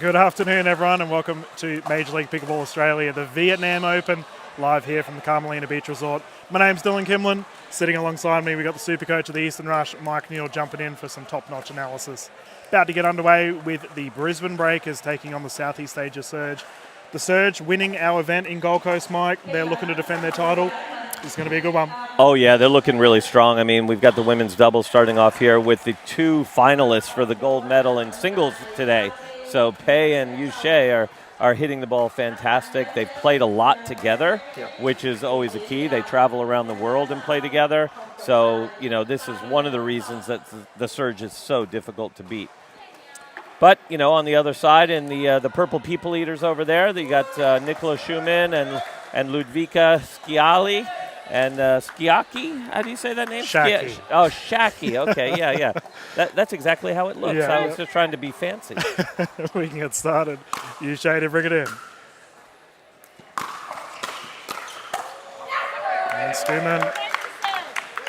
Good afternoon, everyone, and welcome to Major League Pickleball Australia, the Vietnam Open, live here from the Carmelina Beach Resort. My name's Dylan Kimlin. Sitting alongside me, we've got the super coach of the Eastern Rush, Mike Neal, jumping in for some top-notch analysis. About to get underway with the Brisbane Breakers taking on the Southeast Asia Surge. The Surge winning our event in Gold Coast, Mike. They're looking to defend their title. It's going to be a good one. Oh, yeah, they're looking really strong. I mean, we've got the women's double starting off here with the two finalists for the gold medal in singles today. So Pei and Yu Shea are hitting the ball fantastic. They've played a lot together, which is always a key. They travel around the world and play together. So, you know, this is one of the reasons that the Surge is so difficult to beat. But, you know, on the other side, in the purple people eaters over there, you got Nicola Schumann and Ludvika Sciali and Skiaki. How do you say that name? Shaki. Shaki. Okay, yeah. That's exactly how it looks. Yeah, I was just trying to be fancy. We can get started. You Shea to bring it in. And Schumann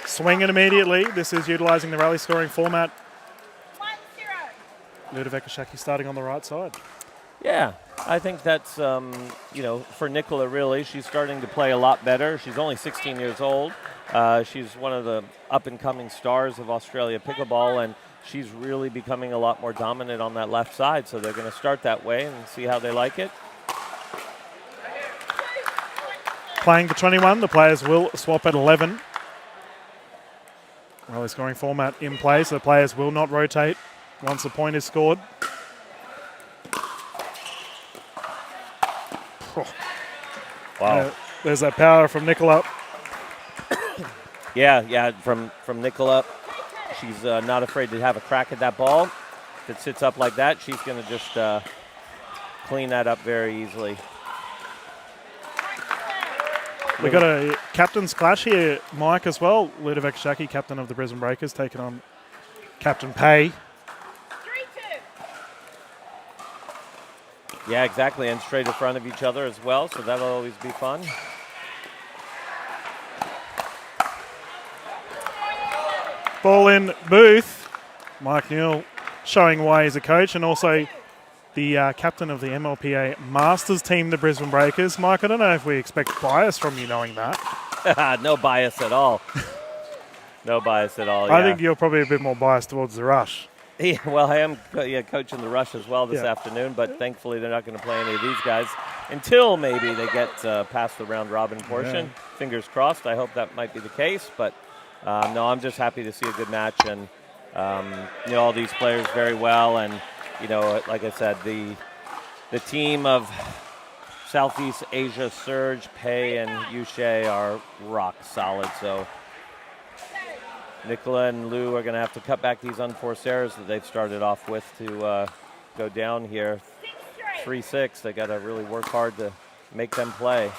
swinging immediately. This is utilising the rally scoring format. 1-0. Ludvika Shaki starting on the right side. Yeah, I think that's, for Nicola, really. She's starting to play a lot better. She's only 16 years old. She's one of the up-and-coming stars of Australia pickleball, and she's really becoming a lot more dominant on that left side. So they're going to start that way and see how they like it. Playing to 21, the players will swap at 11. Rally scoring format in place. The players will not rotate once the point is scored. Wow. There's that power from Nicola. Yeah, from Nicola. She's not afraid to have a crack at that ball. If it sits up like that, she's going to just clean that up very easily. We got a captain's clash here, Mike, as well. Ludvika Shaki, captain of the Brisbane Breakers, taking on Captain Pei. 3-2. Yeah, exactly, and straight in front of each other as well, so that'll always be fun. Ball in booth. Mike Neal showing why he's a coach, and also the captain of the MLPA Masters team, the Brisbane Breakers. Mike, I don't know if we expect bias from you knowing that. No bias at all. No bias at all, I think you're probably a bit more biased towards the Rush. Yeah, well, I am coaching the Rush as well this afternoon, but thankfully they're not going to play any of these guys until maybe they get past the round robin portion. Yeah. Fingers crossed. I hope that might be the case, but no, I'm just happy to see a good match, and all these players very well, and like I said, the team of Southeast Asia Surge, Pei, and Yu Shea are rock solid. So Nicola and Lou are going to have to cut back these unforced errors that they've started off with to go down here. 3-6. They got to really work hard to make them play.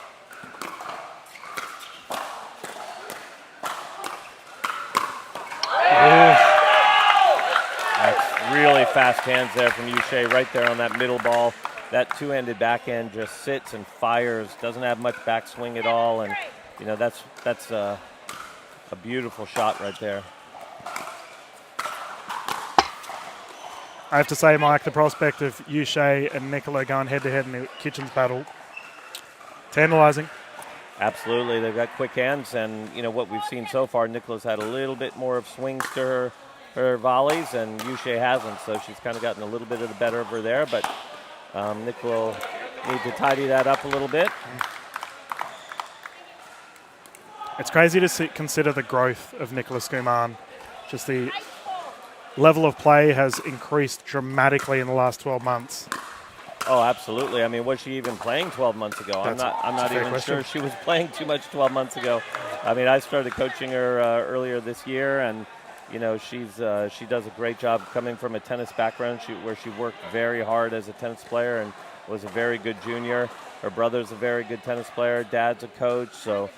That's really fast hands there from Yu Shea right there on that middle ball. That two-handed backhand just sits and fires. Doesn't have much backswing at all, and that's a beautiful shot right there. I have to say, Mike, the prospect of Yu Shea and Nicola going head-to-head in the kitchens battle, tantalising. Absolutely. They've got quick hands, and, what we've seen so far, Nicola's had a little bit more of swings to her volleys, and Yu Shea hasn't, so she's kind of gotten a little bit of the better of her there, but Nicola will need to tidy that up a little bit. It's crazy to consider the growth of Nicola Schumann. Just the level of play has increased dramatically in the last 12 months. Oh, absolutely. I mean, was she even playing 12 months ago? I'm not even sure she was playing too much 12 months ago. I mean, I started coaching her earlier this year, and she does a great job coming from a tennis background where she worked very hard as a tennis player and was a very good junior. Her brother's a very good tennis player. Dad's a coach, so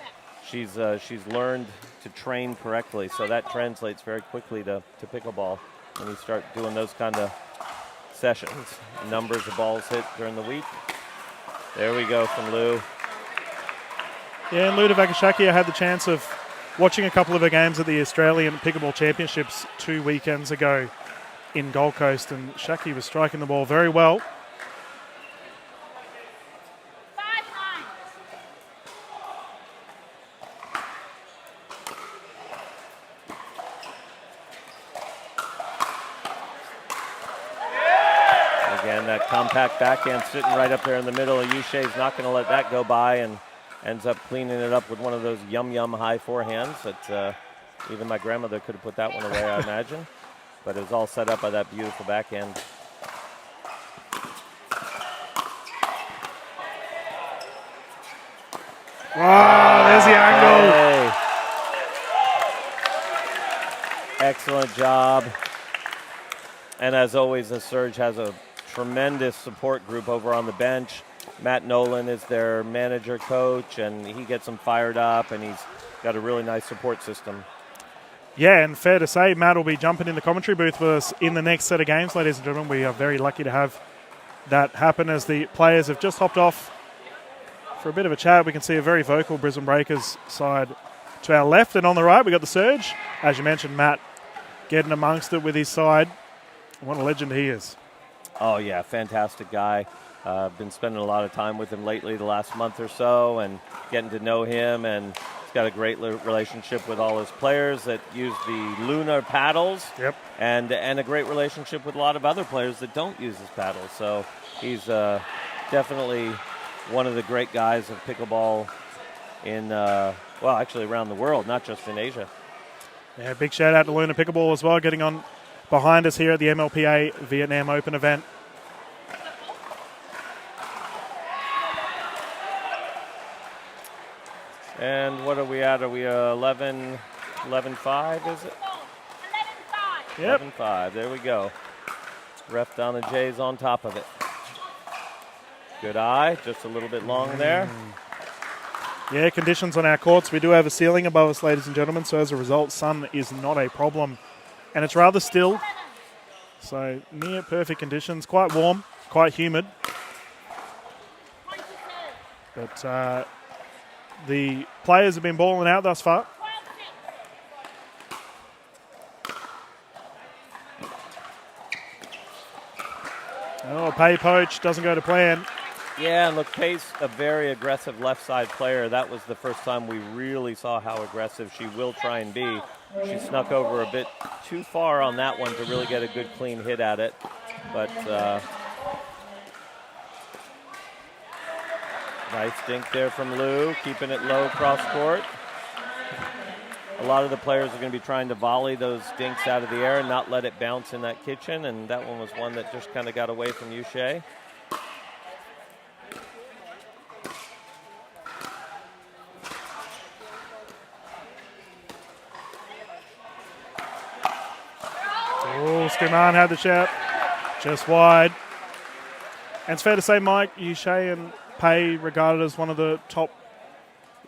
she's learned to train correctly. So that translates very quickly to pickleball when you start doing those kind of sessions. Numbers of balls hit during the week. There we go from Lou. Yeah, and Ludvika Shaki, I had the chance of watching a couple of her games at the Australian Pickleball Championships 2 weekends ago in Gold Coast, and Shaki was striking the ball very well. that compact backhand sitting right up there in the middle. Yushai's not going to let that go by and ends up cleaning it up with one of those yum high forehands that even my grandmother could have put that one away, I imagine. But it was all set up by that beautiful backhand. Wow, there's the angle. Hey. Excellent job. And as always, the Surge has a tremendous support group over on the bench. Matt Nolan is their manager coach, and he gets them fired up, and he's got a really nice support system. Yeah, and fair to say, Matt will be jumping in the commentary booth with us in the next set of games, ladies and gentlemen. We are very lucky to have that happen as the players have just hopped off for a bit of a chat. We can see a very vocal Brisbane Breakers side to our left, and on the right we got the Surge. As you mentioned, Matt getting amongst it with his side. What a legend he is. Oh, yeah, fantastic guy. I've been spending a lot of time with him lately the last month or so and getting to know him, and he's got a great relationship with all his players that use the lunar paddles. Yep. And a great relationship with a lot of other players that don't use his paddles. So he's definitely one of the great guys of pickleball in, well, actually around the world, not just in Asia. Yeah, big shout out to Luna Pickleball as well, getting on behind us here at the MLPA Vietnam Open event. And what are we at? Are we 11-5, is it? 11-5. Yep. 11-5, there we go. Ref down the J's on top of it. Good eye, just a little bit long there. Yeah, conditions on our courts. We do have a ceiling above us, ladies and gentlemen, so as a result, sun is not a problem. And it's rather still, so near perfect conditions. Quite warm, quite humid. But the players have been balling out thus far. Oh, Pay Poach doesn't go to plan. Yeah, and look, Pay's a very aggressive left side player. That was the first time we really saw how aggressive she will try and be. She snuck over a bit too far on that one to really get a good clean hit at it. But nice dink there from Lou, keeping it low cross court. A lot of the players are going to be trying to volley those dinks out of the air and not let it bounce in that kitchen, and that one was one that just kind of got away from Yushai. Oh, Skriman had the shot, just wide. And it's fair to say, Mike, Yushai and Pay regarded as one of the top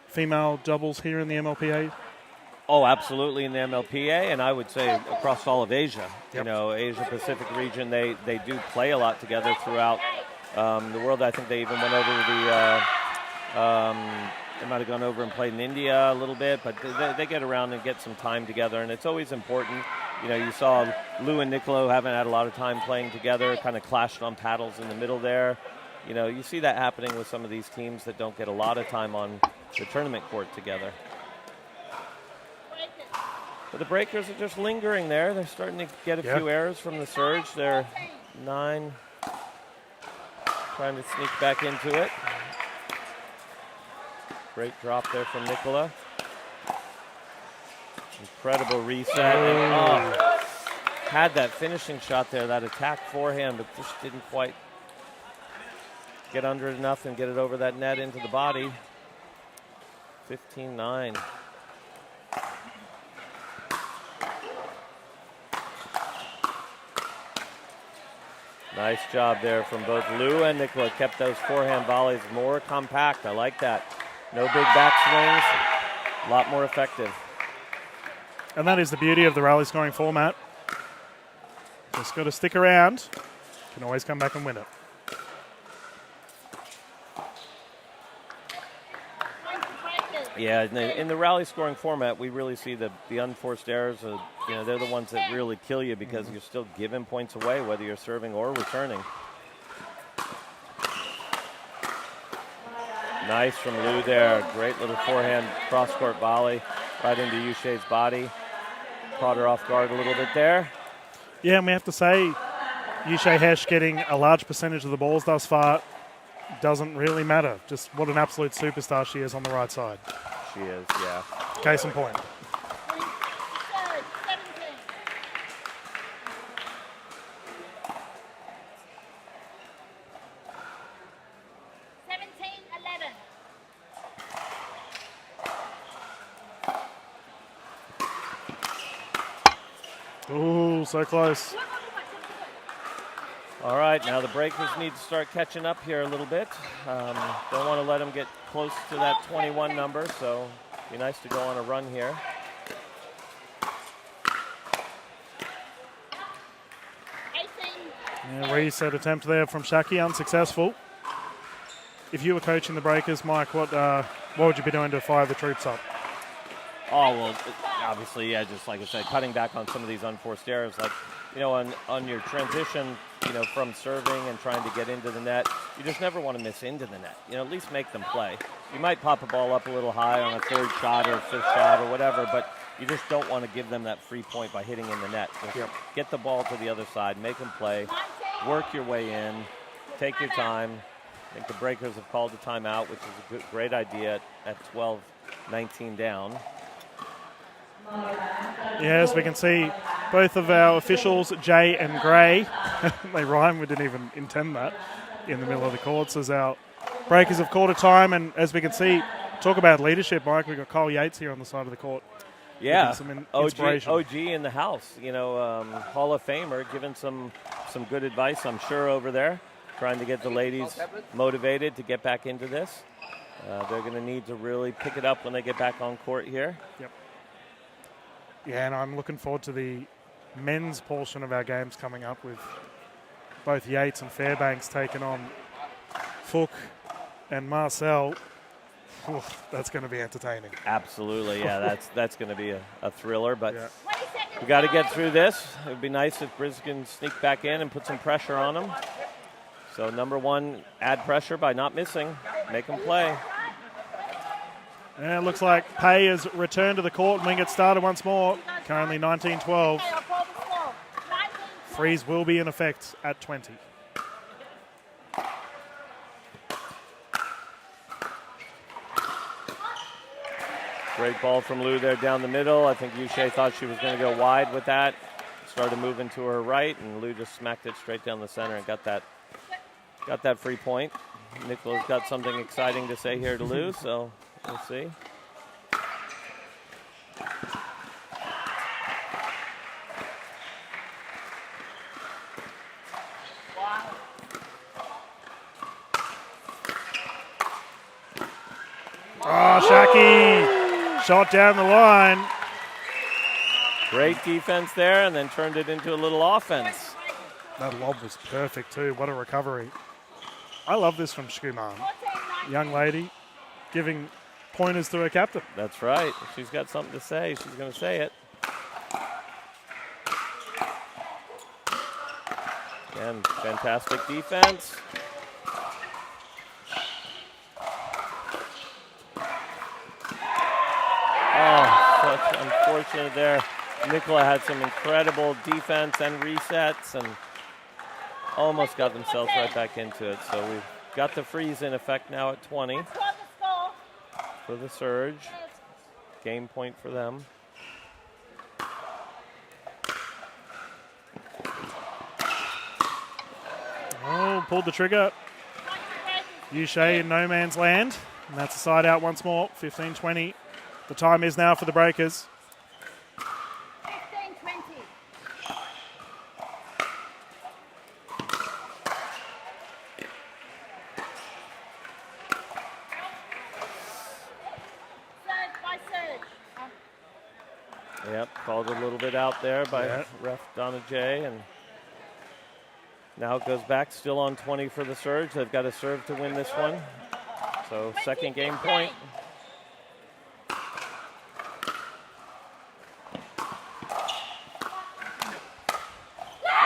female doubles here in the MLPA. Oh, absolutely in the MLPA, and I would say across all of Asia. Yep. You know, Asia-Pacific region, they do play a lot together throughout the world. I think they even went over to they might have gone over and played in India a little bit, but they get around and get some time together, and it's always important. You know, you saw Lou and Nicolo haven't had a lot of time playing together, kind of clashed on paddles in the middle there. You know, you see that happening with some of these teams that don't get a lot of time on the tournament court together. But the Breakers are just lingering there. They're starting to get a few errors from the Surge. They're 9, trying to sneak back into it. Great drop there from Nicola. Incredible reset. And, had that finishing shot there, that attack forehand, but just didn't quite get under it enough and get it over that net into the body. 15-9. Nice job there from both Lou and Nicola. Kept those forehand volleys more compact. I like that. No big backswings. A lot more effective. And that is the beauty of the rally scoring format. Just got to stick around. Can always come back and win it. Yeah, in the rally scoring format, we really see the unforced errors. They're the ones that really kill you because you're still giving points away, whether you're serving or returning. Nice from Lou there. Great little forehand cross-court volley right into Yushai's body. Caught her off guard a little bit there. Yeah, and we have to say, Yushay Hesh getting a large percentage of the balls thus far doesn't really matter. Just what an absolute superstar she is on the right side. She is, yeah. Case in point. Ooh, so close. All right, now the breakers need to start catching up here a little bit. Don't want to let them get close to that 21 number, so be nice to go on a run here. Yeah, reset attempt there from Shaki, unsuccessful. If you were coaching the breakers, Mike, what would you be doing to fire the troops up? Oh, well, obviously, yeah, just like I said, cutting back on some of these unforced errors. Like, you know, on your transition, you know, from serving and trying to get into the net, you just never want to miss into the net. You know, at least make them play. You might pop a ball up a little high on a third shot or a fifth shot or whatever, but you just don't want to give them that free point by hitting in the net. Just get the ball to the other side, make them play, work your way in, take your time. I think the breakers have called a timeout, which is a great idea at 12-19 down. Yes, we can see both of our officials, Jay and Gray. They rhyme, we didn't even intend that, in the middle of the courts as our breakers have called a time. And as we can see, talk about leadership, Mike, we've got Cole Yates here on the side of the court. Yeah, some OG in the house, you know, Hall of Famer, giving some good advice, I'm sure, over there, trying to get the ladies motivated to get back into this. They're going to need to really pick it up when they get back on court here. Yep. Yeah, and I'm looking forward to the men's portion of our games coming up with both Yates and Fairbanks taking on Fook and Marcel. Oof, that's going to be entertaining. Absolutely, yeah, that's going to be a thriller, but we got to get through this. It would be nice if Brisbane can sneak back in and put some pressure on them. So number one, add pressure by not missing, make them play. And it looks like Pay has returned to the court and we get started once more. Currently 19-12. Freeze will be in effect at 20. Great ball from Lou there down the middle. I think Yushay thought she was going to go wide with that. Started moving to her right, and Lou just smacked it straight down the center and got that free point. Nicola's got something exciting to say here to Lou, so we'll see. Oh, Shaki shot down the line. Great defense there, and then turned it into a little offense. That lob was perfect too. What a recovery. I love this from Shkuman. Young lady giving pointers to her captain. That's right. If she's got something to say, she's going to say it. Again, fantastic defense. Oh, such unfortunate there. Nicola had some incredible defense and resets and almost got themselves right back into it. So we've got the freeze in effect now at 20 for the Surge. Game point for them. Oh, pulled the trigger. Yushay in no man's land. And that's a side out once more. 15-20. The time is now for the breakers. 15-20. Surge by Surge. Yep, called a little bit out there by ref Donna J. And now it goes back, still on 20 for the Surge. They've got to serve to win this one. So second game point.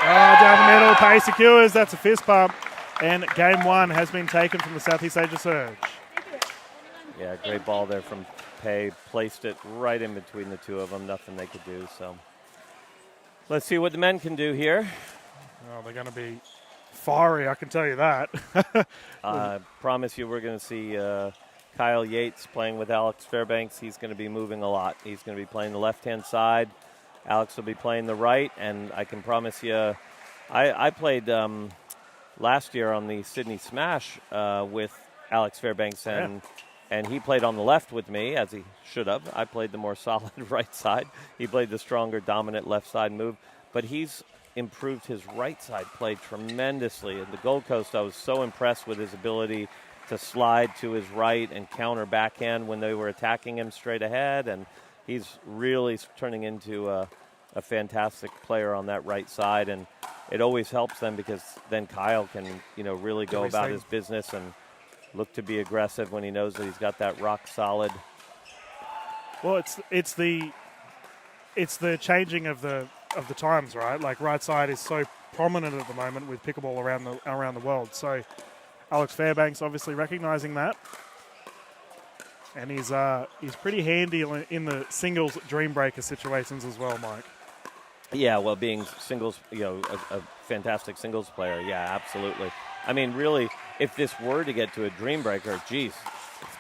Down the middle, Pay secures. That's a fist pump. And game one has been taken from the Southeast Asia Surge. Yeah, great ball there from Pay. Placed it right in between the two of them. Nothing they could do. So let's see what the men can do here. Oh, they're going to be fiery, I can tell you that. I promise you we're going to see Kyle Yates playing with Alex Fairbanks. He's going to be moving a lot. He's going to be playing the left-hand side. Alex will be playing the right, and I can promise you, I played last year on the Sydney Smash with Alex Fairbanks, and he played on the left with me, as he should have. I played the more solid right side. He played the stronger, dominant left side move, but he's improved his right side play tremendously. In the Gold Coast, I was so impressed with his ability to slide to his right and counter backhand when they were attacking him straight ahead, and he's really turning into a fantastic player on that right side, and it always helps them because then Kyle can, really go about his business and look to be aggressive when he knows that he's got that rock solid. Well, it's the changing of the times, right? Like right side is so prominent at the moment with pickleball around the world. So Alex Fairbanks obviously recognizing that, and he's pretty handy in the singles dream breaker situations as well, Mike. Yeah, well, being singles, a fantastic singles player. Yeah, absolutely. I mean, really, if this were to get to a dream breaker, geez,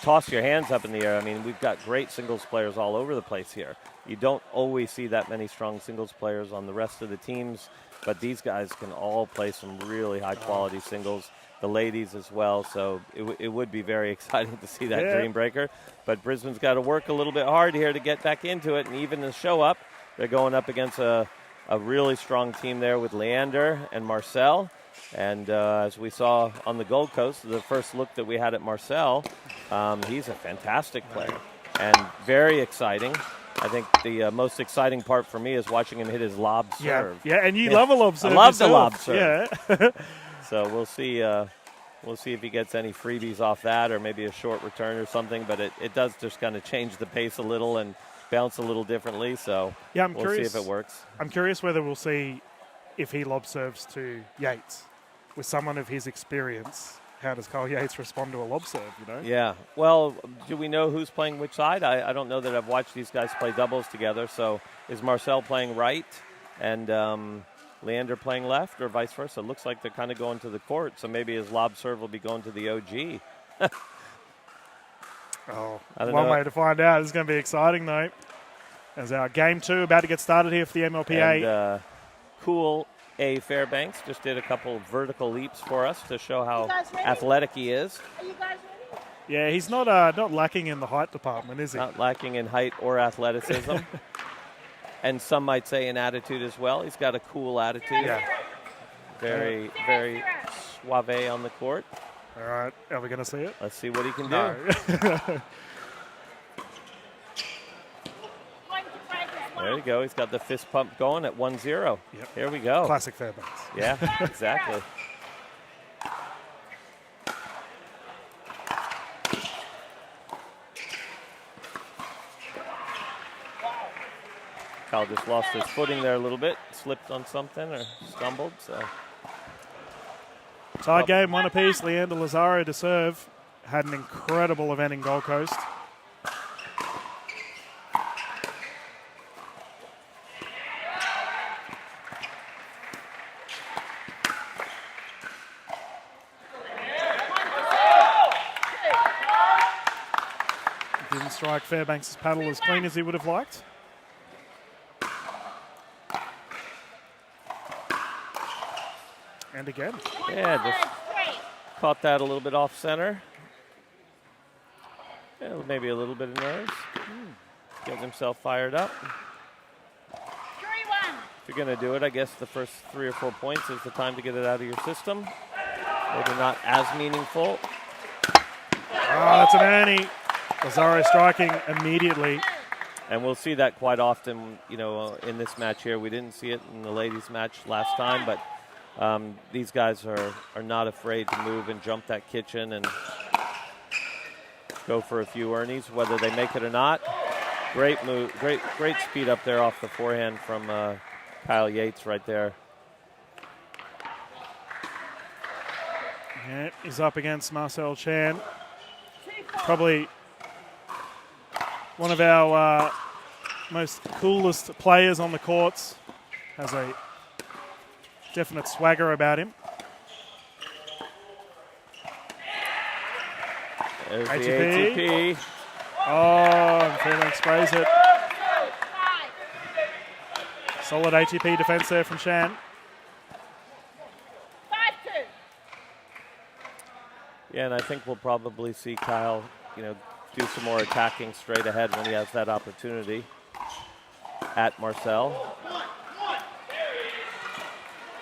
toss your hands up in the air. I mean, we've got great singles players all over the place here. You don't always see that many strong singles players on the rest of the teams, but these guys can all play some really high-quality singles, the ladies as well, so it would be very exciting to see that dream breaker. But Brisbane's got to work a little bit hard here to get back into it, and even to show up, they're going up against a really strong team there with Leander and Marcel. And as we saw on the Gold Coast, the first look that we had at Marcel, he's a fantastic player and very exciting. I think the most exciting part for me is watching him hit his lob serve. Yeah, and you love a lob serve. I love the lob serve. Yeah. So we'll see if he gets any freebies off that or maybe a short return or something. But it does just kind of change the pace a little and bounce a little differently. So we'll see if it works. I'm curious whether we'll see if he lob serves to Yates. With someone of his experience, how does Kyle Yates respond to a lob serve, Yeah. Well, do we know who's playing which side? I don't know that I've watched these guys play doubles together. So is Marcel playing right and Leander playing left or vice versa? It looks like they're kind of going to the court, so maybe his lob serve will be going to the OG. One way to find out. It's going to be exciting, though. As our game 2 about to get started here for the MLPA. And, Cool A. Fairbanks just did a couple vertical leaps for us to show how athletic he is. Are you guys ready? Yeah, he's not lacking in the height department, is he? Not lacking in height or athleticism. And some might say in attitude as well. He's got a cool attitude. Yeah. Very, very suave on the court. All right, are we going to see it? Let's see what he can do. There you go. He's got the fist pump going at 1-0. Yep. Here we go. Classic Fairbanks. Yeah, exactly. Kyle just lost his footing there a little bit, slipped on something or stumbled. So tie game, 1 apiece. Leander Lazaro to serve. Had an incredible event in Gold Coast. Didn't strike Fairbanks' paddle as clean as he would have liked. And again. Yeah, just caught that a little bit off center. Yeah, maybe a little bit of nerves. Get himself fired up. 3-1. If you're going to do it, I guess the first 3 or 4 points is the time to get it out of your system. Maybe not as meaningful. Oh, it's an Ernie. Lazaro striking immediately. And we'll see that quite often, in this match here. We didn't see it in the ladies' match last time, but these guys are not afraid to move and jump that kitchen and go for a few Ernies, whether they make it or not. Great move, great speed up there off the forehand from Kyle Yates right there. Yeah, he's up against Marcel Chan. Probably one of our most coolest players on the courts. Has a definite swagger about him. There's the ATP. ATP. Oh, and Fairbanks sprays it. Solid ATP defense there from Shan. 5-2. Yeah, and I think we'll probably see Kyle, do some more attacking straight ahead when he has that opportunity at Marcel.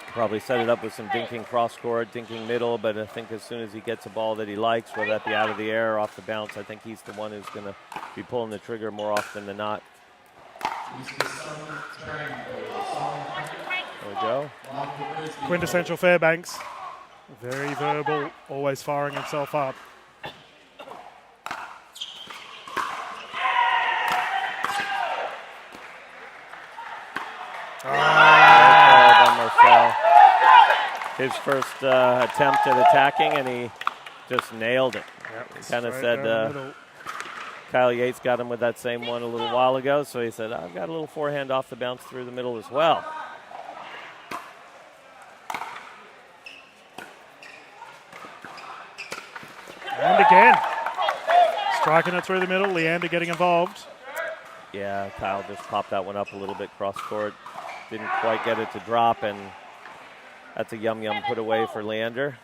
Probably set it up with some dinking cross court, dinking middle, but I think as soon as he gets a ball that he likes, whether that be out of the air or off the bounce, I think he's the one who's going to be pulling the trigger more often than not. There we go. Quintessential Fairbanks. Very verbal, always firing himself up. Marcel. His first attempt at attacking, and he just nailed it. Yep, Kind of straight said down the middle. Kyle Yates got him with that same one a little while ago, so he said, I've got a little forehand off the bounce through the middle as well. And again, striking it through the middle. Leander getting involved. Yeah, Kyle just popped that one up a little bit cross court. Didn't quite get it to drop, and that's a yum-yum put away for Leander.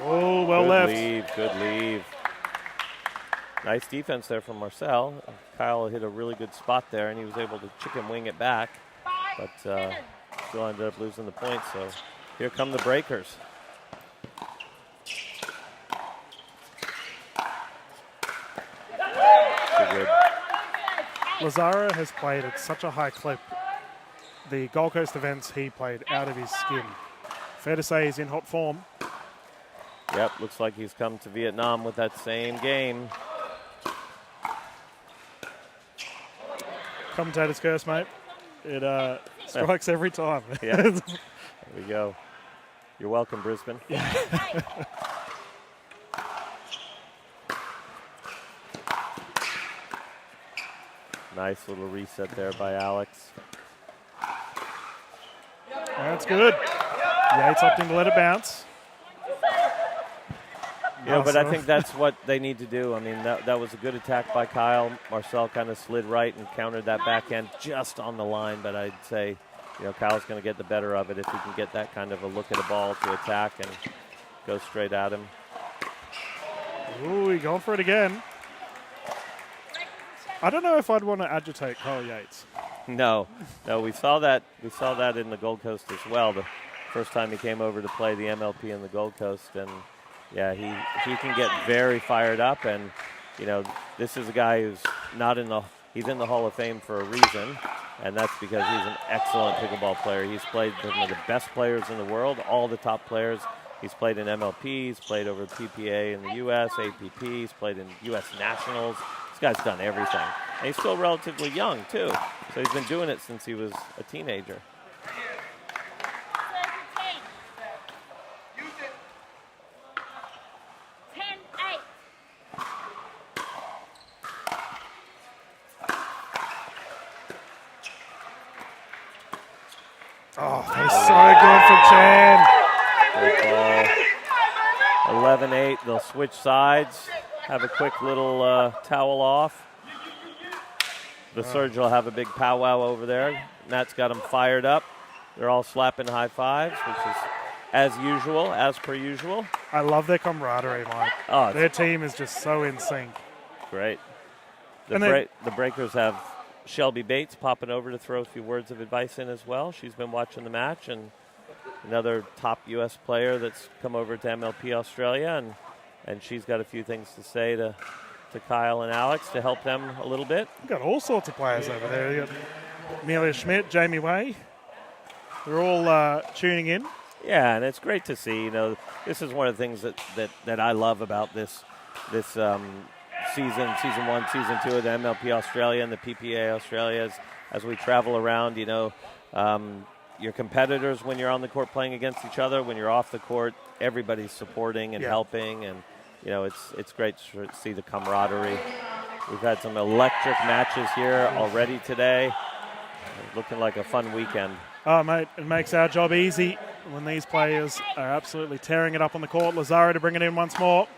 Oh, well Good left. leave, good leave. Nice defense there from Marcel. Kyle hit a really good spot there, and he was able to chicken wing it back, but still ended up losing the point, so here come the breakers. Good. Lazaro has played at such a high clip. The Gold Coast events, he played out of his skin. Fair to say he's in hot form. Yep, looks like he's come to Vietnam with that same game. Commentator's curse, mate. It strikes every time. Yeah. There we go. You're welcome, Brisbane. Nice little reset there by Alex. That's good. Yates opting to let it bounce. Yeah, but I think that's what they need to do. I mean, that was a good attack by Kyle. Marcel kind of slid right and countered that backhand just on the line, but I'd say, Kyle's going to get the better of it if he can get that kind of a look at a ball to attack and go straight at him. Ooh, he going for it again. I don't know if I'd want to agitate Kyle Yates. No, we saw that. We saw that in the Gold Coast as well. The first time he came over to play the MLP in the Gold Coast, and yeah, he can get very fired up. And this is a guy who's he's in the Hall of Fame for a reason, and that's because he's an excellent pickleball player. He's played with one of the best players in the world, all the top players. He's played in MLP. He's played over PPA in the U.S., APP. He's played in U.S. Nationals. This guy's done everything. And he's still relatively young, too. So he's been doing it since he was a teenager. Oh, that was so good from Chan. Good ball. 11-8. They'll switch sides. Have a quick little towel off. The Surge will have a big powwow over there. Matt's got them fired up. They're all slapping high fives, which is as usual, as per usual. I love their camaraderie, Mike. Oh, their team is just so in sync. Great. The Breakers have Shelby Bates popping over to throw a few words of advice in as well. She's been watching the match, and another top U.S. player that's come over to MLP Australia, and she's got a few things to say to Kyle and Alex to help them a little bit. You've got all sorts of players over there. You've got Amelia Schmidt, Jamie Way. They're all tuning in. Yeah, and it's great to see. This is one of the things that I love about this season 1, season 2 of the MLP Australia and the PPA Australia as we travel around. Your competitors, when you're on the court playing against each other, when you're off the court, everybody's supporting and helping, and you know, it's great to see the camaraderie. We've had some electric matches here already today. Looking like a fun weekend. Oh, mate, it makes our job easy when these players are absolutely tearing it up on the court. Lazaro to bring it in once more.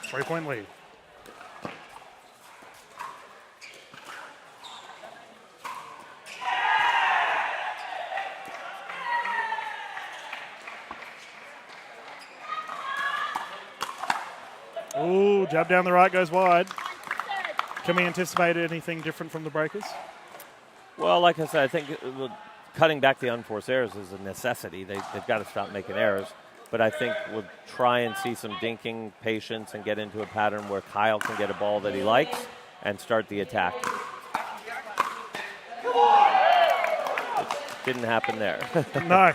3-point lead. Ooh, jab down the right, goes wide. Can we anticipate anything different from the Breakers? Well, like I said, I think cutting back the unforced errors is a necessity. They've got to stop making errors. But I think we'll try and see some dinking, patience, and get into a pattern where Kyle can get a ball that he likes and start the attack. It didn't happen there. No.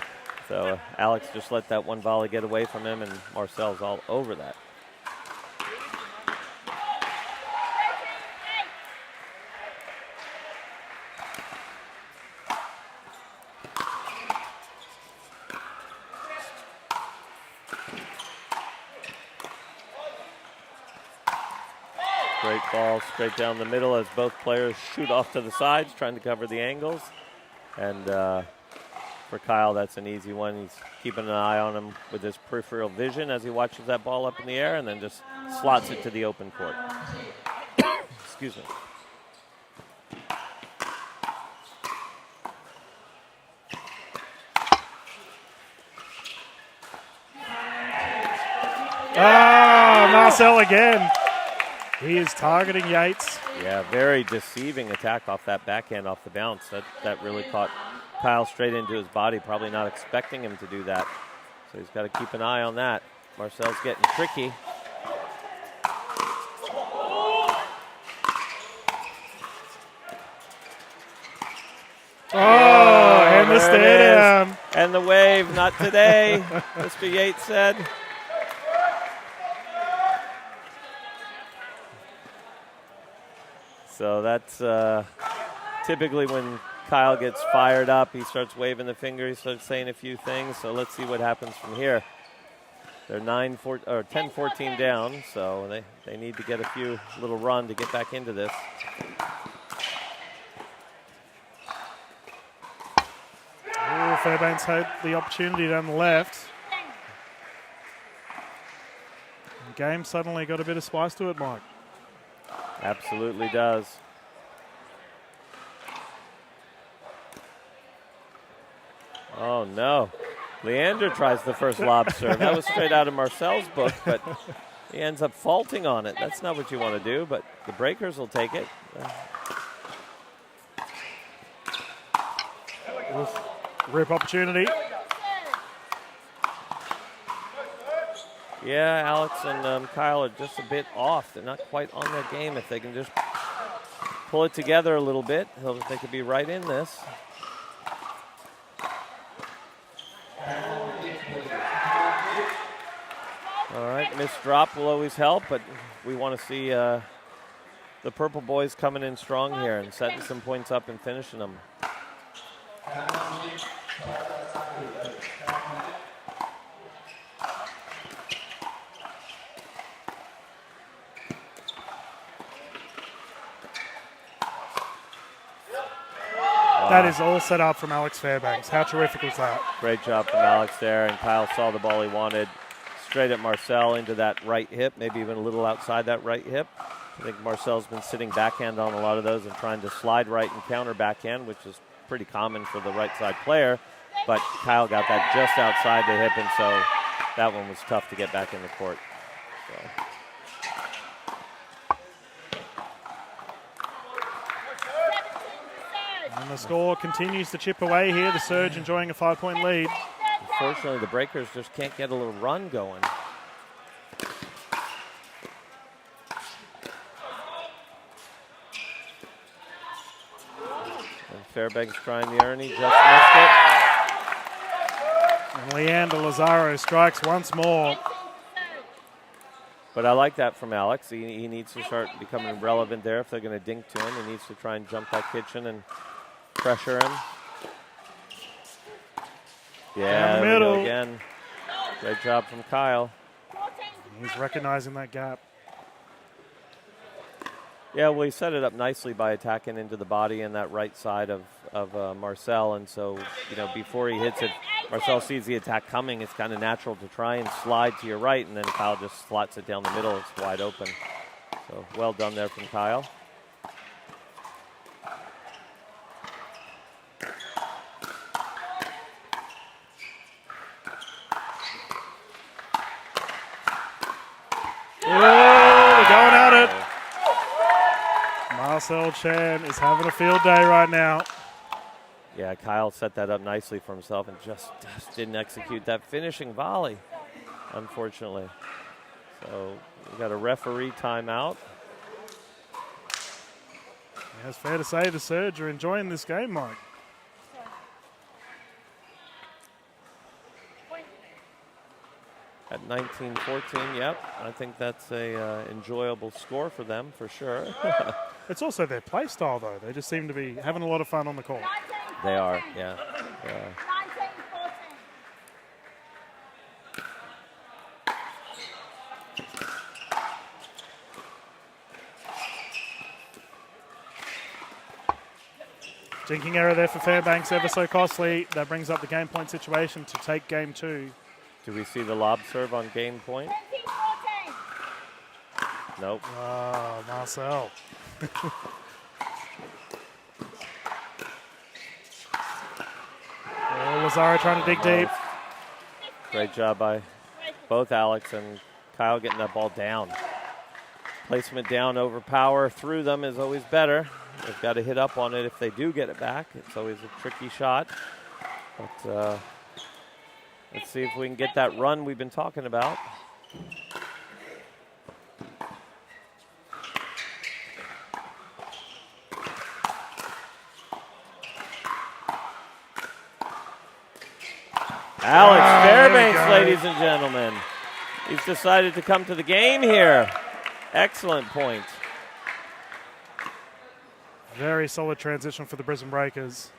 So Alex just let that one volley get away from him, and Marcel's all over that. Great ball straight down the middle as both players shoot off to the sides, trying to cover the angles. And for Kyle, that's an easy one. He's keeping an eye on him with his peripheral vision as he watches that ball up in the air and then just slots it to the open court. Excuse me. Ah, Marcel again. He is targeting Yates. Yeah, very deceiving attack off that backhand off the bounce. That really caught Kyle straight into his body, probably not expecting him to do that. So he's got to keep an eye on that. Marcel's getting tricky. Oh, and the stare down. And the wave, not today, Mr. Yates said. So that's typically when Kyle gets fired up, he starts waving the finger, he starts saying a few things. So let's see what happens from here. They're 10-14 down, so they need to get a few little run to get back into this. Ooh, Fairbanks had the opportunity down the left. The game suddenly got a bit of spice to it, Mike. Absolutely does. Oh, no. Leander tries the first lob serve. That was straight out of Marcel's book, but he ends up faulting on it. That's not what you want to do, but the Breakers will take it. Rip opportunity. Yeah, Alex and Kyle are just a bit off. They're not quite on their game. If they can just pull it together a little bit, they could be right in this. All right, missed drop will always help, but we want to see the Purple Boys coming in strong here and setting some points up and finishing them. That is all set up from Alex Fairbanks. How terrific was that? Great job from Alex there, and Kyle saw the ball he wanted. Straight at Marcel into that right hip, maybe even a little outside that right hip. I think Marcel's been sitting backhand on a lot of those and trying to slide right and counter backhand, which is pretty common for the right side player. But Kyle got that just outside the hip, and so that one was tough to get back in the court. So. And the score continues to chip away here. The Surge enjoying a 5-point lead. Unfortunately, the Breakers just can't get a little run going. And Fairbanks trying the Ernie, just missed it. And Leander Lazaro strikes once more. But I like that from Alex. He needs to start becoming relevant there. If they're going to dink to him, he needs to try and jump that kitchen and pressure him. Yeah, down the there we go middle. again. Great job from Kyle. He's recognizing that gap. Yeah, well, he set it up nicely by attacking into the body and that right side of Marcel. And so, before he hits it, Marcel sees the attack coming. It's kind of natural to try and slide to your right, and then Kyle just slots it down the middle. It's wide open. So well done there from Kyle. They're going at it. Marcel Chan is having a field day right now. Yeah, Kyle set that up nicely for himself and just didn't execute that finishing volley, unfortunately. So we got a referee timeout. Yeah, it's fair to say the Surge are enjoying this game, Mike. At 19-14, yep. I think that's a enjoyable score for them, for sure. It's also their play style, though. They just seem to be having a lot of fun on the court. They are, yeah. 19-14. Jinking error there for Fairbanks, ever so costly. That brings up the game point situation to take game 2. Do we see the lob serve on game point? 20-14. Nope. Oh, Marcel. Lazaro trying to dig deep. Great job by both Alex and Kyle getting that ball down. Placement down over power through them is always better. They've got to hit up on it if they do get it back. It's always a tricky shot. But let's see if we can get that run we've been talking about. Alex Fairbanks, ladies and gentlemen. He's decided to come to the game here. Excellent point. Very solid transition for the Brisbane Breakers.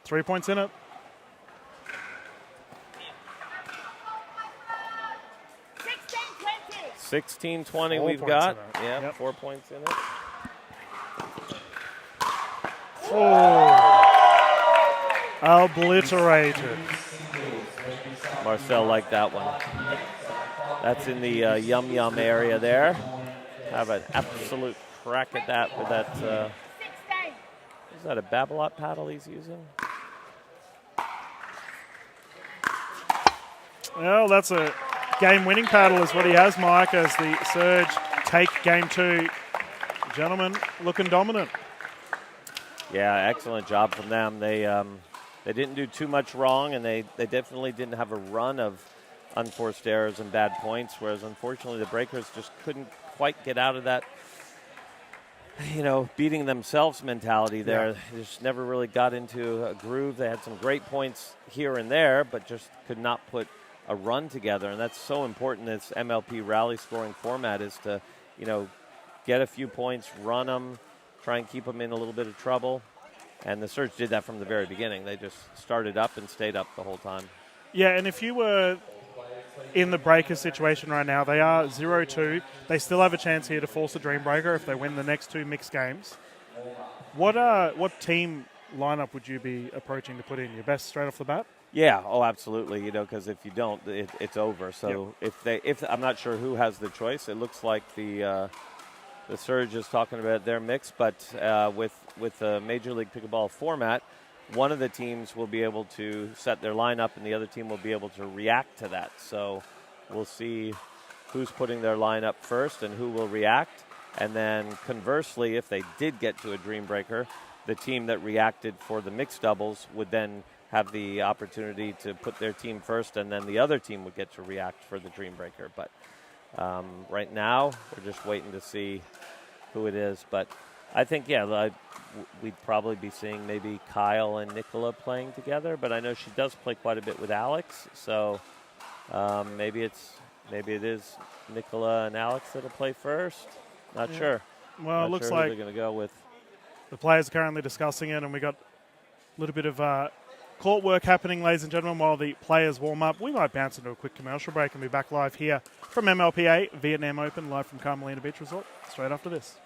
3 points in it. 16-20 4 we've points got. in it. Yeah, Yep. 4 points in it. Oh. Obliterated. Marcel liked that one. That's in the yum-yum area there. Have an absolute crack at that with that. Is that a Babolat paddle he's using? Well, that's a game-winning paddle is what he has, Mike, as the Surge take game 2. Gentlemen, looking dominant. Yeah, excellent job from them. They didn't do too much wrong, and they definitely didn't have a run of unforced errors and bad points, whereas unfortunately the Breakers just couldn't quite get out of that, beating themselves mentality there. Yeah. They just never really got into a groove. They had some great points here and there, but just could not put a run together, and that's so important. This MLP rally scoring format is to, get a few points, run them, try and keep them in a little bit of trouble. And the Surge did that from the very beginning. They just started up and stayed up the whole time. Yeah, and if you were in the Breakers situation right now, they are 0-2. They still have a chance here to force a Dream Breaker if they win the next 2 mixed games. What team lineup would you be approaching to put in? Your best straight off the bat? Yeah, absolutely. Because if you don't, it's over. So if I'm not sure who has the choice. It looks like the Surge is talking about their mix, but with the Major League Pickleball format, one of the teams will be able to set their lineup, and the other team will be able to react to that. So we'll see who's putting their lineup first and who will react. And then conversely, if they did get to a Dream Breaker, the team that reacted for the mixed doubles would then have the opportunity to put their team first, and then the other team would get to react for the Dream Breaker. But right now, we're just waiting to see who it is. But I think, we'd probably be seeing maybe Kyle and Nicola playing together. But I know she does play quite a bit with Alex, so maybe it is Nicola and Alex that'll play first. Not sure. Well, Not it looks sure who like they're going to go with. the players are currently discussing it, and we got a little bit of court work happening, ladies and gentlemen, while the players warm up. We might bounce into a quick commercial break and be back live here from MLPA Vietnam Open, live from Carmelina Beach Resort, straight after this.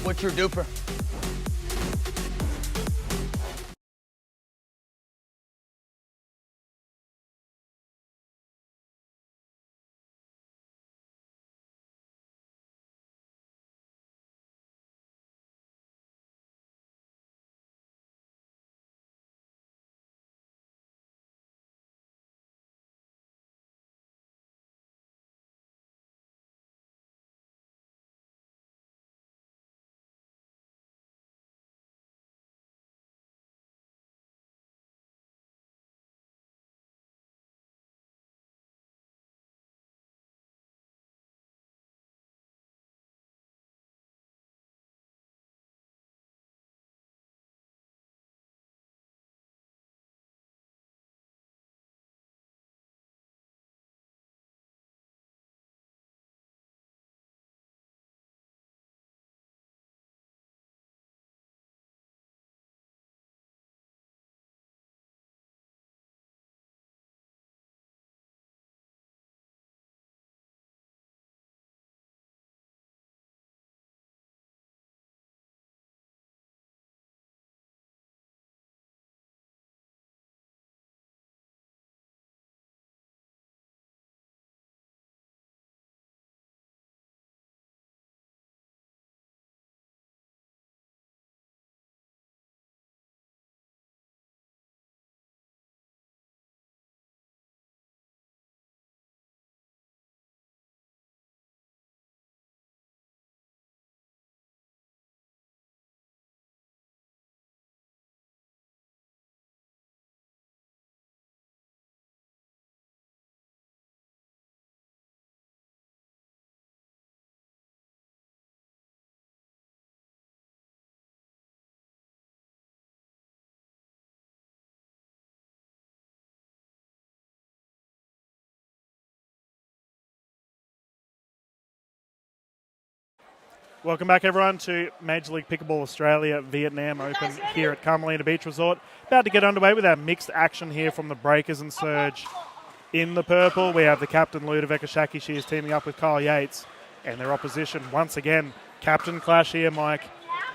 What's your duper? Welcome back, everyone, to Major League Pickleball Australia Vietnam Open here at Carmelina Beach Resort. About to get underway with our mixed action here from the Breakers and Surge. In the purple, we have the captain, Ludovika Shaki. She is teaming up with Kyle Yates. And their opposition, once again, captain clash here, Mike.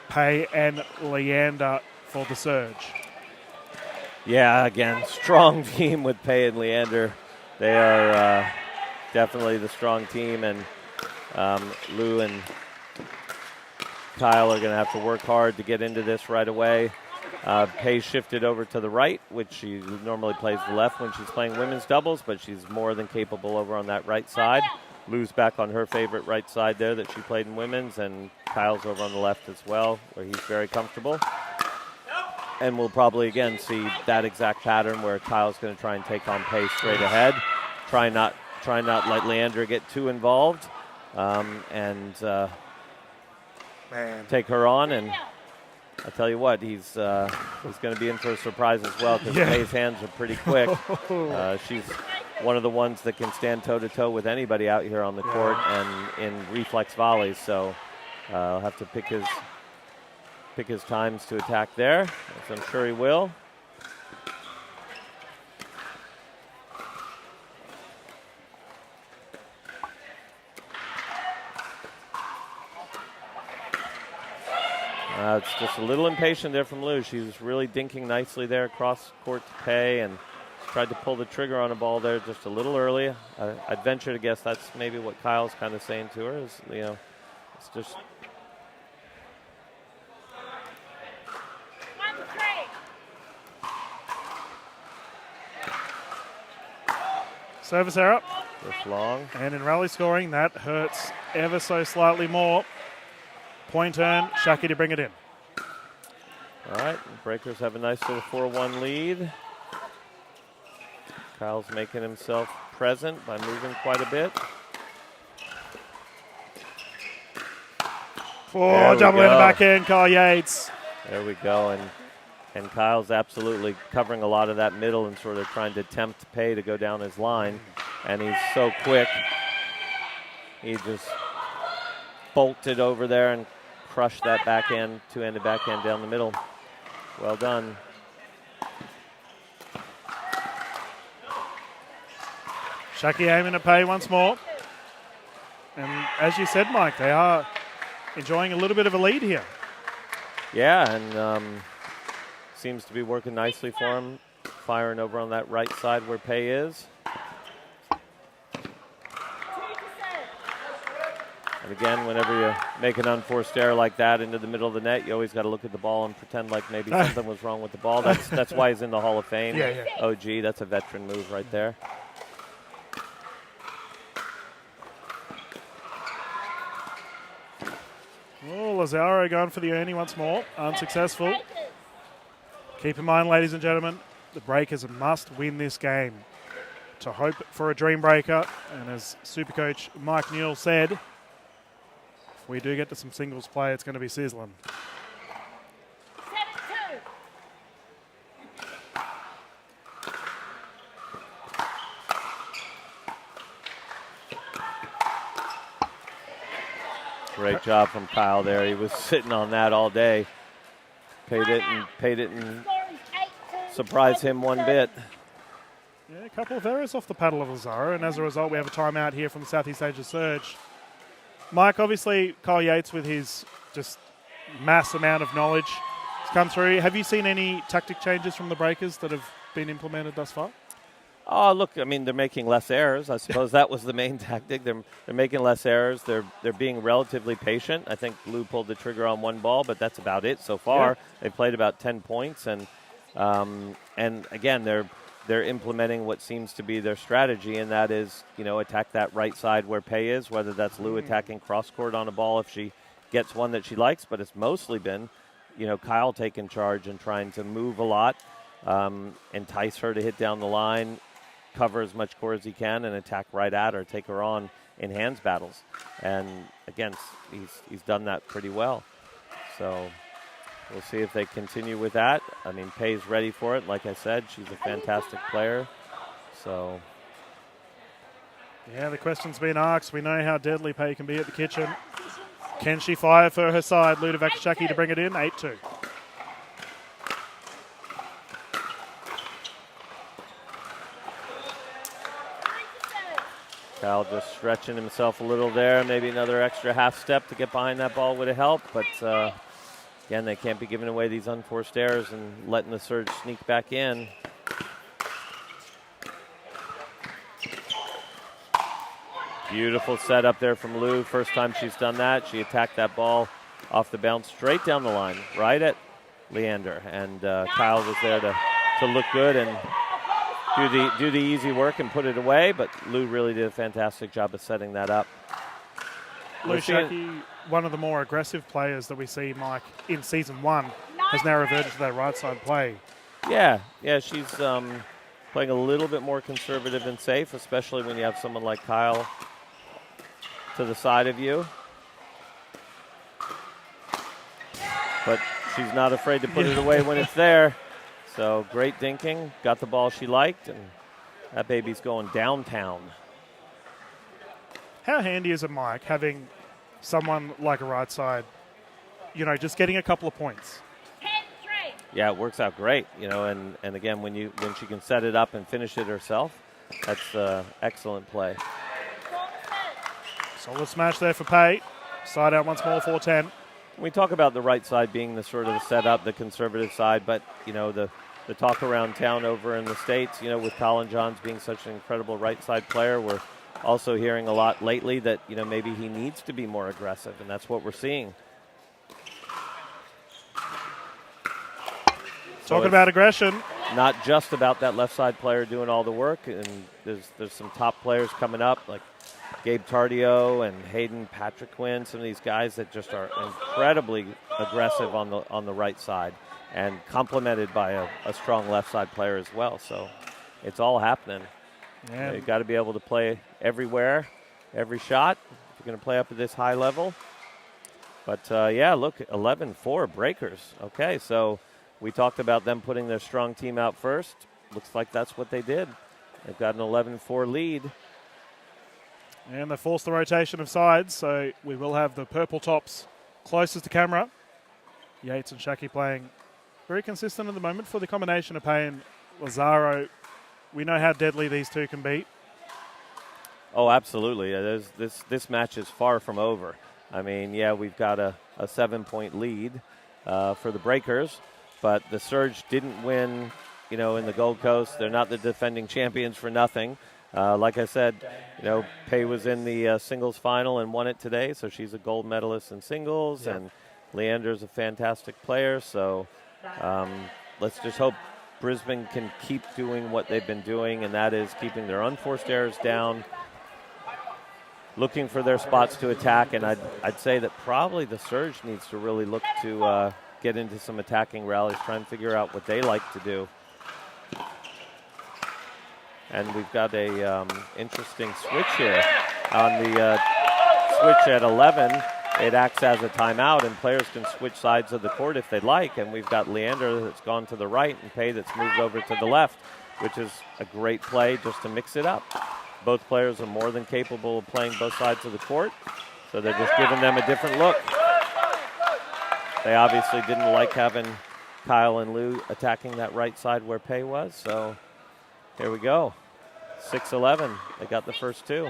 Pay and Leander for the Surge. Yeah, again, strong team with Pay and Leander. They are definitely the strong team, and Lou and Kyle are going to have to work hard to get into this right away. Pay shifted over to the right, which she normally plays the left when she's playing women's doubles, but she's more than capable over on that right side. Lou's back on her favorite right side there that she played in women's, and Kyle's over on the left as well, where he's very comfortable. And we'll probably, again, see that exact pattern where Kyle's going to try and take on pace straight ahead. Try not let Leandra get too involved and take her on. And I tell you what, he's going to be in for a surprise as well because Pay's hands are pretty quick. She's one of the ones that can stand toe-to-toe with anybody out here on the court and in reflex volleys. So I'll have to pick his times to attack there, as I'm sure he will. It's just a little impatient there from Lou. She was really dinking nicely there across court to Pay and tried to pull the trigger on a ball there just a little early. I'd venture to guess that's maybe what Kyle's kind of saying to her is, it's just... Service error. Just long. And in rally scoring, that hurts ever so slightly more. Point turn, Shaki to bring it in. All right, Breakers have a nice little 4-1 lead. Kyle's making himself present by moving quite a bit. Jumping in the back end, Kyle Yates. There we go, and Kyle's absolutely covering a lot of that middle and sort of trying to tempt Pay to go down his line. And he's so quick. He just bolted over there and crushed that backhand, two-handed backhand down the middle. Well done. Shaki aiming at Pay once more. And as you said, Mike, they are enjoying a little bit of a lead here. Yeah, and seems to be working nicely for him, firing over on that right side where Pay is. And again, whenever you make an unforced error like that into the middle of the net, you always got to look at the ball and pretend like maybe something was wrong with the ball. That's why he's in the Hall of Fame. OG, that's a veteran move right there. Oh, Lazaro going for the Ernie once more. Unsuccessful. Keep in mind, ladies and gentlemen, the Breakers must win this game to hope for a dream breaker. And as Supercoach Mike Newell said, if we do get to some singles play, it's going to be sizzling. 7-2. Great job from Kyle there. He was sitting on that all day. Pay didn't surprise him one bit. Yeah, a couple of errors off the paddle of Lazaro, and as a result, we have a timeout here from the Southeast Asia Surge. Mike, obviously, Kyle Yates with his just mass amount of knowledge has come through. Have you seen any tactic changes from the Breakers that have been implemented thus far? Oh, look, I mean, they're making less errors. I suppose that was the main tactic. They're making less errors. They're being relatively patient. I think Lou pulled the trigger on one ball, but that's about it so far. Yeah. They played about 10 points, and again, they're implementing what seems to be their strategy, and that is, attack that right side where Pay is, whether that's Lou attacking cross-court on a ball if she gets one that she likes, but it's mostly been, Kyle taking charge and trying to move a lot, entice her to hit down the line, cover as much court as he can, and attack right at her, take her on in hands battles. And, again, he's done that pretty well. So we'll see if they continue with that. I mean, Pay's ready for it. Like I said, she's a fantastic player. So, yeah, the question's been asked. We know how deadly Pay can be at the kitchen. Can she fire for her side? Ludovic Shaki to bring it in, 8-2. Kyle just stretching himself a little there. Maybe another extra half step to get behind that ball would have helped. But, again, they can't be giving away these unforced errors and letting the surge sneak back in. Beautiful setup there from Lou. First time she's done that. She attacked that ball off the bounce straight down the line, right at Leander. And Kyle was there to look good and do the easy work and put it away. But Lou really did a fantastic job of setting that up. Lou Shaki, one of the more aggressive players that we see, Mike, in Season 1. has now reverted to that right side play. Yeah, she's playing a little bit more conservative and safe, especially when you have someone like Kyle to the side of you. But she's not afraid to put it away when it's there. So great dinking, got the ball she liked, and that baby's going downtown. How handy is it, Mike, having someone like a right side, just getting a couple of points? Yeah, it works out great, and again, when she can set it up and finish it herself, that's excellent play. Solid smash there for Pay. Side out once more, 4-10. We talk about the right side being the sort of the setup, the conservative side, but, the talk around town over in the States, with Colin Johns being such an incredible right side player, we're also hearing a lot lately that, maybe he needs to be more aggressive, and that's what we're seeing. Talking about aggression. Not just about that left side player doing all the work, and there's some top players coming up like Gabe Tardio and Hayden Patrick Quinn, some of these guys that just are incredibly aggressive on the right side and complemented by a strong left side player as well. So it's all happening. Yeah. You've got to be able to play everywhere, every shot, if you're going to play up at this high level. But, look, 11-4 breakers. Okay, so we talked about them putting their strong team out first. Looks like that's what they did. They've got an 11-4 lead. And they forced the rotation of sides, so we will have the purple tops closest to camera. Yates and Shaki playing very consistent at the moment for the combination of Pay and Lazaro. We know how deadly these two can be. Oh, absolutely. This match is far from over. I mean, we've got a 7-point lead for the breakers, but the Surge didn't win, in the Gold Coast. They're not the defending champions for nothing. Like I said, Pay was in the singles final and won it today, so she's a gold medalist in singles, and Leander's a fantastic player. So let's just hope Brisbane can keep doing what they've been doing, and that is keeping their unforced errors down, looking for their spots to attack, and I'd say that probably the Surge needs to really look to get into some attacking rallies, try and figure out what they like to do. And we've got a interesting switch here. On the switch at 11, it acts as a timeout, and players can switch sides of the court if they'd like. And we've got Leander that's gone to the right and Pay that's moved over to the left, which is a great play just to mix it up. Both players are more than capable of playing both sides of the court, so they're just giving them a different look. They obviously didn't like having Kyle and Lou attacking that right side where Pay was, so here we go. 6-11. They got the first two.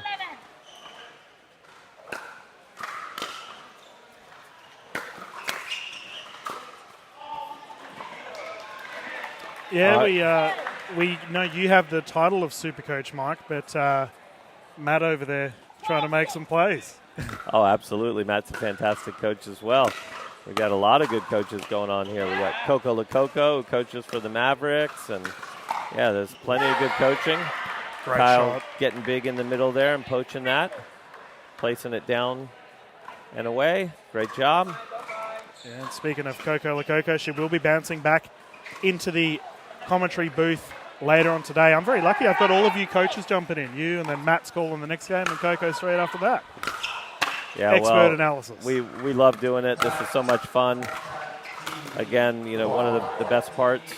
Yeah, we know you have the title of Super Coach, Mike, but Matt over there trying to make some plays. Oh, absolutely. Matt's a fantastic coach as well. We got a lot of good coaches going on here. We got Coco Lococo, who coaches for the Mavericks, and there's plenty of good coaching. Great Kyle shot. getting big in the middle there and poaching that, placing it down and away. Great job. And speaking of Coco Lococo, she will be bouncing back into the commentary booth later on today. I'm very lucky. I've got all of you coaches jumping in. You and then Matt's calling the next game and Coco straight after that. Yeah, Expert analysis. We love doing it. This is so much fun. Again, one of the best parts.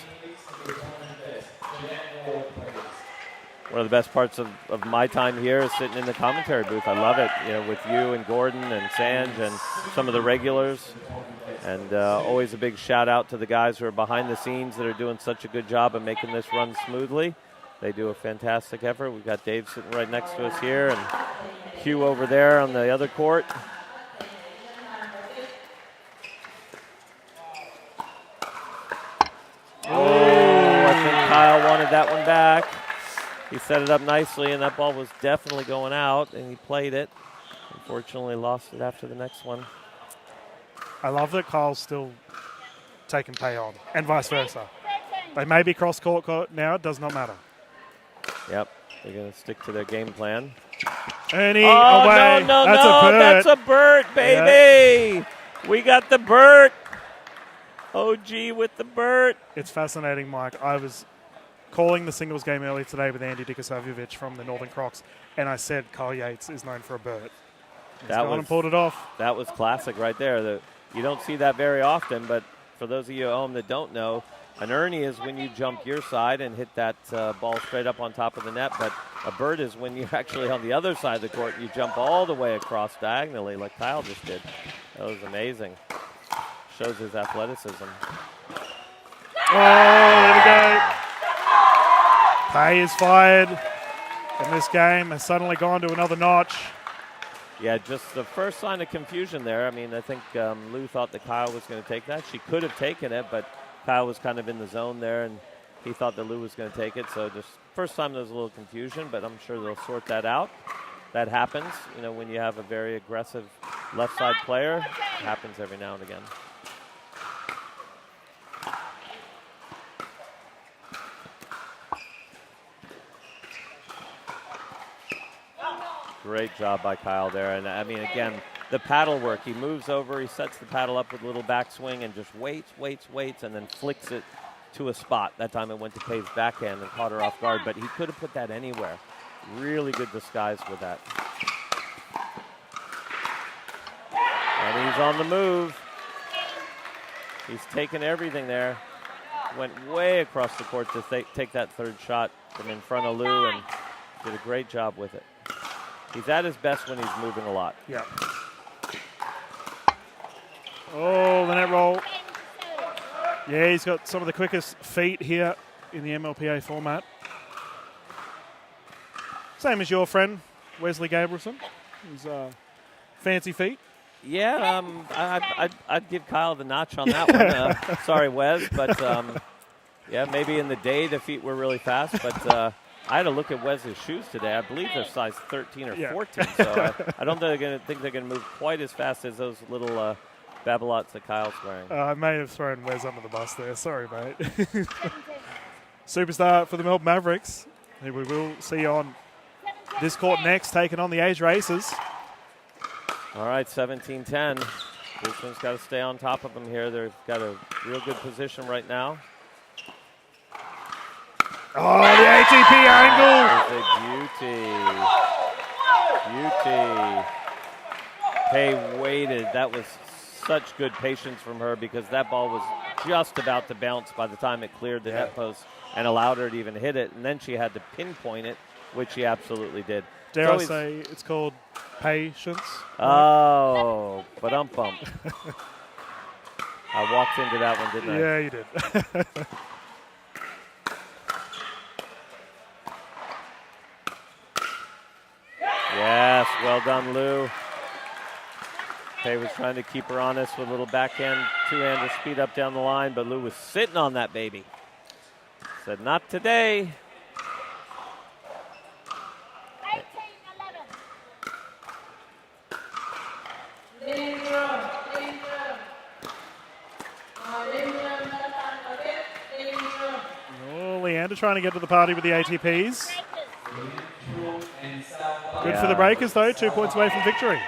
One of the best parts of my time here is sitting in the commentary booth. I love it, with you and Gordon and Sanj and some of the regulars. And always a big shout out to the guys who are behind the scenes that are doing such a good job of making this run smoothly. They do a fantastic effort. We've got Dave sitting right next to us here and Hugh over there on the other court. Oh, I think Kyle wanted that one back. He set it up nicely, and that ball was definitely going out, and he played it. Unfortunately, lost it after the next one. I love that Kyle's still taking Pay on, and vice versa. They may be cross-court now. It does not matter. Yep, they're going to stick to their game plan. Ernie, away. That's a Burt, baby. Yeah. We got the Burt. OG with the Burt. It's fascinating, Mike. I was calling the singles game earlier today with Andy Dikasavjevic from the Northern Crocs, and I said Kyle Yates is known for a Burt. He's gone and pulled it off. That was classic right there. You don't see that very often, but for those of you at home that don't know, an Ernie is when you jump your side and hit that ball straight up on top of the net, but a Burt is when you're actually on the other side of the court. You jump all the way across diagonally like Kyle just did. That was amazing. Shows his athleticism. Oh, there we go. Pay is fired, and this game has suddenly gone to another notch. Yeah, just the first sign of confusion there. I mean, I think Lou thought that Kyle was going to take that. She could have taken it, but Kyle was kind of in the zone there, and he thought that Lou was going to take it. So just first time there was a little confusion, but I'm sure they'll sort that out. That happens, when you have a very aggressive left side player. It happens every now and again. Great job by Kyle there. And I mean, again, the paddle work. He moves over, he sets the paddle up with a little backswing and just waits, and then flicks it to a spot. That time it went to Pay's backhand and caught her off guard, but he could have put that anywhere. Really good disguise with that. And he's on the move. He's taken everything there. Went way across the court to take that third shot from in front of Lou and did a great job with it. He's at his best when he's moving a lot. Yeah. Oh, the net roll. Yeah, he's got some of the quickest feet here in the MLPA format. Same as your friend, Wesley Gabrielson. He's fancy feet. Yeah, I'd give Kyle the notch on that one. Sorry, Wes, but yeah, maybe in the day the feet were really fast, but I had to look at Wes's shoes today. I believe they're size 13 or 14, so I don't think they're going to move quite as fast as those little Babolat's that Kyle's wearing. I may have thrown Wes under the bus there. Sorry, mate. Superstar for the Melbourne Mavericks, who we will see on this court next, taking on the Asia Aces. All right, 17-10. Brisbane's got to stay on top of them here. They've got a real good position right now. Oh, the ATP angle. That was a beauty. Pay waited. That was such good patience from her because that ball was just about to bounce by the time it cleared the net post and allowed her to even hit it. And then she had to pinpoint it, which she absolutely did. Dare I say it's called patience? Oh, but I walked into that one, didn't I? Yeah, you did. Yes, well done, Lou. Pay was trying to keep her honest with a little backhand, two-hander speed up down the line, but Lou was sitting on that baby. Said, not today. 18-11. Oh, Leander trying to get to the party with the ATPs. Good for the Breakers, though. 2 points away from victory.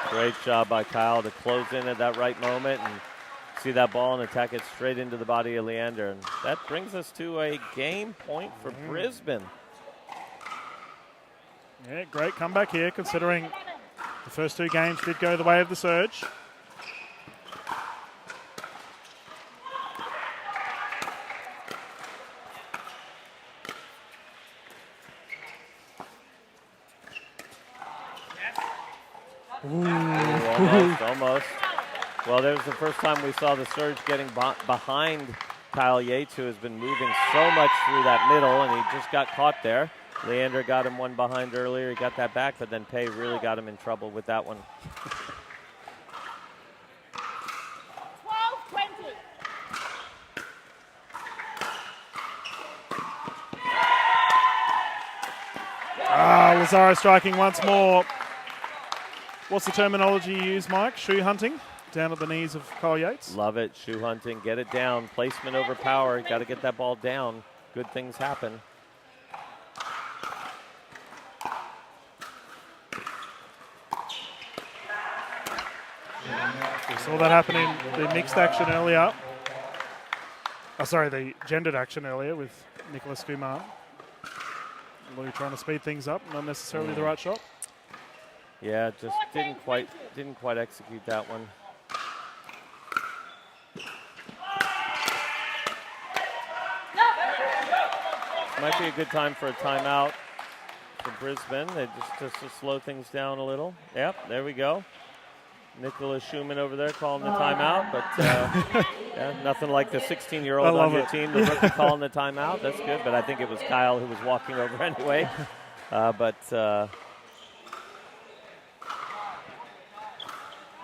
Great job by Kyle to close in at that right moment and see that ball and attack it straight into the body of Leander. And that brings us to a game point for Brisbane. Yeah, great comeback here, considering the first 2 games did go the way of the Surge. Almost. Well, there's the first time we saw the Surge getting behind Kyle Yates, who has been moving so much through that middle, and he just got caught there. Leander got him one behind earlier. He got that back, but then Pay really got him in trouble with that one. 12-20. Lazaro striking once more. What's the terminology you use, Mike? Shoe hunting? down at the knees of Kyle Yates. Love it. Shoe hunting. Get it down. Placement over power. Got to get that ball down. Good things happen. We saw that happen in the mixed action earlier. Oh, sorry, the gendered action earlier with Nicholas Kumar. Lou trying to speed things up, not necessarily the right shot. Yeah, just didn't quite execute that one. Might be a good time for a timeout for Brisbane. They just to slow things down a little. Yep, there we go. Nicholas Schumann over there calling the timeout, but yeah, nothing like the 16-year-old on your team, the rookie calling the timeout. That's good, but I think it was Kyle who was walking over anyway.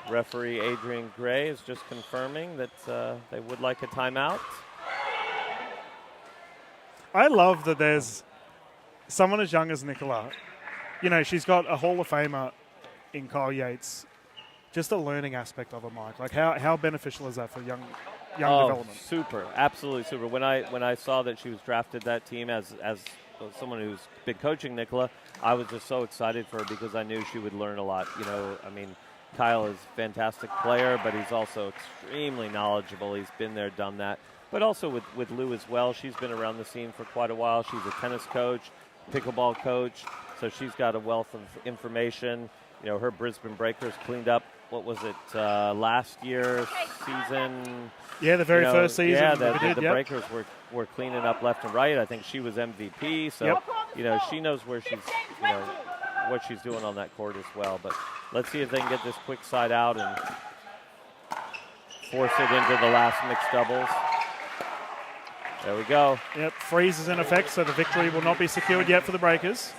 Referee Adrian Gray is just confirming that they would like a timeout. I love that there's someone as young as Nicola. You know, she's got a Hall of Famer in Kyle Yates. Just a learning aspect of it, Mike. Like how beneficial is that for young development? Super, absolutely super. When I saw that she was drafted that team as someone who's been coaching Nicola, I was just so excited for her because I knew she would learn a lot. You know, I mean, Kyle is a fantastic player, but he's also extremely knowledgeable. He's been there, done that. But also with Lou as well. She's been around the scene for quite a while. She's a tennis coach, pickleball coach, so she's got a wealth of information. You know, her Brisbane Breakers cleaned up, what was it, last year's season? Yeah, the very first season. Yeah, the Breakers were cleaning up left and right. I think she was MVP, so, you know, she knows where she's, you know, what she's doing on that court as well. But let's see if they can get this quick side out and force it into the last mixed doubles. There we go. Yep, freeze is in effect, so the victory will not be secured yet for the Breakers.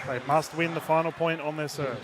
They must win the final point on their serve.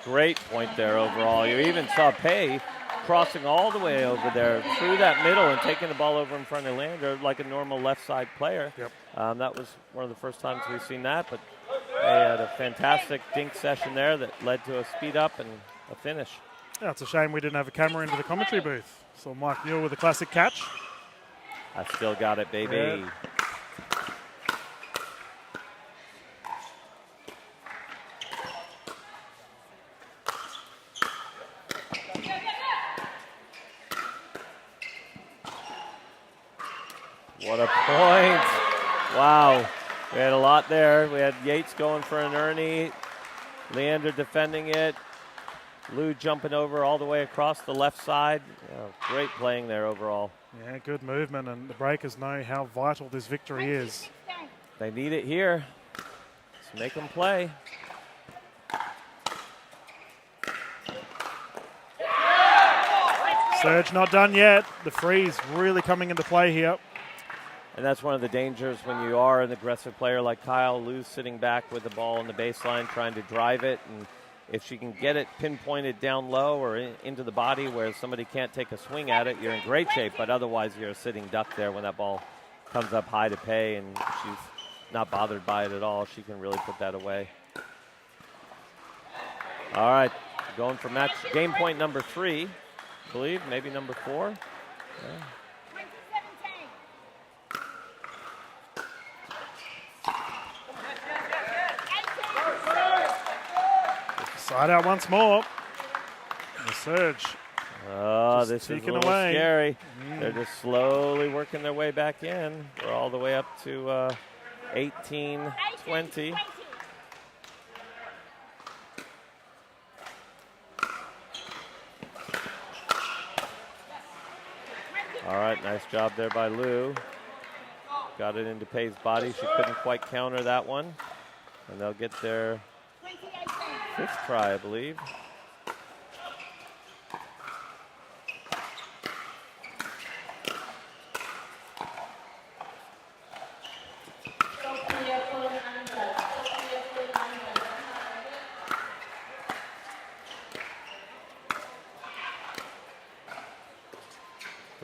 Great point there overall. You even saw Pei crossing all the way over there through that middle and taking the ball over in front of Lander like a normal left side player. Yep. That was one of the first times we've seen that, but they had a fantastic dink session there that led to a speed up and a finish. Yeah, it's a shame we didn't have a camera into the commentary booth. So Mike Newell with a classic catch. I still got it, baby. Yeah. What a point. Wow. We had a lot there. We had Yates going for an Ernie. Leander defending it. Lou jumping over all the way across the left side. Oh, great playing there overall. Yeah, good movement, and the Breakers know how vital this victory is. They need it here. Let's make them play. Surge not done yet. The freeze really coming into play here. And that's one of the dangers when you are an aggressive player like Kyle. Lou's sitting back with the ball on the baseline trying to drive it. And if she can get it pinpointed down low or into the body where somebody can't take a swing at it, you're in great shape. But otherwise, you're a sitting duck there when that ball comes up high to Pei, and she's not bothered by it at all. She can really put that away. All right, going for match game point number 3, I believe, maybe number 4. Yeah. Side out once more. The surge. Oh, this is a little scary. They're just slowly working their way back in. We're all the way up to 18-20. All right, nice job there by Lou. Got it into Pei's body. She couldn't quite counter that one. And they'll get their 5th try, I believe.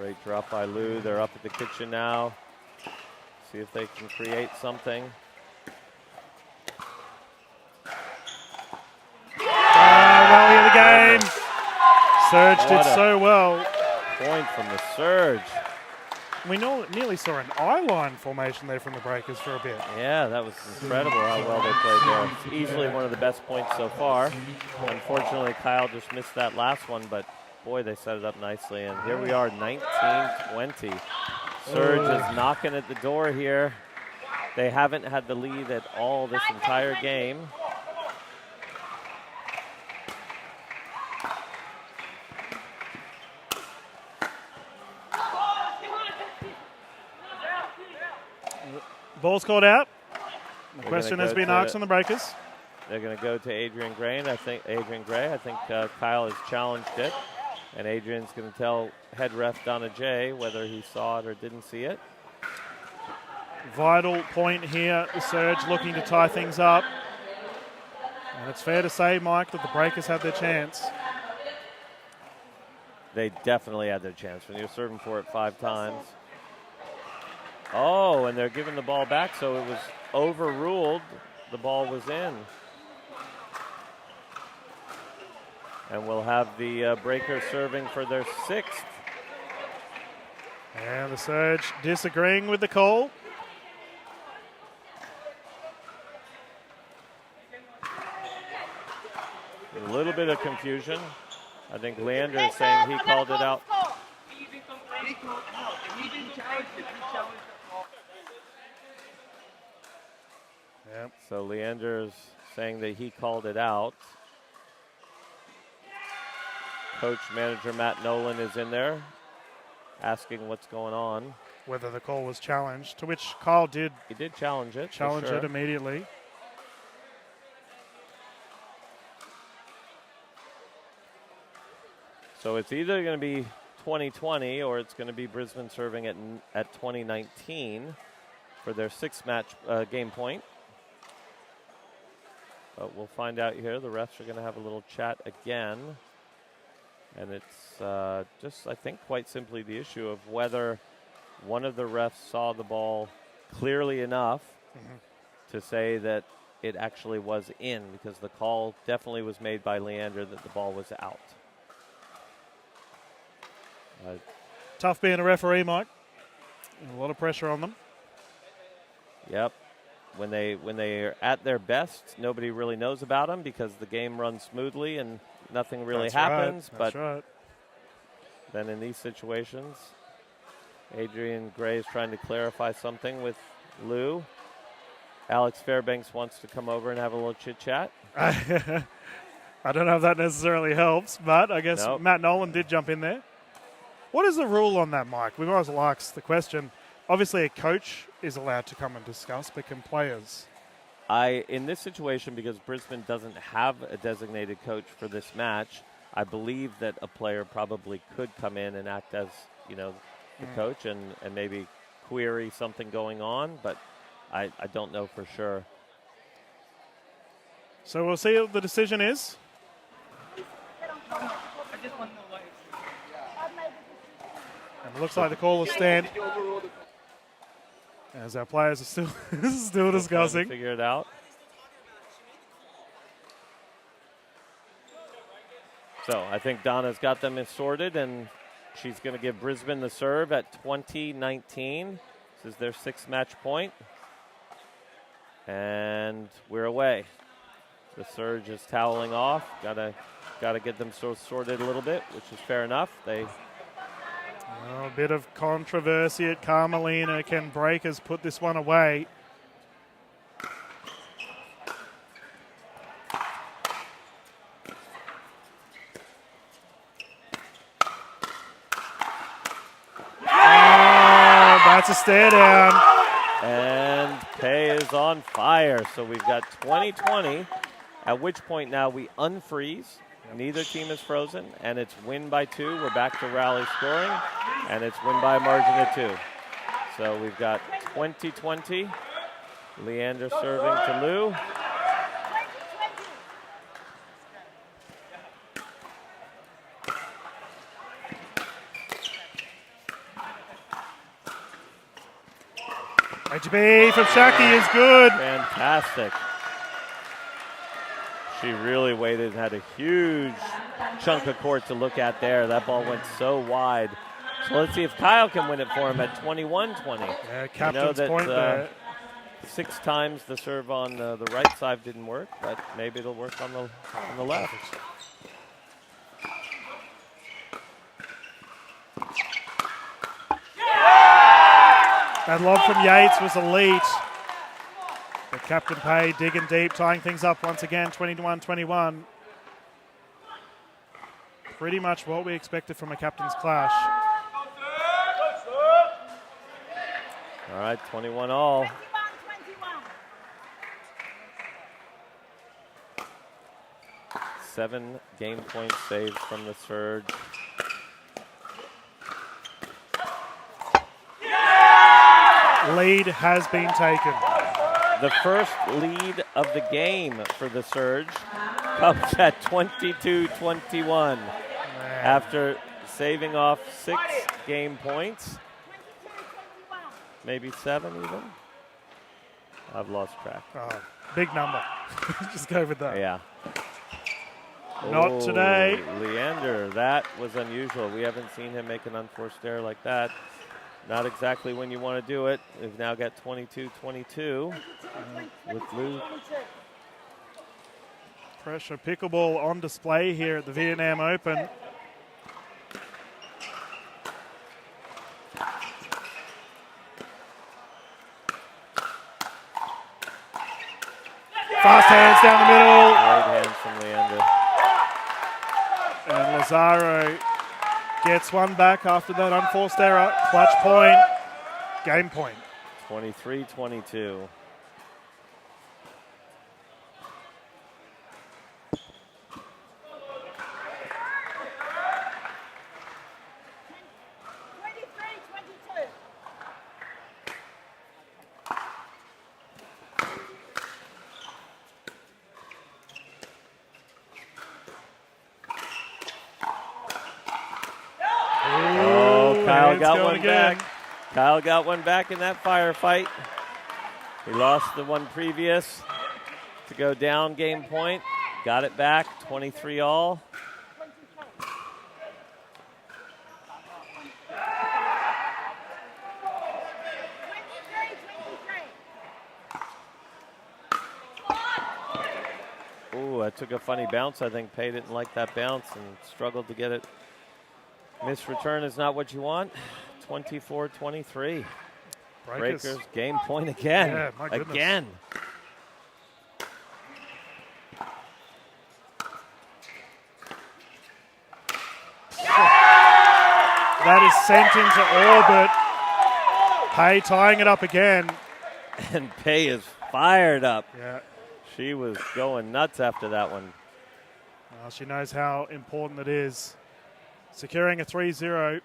Great drop by Lou. They're up at the kitchen now. See if they can create something. Rally of the game. Surge did so well. Point from the Surge. We nearly saw an eye-line formation there from the breakers for a bit. Yeah, that was incredible how well they played there. It's easily one of the best points so far. Unfortunately, Kyle just missed that last one, but boy, they set it up nicely. And here we are, 19-20. Surge is knocking at the door here. They haven't had the lead at all this entire game. Ball's called out. The question has been asked on the breakers. They're going to go to Adrian Gray. I think Kyle has challenged it. And Adrian's going to tell head ref Donna J whether he saw it or didn't see it. Vital point here. The Surge looking to tie things up. And it's fair to say, Mike, that the breakers had their chance. They definitely had their chance when you're serving for it 5 times. Oh, and they're giving the ball back, so it was overruled. The ball was in. And we'll have the breakers serving for their 6th. And the Surge disagreeing with the call. A little bit of confusion. I think Leander is saying he called it out. Yep. So Leander's saying that he called it out. Coach manager Matt Nolan is in there asking what's going on. Whether the call was challenged, to which Kyle did. He did challenge it. Challenge it immediately. So it's either going to be 2020 or it's going to be Brisbane serving at 2019 for their 6th match game point. But we'll find out here. The refs are going to have a little chat again. And it's just, I think, quite simply the issue of whether one of the refs saw the ball clearly enough to say that it actually was in, because the call definitely was made by Leander that the ball was out. Tough being a referee, Mike. A lot of pressure on them. Yep. When they're at their best, nobody really knows about them because the game runs smoothly and nothing really happens. Right. That's right. Then in these situations, Adrian Gray is trying to clarify something with Lou. Alex Fairbanks wants to come over and have a little chit-chat. I don't know if that necessarily helps, but I guess Matt Nolan did jump in there. What is the rule on that, Mike? We might as well ask the question. Obviously, a coach is allowed to come and discuss, but can players? In this situation, because Brisbane doesn't have a designated coach for this match, I believe that a player probably could come in and act as, the coach and maybe query something going on, but I don't know for sure. So we'll see what the decision is. And it looks like the call will stand. As our players are still discussing. Figure it out. So I think Donna's got them sorted, and she's going to give Brisbane the serve at 2019. This is their 6th match point. And we're away. The Surge is toweling off. Gotta get them sorted a little bit, which is fair enough. A bit of controversy at Carmelina. Can breakers put this one away? That's a stare down. And Kay is on fire. So we've got 20-20, at which point now we unfreeze. Neither team is frozen, and it's win by 2. We're back to rally scoring, and it's win by a margin of 2. So we've got 20-20. Leander serving to Lou. HB from Shaki is good. Fantastic. She really waited and had a huge chunk of court to look at there. That ball went so wide. So let's see if Kyle can win it for him at 21-20. Yeah, captain's point there. 6 times the serve on the right side didn't work, but maybe it'll work on the left. That lob from Yates was elite. But Captain Pay digging deep, tying things up once again, 21-21. Pretty much what we expected from a captain's clash. All right, 21 all. 7 game points saved from the surge. Lead has been taken. The first lead of the game for the surge comes at 22-21 after saving off 6 game points. Maybe 7 even. I've lost track. Oh, big number. Just go with that. Yeah. Not today. Leander, that was unusual. We haven't seen him make an unforced error like that. Not exactly when you want to do it. We've now got 22-22 with Lou. Pressure pickleball on display here at the Vietnam Open. Fast hands down the middle. Right hands from Leander. And Lazaro gets one back after that unforced error. Clutch point. Game point. 23-22. Kyle got one back. Kyle got one back in that firefight. He lost the one previous to go down game point. Got it back, 23 all. Ooh, I took a funny bounce. I think Pay didn't like that bounce and struggled to get it. Missed return is not what you want. 24-23. Breakers game point again. Yeah, my goodness. Again. That is sent into orbit. Pay tying it up again. And Pay is fired up. Yeah. She was going nuts after that one. Well, she knows how important it is. Securing a 3-0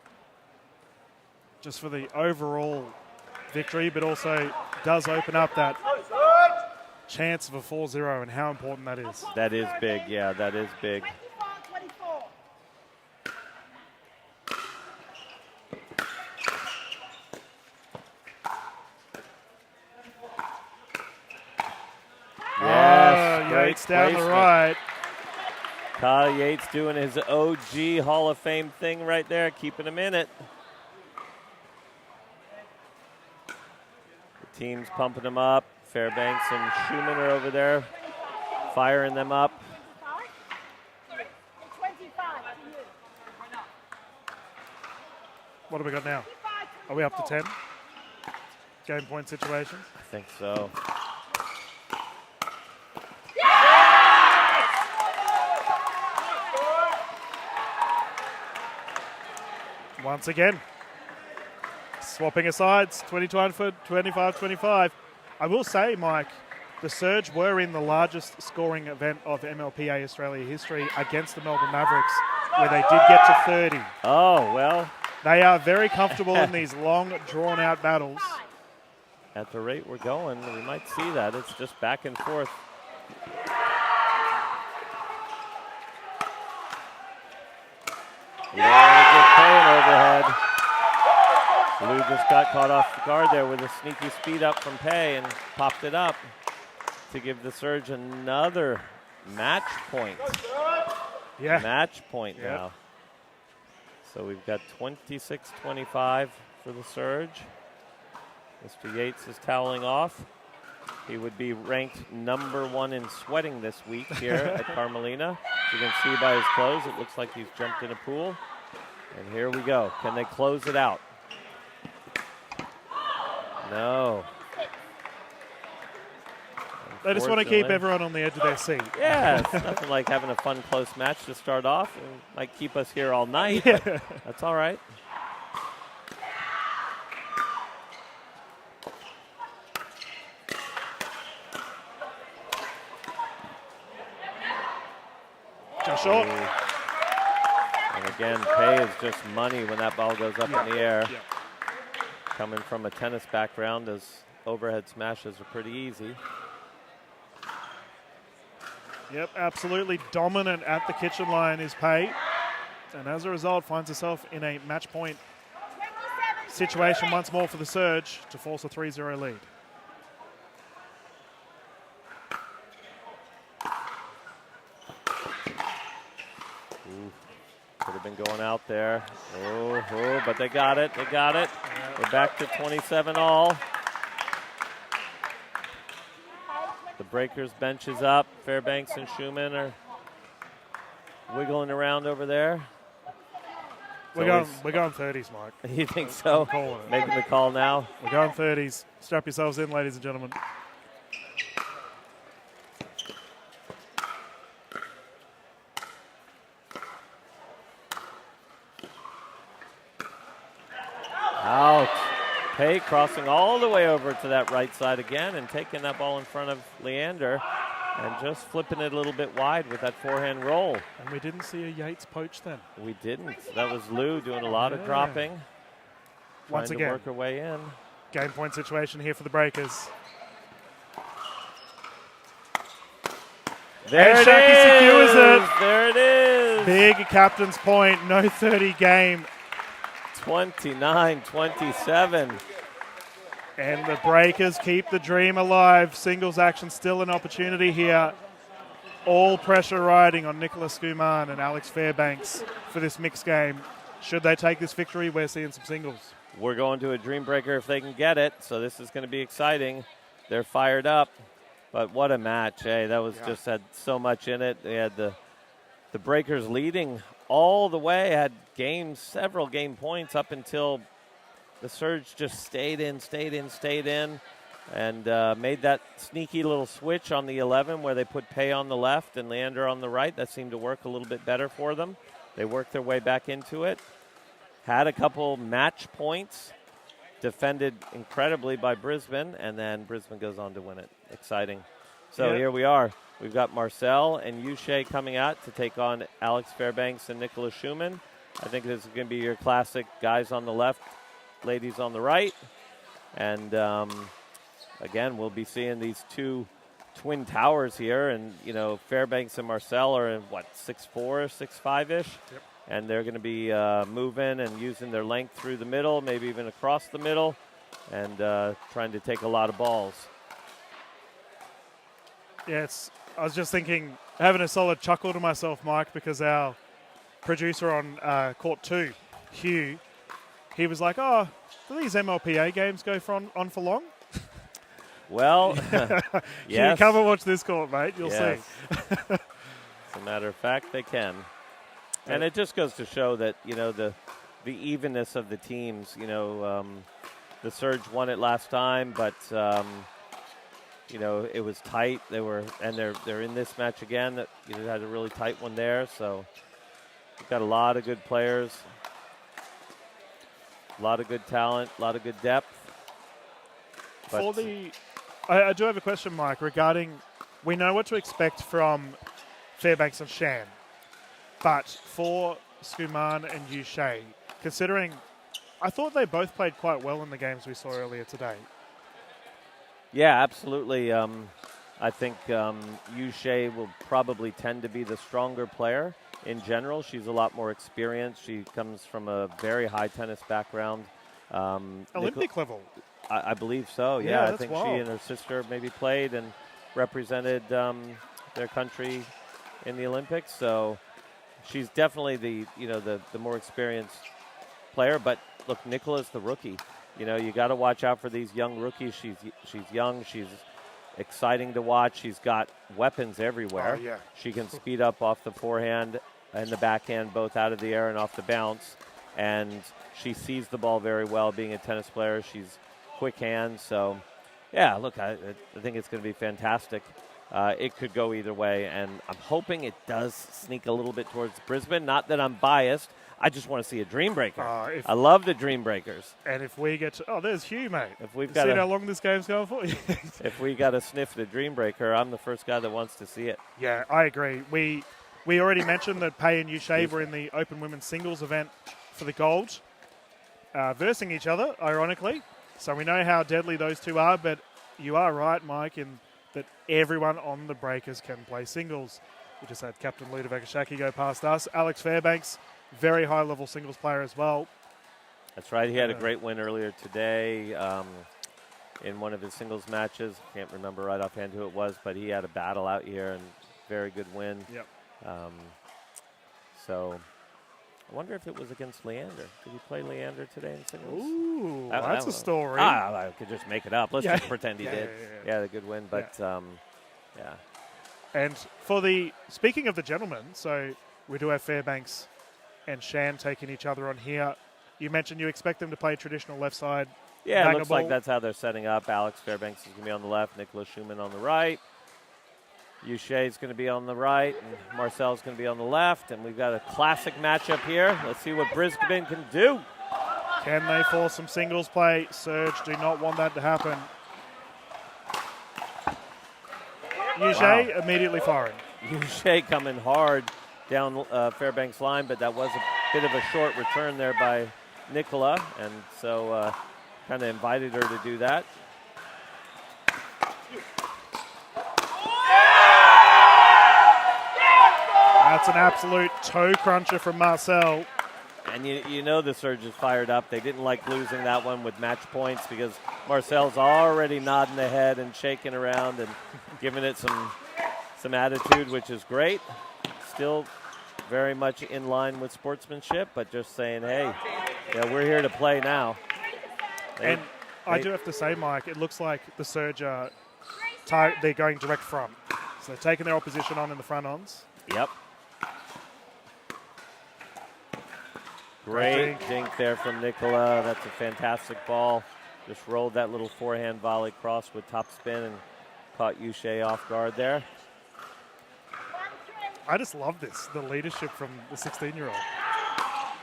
just for the overall victory, but also does open up that chance of a 4-0 and how important that is. That is big, yeah, that is big. Yes, Yates down placement. the right. Kyle Yates doing his OG Hall of Fame thing right there, keeping him in it. The team's pumping him up. Fairbanks and Schumann are over there, firing them up. What have we got now? Are we up to 10? Game point situations? I think so. Once again, swapping asides, 25-25. I will say, Mike, the Surge were in the largest scoring event of MLPA Australia history against the Melbourne Mavericks, where they did get to 30. Oh, well. They are very comfortable in these long, drawn-out battles. At the rate we're going, we might see that. It's just back and forth. Yeah, good playing overhead. Lou just got caught off guard there with a sneaky speed up from Pei and popped it up to give the Surge another match point. Yeah. Match point now. So we've got 26-25 for the Surge. Mr. Yates is toweling off. He would be ranked #1 in sweating this week here at Carmelina. As you can see by his clothes, it looks like he's jumped in a pool. And here we go. Can they close it out? No. They just want to keep everyone on the edge of their seat. Yeah, it's nothing like having a fun, close match to start off. It might keep us here all night, but that's all right. Just short. And again, Pei is just money when that ball goes up in the air. Yeah. Coming from a tennis background, those overhead smashes are pretty easy. Yep, absolutely dominant at the kitchen line is Pei. And as a result, finds herself in a match point situation once more for the Surge to force a 3-0 lead. Ooh, could have been going out there. Oh, but they got it. They got it. We're back to 27 all. The breakers bench is up. Fairbanks and Schumann are wiggling around over there. We're going 30s, Mike. You think so? Making the call now. We're going 30s. Strap yourselves in, ladies and gentlemen. Out. Pei crossing all the way over to that right side again and taking that ball in front of Leander and just flipping it a little bit wide with that forehand roll. And we didn't see a Yates poach then. We didn't. That was Lou doing a lot of dropping. Once again, to work her way in. Game point situation here for the breakers. There and it Shaki is. secures it. There it is. Big captain's point. No 30 game. 29-27. And the breakers keep the dream alive. Singles action still an opportunity here. All pressure riding on Nicholas Schumann and Alex Fairbanks for this mixed game. Should they take this victory, we're seeing some singles. We're going to a dream breaker if they can get it, so this is going to be exciting. They're fired up, but what a match. Hey, that was just had so much in it. They had the breakers leading all the way, had several game points up until the Surge just stayed in, and made that sneaky little switch on the 11 where they put Pei on the left and Leander on the right. That seemed to work a little bit better for them. They worked their way back into it. Had a couple match points, defended incredibly by Brisbane, and then Brisbane goes on to win it. Exciting. So here we are. We've got Marcel and Yushe coming out to take on Alex Fairbanks and Nicholas Schumann. I think this is going to be your classic guys on the left, ladies on the right. And, again, we'll be seeing these two twin towers here. And, Fairbanks and Marcel are in, 6'4", 6'5"-ish? Yep. And they're going to be moving and using their length through the middle, maybe even across the middle, and trying to take a lot of balls. Yes, I was just thinking, having a solid chuckle to myself, Mike, because our producer on Court 2, Hugh, he was like, do these MLPA games go on for long? Well, yes. You come and watch this court, mate. You'll see. As a matter of fact, they can. And it just goes to show that, the evenness of the teams. The Surge won it last time, but it was tight. They're in this match again. That had a really tight one there. So we've got a lot of good players, a lot of good talent, a lot of good depth. I do have a question, Mike, regarding we know what to expect from Fairbanks and Shan, but for Schumann and Yushe, considering I thought they both played quite well in the games we saw earlier today. Yeah, absolutely. I think Yushe will probably tend to be the stronger player in general. She's a lot more experienced. She comes from a very high tennis background. Olympic level. I believe so. Yeah, I that's think wild. she and her sister maybe played and represented their country in the Olympics. So she's definitely the more experienced player. But look, Nicola's the rookie. You got to watch out for these young rookies. She's young. She's exciting to watch. She's got weapons everywhere. Oh, yeah. She can speed up off the forehand and the backhand, both out of the air and off the bounce. And she sees the ball very well, being a tennis player. She's quick hands. So, yeah, look, I think it's going to be fantastic. It could go either way, and I'm hoping it does sneak a little bit towards Brisbane. Not that I'm biased. I just want to see a dream breaker. I love the dream breakers. And if we get to, there's Hugh, mate. If we've seen how long this game's going for? If we got to sniff the dream breaker, I'm the first guy that wants to see it. Yeah, I agree. We already mentioned that Pei and Yushai were in the Open Women's Singles event for the gold, versing each other, ironically. So we know how deadly those two are, but you are right, Mike, in that everyone on the breakers can play singles. We just had Captain Ludovic Ashaki go past us. Alex Fairbanks, very high-level singles player as well. That's right. He had a great win earlier today in one of his singles matches. Can't remember right offhand who it was, but he had a battle out here and very good win. Yep. So I wonder if it was against Leander. Did he play Leander today in singles? Ooh, that's a story. I could just make it up. Let's just pretend he did. Yeah, a good win. But, yeah. And speaking of the gentlemen, so we do have Fairbanks and Shan taking each other on here. You mentioned you expect them to play traditional left side. Yeah, it looks like that's how they're setting up. Alex Fairbanks is going to be on the left, Nicholas Schumann on the right. Yushai's going to be on the right, and Marcel's going to be on the left. And we've got a classic matchup here. Let's see what Brisbane can do. Can they force some singles play? Surge do not want that to happen. Yushai immediately firing. Yushai coming hard down Fairbanks' line, but that was a bit of a short return there by Nicola, and so kind of invited her to do that. That's an absolute toe cruncher from Marcel. And you know the Surge is fired up. They didn't like losing that one with match points because Marcel's already nodding the head and shaking around and giving it some attitude, which is great. Still very much in line with sportsmanship, but just saying, hey, we're here to play now. I do have to say, Mike, it looks like the Surge are they're going direct front. So they're taking their opposition on in the front ons. Yep. Great dink there from Nicola. That's a fantastic ball. Just rolled that little forehand volley cross with top spin and caught Yushai off guard there. I just love this, the leadership from the 16-year-old.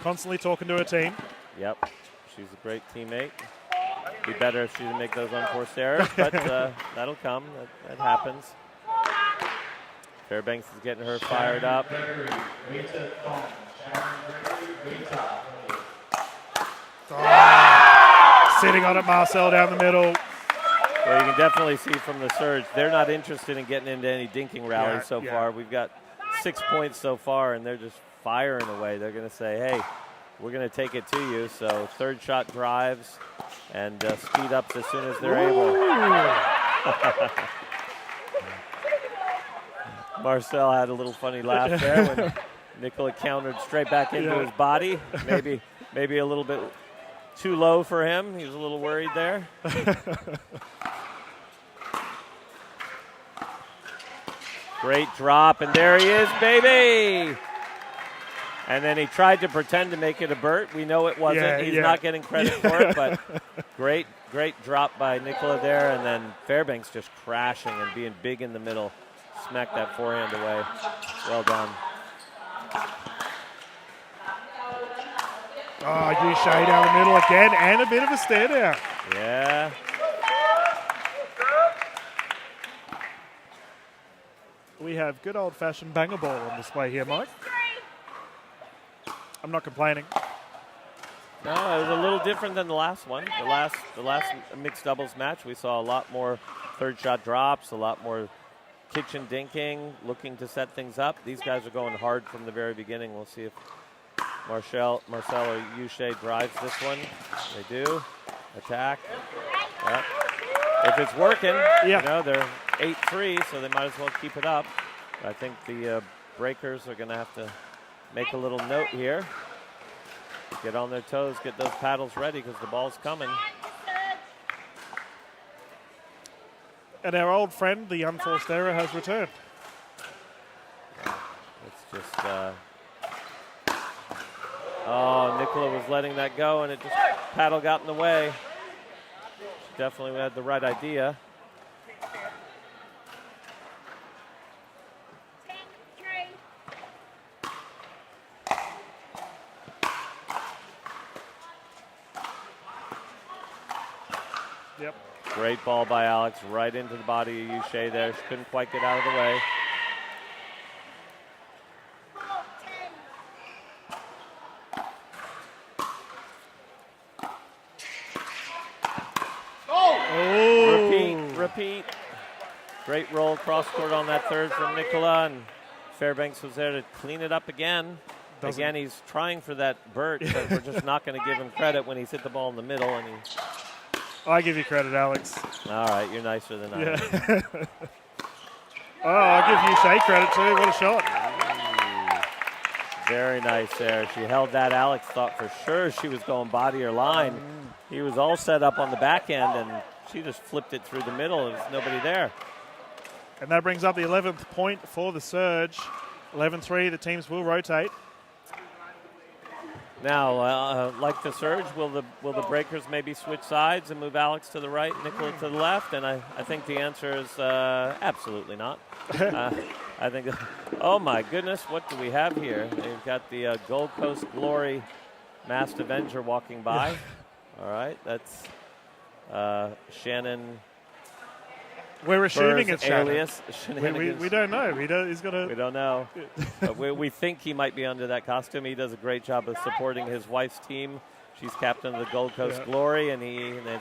Constantly talking to her team. Yep. She's a great teammate. Be better if she didn't make those unforced errors, but that'll come. That happens. Fairbanks is getting her fired up. Sitting on it, Marcel down the middle. Well, you can definitely see from the Surge, they're not interested in getting into any dinking rallies so far. We've got 6 points so far, and they're just firing away. They're going to say, hey, we're going to take it to you. So third shot drives and speed ups as soon as they're able. Marcel had a little funny laugh there when Nicola countered straight back into his body. Maybe a little bit too low for him. He was a little worried there. Great drop, and there he is, baby! And then he tried to pretend to make it a Burt. We know it wasn't. He's not getting credit for it, but great drop by Nicola there, and then Fairbanks just crashing and being big in the middle. Smacked that forehand away. Well done. Oh, Yushai down the middle again, and a bit of a stare down. Yeah. We have good old-fashioned banger ball on display here, Mike. I'm not complaining. No, it was a little different than the last one. The last mixed doubles match, we saw a lot more third shot drops, a lot more kitchen dinking, looking to set things up. These guys are going hard from the very beginning. We'll see if Marcel or Yushai drives this one. They do. Attack. Yep. If it's working, yeah. you know, they're 8-3, so they might as well keep it up. I think the breakers are going to have to make a little note here. Get on their toes, get those paddles ready because the ball's coming. And our old friend, the unforced error, has returned. It's just, oh, Nicola was letting that go, and it just, paddle got in the way. She definitely had the right idea. Yep. Great ball by Alex, right into the body of Yushai there. She couldn't quite get out of the way. Oh! Repeat. Great roll cross court on that third from Nicola, and Fairbanks was there to clean it up again. Again, he's trying for that Burt, but we're just not going to give him credit when he's hit the ball in the middle. And I give you credit, Alex. All right, you're nicer than I am. Oh, I'll give you Shay credit too. What a shot. Ooh, very nice there. She held that. Alex thought for sure she was going body or line. He was all set up on the back end, and she just flipped it through the middle. There's nobody there. And that brings up the 11th point for the Surge. 11-3, the teams will rotate. Now, like the Surge, will the breakers maybe switch sides and move Alex to the right, Nicola to the left? And I think the answer is absolutely not. I think, oh my goodness, what do we have here? They've got the Gold Coast Glory Masked Avenger walking by. All right, that's Shannon. We're assuming Burr's it's Shannon. alias. We don't know. He's got a. We don't know. But we think he might be under that costume. He does a great job of supporting his wife's team. She's captain of the Gold Coast Glory, and he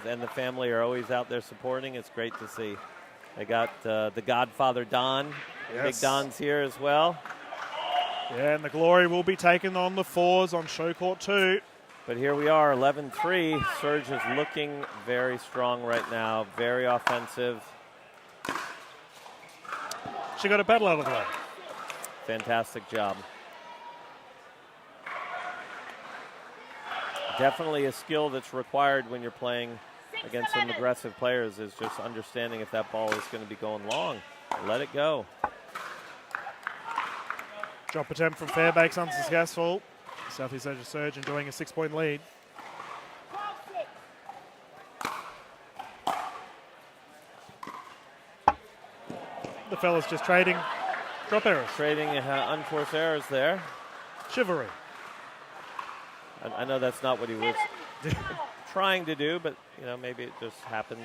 and the family are always out there supporting. It's great to see. They got the Godfather Don. Yes. Big Don's here as well. Yeah, and the Glory will be taken on the fours on show court 2. But here we are, 11-3. Surge is looking very strong right now, very offensive. She got a battle out of the way. Fantastic job. Definitely a skill that's required when you're playing against some aggressive players is just understanding if that ball is going to be going long. Let it go. Drop attempt from Fairbanks unsuccessful. Southeast Asia Surge enjoying a 6-point lead. The fellas just trading drop errors. Trading unforced errors there. Chivalry. I know that's not what he was trying to do, but you know, maybe it just happened.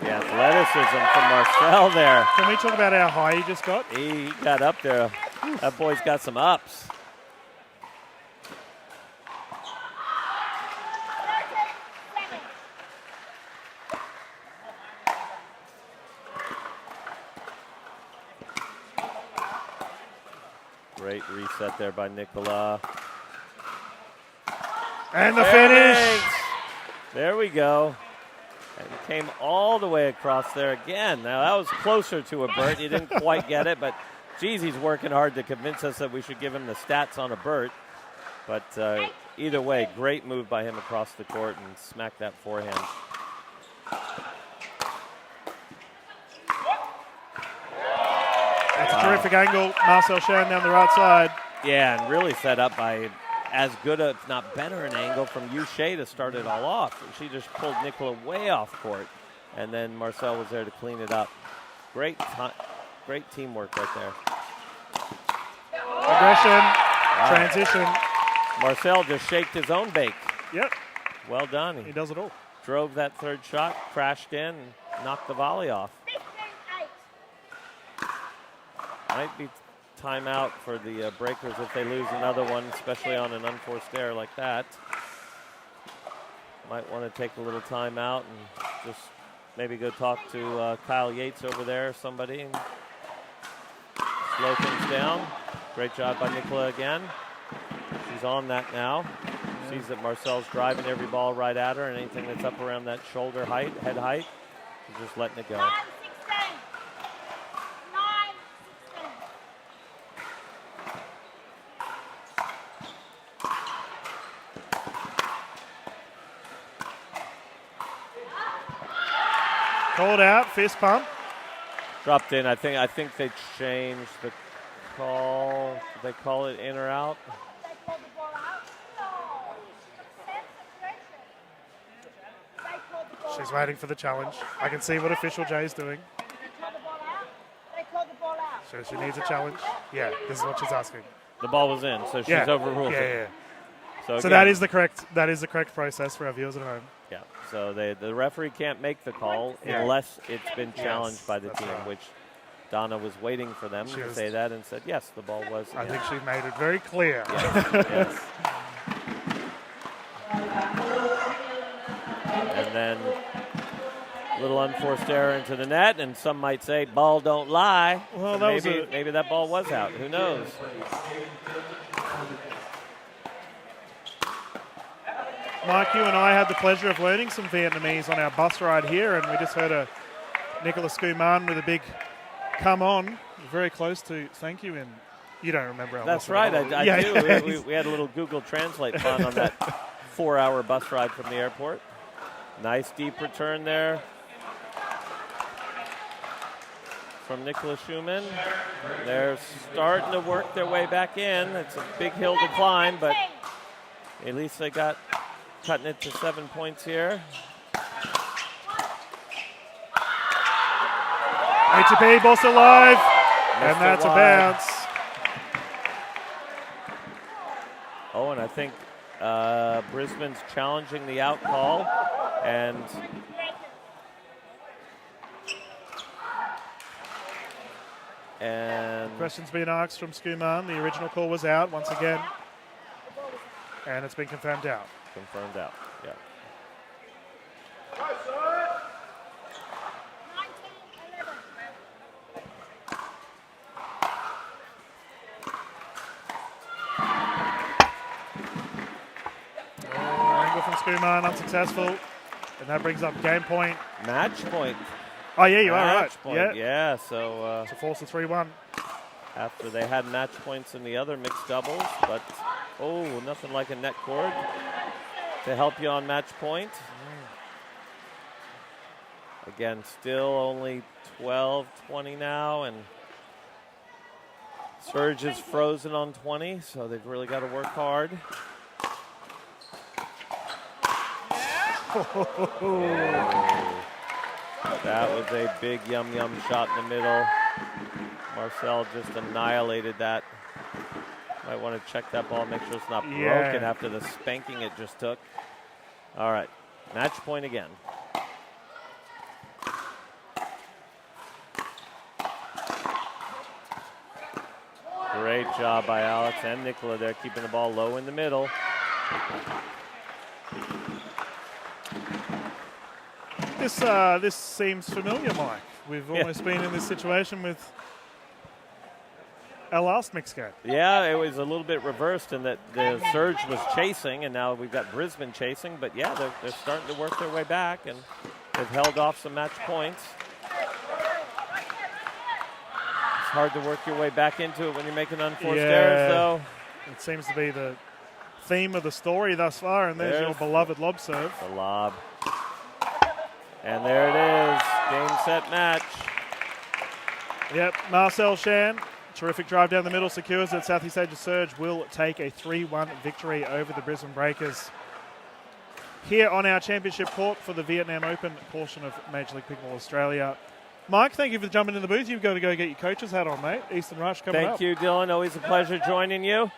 The athleticism from Marcel there. Can we talk about how high he just got? He got up there. That boy's got some ups. Great reset there by Nicola. And the finish. There we go. And came all the way across there again. Now, that was closer to a Burt. He didn't quite get it, but, geez, he's working hard to convince us that we should give him the stats on a Burt. But either way, great move by him across the court and smack that forehand. That's a terrific angle. Marcel Shan down the right side. Yeah, and really set up by as good, if not better, an angle from Yushai to start it all off. She just pulled Nicola way off court, and then Marcel was there to clean it up. Great teamwork right there. Aggression, transition. Marcel just shaked his own bake. Yep. Well done. He does it all. Drove that third shot, crashed in, and knocked the volley off. Might be timeout for the breakers if they lose another one, especially on an unforced error like that. Might want to take a little timeout and just maybe go talk to Kyle Yates over there or somebody and slow things down. Great job by Nicola again. She's on that now. Sees that Marcel's driving every ball right at her, and anything that's up around that shoulder height, head height, she's just letting it go. 9-16. Called out, fist pump. Dropped in. I think they changed the call. Did they call it in or out? They called the ball out. No. They called the ball She's out. waiting for the challenge. I can see what official Jay's doing. They called the ball out. They called the ball out. So she needs a challenge. Yeah, this is what she's asking. The ball was in, so she's Yeah, overruled yeah, it. yeah. So So again, that is the correct process for our viewers at home. yeah. So the referee can't make the call Yeah. unless it's been challenged by the that's team, right. which Donna was waiting for them She to was- say that and said, yes, the ball was I in. think she made it very clear. Yes. And then a little unforced error into the net, and some might say, ball don't lie. Well, So that was maybe that ball was out. Who knows? Mike, you and I had the pleasure of learning some Vietnamese on our bus ride here, and we just heard a Nicola Skuman with a big come on, very close to thank you, and you don't remember our That's lesson right, at all. I Yeah, do. yeah. We had a little Google Translate fun on that 4-hour bus ride from the airport. Nice deep return there from Nicola Schumann. They're starting to work their way back in. It's a big hill to climb, but at least they got cutting it to 7 points here. ATP ball still live, and Missed it that's a wide. bounce. Oh, and I think Brisbane's challenging the out call, and Questions being asked from Skuman. The original call was out once again, and it's been confirmed out. confirmed out. Yeah. 19-11. Angle from Skuman, unsuccessful, and that brings up game point. Match point. Oh yeah, you are right. Match point. Yeah, Yeah. So to force a 3-1. after they had match points in the other mixed doubles, but nothing like a net cord to help you on match point. Again, still only 12-20 now, and Surge is frozen on 20, so they've really got to work hard. That was a big yum-yum shot in the middle. Marcel just annihilated that. Might want to check that ball, make sure it's not broken after the spanking it just took. All right, match point again. Great job by Alex and Nicola there, keeping the ball low in the middle. This seems familiar, Mike. We've almost been in this situation with our last mixed game. Yeah, it was a little bit reversed in that the Surge was chasing, and now we've got Brisbane chasing. But yeah, they're starting to work their way back, and they've held off some match points. It's hard to work your way back into it when you're making unforced errors, though. It seems to be the theme of the story thus far, and there's your beloved lob serve. The lob. And there it is, game, set, match. Yep, Marcel Shan, terrific drive down the middle, secures it. Southeast Asia Surge will take a 3-1 victory over the Brisbane Breakers. Here on our championship court for the Vietnam Open portion of Major League Pickleball Australia. Mike, thank you for jumping in the booth. You've got to go get your coach's hat on, mate. Eastern Rush coming up. Thank you, Dylan. Always a pleasure joining you.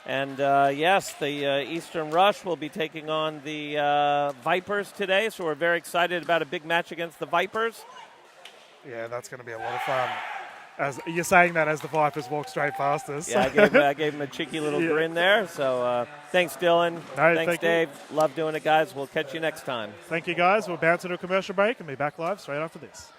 And yes, the Eastern Rush will be taking on the Vipers today, so we're very excited about a big match against the Vipers. Yeah, that's going to be a lot of fun. As you're saying that as the Vipers walk straight past us. Yeah, I gave him a cheeky little grin there. So thanks, Dylan. No, thanks, Dave. Love doing it, guys. We'll catch you next time. Thank you, guys. We'll bounce into a commercial break and be back live straight after this.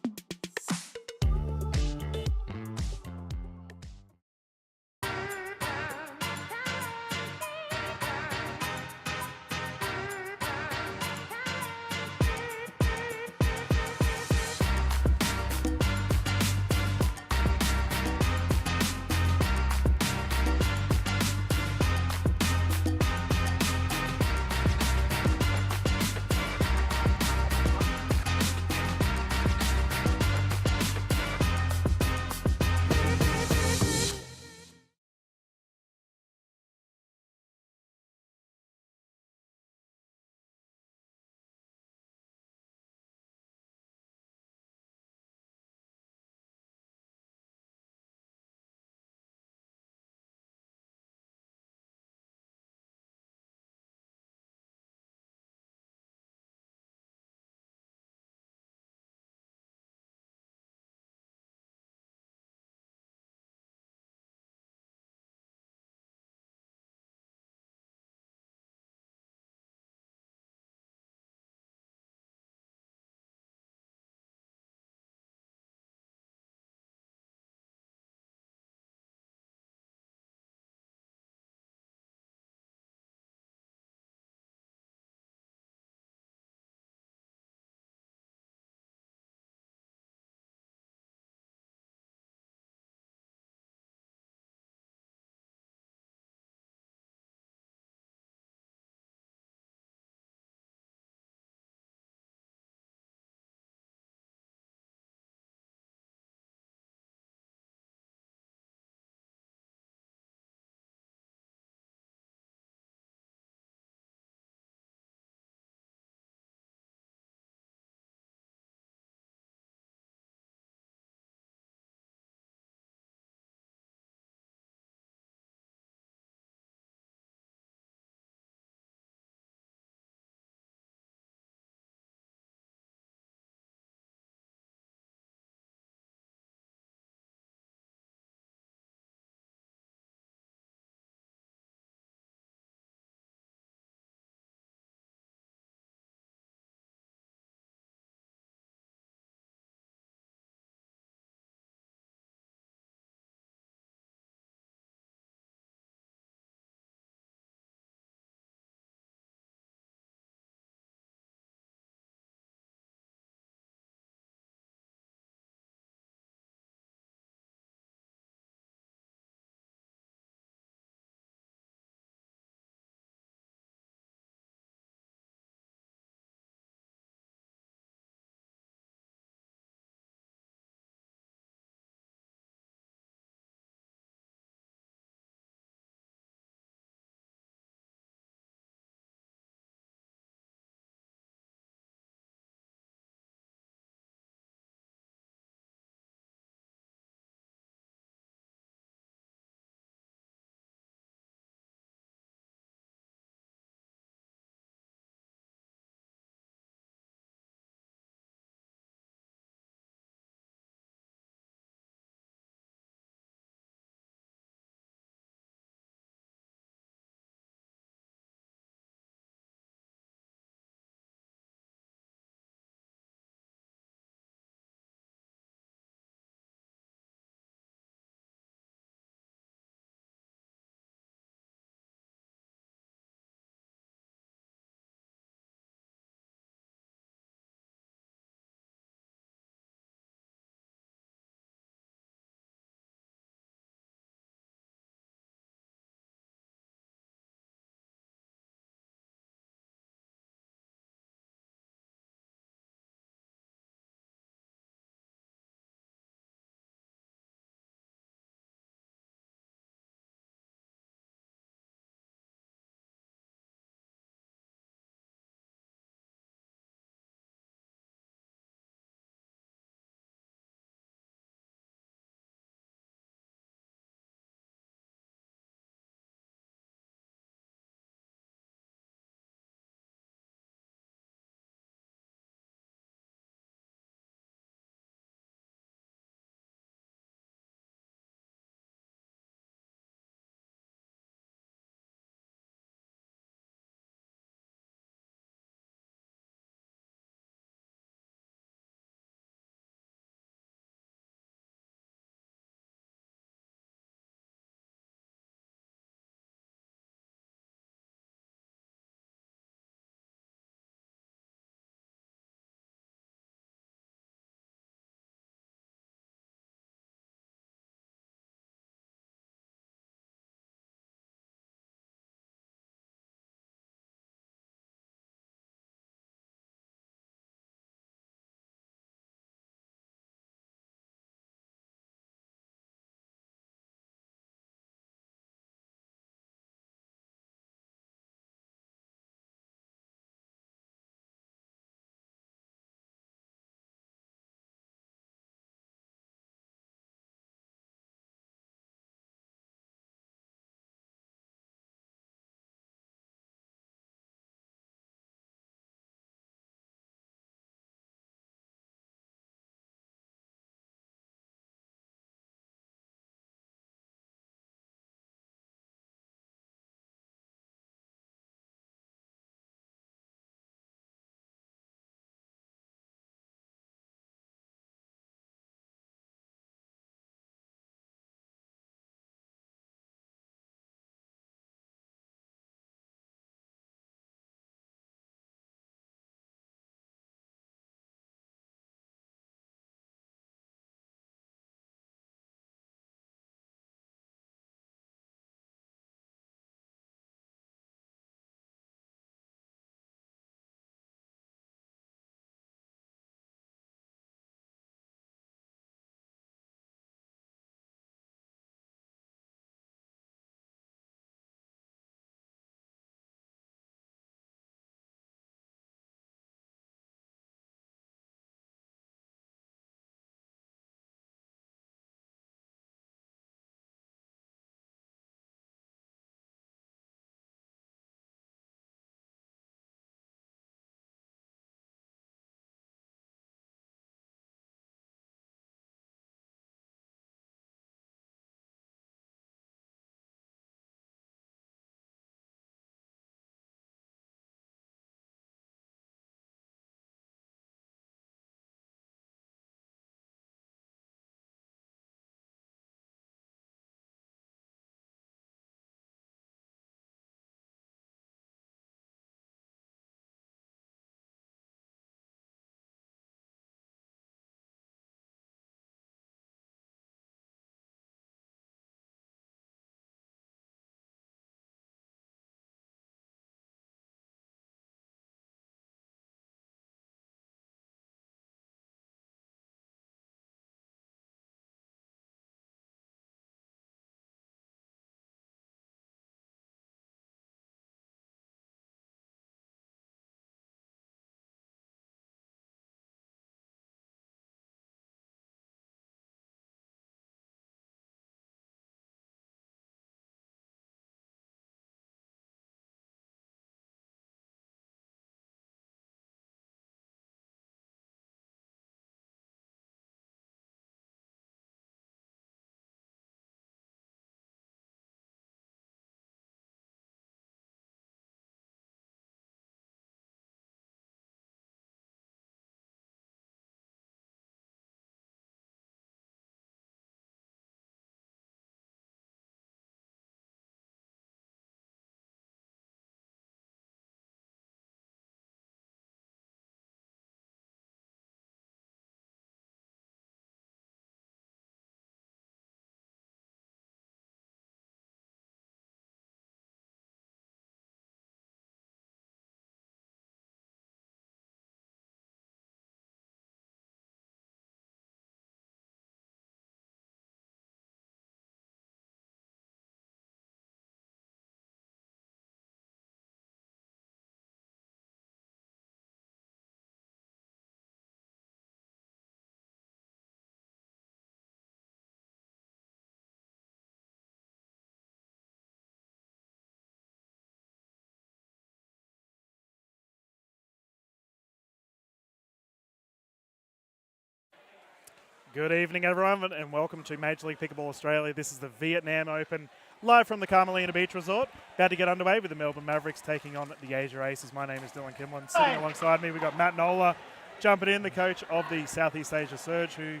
Good evening, everyone, and welcome to Major League Pickleball Australia. This is the Vietnam Open, live from the Carmelina Beach Resort. About to get underway with the Melbourne Mavericks taking on the Asia Aces. My name is Dylan Kimlin. Sitting alongside me, we've got Matt Nola jumping in, the coach of the Southeast Asia Surge, who's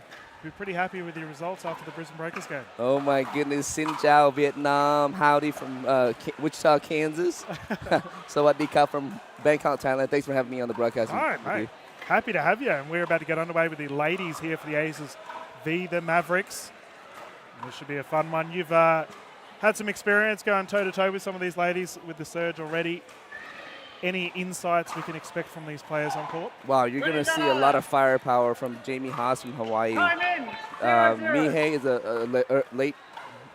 pretty happy with the results after the Brisbane Breakers game. Oh my goodness, Xin Chao, Vietnam, howdy from Wichita, Kansas. Sawadee ka from Bangkok, Thailand. Thanks for having me on the broadcast. All right, mate. Happy to have you. And we're about to get underway with the ladies here for the Aces v. the Mavericks. And this should be a fun one. You've had some experience going toe-to-toe with some of these ladies with the Surge already. Any insights we can expect from these players on court? Wow, you're going to see a lot of firepower from Jamie Haas from Hawaii. Mihei is a late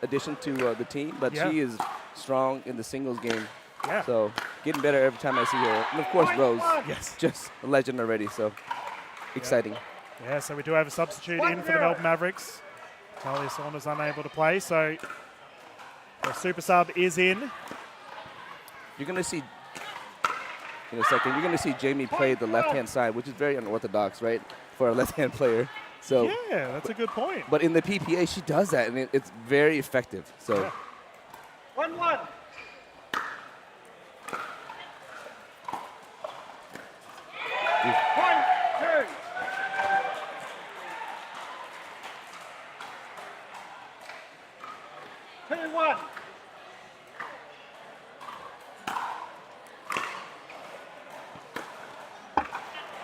addition to the team, but she is strong in the singles game. Yeah. So getting better every time I see her. And of course, Rose, Yes. just a legend already, so exciting. Yeah, so we do have a substitute in for the Melbourne Mavericks. Talia Saunders unable to play, so the super sub is in. You're going to see, in a second, you're going to see Jamie play the left-hand side, which is very unorthodox, right, for a left-hand player. So, yeah, that's a good point. But in the PPA, she does that, and it's very effective. So, 1-1. Point two. Two, one.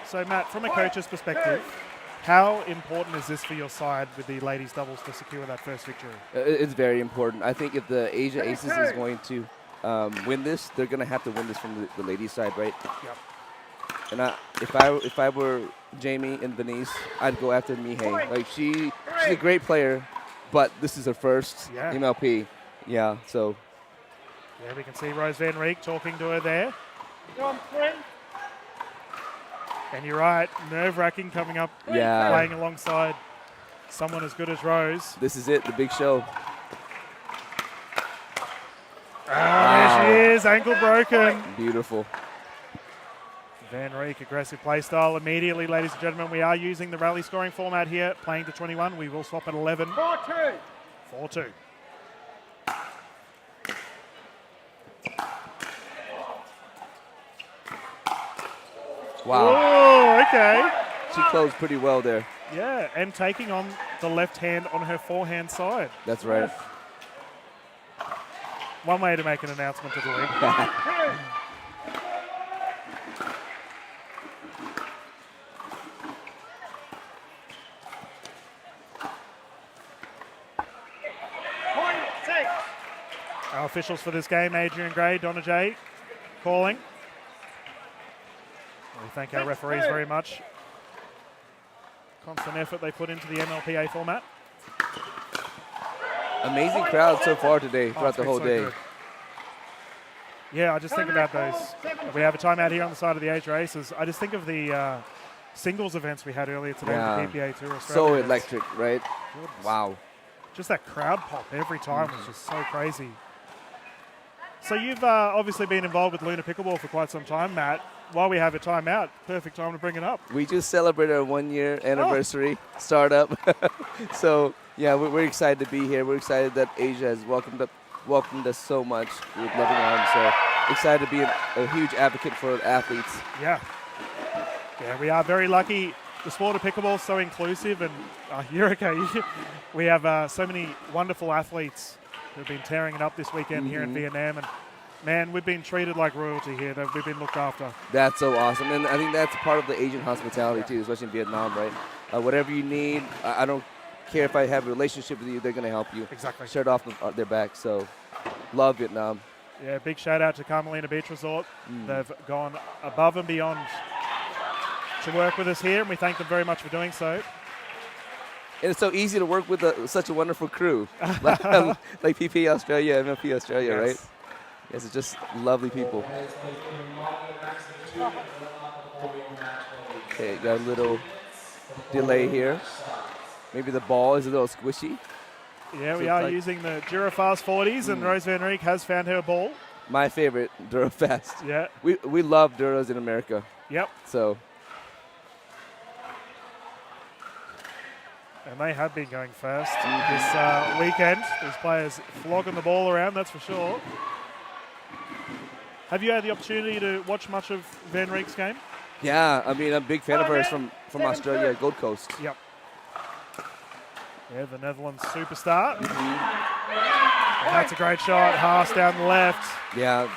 So, Matt, from a coach's perspective, how important is this for your side with the ladies' doubles to secure that first victory? it's very important. I think if the Asia Aces is going to win this, they're going to have to win this from the ladies' side, right? Yep. And if I were Jamie and Venice, I'd go after Mihei. Like she's a great player, but this is her first MLP. Yeah, so. Yeah, we can see Rose Van Rieck talking to her there. John, three. And you're right, nerve-wracking coming up, playing alongside someone as good as Rose. This is it, the big show. There she is, ankle broken. Beautiful. Van Rieck, aggressive play style immediately, ladies and gentlemen. We are using the rally scoring format here, playing to 21. We will swap at 11. 4-2. 4-2. Wow. Oh, okay. She closed pretty well there. Yeah, and taking on the left hand on her forehand side. That's right. One way to make an announcement to the league. Our officials for this game, Adrian Gray, Donna J, calling. We thank our referees very much. Constant effort they put into the MLPA format. Amazing crowd so far today, throughout the whole day. Good. Yeah, I just think about those. We have a timeout here on the side of the Asia Aces. I just think of the singles events we had earlier today with the PPA Tour Australia. So electric, right? Goodness. Wow. Just that crowd pop every time was just so crazy. So you've obviously been involved with Luna Pickleball for quite some time, Matt. While we have a timeout, perfect time to bring it up. We just celebrated our 1-year anniversary startup. So, yeah, we're excited to be here. We're excited that Asia has welcomed us so much with loving arms. So excited to be a huge advocate for athletes. Yeah. Yeah, we are very lucky. The sport of pickleball is so inclusive, and you're okay. We have so many wonderful athletes who have been tearing it up this weekend here in Vietnam, and man, we've been treated like royalty here. We've been looked after. That's so awesome, and I think that's part of the Asian hospitality too, especially in Vietnam, right? Whatever you need, I don't care if I have a relationship with you, they're going to help you. Exactly. Shirt off their back, so love Vietnam. Yeah, big shout out to Carmelina Beach Resort. They've gone above and beyond to work with us here, and we thank them very much for doing so. And it's so easy to work with such a wonderful crew, like PP Australia, MLP Australia, right? Yes, it's just lovely people. Okay, got a little delay here. Maybe the ball is a little squishy. Yeah, we are using the Durafast 40s, and Rose Van Rieck has found her ball. My favorite, Durafast. Yeah. We love Duras in America. Yep. So. And they have been going first this weekend. These players flogging the ball around, that's for sure. Have you had the opportunity to watch much of Van Riek's game? Yeah, I mean, I'm a big fan of hers from Australia, Gold Coast. Yep. Yeah, the Netherlands superstar. And that's a great shot. Haas down the left. Yeah,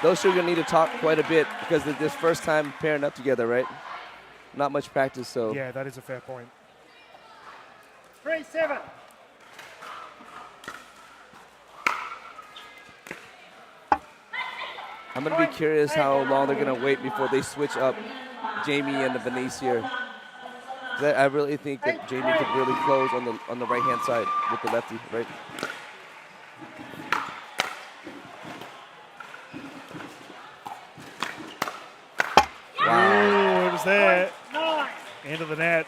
those two are going to need to talk quite a bit because they're this first time pairing up together, right? Not much practice, so. Yeah, that is a fair point. 3-7. I'm going to be curious how long they're going to wait before they switch up Jamie and the Venice here. I really think that Jamie could really close on the right-hand side with the lefty, right? Wow. Ooh, it was there. 9. Into the net.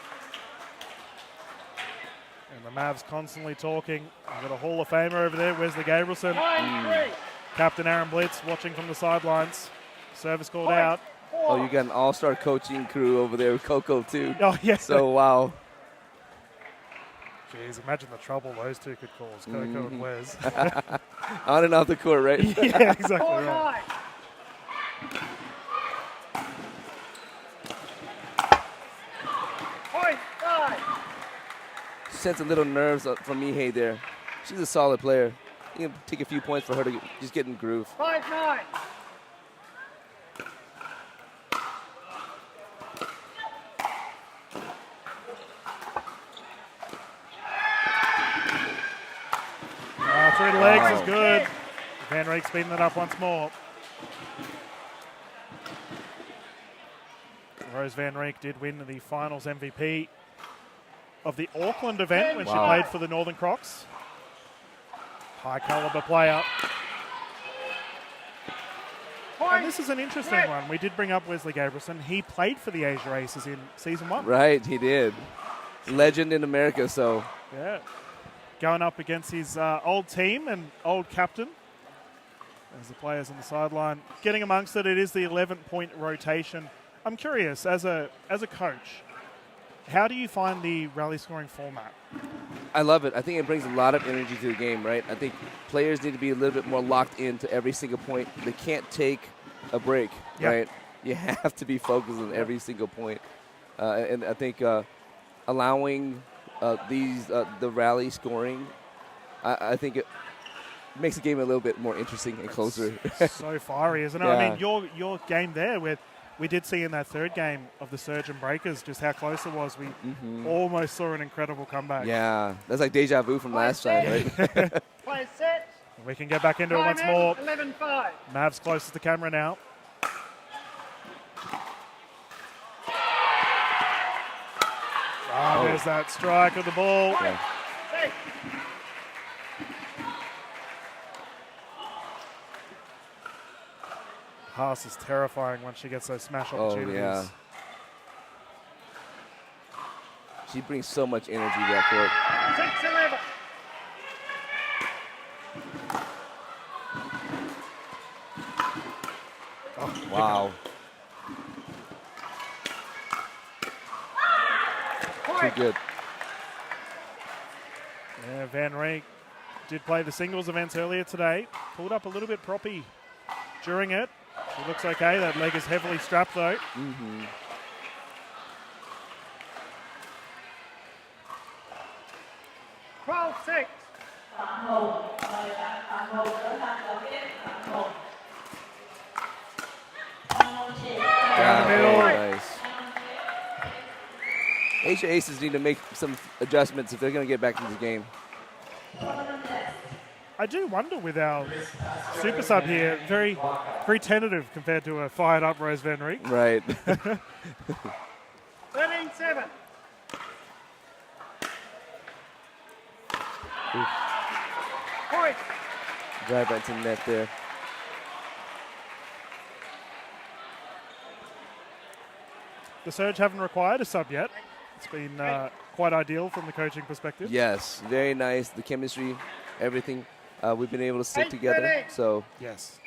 And the Mavs constantly talking. We've got a Hall of Famer over there, Wesley Gabrielson. 9-3. Captain Aaron Blitz watching from the sidelines. Service called out. Oh, you got an all-star coaching crew over there with Coco, too. Oh, yeah. So, wow. Jeez, imagine the trouble those two could cause, Coco and Wes. On and off the court, right? Yeah, exactly right. 4-9. Sense a little nerves from Mihei there. She's a solid player. You can take a few points for her to just get in the groove. 5-9. Through the legs is good. Van Riek speeding it up once more. Rose Van Riek did win the finals MVP of the Auckland event when she played for the Northern Crocs. High caliber player. And this is an interesting one. We did bring up Wesley Gabrielson. He played for the Asia Aces in season 1. Right, he did. Legend in America, so. Yeah. Going up against his old team and old captain. As the players on the sideline getting amongst it. It is the 11-point rotation. I'm curious, as a coach, how do you find the rally scoring format? I love it. I think it brings a lot of energy to the game, right? I think players need to be a little bit more locked into every single point. They can't take a break, right? You have to be focused on every single point. And I think allowing the rally scoring, I think it makes the game a little bit more interesting and closer. So fiery, isn't it? Yeah. I mean, your game there, where we did see in that third game of the Surge and Breakers just how close it was. We almost saw an incredible comeback. Yeah, that's like deja vu from last time, right? Play set. We can get back into it once more. 11-5. Mavs closest to camera now. There's that strike of the ball. Yeah. Haas is terrifying once she gets those smash opportunities. Oh, yeah. She brings so much energy to that court. 6-11. Oh, wow. Too good. Yeah, Van Riek did play the singles events earlier today. Pulled up a little bit proppy during it. It looks okay. That leg is heavily strapped though. 12-6. Down the middle. Nice. Asia Aces need to make some adjustments if they're going to get back into the game. I do wonder with our super sub here, very tentative compared to a fired up Rose Van Riek. Right. 13-7. Point. Drive right to the net there. The Surge haven't required a sub yet. It's been quite ideal from the coaching perspective. Yes, very nice. The chemistry, everything. We've been able to stick together. So yes.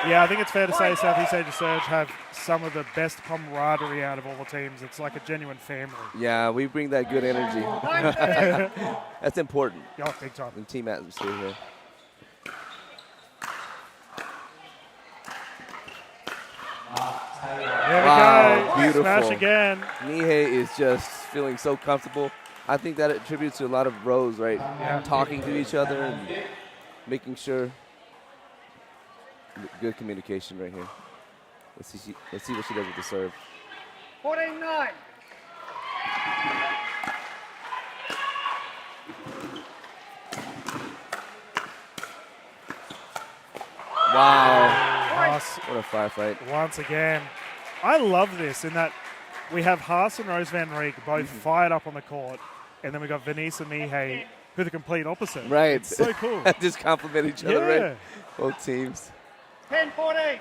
Yeah, I think it's fair to say Southeast Asia Surge have some of the best camaraderie out of all the teams. It's like a genuine family. Yeah, we bring that good energy. That's important Oh, big time. in team atmosphere here. There we Wow, go. beautiful. Smash again. Nihei is just feeling so comfortable. I think that attributes to a lot of rows, right? Yeah. Talking to each other and making sure. Good communication right here. Let's see what she does with the serve. 14-9. Wow. Haas What a firefight. once again. I love this in that we have Haas and Rose Van Reek both fired up on the court, and then we got Venice and Nihei who are the complete opposite. Right. It's so cool. Just compliment each other, Yeah. right? Both teams. 10-14.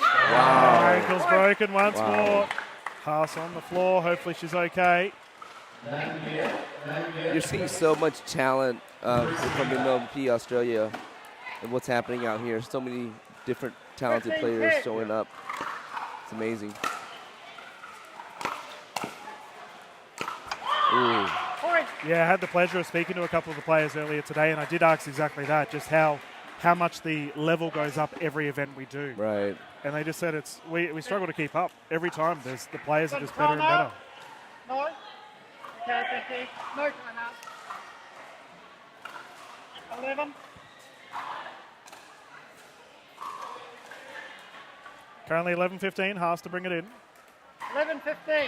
Wow. Ankle's broken once Wow. more. Haas on the floor. Hopefully she's okay. You're seeing so much talent from the MLP Australia and what's happening out here. So many different talented players showing up. It's amazing. Ooh. Point. Yeah, I had the pleasure of speaking to a couple of the players earlier today, and I did ask exactly that, just how much the level goes up every event we do. Right. And they just said we struggle to keep up. Every time the players are just better and better. No. Okay, thank you. No timeout. 11. Currently 11-15, Haas to bring it in. 11-15.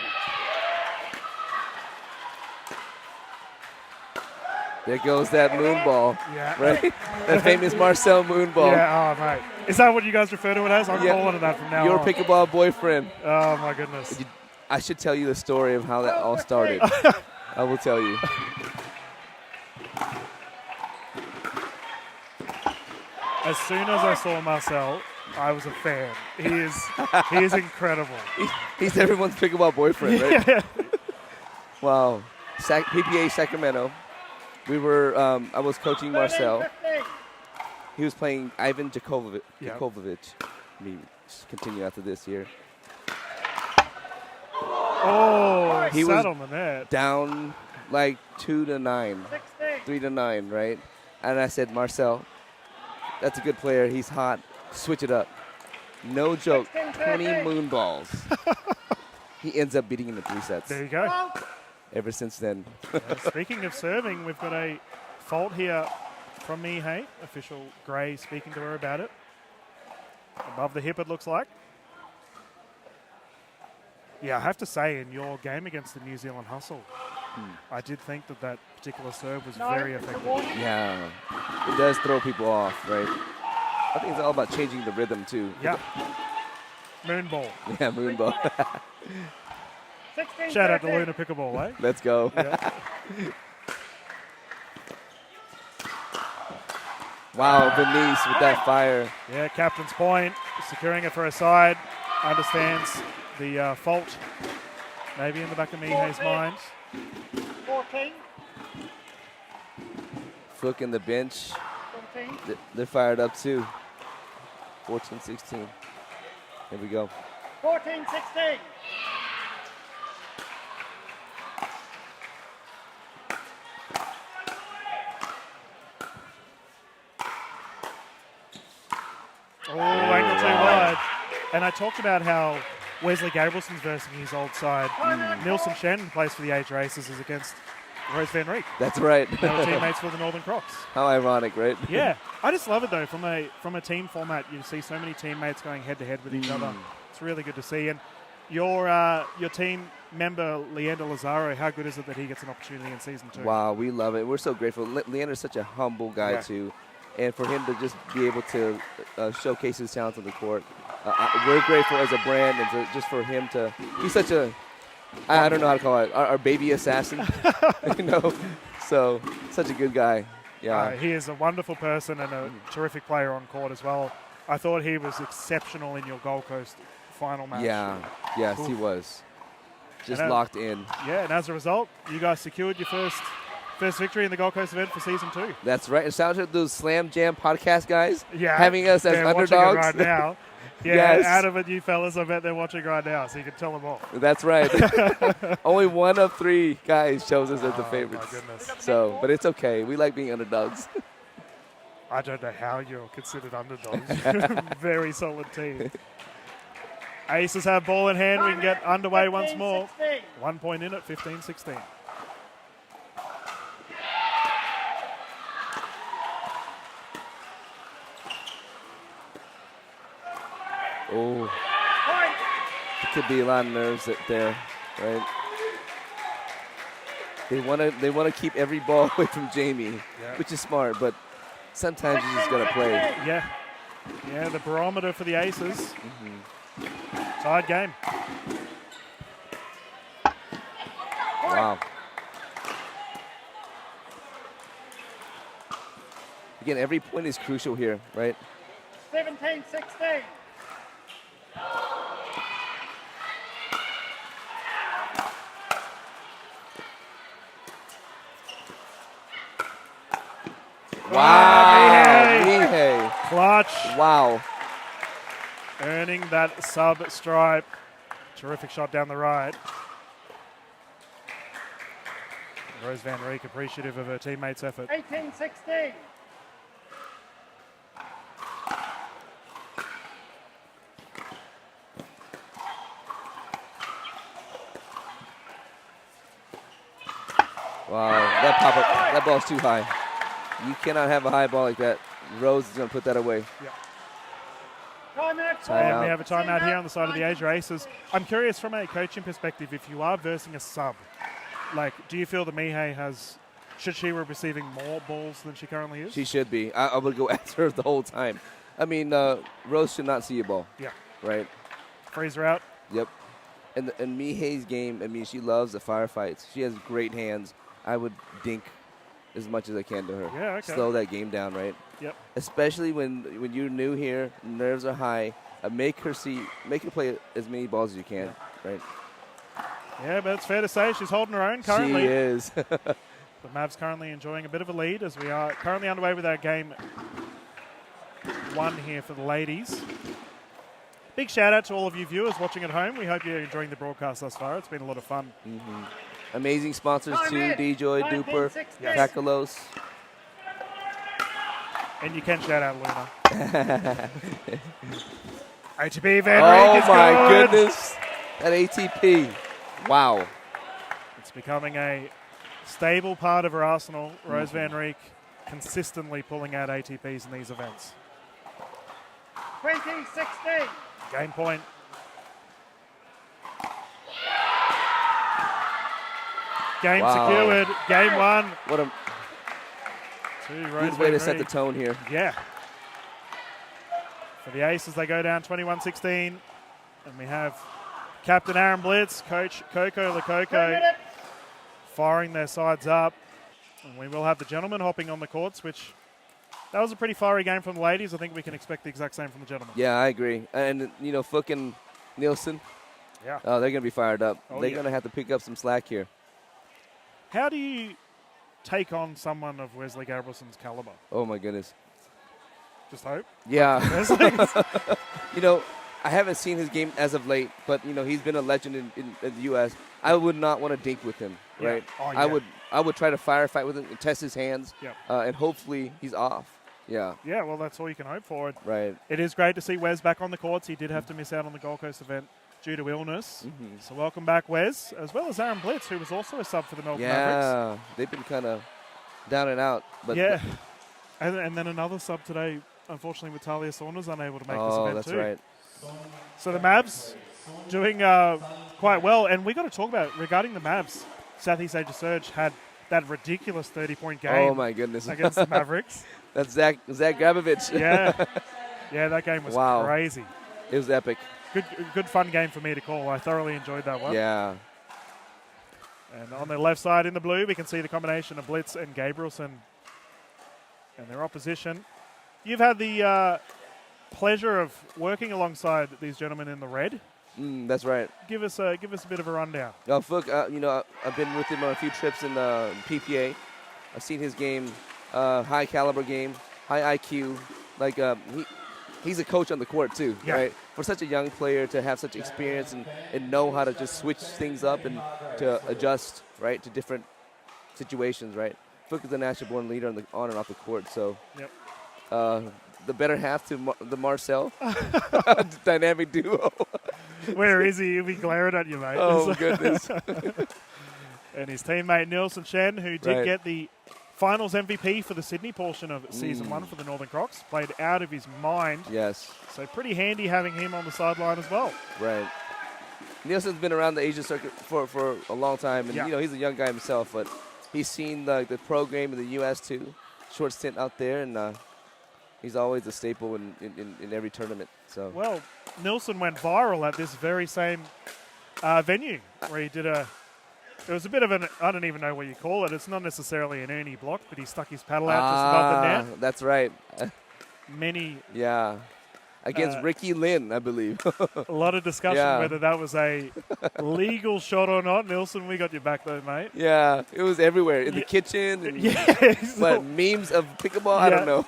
There goes that moon ball. Yeah. Right? That famous Marcel moon ball. Yeah, oh, mate. Is that what you guys refer to it as? I'm Yeah. calling it that from now Your on. pickleball boyfriend. Oh, my goodness. I should tell you the story of how that all started. I will tell you. As soon as I saw Marcel, I was a fan. He is incredible. He's everyone's pickleball boyfriend, right? Yeah. Wow. PPA Sacramento. We were. I was coaching Marcel. 13-15. He was playing Ivan Jakovic. Yeah. We continue after this here. Oh, He he was sat on the net. Down like 2-9, 16. 3-9, right? And I said, Marcel, that's a good player. He's hot. Switch it up. No joke. 20 moon balls. He ends up beating him in 3 sets. There you go. 12. Ever since then. Speaking of serving, we've got a fault here from Nihei. Official Gray speaking to her about it. Above the hip, it looks like. Yeah, I have to say, in your game against the New Zealand Hustle, I did think that particular serve was No, very it's a effective. warning. Yeah. It does throw people off, right? I think it's all about changing the rhythm, too. Yeah. Moonball. Yeah, moon ball. 16. Shout out to 13. Luna Pickleball, eh? Let's go. Yeah. Wow, Venice with that fire. Yeah, captain's point, securing it for her side. Understands the fault, maybe in the back of Nihei's mind. 14. Fook in the bench. 14. They're fired up, too. 14-16. Here we go. 14-16. Oh, angle too wide. And I talked about how Wesley Gabrielson's versing his old side. Nilsson Shannon plays for the Age Racers is against Rose Van Reek. That's right. They were teammates for the Northern Crocs. How ironic, right? Yeah, I just love it though. From a team format, you see so many teammates going head to head with each other. It's really good to see. And your team member Leander Lazaro, how good is it that he gets an opportunity in season 2? Wow, we love it. We're so grateful. Leander's such a humble guy, Yeah. too. And for him to just be able to showcase his talents on the court, we're grateful as a brand, and just for him to, he's such a, I don't know how to call it, our baby assassin, you know. So such a good guy. Yeah. He is a wonderful person and a terrific player on court as well. I thought he was exceptional in your Gold Coast final match. Yeah, yes, he Oof. was. Just And locked in. Yeah, and as a result, you guys secured your first victory in the Gold Coast event for season 2. That's right. And shout out to those Slam Jam podcast guys Yeah, having us as they're underdogs. watching it right now. Yeah, Yes. out of it, you fellas, I bet they're watching right now, so you can tell them all. That's right. Only 1 of 3 guys chose us as the Oh, favorites. my goodness. So, but it's okay. We like being underdogs. I don't know how you're considered underdogs. Very solid team. Aces have ball in hand. We can get underway once more. 1 point in at 15-16. Oh, it could be a lot of nerves there, right? They want to keep every ball away from Jamie, which is smart, but sometimes you just gotta play. Yeah. Yeah, the barometer for the Aces. Tied game. Wow. Again, every point is crucial here, right? 17-16. Wow, Mihei. Mihei. Clutch. Wow. Earning that sub stripe. Terrific shot down the right. Rose Van Rijk appreciative of her teammates' effort. 18-16. Wow, that ball's too high. You cannot have a high ball like that. Rose is going to put that away. Timeout. And we have a timeout here on the side of the Asia Aces. I'm curious from a coaching perspective, if you are versing a sub, like, do you feel that Mihei should she be receiving more balls than she currently is? She should be. I would go after her the whole time. I mean, Rose should not see a ball. Yeah. Right? Freeze her out. Yep. And Mihei's game, I mean, she loves the firefights. She has great hands. I would dink as much as I can to her. Yeah, okay. Slow that game down, right? Yep. Especially when you're new here, nerves are high. Make her play as many balls as you can, right? Yeah, but it's fair to say she's holding her own currently. She is. The Mavs currently enjoying a bit of a lead as we are currently underway with our game 1 here for the ladies. Big shout out to all of you viewers watching at home. We hope you're enjoying the broadcast thus far. It's been a lot of fun. Amazing sponsors too, D-Joy, Duper, Packalos. And you can shout out Luna. ATP Van Rijk is Oh my good. goodness. That ATP. Wow. It's becoming a stable part of her arsenal. Rose Van Rijk consistently pulling out ATPs in these events. 20-16. Game point. Game secured. Game 1. What a To Rose good way to Van set the Rijk. tone here. Yeah. For the Aces, they go down 21-16. And we have Captain Aaron Blitz, Coach Coco Lococo firing their sides up. And we will have the gentlemen hopping on the courts, which that was a pretty fiery game from the ladies. I think we can expect the exact same from the gentlemen. Yeah, I agree. And, Fook and Nielsen, Yeah. they're going to be fired up. Oh, they're yeah. going to have to pick up some slack here. How do you take on someone of Wesley Gabrielson's caliber? Oh, my goodness. Just hope. Yeah. Wesley. I haven't seen his game as of late, but, he's been a legend in the U.S. I would not want to dink with him, Yeah. right? Oh, yeah. I would try to firefight with him and test his hands, Yeah. and hopefully he's off. Yeah, Yeah, well, that's all you can hope for. right. It is great to see Wes back on the courts. He did have to miss out on the Gold Coast event due to illness. So welcome back, Wes, as well as Aaron Blitz, who was also a sub for the Melbourne Mavericks. Yeah, they've been kind of down and out. But Yeah. And then another sub today, unfortunately, with Talia Saunders unable to make this event that's too. right. So the Mavs doing quite well. And we got to talk about, regarding the Mavs, Southeast Asia Surge had that ridiculous 30-point game Oh, my goodness. against the Mavericks. That's Zach Grabovich. Yeah. Yeah, that game was Wow. crazy. It was epic. Good fun game for me to call. I thoroughly enjoyed that one. Yeah. And on the left side in the blue, we can see the combination of Blitz and Gabrielson and their opposition. You've had the pleasure of working alongside these gentlemen in the red That's right. Give us a bit of a rundown. Fook, I've been with him on a few trips in PPA. I've seen his game, high caliber game, high IQ. Like he's a coach on the court too, right? For such a young player to have such experience and know how to just switch things up and to adjust, right, to different situations, right? Fook is a national-born leader on and off the court, so the better half to the Marcel dynamic duo. Where is he? He'll be glaring at you, mate. Oh, goodness. And his teammate Nielsen Chen, who did get the finals MVP for the Sydney portion of Season 1 for the Northern Crocs, played out of his mind. Yes. So pretty handy having him on the sideline as well. Right. Nielsen's been around the Asian circuit for a long time, and he's a young guy himself, but he's seen the pro game in the U.S. too. Short stint out there, and he's always a staple in every tournament. So well, Nielsen went viral at this very same venue where he did it was a bit of I don't even know what you call it. It's not necessarily an Ernie block, but he stuck his paddle out just above the net. That's right. Against Ricky Lynn, I believe. A lot of discussion whether that was a legal shot or not. Nielsen, we got your back though, mate. Yeah, it was everywhere. In the kitchen. And memes of pickleball? I don't know.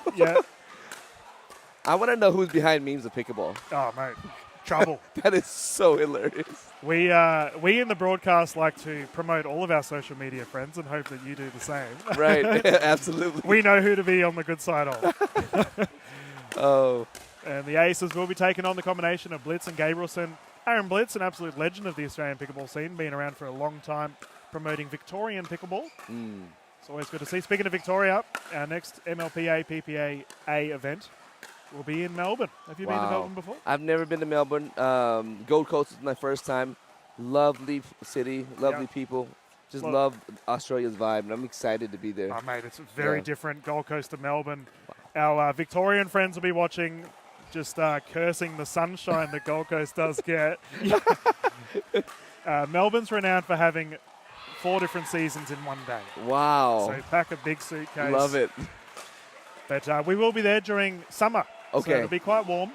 I want to know who's behind memes of pickleball. Oh, mate. Trouble. That is so hilarious. We in the broadcast like to promote all of our social media friends and hope that you do the same. Right, absolutely. We know who to be on the good side of. Oh. And the Aces will be taking on the combination of Blitz and Gabrielson. Aaron Blitz, an absolute legend of the Australian pickleball scene, been around for a long time promoting Victorian pickleball. It's always good to see. Speaking of Victoria, our next MLPA PPA A event will be in Melbourne. Have you been to Melbourne before? I've never been to Melbourne. Gold Coast was my first time. Lovely city, lovely people. Just love Australia's vibe, and I'm excited to be there. Oh, mate, it's very different. Gold Coast to Melbourne. Our Victorian friends will be watching, just cursing the sunshine that Gold Coast does get. Melbourne's renowned for having 4 different seasons in one day. Wow. So pack a big suitcase. Love it. But we will be there during summer. Okay. So it'll be quite warm.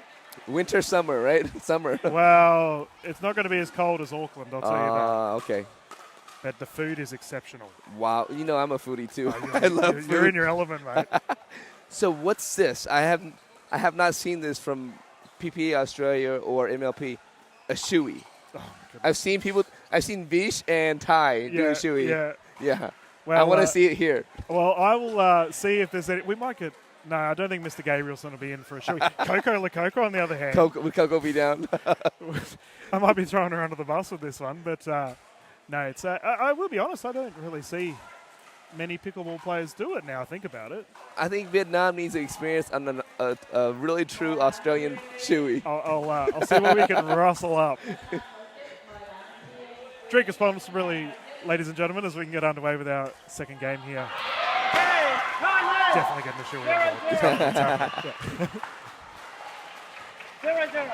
Winter, summer, right? Summer. Well, it's not going to be as cold as Auckland, I'll tell you that. Okay. But the food is exceptional. Wow. You know, I'm a foodie too. I love food. You're in your element, mate. So what's this? I have not seen this from PPA Australia or MLP. A shoey. Oh, I've seen Vish and Ty do a shoey. Yeah. Well, I want to see it here. Well, I will see if there's any. We might get. No, I don't think Mr. Gabrielson will be in for a shoey. Coco Lococo, on the other hand. Would Coco be down? I might be throwing her under the bus with this one, but no, it's. I will be honest. I don't really see many pickleball players do it now. I think about it. I think Vietnam needs to experience a really true Australian shoey. I'll see what we can rustle up. Drink responsibly, ladies and gentlemen, as we can get underway with our second game here. Definitely getting the shoey on board. 0-0.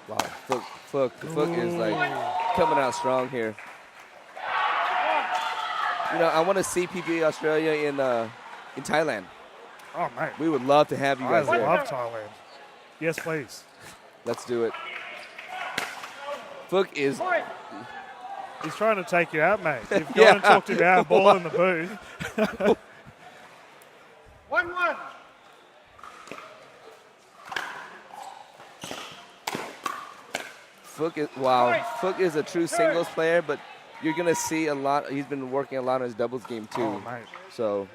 Wow, Fook is like coming out strong here. You know, I want to see PPA Australia in Thailand. Oh, mate. We would love to have you guys there. I love Thailand. Yes, please. Let's do it. Fook is... He's trying to take you out, mate. You've gone and talked him out, ball in the booth. 1-1. Fook is a true singles player, but you're going to see a lot. He's been working a lot on his doubles game, too. Oh, mate. So...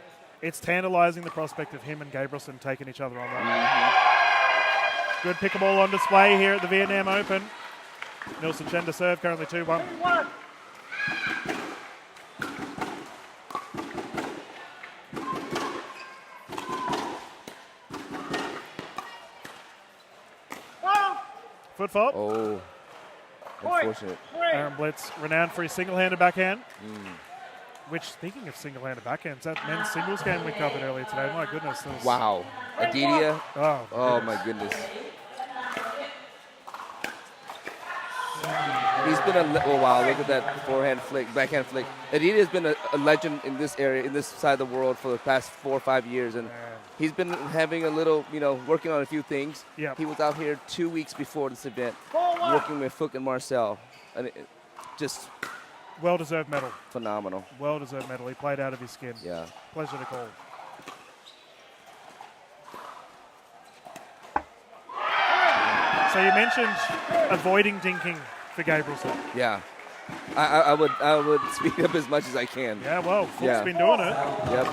It's tantalizing the prospect of him and Gabrielson taking each other on that. Good pickleball on display here at the Vietnam Open. Nielsen Chen to serve, currently 2-1. 1. Foot fault. Oh, unfortunate. Aaron Blitz, renowned for his single-handed backhand. Which, speaking of single-handed backhands, that men's singles game we covered earlier today, my goodness. Wow. Adidia. Oh, my goodness. He's been wow, look at that forehand flick, backhand flick. Aditi has been a legend in this area, in this side of the world for the past 4 or 5 years. And he's been having a little, working on a few things. Yep. He was out here 2 weeks before this event, working with Fook and Marcel. And just well-deserved medal. phenomenal. Well-deserved medal. He played out of his skin. Yeah. Pleasure to call. So you mentioned avoiding dinking for Gabrielson. Yeah. I would speed up as much as I can. Yeah, well, Fook's been doing it. Yep.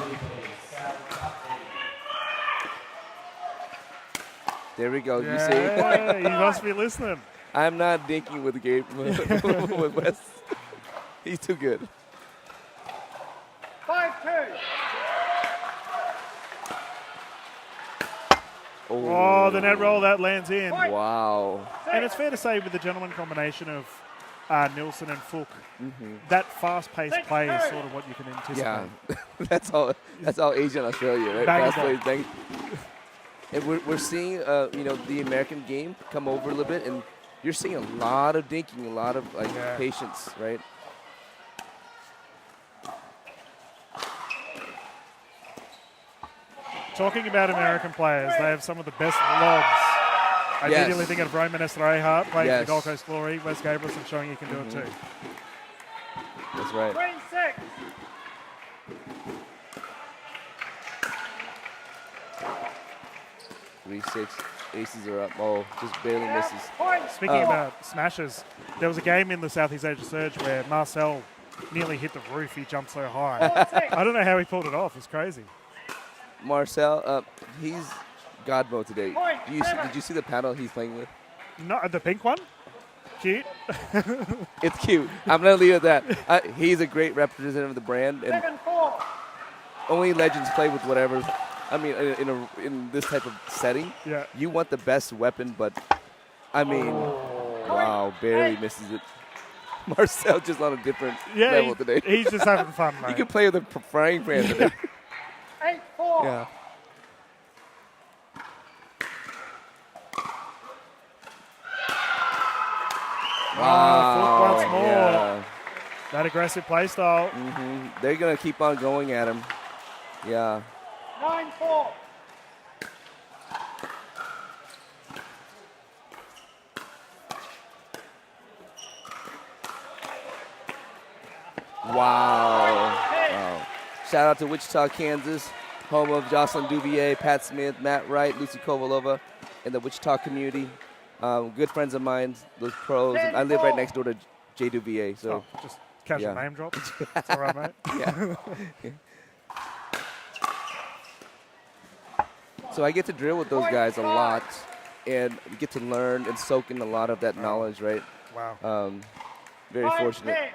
There we go. You see? Yeah, you must be listening. I'm not dinking with Gabe with Wes. He's too good. 5-2. Oh, the net roll, that lands in. Wow. And it's fair to say with the gentleman combination of Nilsson and Fook, that fast-paced play is sort of what you can anticipate. Yeah. that's all Asia and Australia, right? Bang Fast plays, bang. And we're seeing, the American game come over a little bit, and you're seeing a lot of dinking, a lot of patience, right? Talking about American players, they have some of the best lobs. I immediately think of Roman Esterehart playing for the Gold Coast Glory. Wes Gabrielson showing he can do it too. That's right. 3-6. Three-six. Aces are up. Oh, just barely misses. Speaking about smashes, there was a game in the Southeast Asia Surge where Marcel nearly hit the roof. He jumped so high. I don't know how he pulled it off. It's crazy. Marcel, he's God mode today. Did you see the paddle he's playing with? No, the pink one? Cute. It's cute. I'm going to leave it at that. He's a great representative of the brand. And only legends play with whatever. I mean, in this type of setting, you want the best weapon, but, wow, barely misses it. Marcel just on a different level today. He's just having fun, mate. You can play with a frying pan today. 8-4. Yeah. Wow, once more. Yeah. That aggressive play style. They're going to keep on going at him. Yeah. 9-4. Wow. Shout out to Wichita, Kansas, home of Jocelyn Duvier, Pat Smith, Matt Wright, Lucy Kovalova, and the Wichita community. Good friends of mine, those pros. And I live right next door to Jay Duvier. So just casual name drop. It's all right, mate. Yeah. So I get to drill with those guys a lot and get to learn and soak in a lot of that knowledge, right? Wow. Very fortunate.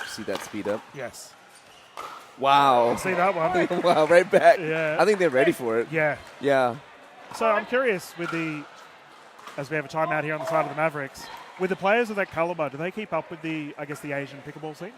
See that speed up? Yes. Wow. See that one? Wow, right back. Yeah. I think they're ready for it. Yeah. Yeah. So I'm curious as we have a timeout here on the side of the Mavericks, with the players of that caliber, do they keep up with the Asian pickleball scene?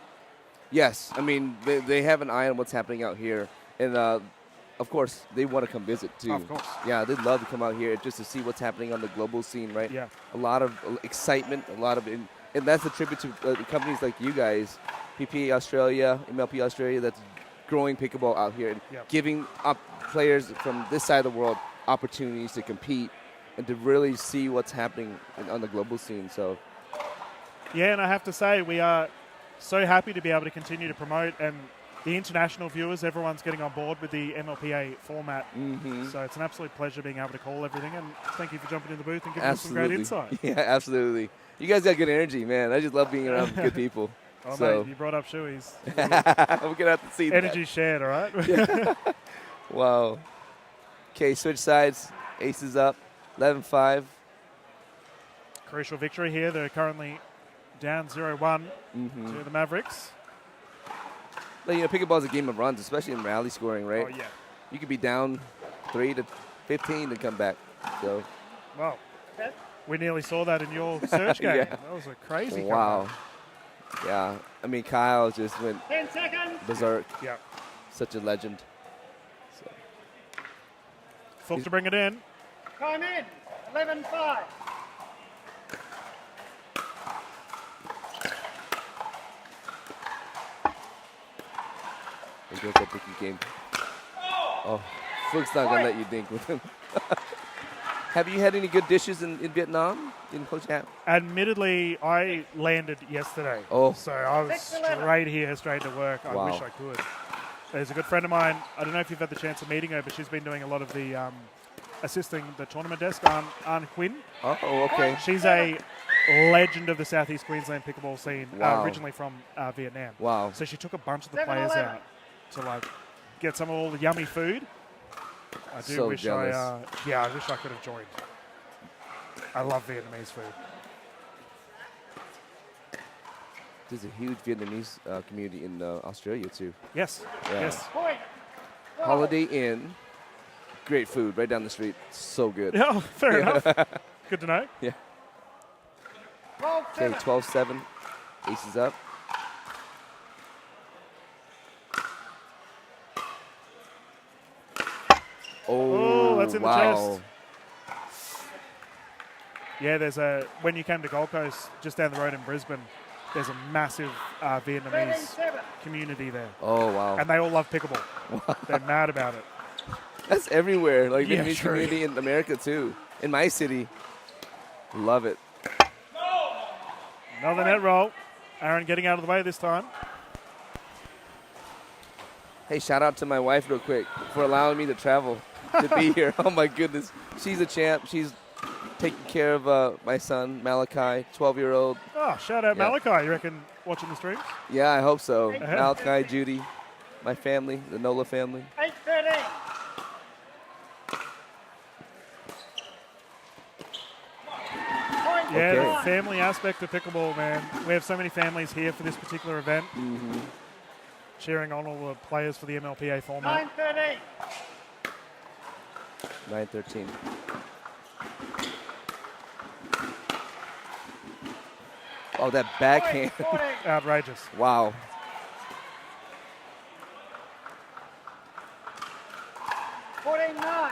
Yes. I mean, they have an eye on what's happening out here. And, of course, they want to come visit, too. Of course. Yeah, they'd love to come out here just to see what's happening on the global scene, right? Yeah. A lot of excitement, and that's a tribute to companies like you guys, PP Australia, MLP Australia, that's growing pickleball out here and giving up players from this side of the world opportunities to compete and to really see what's happening on the global scene. So, yeah, and I have to say we are so happy to be able to continue to promote, and the international viewers, everyone's getting on board with the MLPA format. So it's an absolute pleasure being able to call everything, and ting you for jumping in the booth and giving us some great insight. Yeah, absolutely. You guys got good energy, man. I just love being around good people. Oh, so. Mate, you brought up Shoeies. We're going to have to see Energy shared, all right? Yeah. Wow. Okay, switch sides. Aces up. 11-5. Crucial victory here. They're currently down 0-1 to the Mavericks. But, pickleball is a game of runs, especially in rally scoring, right? Oh, yeah. You could be down 3-15 and come back. So. Wow. We nearly saw that in your search game. That was a crazy comeback. Yeah. I mean, Kyle just went 10 seconds. berserk. Yeah. such a legend. So. Fook to bring it in. Time in. 11-5. There goes that dinking game. Oh, Fook's not going to let you dink with him. Have you had any good dishes in Vietnam, in Ho Chi Minh? Admittedly, I landed yesterday. Oh. So I was straight here, straight to work. I wish I could. There's a good friend of mine. I don't know if you've had the chance of meeting her, but she's been doing a lot of the assisting the tournament desk, Anne Quinn. Oh, okay. She's a legend of the Southeast Queensland pickleball scene, originally from Vietnam. Wow. So she took a bunch of the players out to like get some of all the yummy food. I do wish jealous. I wish I could have joined. I love Vietnamese food. There's a huge Vietnamese community in Australia too. Yes. Yeah. Yes. Holiday Inn, great food right down the street. So good. Yeah, fair enough. Good to know. Yeah. Okay, 12-7. Aces up. Oh, that's in the wow. chest. Yeah, there's when you came to Gold Coast, just down the road in Brisbane, there's a massive Vietnamese community there. Oh, wow. And they all love pickleball. They're mad about it. That's everywhere. Like Yeah, Vietnamese sure. community in America too. In my city. Love it. Another net roll. Aaron getting out of the way this time. Hey, shout out to my wife real quick for allowing me to travel to be here. Oh my goodness. She's a champ. She's taking care of my son, Malachi, 12-year-old. Oh, shout out Malachi. You reckon watching the streams? Yeah, I hope so. Uh-huh. Malachi, Judy, my family, the Nola family. 8-13. Yeah, Okay. the family aspect of pickleball, man. We have so many families here for this particular event. Mm-hmm. Cheering on all the players for the MLPA format. 9-13. 9-13. Oh, that backhand. 14. Outrageous. Wow. 14-9.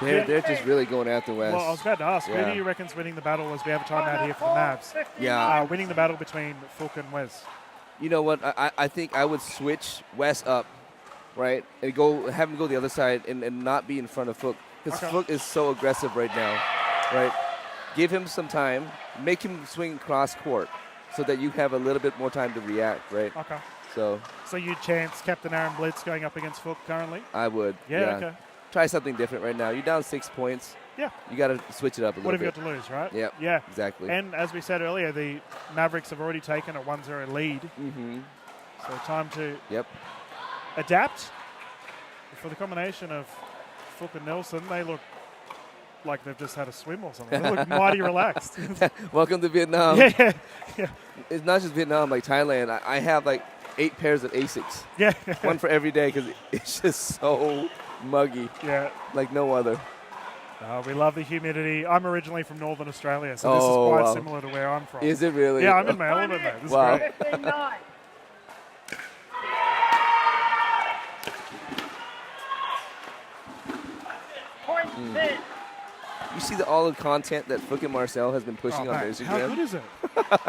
They're just really going after West. Well, I was about to ask, Yeah. who do you reckon's winning the battle as we have a timeout here for the Mavs? Yeah. Winning the battle between Fook and Wes. You know what? I think I would switch West up, right, and have him go the other side and not be in front of Fook because Okay. Fook is so aggressive right now, right? Give him some time, make him swing cross court, so that you have a little bit more time to react, right? Okay. So So you chance Captain Aaron Blitz going up against Fook currently? I would. Yeah, okay. Try something different right now. You're down 6 points. Yeah. You got to switch it up a little What have you bit. got to lose, right? Yep. Yeah. Exactly. And as we said earlier, the Mavericks have already taken a 1-0 lead. Mm-hmm. So time to Yep. adapt. For the combination of Fook and Nelson, they look like they've just had a swim or something. They look mighty relaxed. Welcome to Vietnam. Yeah. It's not just Vietnam, like Thailand. I have like 8 pairs of Asics. Yeah. One for every day because it's just so muggy, Yeah. like no other. We love the humidity. I'm originally from Northern Australia, so this is Oh, quite wow. similar to where I'm from. Is it really? Yeah, I'm in my element, mate. This Wow. is great. 15-9. Point 10. You see all the content that Fook and Marcel has been pushing Oh, on mate, Instagram? how good is it?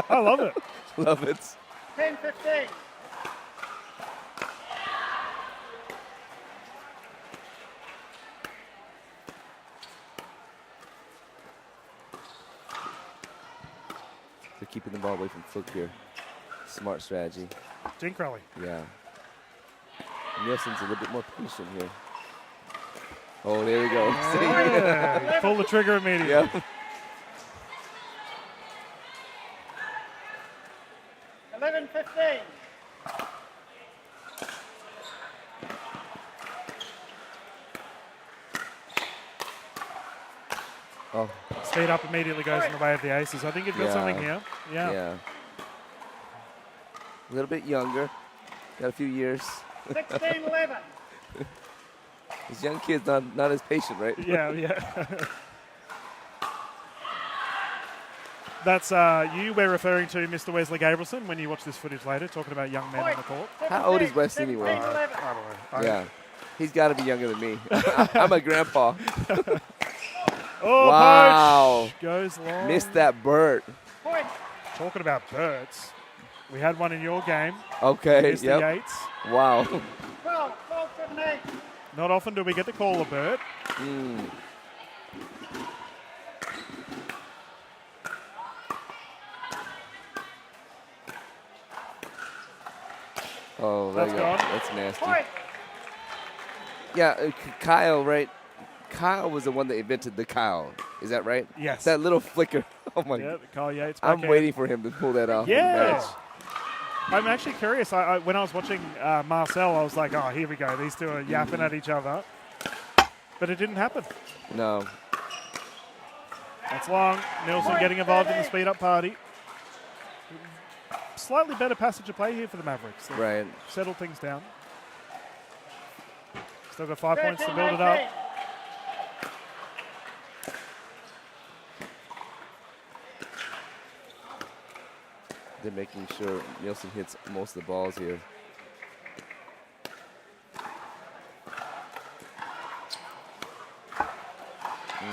I love it. Love it. 10-15. They're keeping the ball away from Fook here. Smart strategy. Dink rally. Yeah. Nielsen's a little bit more patient here. Oh, there we go. Yeah, pull the trigger immediately. Yep. 11-15. Oh, Speed up immediately goes in the way of the aces. I think you've got Yeah. something here. Yeah. yeah. A little bit younger. Got a few years. 16-11. This young kid's not as patient, right? Yeah, yeah. That's you were referring to Mr. Wesley Gabrielson when you watch this footage later, talking about young men on the court. How old is Wes anyway? 17, 11. I don't know. Yeah. He's got to be younger than me. I'm a grandpa. Oh, Wow. Poach goes long. Missed that bird. Point. Talking about birds, we had one in your game. Okay. Missed the Yep. eights. Wow. 12, 7, 8. Not often do we get to call a bird. Mm. Oh, there That's you go. gone. That's nasty. Point. Yeah, Kyle, right? Kyle was the one that invented the Kyle. Is that right? Yes. That little flicker. Oh my. Yeah, Kyle Yates. I'm backhand. waiting for him to pull that off. in the Yeah. match. I'm actually curious. When I was watching Marcel, I was like, oh, here we go. These two are yapping at each other. But it didn't happen. No. That's long. Nielsen getting involved in the speed-up party. Slightly better passage of play here for the Mavericks. They've Right. settled things down. Still got 5 points to 13, build it 19. up. They're making sure Nielsen hits most of the balls here.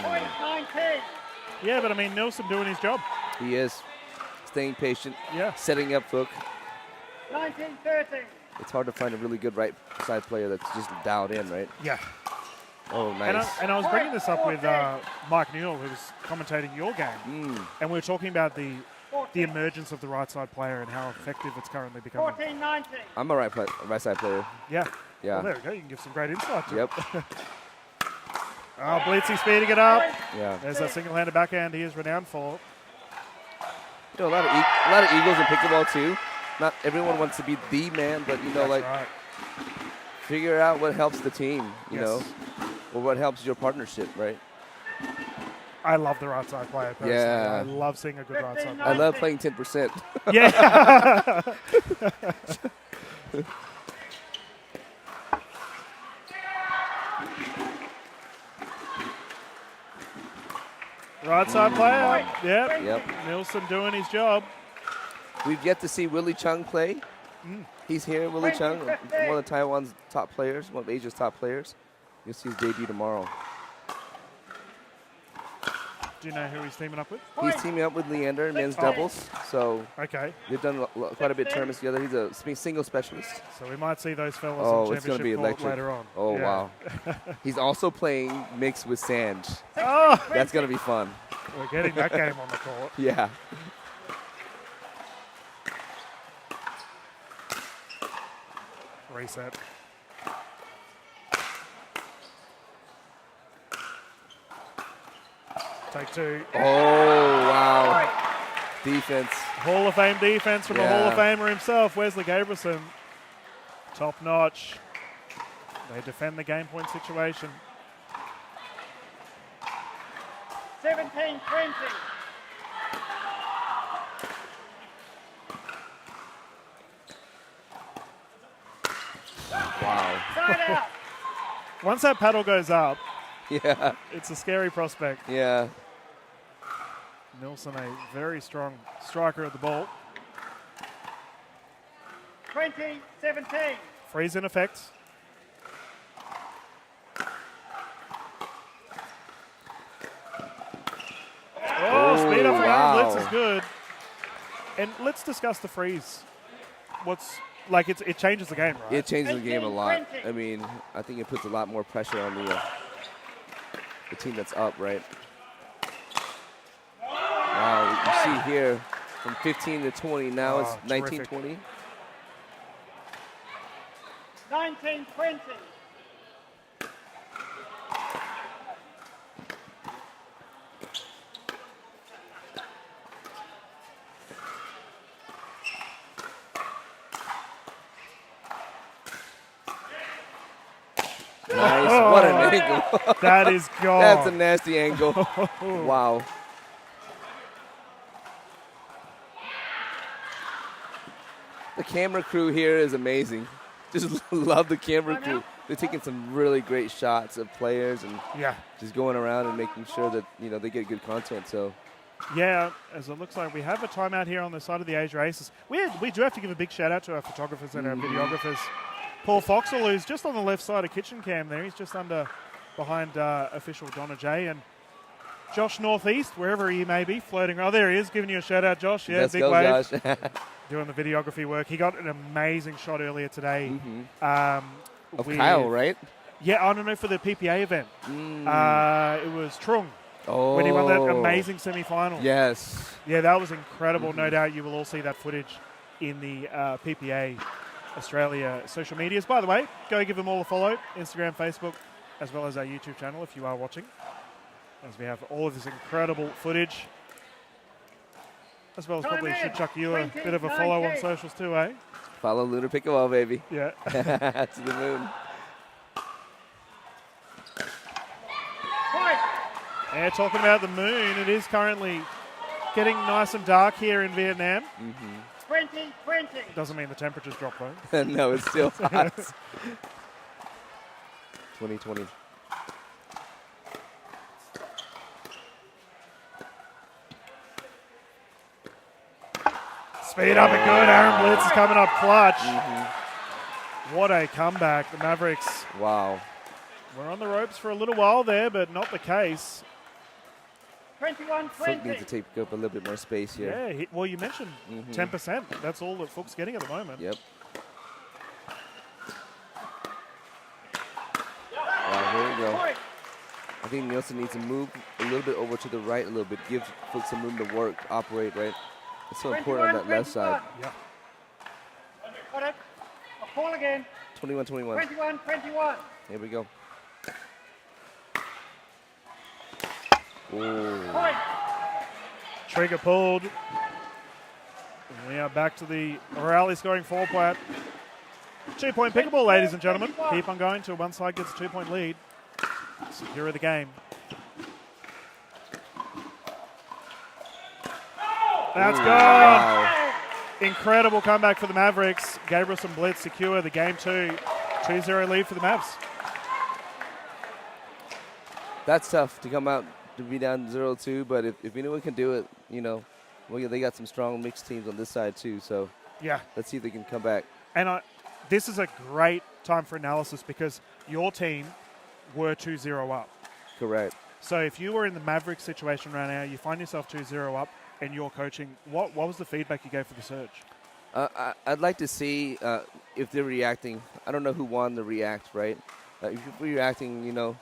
Point 19. Yeah, but I mean, Nielsen doing his job. He is staying patient, Yeah. setting up hook. 19, 13. It's hard to find a really good right side player that's just dialed in, right? Yeah. Oh, And nice. I was bringing this up with Mike Newell, who was commentating your game. And we were talking about the 14, emergence of the right side player and how effective it's currently becoming. 14, 19. I'm a right side player. Yeah. Yeah. Well, there we go. You can give some great insight to it. Yep. Oh, Blitzy speeding it up. Yeah. There's that single-handed backhand he is renowned for. You know, a lot of Eagles in pickleball too. Not everyone wants to be the man, but you know, That's like right. figure out what helps the team. You Yes. know, or what helps your partnership, right? I love the right side player personally. Yeah. I love seeing a good right side I player. I love playing 10%. Yeah. Right side player. Yep. Yep. Nielsen doing his job. We've yet to see Willie Chung play. He's here, Willie Chung, one of Taiwan's top players, one of Asia's top players. You'll see his debut tomorrow. Do you know who he's teaming up with? He's teaming up with Leander in men's doubles, so Okay. they've done quite a bit of tournaments together. He's a single specialist. So we might see those fellas Oh, on it's going to be championship court electric. later on. Oh, Yeah. wow. He's also playing mixed with sand. Oh, That's going to be fun. we're getting that game on the court. Yeah. Reset. Take two. Oh, wow. Defense. Hall of Fame defense from a Hall of Yeah. Famer himself, Wesley Gabrielson. Top notch. They defend the game point situation. 17, 20. Wow. Side out. Once that paddle goes up, Yeah. it's a scary prospect. Yeah. Nielsen, a very strong striker at the ball. 20, 17. Freeze in effect. Oh, speed up for wow. Aaron Blitz is good. And let's discuss the freeze. What's like it changes the game, right? It changes the game a lot. 18-20. I mean, I think it puts a lot more pressure on the team that's up, right? Wow, you see here from 15 to 20. Now it's terrific. 19-20. 19, 20. Nice. What an angle. That is gone. That's a nasty angle. Wow. The camera crew here is amazing. Just love the camera crew. They're taking some really great shots of players and Yeah. just going around and making sure that, you know, they get good content. So Yeah, as it looks like we have a timeout here on the side of the Asia Aces. We do have to give a big shout out to our photographers and our videographers. Paul Foxall, who's just on the left side of kitchen cam there. He's just behind official Donna J. And Josh Northeast, wherever he may be, floating. Oh, there he is, giving you a shout out, Josh. Yeah, Let's big go, wave. Josh. Doing the videography work. He got an amazing shot earlier today. Of Kyle, right? Yeah, I don't know, for the PPA event. It was Trung. Oh. When he won that amazing semi-final. Yes. Yeah, that was incredible. No doubt you will all see that footage in the PPA Australia social medias. By the way, go give them all a follow. Instagram, Facebook, as well as our YouTube channel if you are watching. As we have all of this incredible footage. As well as probably should chuck you a bit of a follow on socials too, eh? Follow Lunar Pickleball, baby. Yeah. To the moon. Yeah, talking about the moon, it is currently getting nice and dark here in Vietnam. 20. Doesn't mean the temperatures drop though. No, it's still hot. 2020. Speed up and good. Aaron Blitz is coming up clutch. What a comeback. The Mavericks Wow. were on the ropes for a little while there, but not the case. 21, Foot needs to take up a little bit more space here. Yeah, well, you mentioned 10%. That's all that Fook's getting at the moment. Yep. Here we go. I think Nielsen needs to move a little bit over to the right a little bit. Give Fook some room to work, operate, right? It's so important on that left side. Yeah. Got it. A call again. 21-21. 21. Here we go. Point. Trigger pulled. And we are back to the rally scoring 4-point. 2-point pickleball, ladies and gentlemen. Keep on going till one side gets a 2-point lead. Secure the game. That's gone. Wow. Incredible comeback for the Mavericks. Gabriel and Blitz secure the game 2-0 lead for the Mavs. That's tough to come out to be down 0-2, but if anyone can do it, you know, well, they got some strong mixed teams on this side too, so Yeah. let's see if they can come back. And this is a great time for analysis because your team were 2-0 up. Correct. So if you were in the Mavericks situation right now, you find yourself 2-0 up and you're coaching, what was the feedback you gave for the surge? I'd like to see if they're reacting. I don't know who won the react, right? If you're reacting, you know,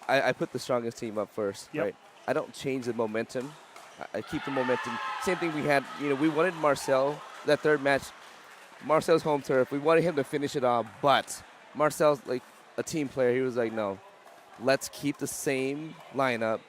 I put the strongest team up first, right? I don't change the momentum. I keep the momentum. Same thing we had, you know, we wanted Marcel, that third match, Marcel's home turf. We wanted him to finish it off, but Marcel's like a team player. He was like, no, let's keep the same lineup,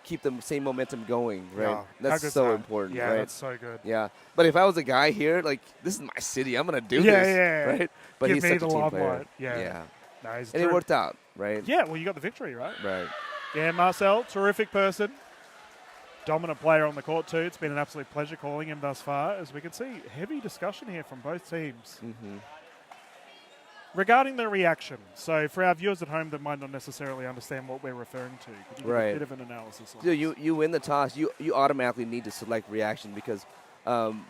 keep the same momentum going, right? Yeah. That's so important, yeah, right? that's so good. Yeah, but if I was a guy here, like, this is my city, I'm gonna do this, Yeah. right? But Give he's me such the a team limelight. player. Yeah. No, he's And it worked out, right? Yeah, well, you got the victory, right? Right. Yeah, Marcel, terrific person. Dominant player on the court too. It's been an absolute pleasure calling him thus far. As we can see, heavy discussion here from both teams. Regarding the reaction, so for our viewers at home that might not necessarily understand what we're referring to, could you give a bit of an analysis on So this? you win the toss, you automatically need to select reaction because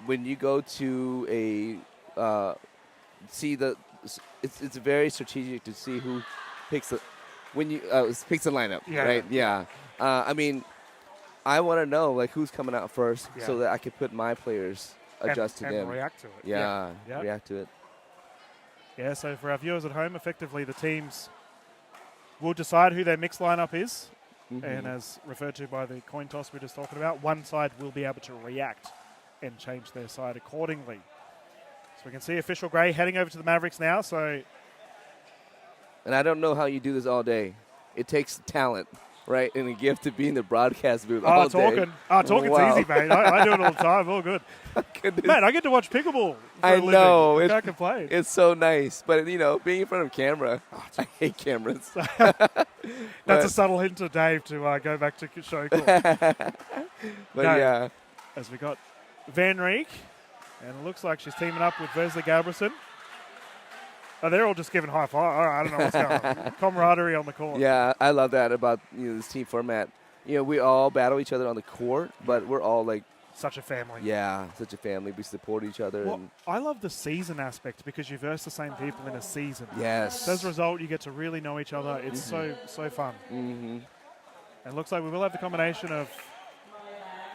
when you go to a it's very strategic to see who picks the picks the lineup, right? Yeah. I mean, I want to know like who's coming out first so that I can put my players adjust to them. And react to it. Yeah, react to it. Yeah, so for our viewers at home, effectively the teams will decide who their mixed lineup is. And as referred to by the coin toss we were just talking about, one side will be able to react and change their side accordingly. So we can see official Gray heading over to the Mavericks now. So, and I don't know how you do this all day. It takes talent, right, and a gift to be in the broadcast booth all day. Talking's easy, mate. I do it all the time. All good. Man, I get to watch pickleball. I know. I can't complain. It's so nice. But, you know, being in front of camera, I hate cameras. That's a subtle hint to Dave to go back to show call. Yeah. As we got Van Rieck, and it looks like she's teaming up with Vesli Gabrielson. Oh, they're all just giving high five. I don't know what's going on. Camaraderie on the court. Yeah, I love that about this team format. we all battle each other on the court, but we're all like such a family. Yeah, such a family. We support each other. Well, and I love the season aspect because you verse the same people in a season. Yes. So as a result, you get to really know each other. It's so fun. Mm-hmm. It looks like we will have the combination of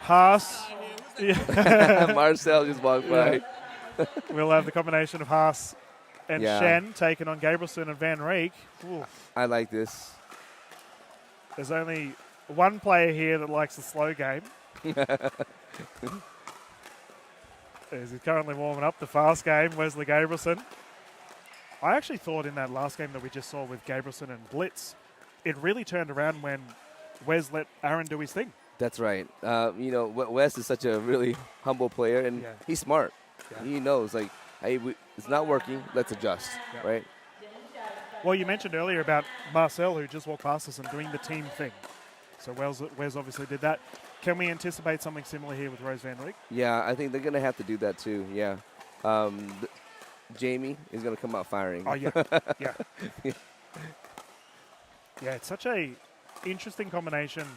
Haas. Marcel just walked by. We'll have the combination of Haas and Shen taking on Gabrielson and Van Reek. Ooh. I like this. There's only one player here that likes the slow game. He's currently warming up the fast game, Wesley Gabrielson. I actually thought in that last game that we just saw with Gabrielson and Blitz, it really turned around when Wes let Aaron do his thing. That's right. Wes is such a really humble player, and he's smart. Yeah. He knows, like, hey, it's not working. Let's adjust, right? Well, you mentioned earlier about Marcel, who just walked past us and doing the team thing. So Wes obviously did that. Can we anticipate something similar here with Rose Van Reek? Yeah, I think they're going to have to do that too, yeah. Jamie is going to come out firing. Oh, yeah. Yeah. Yeah, it's such a interesting combination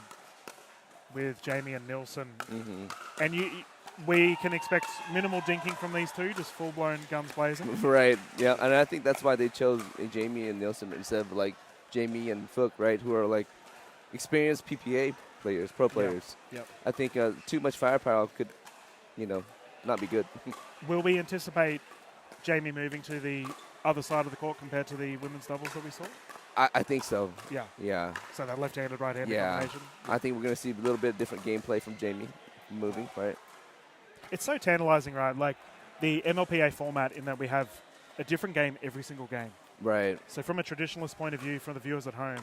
with Jamie and Nilsson. Mm-hmm. And we can expect minimal dinking from these two, just full-blown guns blazing. Right, yeah. And I think that's why they chose Jamie and Nilsson instead of, like, Jamie and Fook, right, who are, like, experienced PPA players, pro players. Yep. I think too much firepower could, not be good. Will we anticipate Jamie moving to the other side of the court compared to the women's doubles that we saw? I think so. Yeah. Yeah. So that left-handed, right-handed combination. I think we're going to see a little bit different gameplay from Jamie moving, right? It's so tantalizing, right? Like the MLPA format in that we have a different game every single game. Right. So from a traditionalist point of view, from the viewers at home,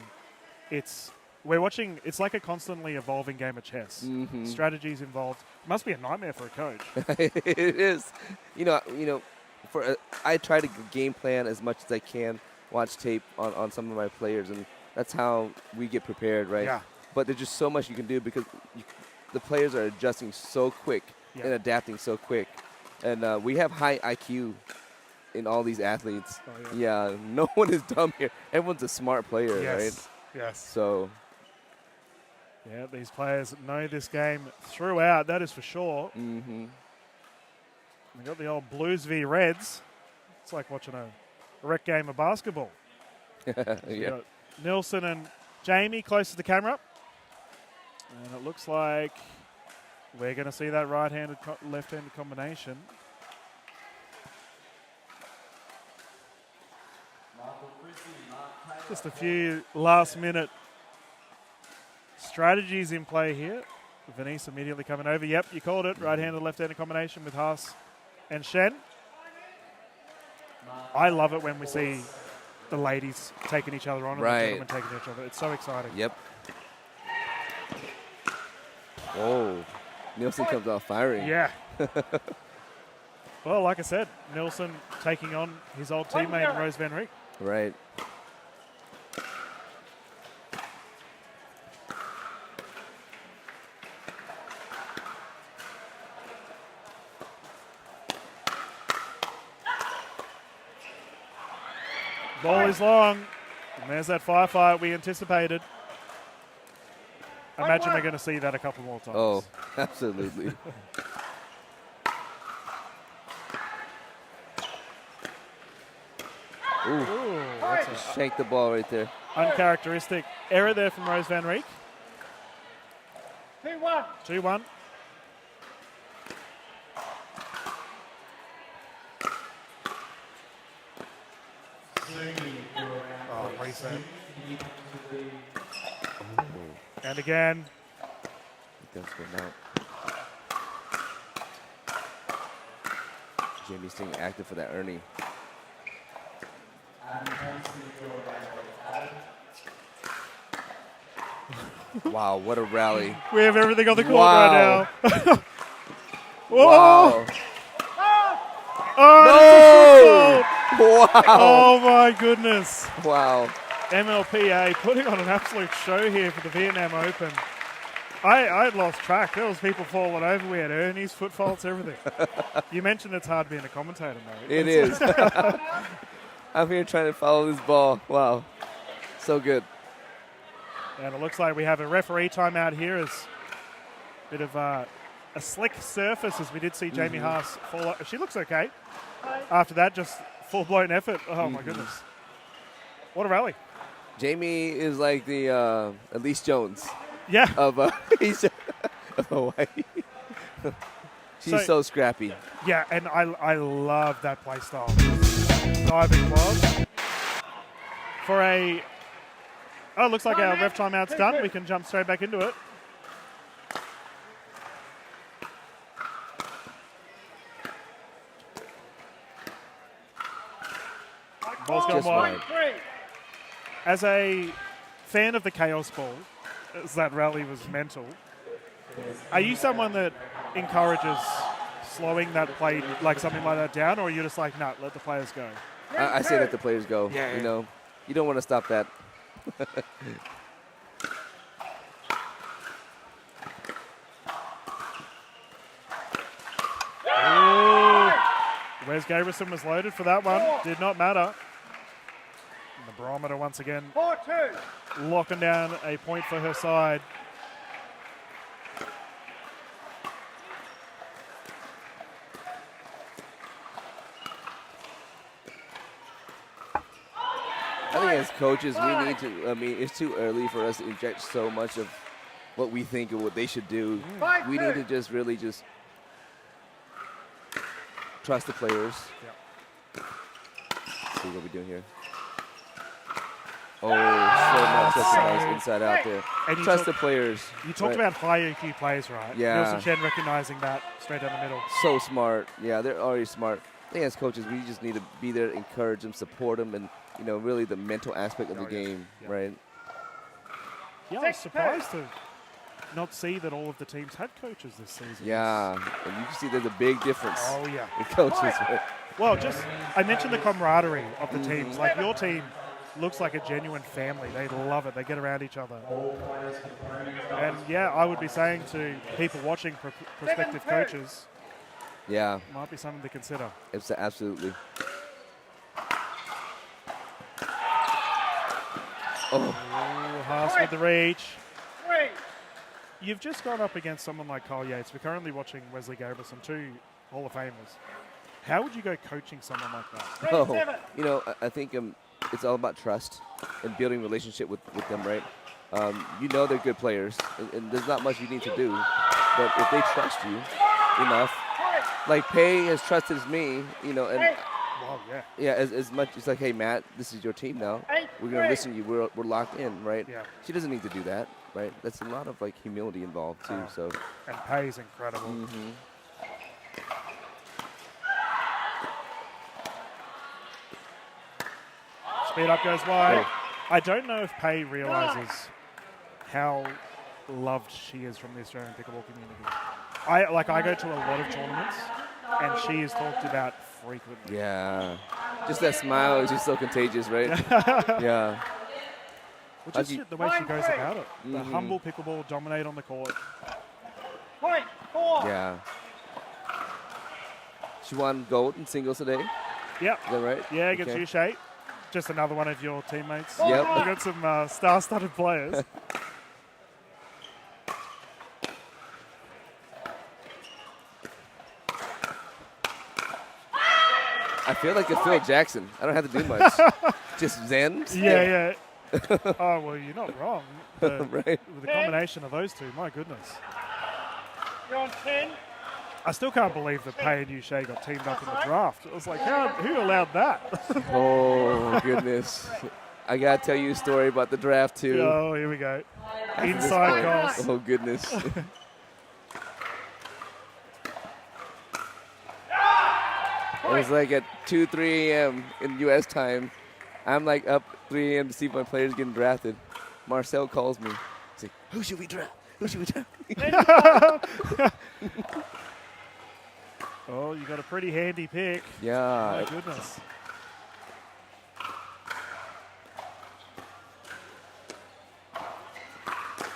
we're watching, it's like a constantly evolving game of chess. Mm-hmm. Strategies involved. It must be a nightmare for a coach. It is. I try to game plan as much as I can, watch tape on some of my players, and that's how we get prepared, right? Yeah. But there's just so much you can do because the players are adjusting so quick and adapting so quick. And we have high IQ in all these athletes. Oh, yeah, no one is dumb here. Everyone's a smart player, right? Yes. So. Yeah, these players know this game throughout, that is for sure. Mm-hmm. We got the old Blues v Reds. It's like watching a rec game of basketball. So got Nilsson and Jamie close to the camera. And it looks like we're going to see that right-handed, left-handed combination. Just a few last-minute strategies in play here. Venice immediately coming over. Yep, you called it. Right-handed, left-handed combination with Haas and Shen. I love it when we see the ladies taking each other on and the gentlemen taking each other. It's so exciting. Yep. Oh, Nilsson comes out firing. Yeah. Well, like I said, Nilsson taking on his old teammate Rose Van Reek. Right. Ball is long. And there's that firefight we anticipated. I imagine we're going to see that a couple more times. Oh, absolutely. Ooh, shank the ball right there. Uncharacteristic error there from Rose Van Reek. 2-1. 2-1. Oh, reset. And again. That's going out. Jamie's staying active for that Ernie. Wow, what a rally. We have everything on the court right now. Wow. Oh, no! Wow. Oh, my goodness. Wow. MLPA putting on an absolute show here for the Vietnam Open. I had lost track. There was people falling over. We had Ernie's, foot faults, everything. You mentioned it's hard being a commentator, mate. It is. I'm here trying to follow this ball. Wow. So good. And it looks like we have a referee timeout here as a bit of a slick surface, as we did see Jamie Haas fall. She looks okay. After that, just full-blown effort. Oh, my goodness. What a rally. Jamie is like the Elise Jones Yeah. of of Hawaii. She's so scrappy. Yeah, and I love that play style. Diving club. For a... Oh, looks like our ref timeout's done. We can jump straight back into it. Ball's gone Just wide. wide. As a fan of the Chaos Ball, as that rally was mental, are you someone that encourages slowing that play, like something like that, down, or are you just like, no, let the players go? I say let the players go. Yeah, yeah. You know, you don't want to stop that. Wes Gaberson was loaded for that one. Did not matter. And the barometer once again 4-2. locking down a point for her side. I think as coaches, we need to, I mean, it's too early for us to inject so much of what we think of what they should do. We need to just really just trust the players. Yep. See what we're doing here. Oh, so much. That's a nice inside out there. And you Trust talk- the players. You talked about high EQ plays, right? Yeah. Nielsen Chen recognizing that straight down the middle. So smart. Yeah, they're already smart. I think as coaches, we just need to be there, encourage them, support them, and, you know, really the mental aspect of the game, Yeah. right? Yeah, I was surprised to not see that all of the teams had coaches this season. Yeah, and you can see there's a big difference Oh, yeah. in coaches. Right? Well, just, I mentioned the camaraderie of the teams. Like, your team looks like a genuine family. They love it. They get around each other. And, yeah, I would be saying to people watching, prospective coaches, Yeah, might be something to consider. it's absolutely. Oh, Ooh, Haas with the reach. 3. You've just gone up against someone like Kyle Yates. We're currently watching Wesley Gaberson, two Hall of Famers. How would you go coaching someone like that? oh. You know, I think it's all about trust and building relationship with them, right? You know they're good players, and there's not much you need to do. But if they trust you enough, like Pei has trusted me, you know, and Well, yeah. yeah, as much it's like, hey Matt, this is your team now. We're gonna listen to you. We're locked in, right? Yeah. She doesn't need to do that, right? That's a lot of like humility involved too. Oh. So And Pei's incredible. Speed up goes wide. Oh. I don't know if Pei realizes how loved she is from the Australian pickleball community. I go to a lot of tournaments, and she is talked about frequently. yeah, just that smile is just so contagious, right? Yeah. Which is the way she goes about it. The humble pickleball, dominate on the court. Point 4. Yeah. She won gold in singles today. Is Yep. that right? Yeah, against Okay. you, Shay. Just another one of your teammates. Yep. We've got some star-studded players. I feel like a Phil Jackson. I don't have to do much. Just zen. Yeah. Oh, well, you're not wrong. Right. With the combination of those two, my goodness. You're on 10. I still can't believe that Pei and Yushai got teamed up in the draft. It was like, who allowed that? Oh, goodness. I got to tell you a story about the draft, too. Oh, here we go. After this Inside point. goals. Oh, goodness. It was like at 2, 3 a.m. in U.S. time. I'm like up 3 a.m. to see if my player's getting drafted. Marcel calls me. He's like, who should we draft? Who should we draft? Oh, you got a pretty handy pick. Yeah. My goodness.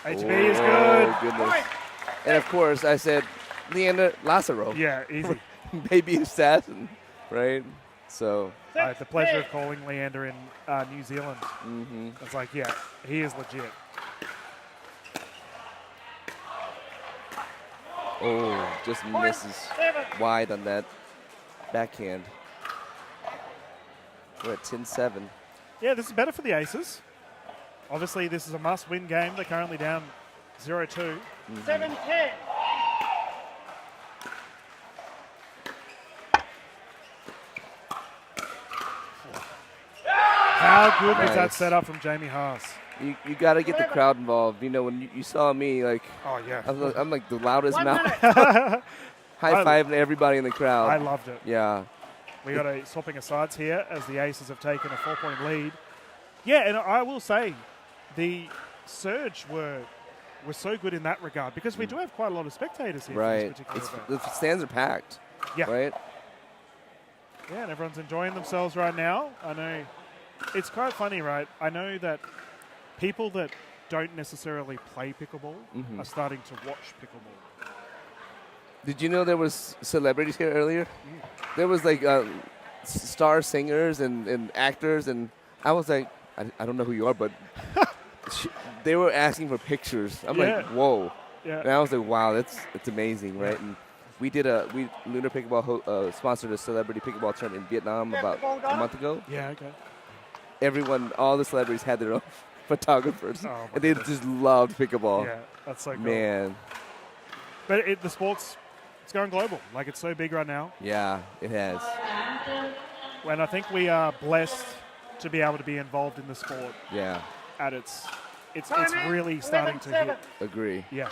HB is good. Oh, goodness. And of course, I said, Leander Lazaro. Yeah, easy. Baby assassin, right? So, I had the pleasure of calling Leander in New Zealand. mm-hmm. It's like, yeah, he is legit. Oh, just misses wide on that backhand. We're at 10-7. Yeah, this is better for the Aces. Obviously, this is a must-win game. They're currently down 0-2. 7-10. How good was that Nice. setup from Jamie Haas? You got to get the crowd involved. You know, when you saw me, like, Oh, yeah. I'm like the loudest 1 mouth. minute. High five to everybody in the crowd. I loved it. Yeah. We got a swapping of sides here as the Aces have taken a 4-point lead. Yeah, and I will say the Surge were so good in that regard because we do have quite a lot of spectators here Right. for this particular event. The stands are packed. Yeah. Right? Yeah, and everyone's enjoying themselves right now. I know it's quite funny, right? I know that people that don't necessarily play pickleball are starting to watch pickleball. Did you know there was celebrities here earlier? There was like star singers and actors, and I was like, I don't know who you are, but they were asking for pictures. I'm like, whoa. Yeah. And I was like, wow, it's amazing, right? And we Lunar Pickleball sponsored a celebrity pickleball tournament in Vietnam about a month ago. Yeah, okay. All the celebrities had their own photographers, Oh, and they just loved pickleball. Yeah, that's so cool. Man, But the sport's it's going global. Like, it's so big right now. yeah, it has. And I think we are blessed to be able to be involved in the sport Yeah, at it's really starting to hit. agree. Yeah.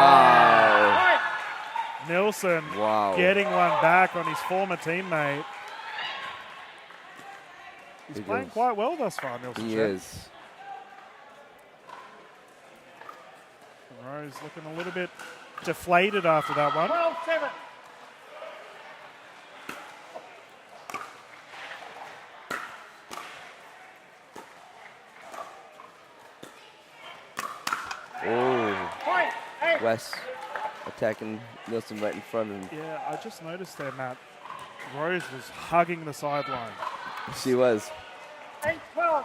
Wow. Nilsson Wow. getting one back on his former teammate. He's He playing goes. quite well thus far, Nilsson. He is. Rose looking a little bit deflated after that one. 12-7. Oh, Point. 8. Wes attacking Nilsson right in front of him. Yeah, I just noticed there, Matt. Rose was hugging the sideline. She was. 8-12.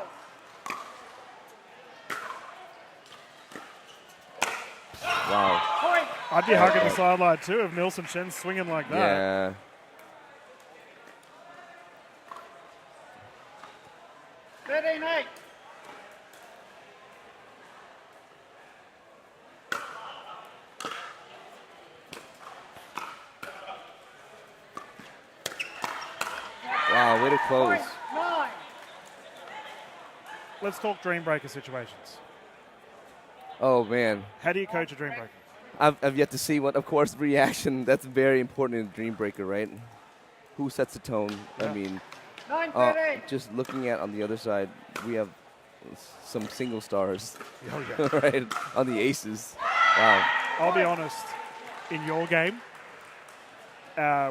Wow. Point. I'd be hugging the sideline too if Nilsson Shen's swinging like that. Yeah. Thirteen 8. Wow, way to close. Point. 9. Let's talk dream breaker situations. Oh, man. How do you coach a dream breaker? I've yet to see one. Of course, reaction. That's very important in a dream breaker, right? Who sets the tone? Yeah. I mean, 9-13. just looking at on the other side, we have some single stars, Oh, yeah. right? On the aces. Wow. I'll be honest, in your game,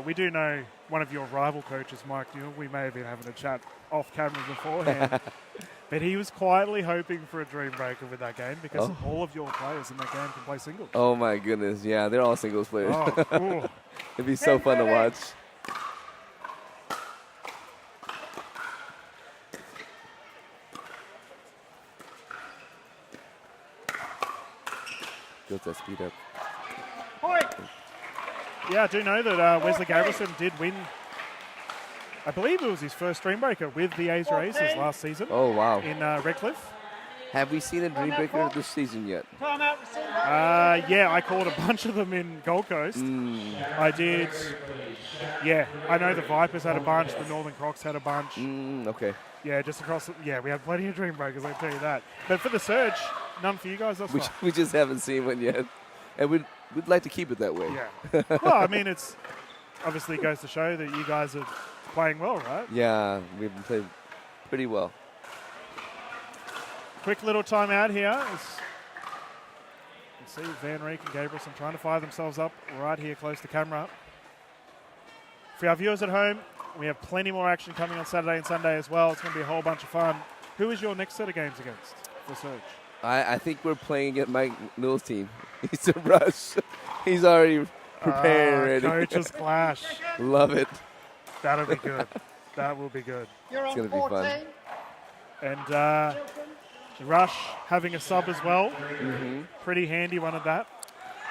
we do know one of your rival coaches, Mike Newell. We may have been having a chat off camera beforehand. But he was quietly hoping for a dream breaker with that game because all of your players in that game can play singles. Oh, my goodness. Yeah, they're all singles players. Oh, ooh. It'd be so fun to watch. Built that speed up. Point. Yeah, I do know that Wesley Gabrielson did win. I believe it was his first dream breaker with the A's Aces last season Oh, wow. in Redcliffe. Have we seen a dream breaker this season yet? Timeout received. Yeah, I caught a bunch of them in Gold Coast. I did. Yeah, I know the Vipers had a bunch. The Northern Crocs had a bunch. Okay. Yeah, just across. Yeah, we had plenty of dream breakers, I can tell you that. But for the Surge, none for you guys thus far. We just haven't seen one yet. And we'd like to keep it that way. Yeah. Well, I mean, it's obviously goes to show that you guys are playing well, right? Yeah, we've been playing pretty well. Quick little timeout here. You can see Van Rieck and Gabrielson trying to fire themselves up right here close to camera. For our viewers at home, we have plenty more action coming on Saturday and Sunday as well. It's going to be a whole bunch of fun. Who is your next set of games against for Surge? I think we're playing at Mike Newell's team. He's a rush. He's already prepared. Coaches clash. Love it. That'll be good. That will be good. You're It's on gonna be 14. fun. And Rush having a sub as well. Pretty handy one of that.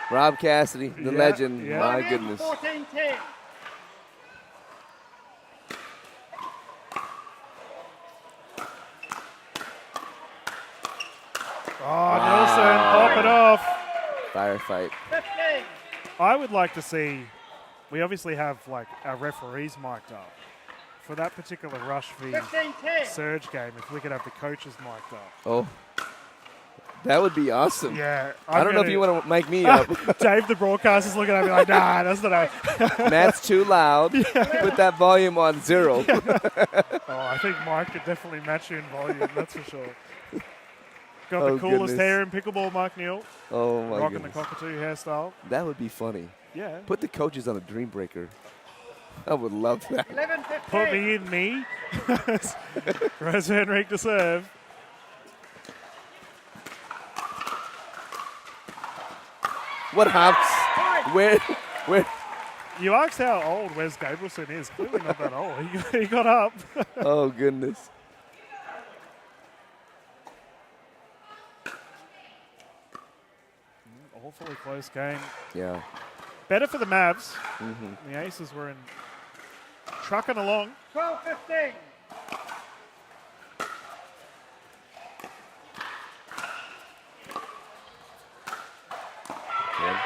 Rob Cassidy, the Yeah, legend. yeah. My goodness. 14-10. Oh, Nilsson, pop it off. Firefight. 15. I would like to see, we obviously have like our referees mic'd up. For that particular Rush v 15-10. Surge game, if we could have the coaches mic'd up. Oh, that would be awesome. Yeah. I don't know if you want to mic me up. Dave, the broadcaster's looking at me like, nah, that's not how. Matt's too loud. Put that volume on 0. Oh, I think Mike could definitely match you in volume, that's for sure. Got the Oh, coolest goodness. hair in pickleball, Mike Neal. Oh, my Rocking goodness. the cockatoo hairstyle. That would be funny. Yeah. Put the coaches on a dream breaker. I would love that. 11-15. Put me in me. Rosa Henrique to serve. What hops? Where? You asked how old Wes Gabrielson is. Clearly not that old. He got up. Oh, goodness. Awfully close game. Yeah. Better for the Mavs. The Aces were trucking along. 12-15. Yeah.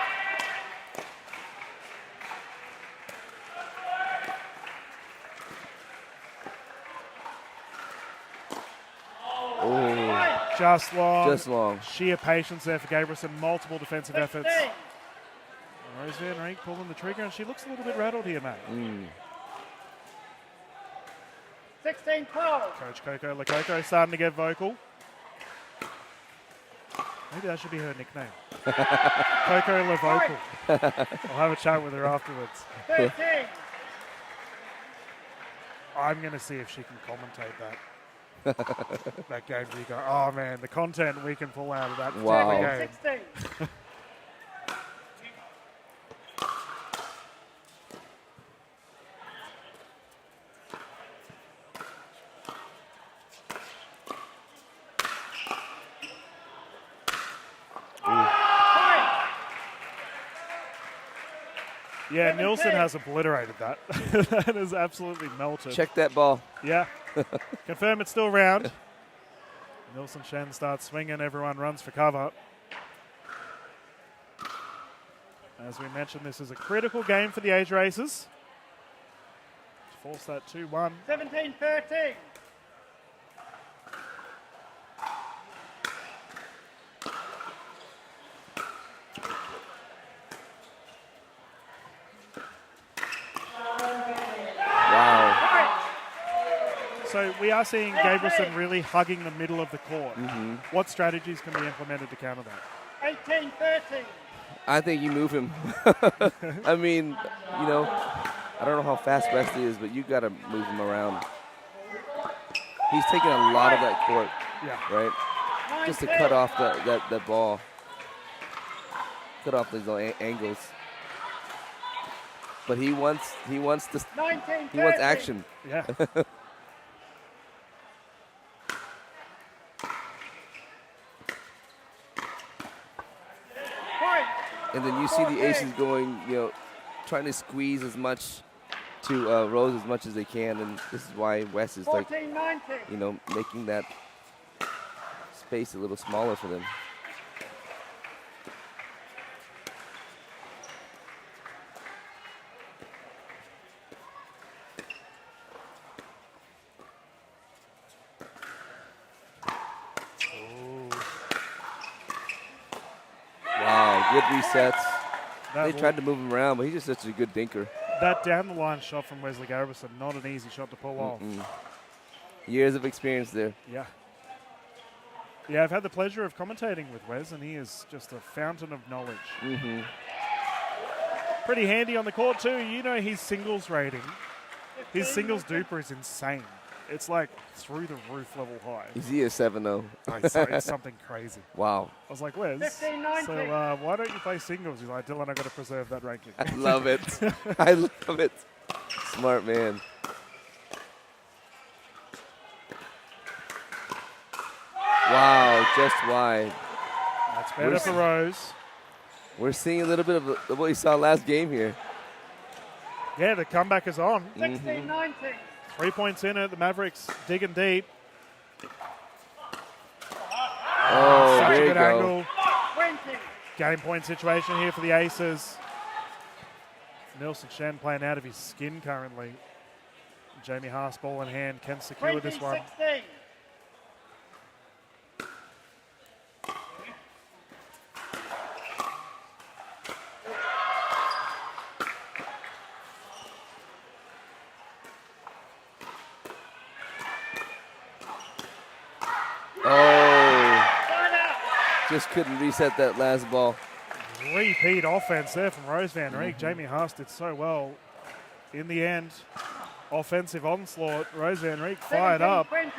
Oh, Just long. just long. Sheer patience there for Gabrielson. Multiple defensive efforts. 15. Rosa Henrique pulling the trigger, and she looks a little bit rattled here, mate. 16-12. Coach Coco Lococo starting to get vocal. Maybe that should be her nickname. Coco La Vocal. I'll have a chat with her afterwards. 13. I'm going to see if she can commentate that game. You go, oh man, the content we can pull out of that Wow. particular game. 16. Yeah, Nilsson has obliterated that. That is absolutely melted. Check that ball. Yeah. Confirm it's still round. Nilsson Shen starts swinging. Everyone runs for cover. As we mentioned, this is a critical game for the age racers. Force that 2-1. 17-13. Wow. So we are seeing Gabrielson really hugging the middle of the court. What strategies can be implemented to counter that? 18-13. I think you move him. I mean, you know, I don't know how fast Wesley is, but you got to move him around. He's taking a lot of that court, Yeah. right? Just to cut off that ball. Cut off those angles. But he wants 19-13. action. Yeah. Point. And then you see the aces going, you know, trying to squeeze as much to Rose as much as they can, and this is why Wes is like, 14-19. you know, making that space a little smaller for them. Wow, good resets. They tried to move him around, but he's just such a good dinker. That down the line shot from Wesley Gabrielson, not an easy shot to pull off. Years of experience there. Yeah. Yeah, I've had the pleasure of commentating with Wes, and he is just a fountain of knowledge. Pretty handy on the court too. You know his singles rating. His singles duper is insane. It's like through the roof level high. Is he a 7-0? It's something crazy. Wow. I was like, Wes, 15-19. so why don't you play singles? He's like, Dylan, I've got to preserve that ranking. I love it. I love it. Smart man. Wow, just wide. That's better for Rose. We're seeing a little bit of what we saw last game here. Yeah, the comeback is on. 16-19. 3 points in it. The Mavericks digging deep. Oh, Such there a you good go. angle. 20. Game point situation here for the Aces. Nielsen Shen playing out of his skin currently. Jamie Haas ball in hand can secure this one. 20-16. Oh, Line out. just couldn't reset that last ball. Repeat offense there from Rose Van Reek. Jamie Haas did so well. In the end, offensive onslaught. Rose Van Reek fired up. 17-20.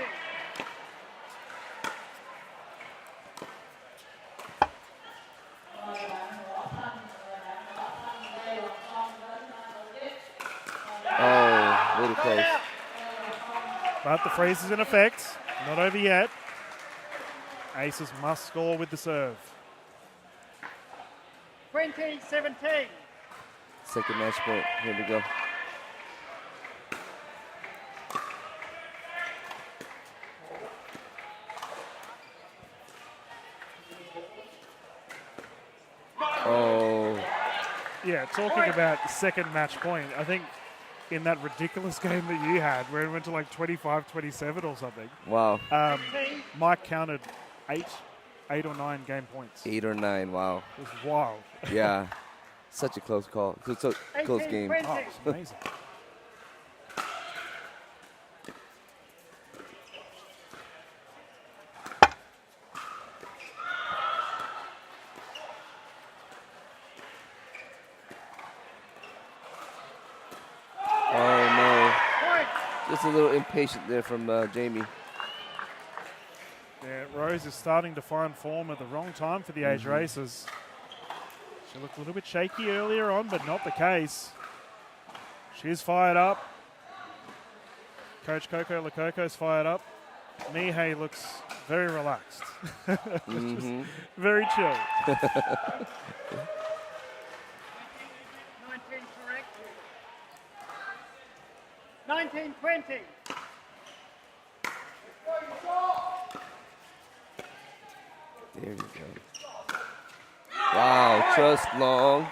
Oh, a little close. Line out. But the freeze is in effect. Not over yet. Aces must score with the serve. 20-17. Second match point. Here we go. Oh, Yeah, talking about second match point, I think in that ridiculous game that you had where it went to like 25-27 or something, wow. Mike counted eight or nine game points. 8 or 9. Wow. It was wild. Yeah. Such a close call. So close 18-20. game. Oh, it's amazing. Oh, no. Point. Just a little impatient there from Jamie. Yeah, Rose is starting to find form at the wrong time for the Asia Aces. She looked a little bit shaky earlier on, but not the case. She's fired up. Coach Coco Lococo's fired up. Mihei looks very relaxed. Just very chill. 19 correct. 19-20. There you go. Wow, just long.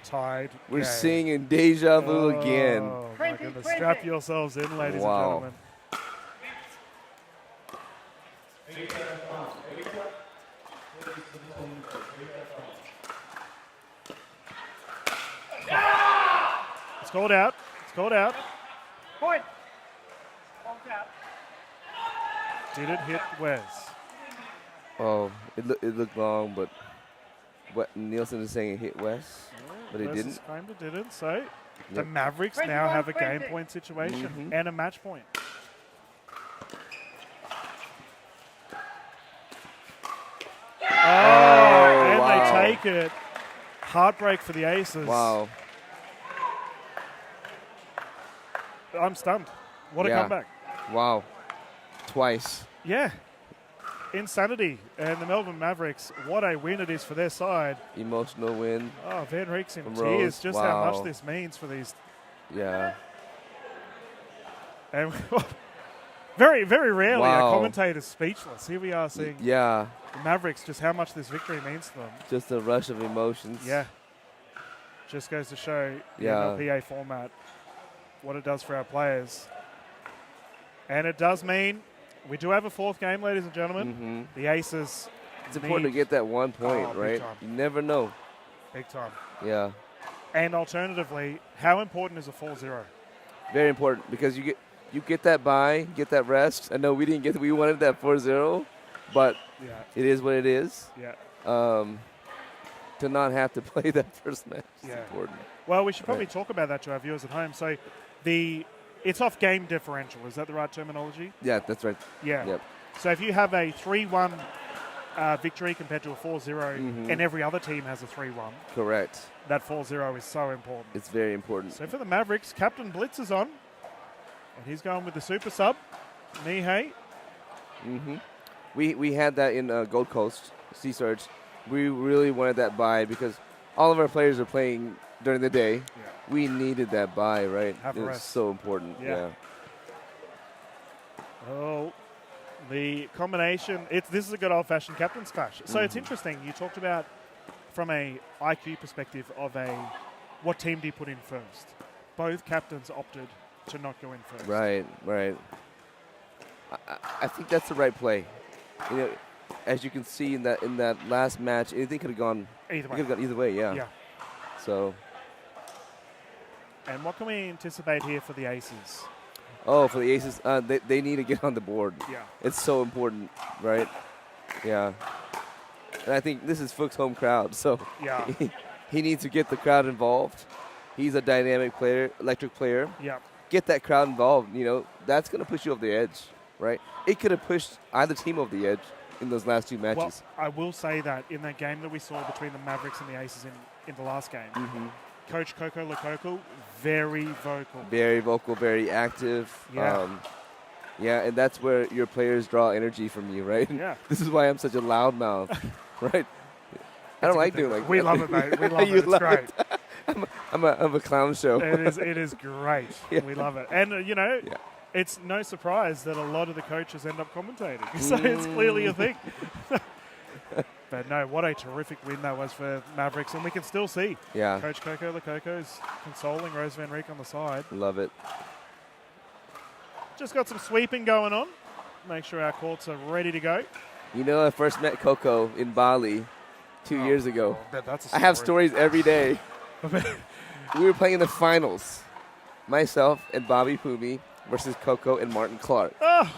Tied. We're game. seeing deja vu again. Oh, my 20, goodness. 20. Strap yourselves in, ladies Wow. and gentlemen. It's called out. It's called out. Point. Ball's out. Did it hit Wes? Oh, it looked long, but what Nielsen is saying it hit Wes, but it Wes didn't. has claimed it didn't. So the Yep. Mavericks now have a game 21-20. point situation and a match point. Oh, and wow. they take it. Heartbreak for the Aces. Wow. I'm stunned. What a Yeah. comeback. Wow. Twice. Yeah. Insanity. And the Melbourne Mavericks, what a win it is for their side. Emotional win. Oh, Van Reek's in From tears. Rose. Just how Wow. much this means for these. Yeah. And very, very rarely Wow. are commentators speechless. Here we are seeing Yeah. the Mavericks, just how much this victory means to them. Just a rush of emotions. Yeah. Just goes to show the Yeah. MLPA format, what it does for our players. And it does mean we do have a fourth game, ladies and gentlemen. The Aces It's important to get that 1 point, Oh, big right? time. You never know. big time. Yeah. And alternatively, how important is a 4-0? Very important because you get that bye, get that rest. I know we didn't get we wanted that 4-0, but Yeah, it is what it is. yeah. To not have to play that first match is Yeah. important. Well, we should probably talk about that to our viewers at home. So It's off game differential. Is that the right terminology? Yeah, that's right. Yeah. Yep. So if you have a 3-1 victory compared to a 4-0, and every other team has a 3-1, Correct. that 4-0 is so important. It's very important. So for the Mavericks, Captain Blitz is on, and he's going with the super sub, Mihei. We had that in Gold Coast, Sea Surge. We really wanted that bye because all of our players are playing during the day. Yeah. We needed that bye, right? Have a It was rest. so important. Yeah. Oh, the combination. This is a good old-fashioned captain's clash. So it's interesting. You talked about from a IQ perspective of what team do you put in first? Both captains opted to not go in first. Right. I think that's the right play. You know, as you can see in that last match, anything could have gone Either way. Could have gone either way. Yeah. Yeah. So. And what can we anticipate here for the Aces? Oh, for the Aces, they need to get on the board. Yeah. It's so important, right? Yeah. And I think this is Fook's home crowd, so Yeah. he needs to get the crowd involved. He's a dynamic player, electric player. Yeah. Get that crowd involved. You know, that's going to push you over the edge, right? It could have pushed either team over the edge in those last two Well, matches. I will say that in that game that we saw between the Mavericks and the Aces in the last game, Coach Coco Lococo, very vocal. Very vocal, very active. Yeah. Yeah, and that's where your players draw energy from you, right? Yeah. This is why I'm such a loudmouth, right? I don't like doing like We that. love it, mate. We love it. You It's love great. I'm a clown show. It is great. Yeah. We love it. And, Yeah. it's no surprise that a lot of the coaches end up commentating. So it's clearly a thing. But no, what a terrific win that was for Mavericks. And we can still see Yeah. Coach Coco Lococo's consoling Rose Van Riek on the side. Love it. Just got some sweeping going on. Make sure our courts are ready to go. You know, I first met Coco in Bali 2 years ago. That's a I have story. stories every day. We were playing in the finals. Myself and Bobby Pumi versus Coco and Martin Clark. Oh,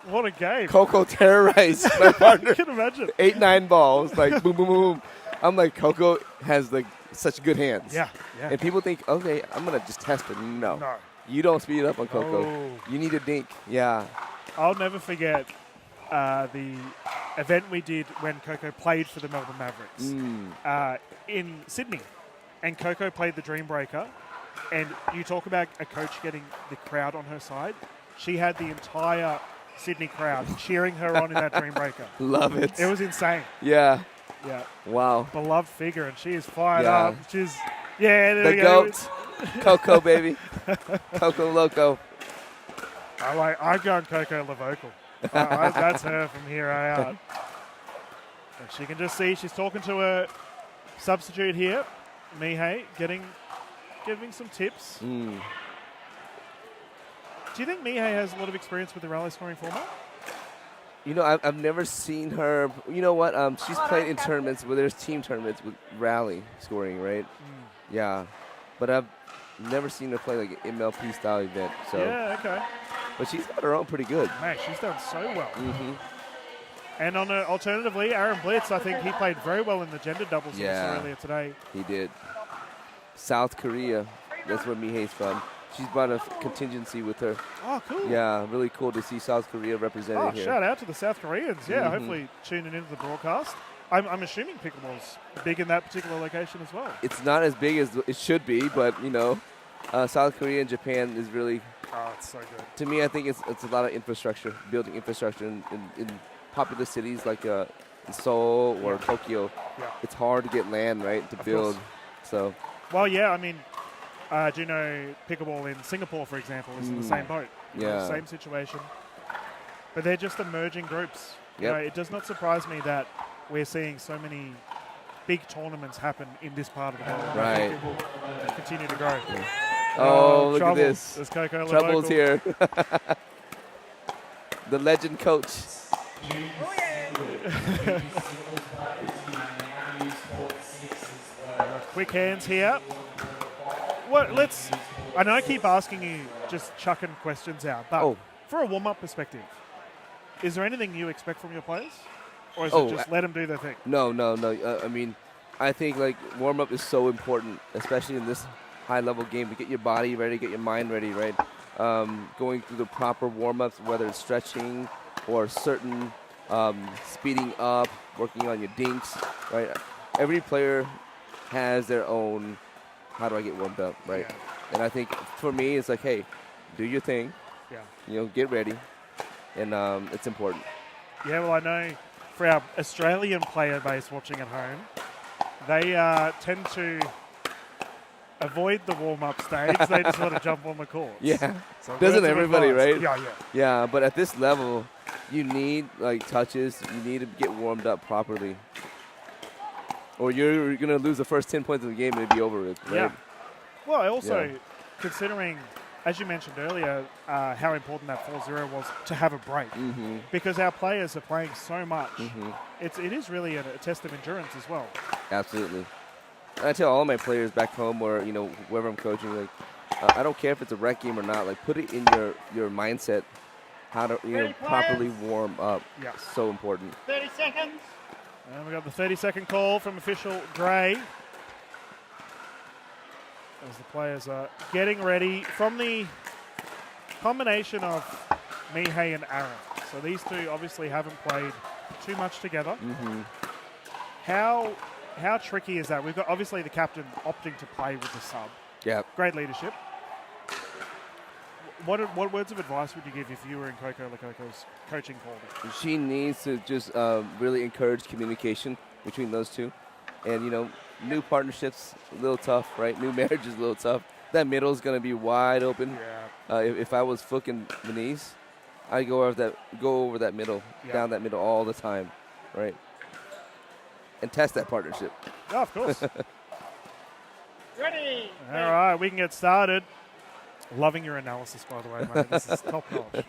what a game. Coco terrorized my partner. I can imagine. 8-9 balls, like boom, boom, boom. I'm like, Coco has like such good hands. Yeah. And people think, okay, I'm gonna just test her. No. No. You don't speed it up on Coco. Oh. You need a dink. Yeah. I'll never forget the event we did when Coco played for the Melbourne Mavericks in Sydney. And Coco played the Dream Breaker. And you talk about a coach getting the crowd on her side. She had the entire Sydney crowd cheering her on in that Dream Breaker. Love it. It was insane. Yeah. Yeah. Wow. Beloved figure, and she is fired Yeah. up. She's, there The we go. GOAT. Coco, baby. Coco Loco. I'm going Coco Lavocal. That's her from here out. And she can just see she's talking to her substitute here, Mihei, giving some tips. Do you think Mihei has a lot of experience with the rally scoring format? You know, I've never seen her. You know what? She's played in tournaments where there's team tournaments with rally scoring, right? Yeah. But I've never seen her play like an MLP style event. So. Yeah, okay. But she's got her own pretty good. Man, she's done so well. And alternatively, Aaron Blitz, I think he played very well in the gender doubles that we saw earlier today. He did. South Korea. That's where Mihei's from. She's brought a contingency with her. Oh, cool. Yeah, really cool to see South Korea represented here. Shout out to the South Koreans. Yeah, hopefully tuning into the broadcast. I'm assuming pickleball's big in that particular location as well. It's not as big as it should be, but, you know, South Korea and Japan is really... Oh, it's so good. To me, I think it's a lot of infrastructure, building infrastructure in popular cities like in Seoul or Tokyo. Yeah. It's hard to get land, right, to build. Course. So, well, yeah, I mean, do you know pickleball in Singapore, for example, is in the same boat? Yeah. Same situation. But they're just emerging groups. Yep. You know, it does not surprise me that we're seeing so many big tournaments happen in this part of the world. Right. I think it will continue to grow. Yeah. Oh, look trouble. at this. There's Coco Trouble's Lavocal. here. The legend coach. Quick hands here. I know I keep asking you, just chucking questions out, but for a warm-up perspective, is there anything you expect from your players? Or is it just let them do their thing? No. I mean, I think like warm-up is so important, especially in this high-level game to get your body ready, get your mind ready, right? Going through the proper warm-ups, whether it's stretching or certain speeding up, working on your dinks, right? Every player has their own, how do I get warmed up, right? Yeah. And I think for me, it's like, hey, do your thing, Yeah. get ready, and it's important. Yeah, well, I know for our Australian player base watching at home, they tend to avoid the warm-up stage. They just want to jump on the court. Yeah, So doesn't words of everybody, advice. right? Yeah, yeah. Yeah, but at this level, you need touches. You need to get warmed up properly, or you're gonna lose the first 10 points of the game and it'll be over with, right? Yeah. Well, also considering, as you mentioned earlier, how important that 4-0 was to have a break, because our players are playing so much. It is really a test of endurance as well. Absolutely. I tell all my players back home or, whoever I'm coaching, I don't care if it's a rec game or not, put it in your mindset how to properly warm up. Yeah. So important. 30 seconds. And we got the 30-second call from official Gray. As the players are getting ready from the combination of Mihei and Aaron. So these two obviously haven't played too much together. How tricky is that? We've got obviously the captain opting to play with the sub. Yeah. Great leadership. What words of advice would you give if you were in Coco Lococo's coaching call? She needs to just really encourage communication between those two. And, new partnerships, a little tough, right? New marriage is a little tough. That middle is going to be wide open. Yeah. If I was Fook and Denise, I'd go over that middle, down that middle all the time, right? And test that partnership. Oh, of course. Ready. All right, we can get started. Loving your analysis, by the way, mate. This is top notch.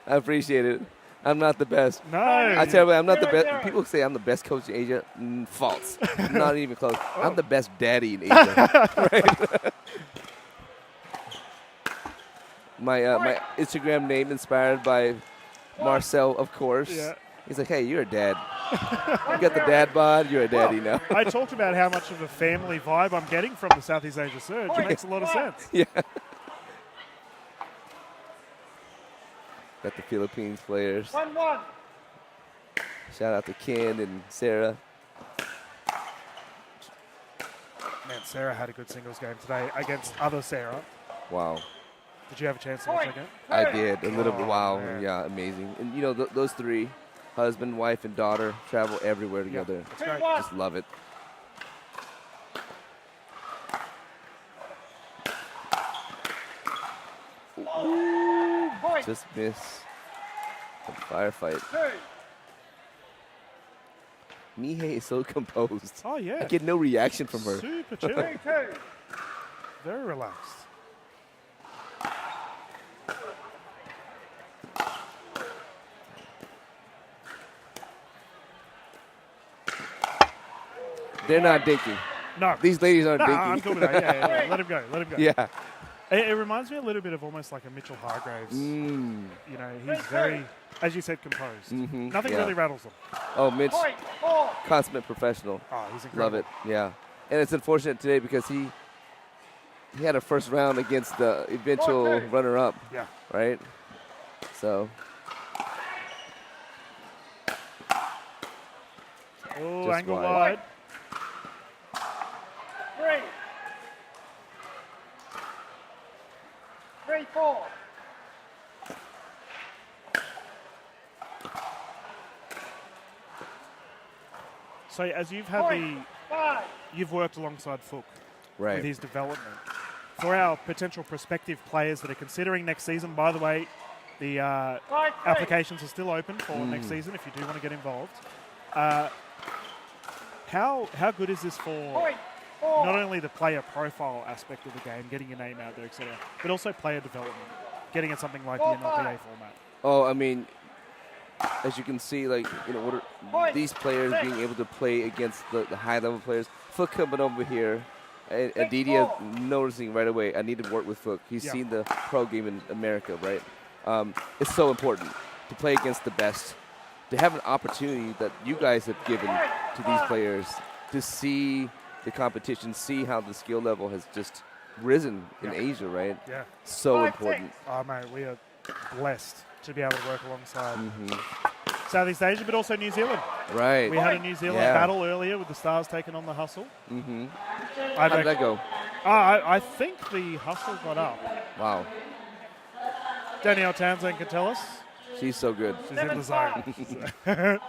I appreciate it. I'm not the best. No. I tell you, I'm not the best. People say I'm the best coach in Asia. False. Not even close. I'm the best daddy in Asia. Right? My Instagram name inspired by Marcel, of course. Yeah. He's like, hey, you're a dad. You got the dad bod. You're a daddy now. I talked about how much of a family vibe I'm getting from the Southeast Asia Surge. It makes a lot of sense. Yeah. Got the Philippines players. 1-1. Shout out to Ken and Sarah. Man, Sarah had a good singles game today against other Sarah. Wow. Did you have a chance to watch that game? I did. A little bit. Wow. Man. Yeah, amazing. And, those three, husband, wife, and daughter, travel everywhere together. That's great. Just love it. Point. Just miss the firefight. 2. Mihei is so composed. Oh, yeah. I get no reaction from her. Super chill. 3-2. Very relaxed. They're not dinking. No. These ladies aren't No, dinking. I'm cool with that. Yeah. Let him go. Let him go. Yeah. It reminds me a little bit of almost like a Mitchell Hargraves. He's very, as you said, composed. Nothing really rattles him. Oh, Mitch, Point. 4. consummate professional. Oh, he's incredible. Love it. Yeah. And it's unfortunate today because he had a first round against the eventual runner-up. Yeah. Right? So. Oh, Just angle wide. wide. 3. 3-4. So as you've had Point. 5. you've worked alongside Fook Right. with his development. For our potential prospective players that are considering next season, by the way, the 5-3. applications are still open for next season if you do want to get involved. How good is this for Point. 4. not only the player profile aspect of the game, getting your name out there, etc., but also player development, getting in something like the MLPA format? Oh, I mean, as you can see, these players being able to play against the high-level players. Fook coming over here, and Adidia noticing right away, I need to work with Fook. He's seen the pro game in America, right? It's so important to play against the best, to have an opportunity that you guys have given to these players to see the competition, see how the skill level has just risen in Yeah. Asia, right? Yeah. So 5-6. important. Oh, mate, we are blessed to be able to work alongside Mm-hmm. Southeast Asia, but also New Zealand. Right. We had a New Zealand Yeah. battle earlier with the Stars taking on the Hustle. Mm-hmm. I How did that go? I think the Hustle got up. Wow. Danielle Townsend can tell us. She's so good. She's in the zone. 7-5.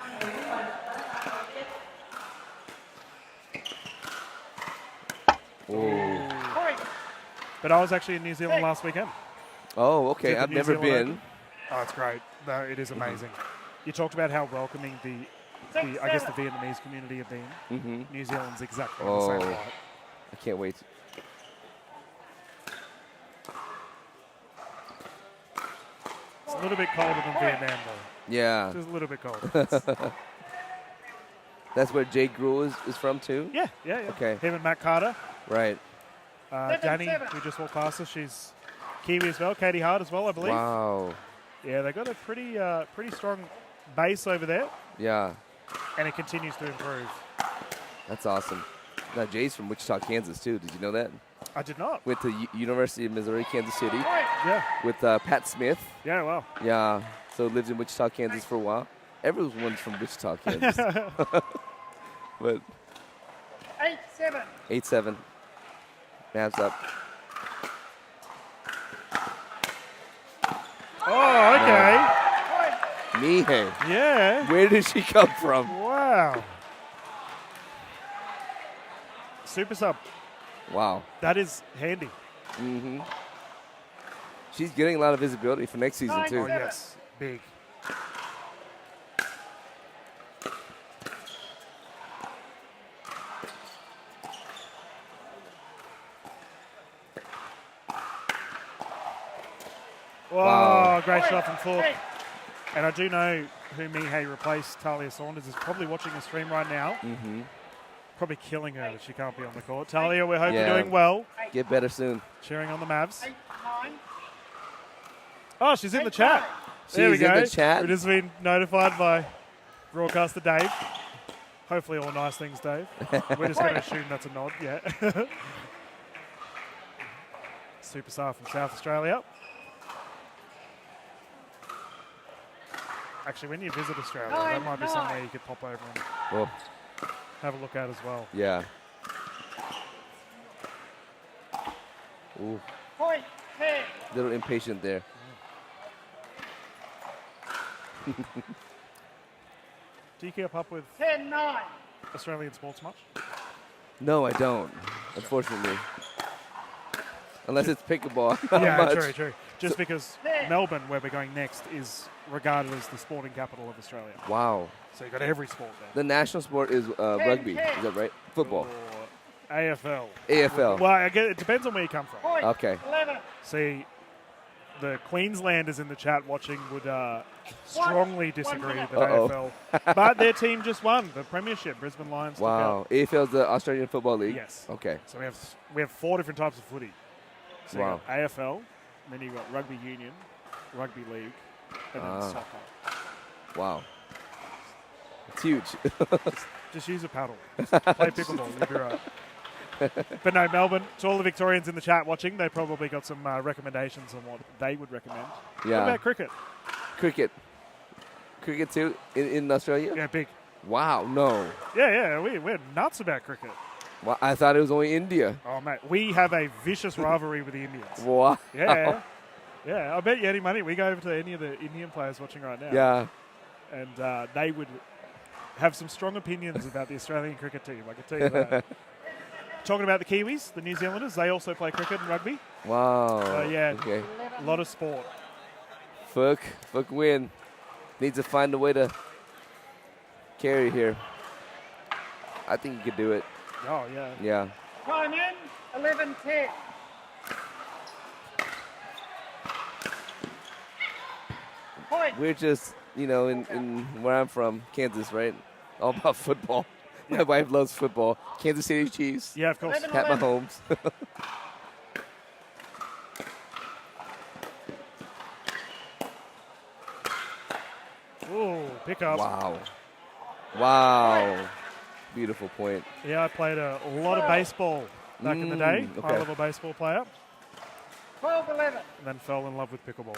Oh. Point. But I was actually in New Zealand last weekend. Oh, okay. Did the I've New never Zealand been. Open? Oh, it's great. No, it is amazing. You talked about how welcoming the 6-7. Vietnamese community have been. Mm-hmm. New Zealand's exactly the Oh. same light. I can't wait. It's a little bit colder than Vietnam, though. Yeah. Just a little bit colder. That's where Jay Gruel is from too? Yeah. Okay. Him and Matt Carter. Right. Danny, 7-7. who just walked past us, she's Kiwi as well. Katie Hart as well, I believe. Wow. Yeah, they got a pretty strong base over there, Yeah. and it continues to improve. That's awesome. Now Jay's from Wichita, Kansas too. Did you know that? I did not. Went to University of Missouri, Kansas City Point. Yeah. with Pat Smith. Yeah. Wow. Yeah. So lives in Wichita, Kansas for a while. Everyone's from Wichita, Kansas. But 8-7. 8-7. Mavs up. Oh, okay. Point. Mihei. Yeah. Where did she come from? Wow. Super sub. Wow. That is handy. Mm-hmm. She's getting a lot of visibility for next season too. Oh, yes. Big. Wow. Oh, great shot from Thorpe. 8. And I do know who Mihei replaced. Talia Saunders is probably watching the stream right now. Mm-hmm. Probably killing her that she can't be on the court. Talia, we hope Yeah. you're doing well. Get better soon. Cheering on the Mavs. 8-9. Oh, she's in the chat. She's There we go. in the chat. We've just been notified by broadcaster Dave. Hopefully all nice things, Dave. We're just going to assume that's a nod, yeah. Superstar from South Australia. Actually, when you visit Australia, that might be somewhere you could pop over and Oh, have a look at as well. yeah. Ooh, Point. 10. little impatient there. Do you keep up with 10-9. Australian sports much? No, I don't. Unfortunately, unless it's pickleball. Yeah, Not much. true. Just because Melbourne, where we're going next, is regarded as the sporting capital of Australia. Wow. So you've got every sport there. The national sport is rugby. Is that right? Football. Or AFL. AFL. Well, I guess it depends on where you come from. Point. Okay. 11. See, the Queenslanders in the chat watching would strongly disagree that Uh-oh. AFL. But their team just won the premiership. Brisbane Lions took Wow. out. AFL is the Australian Football League. Yes. Okay. So we have 4 different types of footy. So Wow. you've got AFL, then you've got rugby union, rugby league, and then soccer. Wow. It's huge. Just use a paddle. Play pickleball. You'll be right. But no, Melbourne, to all the Victorians in the chat watching, they probably got some recommendations on what they would recommend. Yeah. What about cricket? Cricket. Cricket too in Australia? Yeah, big. Wow. No. Yeah, we're nuts about cricket. Well, I thought it was only India. Oh, mate, we have a vicious rivalry with the Indians. Wow. Yeah. Yeah, I bet you any money we go over to any of the Indian players watching right now. Yeah. And they would have some strong opinions about the Australian cricket team, I can tell you that. Talking about the Kiwis, the New Zealanders, they also play cricket and rugby. Wow. Yeah, Okay. a lot of sport. Fook win. Needs to find a way to carry here. I think you could do it. Oh, yeah. Yeah. Time in. 11-10. Point. We're just, in where I'm from, Kansas, right? All about football. My wife loves football. Kansas City Chiefs. Yeah, of course. 11. Pat Mahomes. Ooh, pick up. Wow. Beautiful point. Yeah, I played a lot of baseball back in the day, Okay. high-level baseball player, 12-11. and then fell in love with pickleball.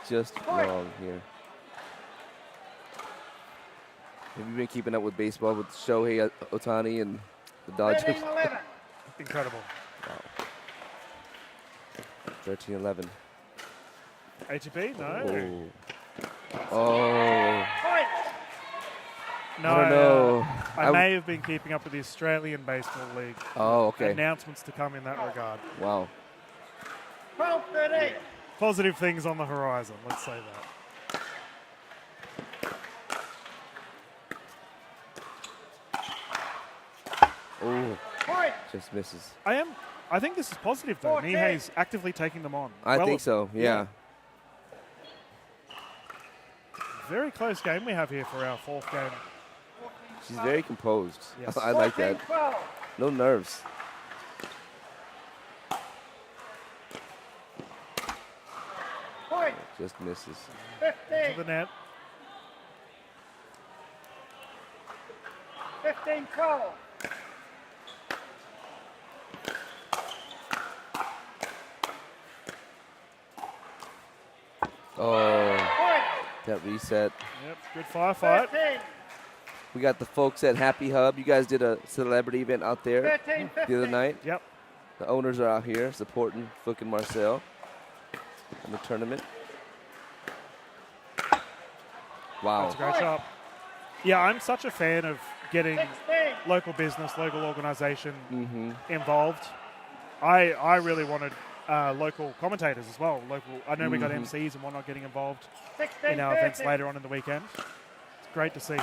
Just wrong here. Have you been keeping up with baseball with Shohei Ohtani and the Dodgers? 13-11. Incredible. 13-11. ATP? No. Oh. Point. No, I don't know. I may have been keeping up with the Australian Baseball League. Oh, okay. Announcements to come in that regard. Wow. 12-13. Positive things on the horizon, let's say that. Oh, Point. just misses. I think this is positive, though. 14. Nihei's actively taking them on. I think so, yeah. Very close game we have here for our fourth game. She's very composed. Yes. I like that. 14-12. No nerves. Point. Just misses. 15. To the net. 15-12. Oh, Point. that reset. Yep, good firefight. 13. We got the folks at Happy Hub. You guys did a celebrity event out there 13-15. the other night. Yep. The owners are out here supporting Fook and Marcel in the tournament. Wow. That's a great shot. Yeah, I'm such a fan of getting 16. local business, local organisation Mm-hmm. involved. I really wanted local commentators as well. I know we got MCs and whatnot getting involved 16. in our events later on in the weekend. It's great to see.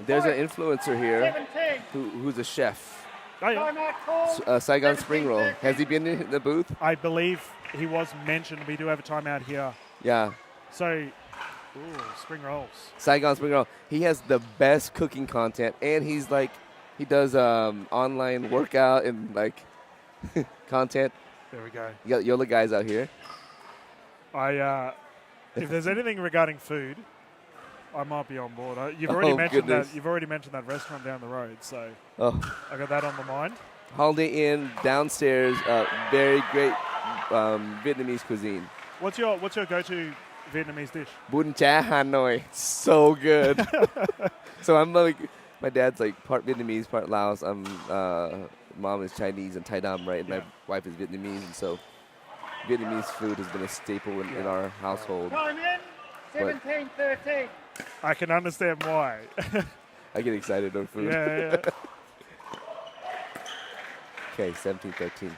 There's an influencer here 17. who's a chef. Oh, yeah. Timeout call. Saigon Spring Roll. Has he been in the booth? I believe he was mentioned. We do have a timeout here. Yeah. So, spring rolls. Saigon Spring Roll. He has the best cooking content, and he does online workout and like content. There we go. You got Yola guys out here. If there's anything regarding food, I might be on board. You've already mentioned goodness. that. You've already mentioned that restaurant down the road, so Oh, I got that on the mind. Holiday Inn downstairs. Very great Vietnamese cuisine. What's your go-to Vietnamese dish? Bún chả Hanoi. So good. So I'm like, my dad's like part Vietnamese, part Laos. Mom is Chinese and Thai Dam, right? And my wife is Vietnamese, and so Vietnamese food has been a staple in our household. Time in. 17-13. I can understand why. I get excited over food. yeah. Okay, 17-13.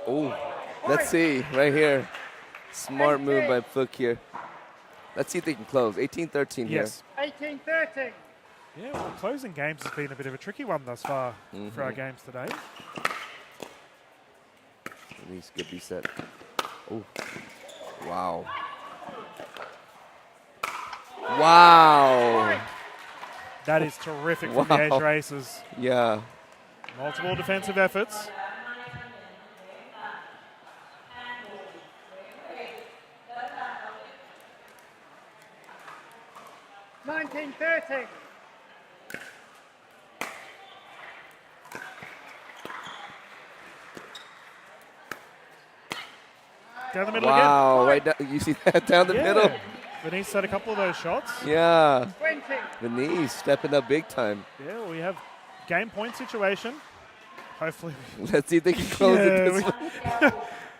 Oh, let's see right here. Smart move by Fook here. Let's see if they can close. 18-13 here. Yes. 18-13. Yeah, well, closing games has been a bit of a tricky one thus far for our games today. Nice, good reset. Oh, wow. Wow. That is terrific Wow. from the Asia Aces. Yeah. Multiple defensive efforts. Nineteen 13. Down the middle Wow, right down, you see that down the again. middle? Venice had a couple of those shots. Yeah. 20. Venice stepping up big time. Yeah, we have game point situation. Hopefully. Let's see if they can close Yeah, it this one.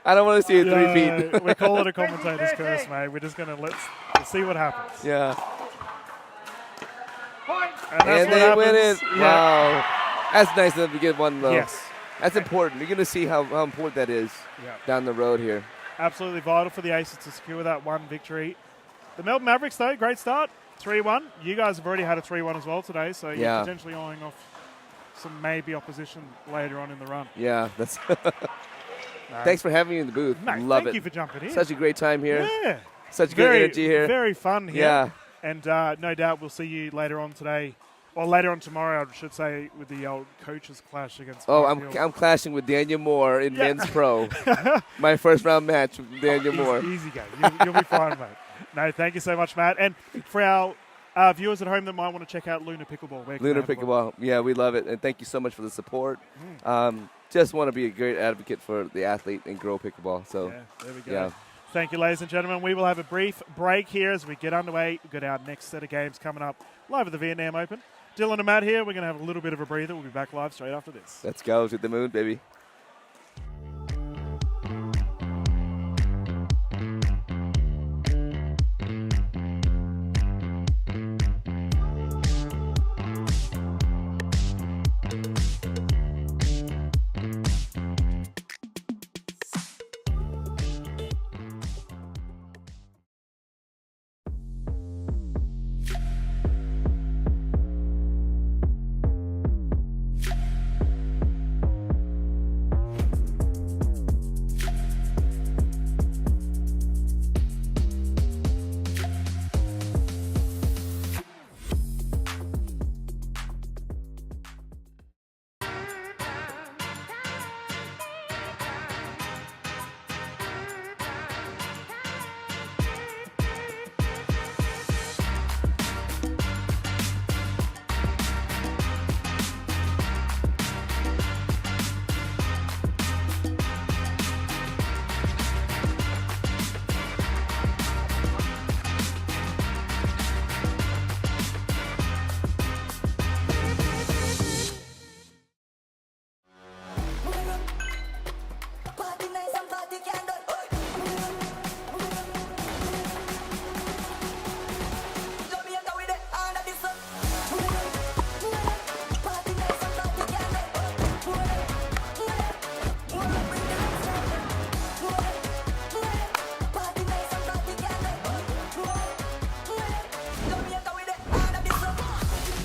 I don't want to see a three-peat. We call it a commentator's curse, mate. We're just going to let's see what happens. Yeah. Point. And And they win happens. it. Yeah. Wow. That's nice of them to get one, though. Yes. That's important. You're going to see how important that is Yeah. down the road here. Absolutely vital for the Aces to secure that one victory. The Melbourne Mavericks, though, great start. 3-1. You guys have already had a 3-1 as well today, so you're potentially eyeing off some maybe opposition later on in the run. Yeah. That's. Thanks for having me in the booth. Mate, Love thank it. you for jumping in. Such a great time here. Yeah. Such good energy here. Very fun here. Yeah. And no doubt we'll see you later on today Or later on tomorrow, I should say, with the old coaches clash against. Oh, Parkfield. I'm clashing with Daniel Moore in Yeah. men's pro. My first round match with Daniel Moore. Easy game. You'll be fine, mate. No, thank you so much, Matt. And for our viewers at home that might want to check out Luna Pickleball, where can Lunar they have a look? Pickleball. Yeah, we love it. And thank you so much for the support. Just want to be a great advocate for the athlete and grow pickleball. So, Yeah, there we go. yeah. Thank you, ladies and gentlemen. We will have a brief break here as we get underway. We've got our next set of games coming up live at the Vietnam Open. Dylan and Matt here. We're going to have a little bit of a breather. We'll be back live straight after this. Let's go to the moon, baby.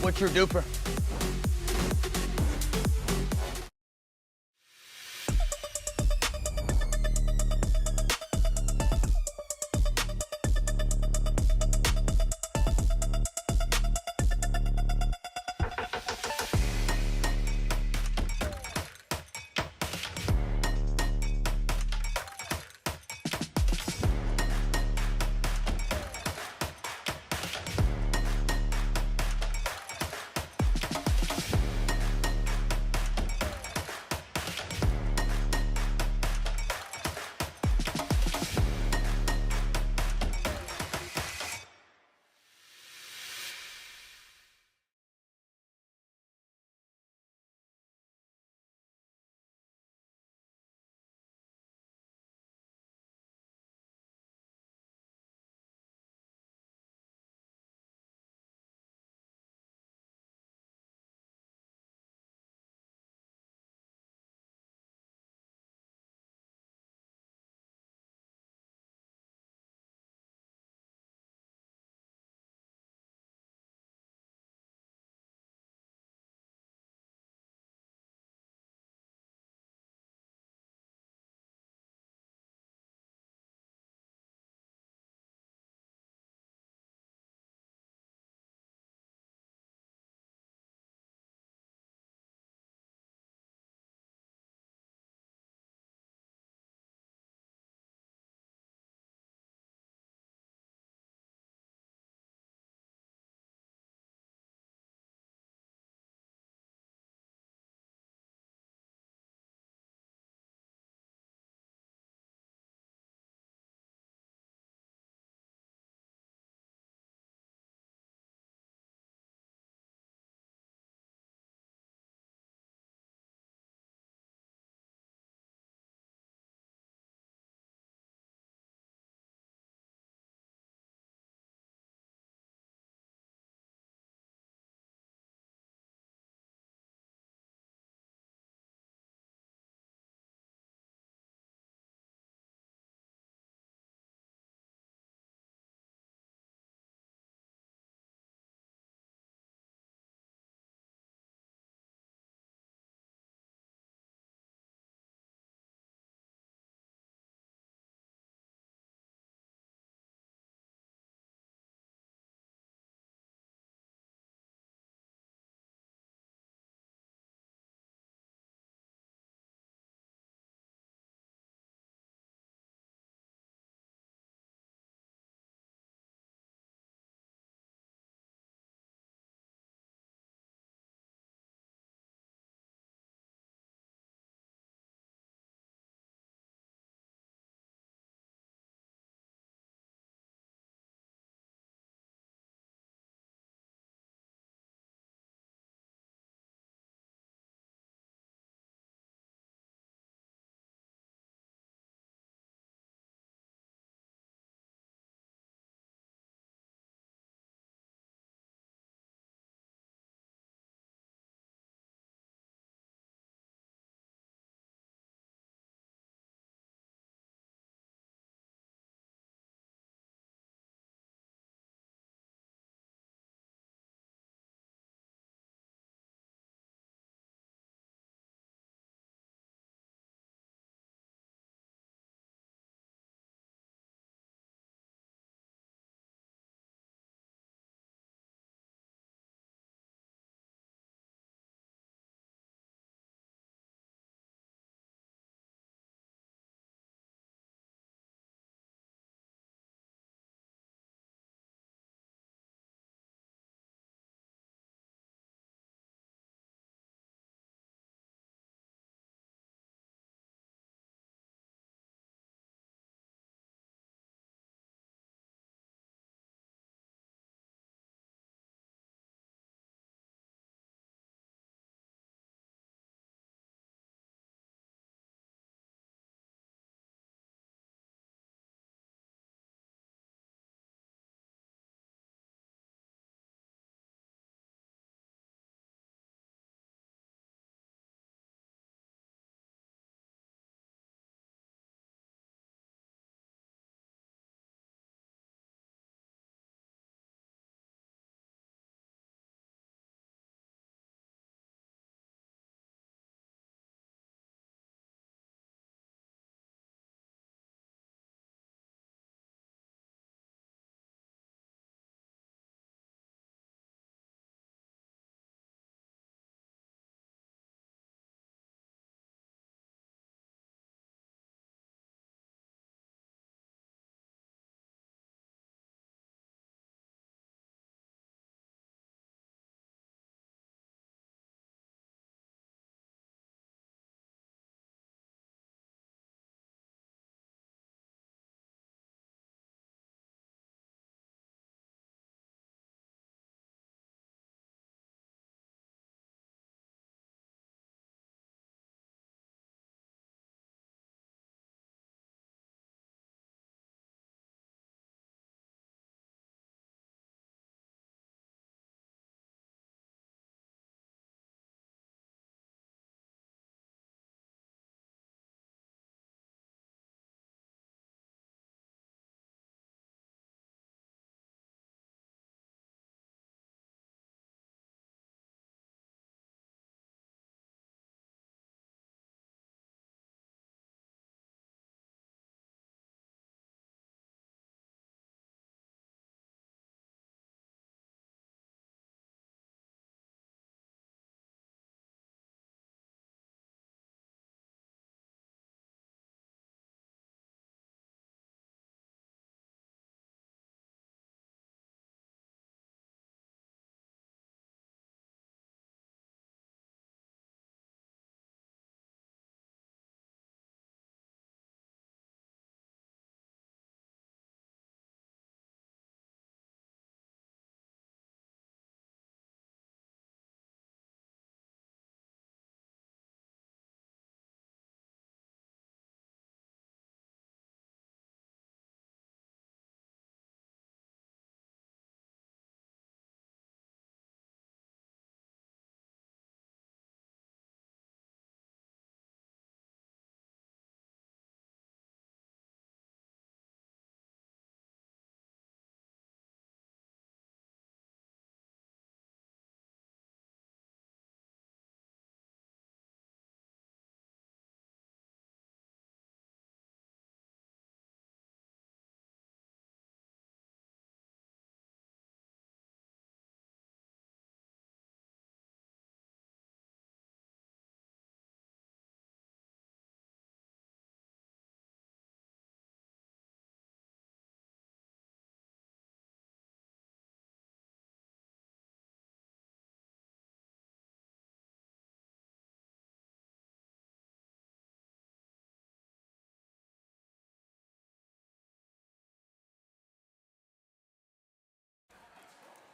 What's your duper?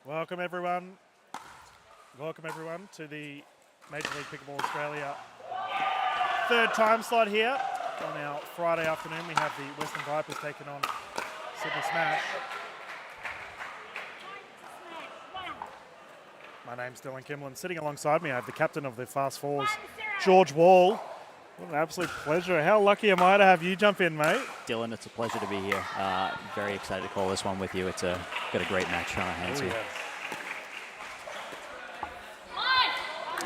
Welcome everyone. Welcome everyone to the Major League Pickleball Australia third time slot here. On our Friday afternoon, we have the Western Vipers taking on Sydney Smash. My name's Dylan Kimlin. Sitting alongside me, I have the captain of the Fast Fours, George Wall. What an absolute pleasure. How lucky am I to have you jump in, mate? Dylan, it's a pleasure to be here. Very excited to call this one with you. It's got a great match on our hands here.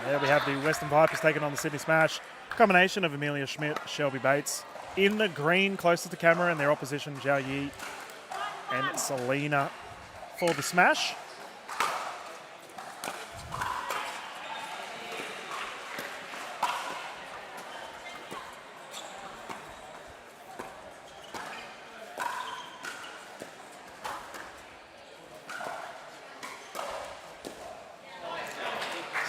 There we have the Western Vipers taking on the Sydney Smash. Combination of Amelia Schmidt, Shelby Bates. In the green, closest to camera, and their opposition, Zhao Yi and Selena for the Smash.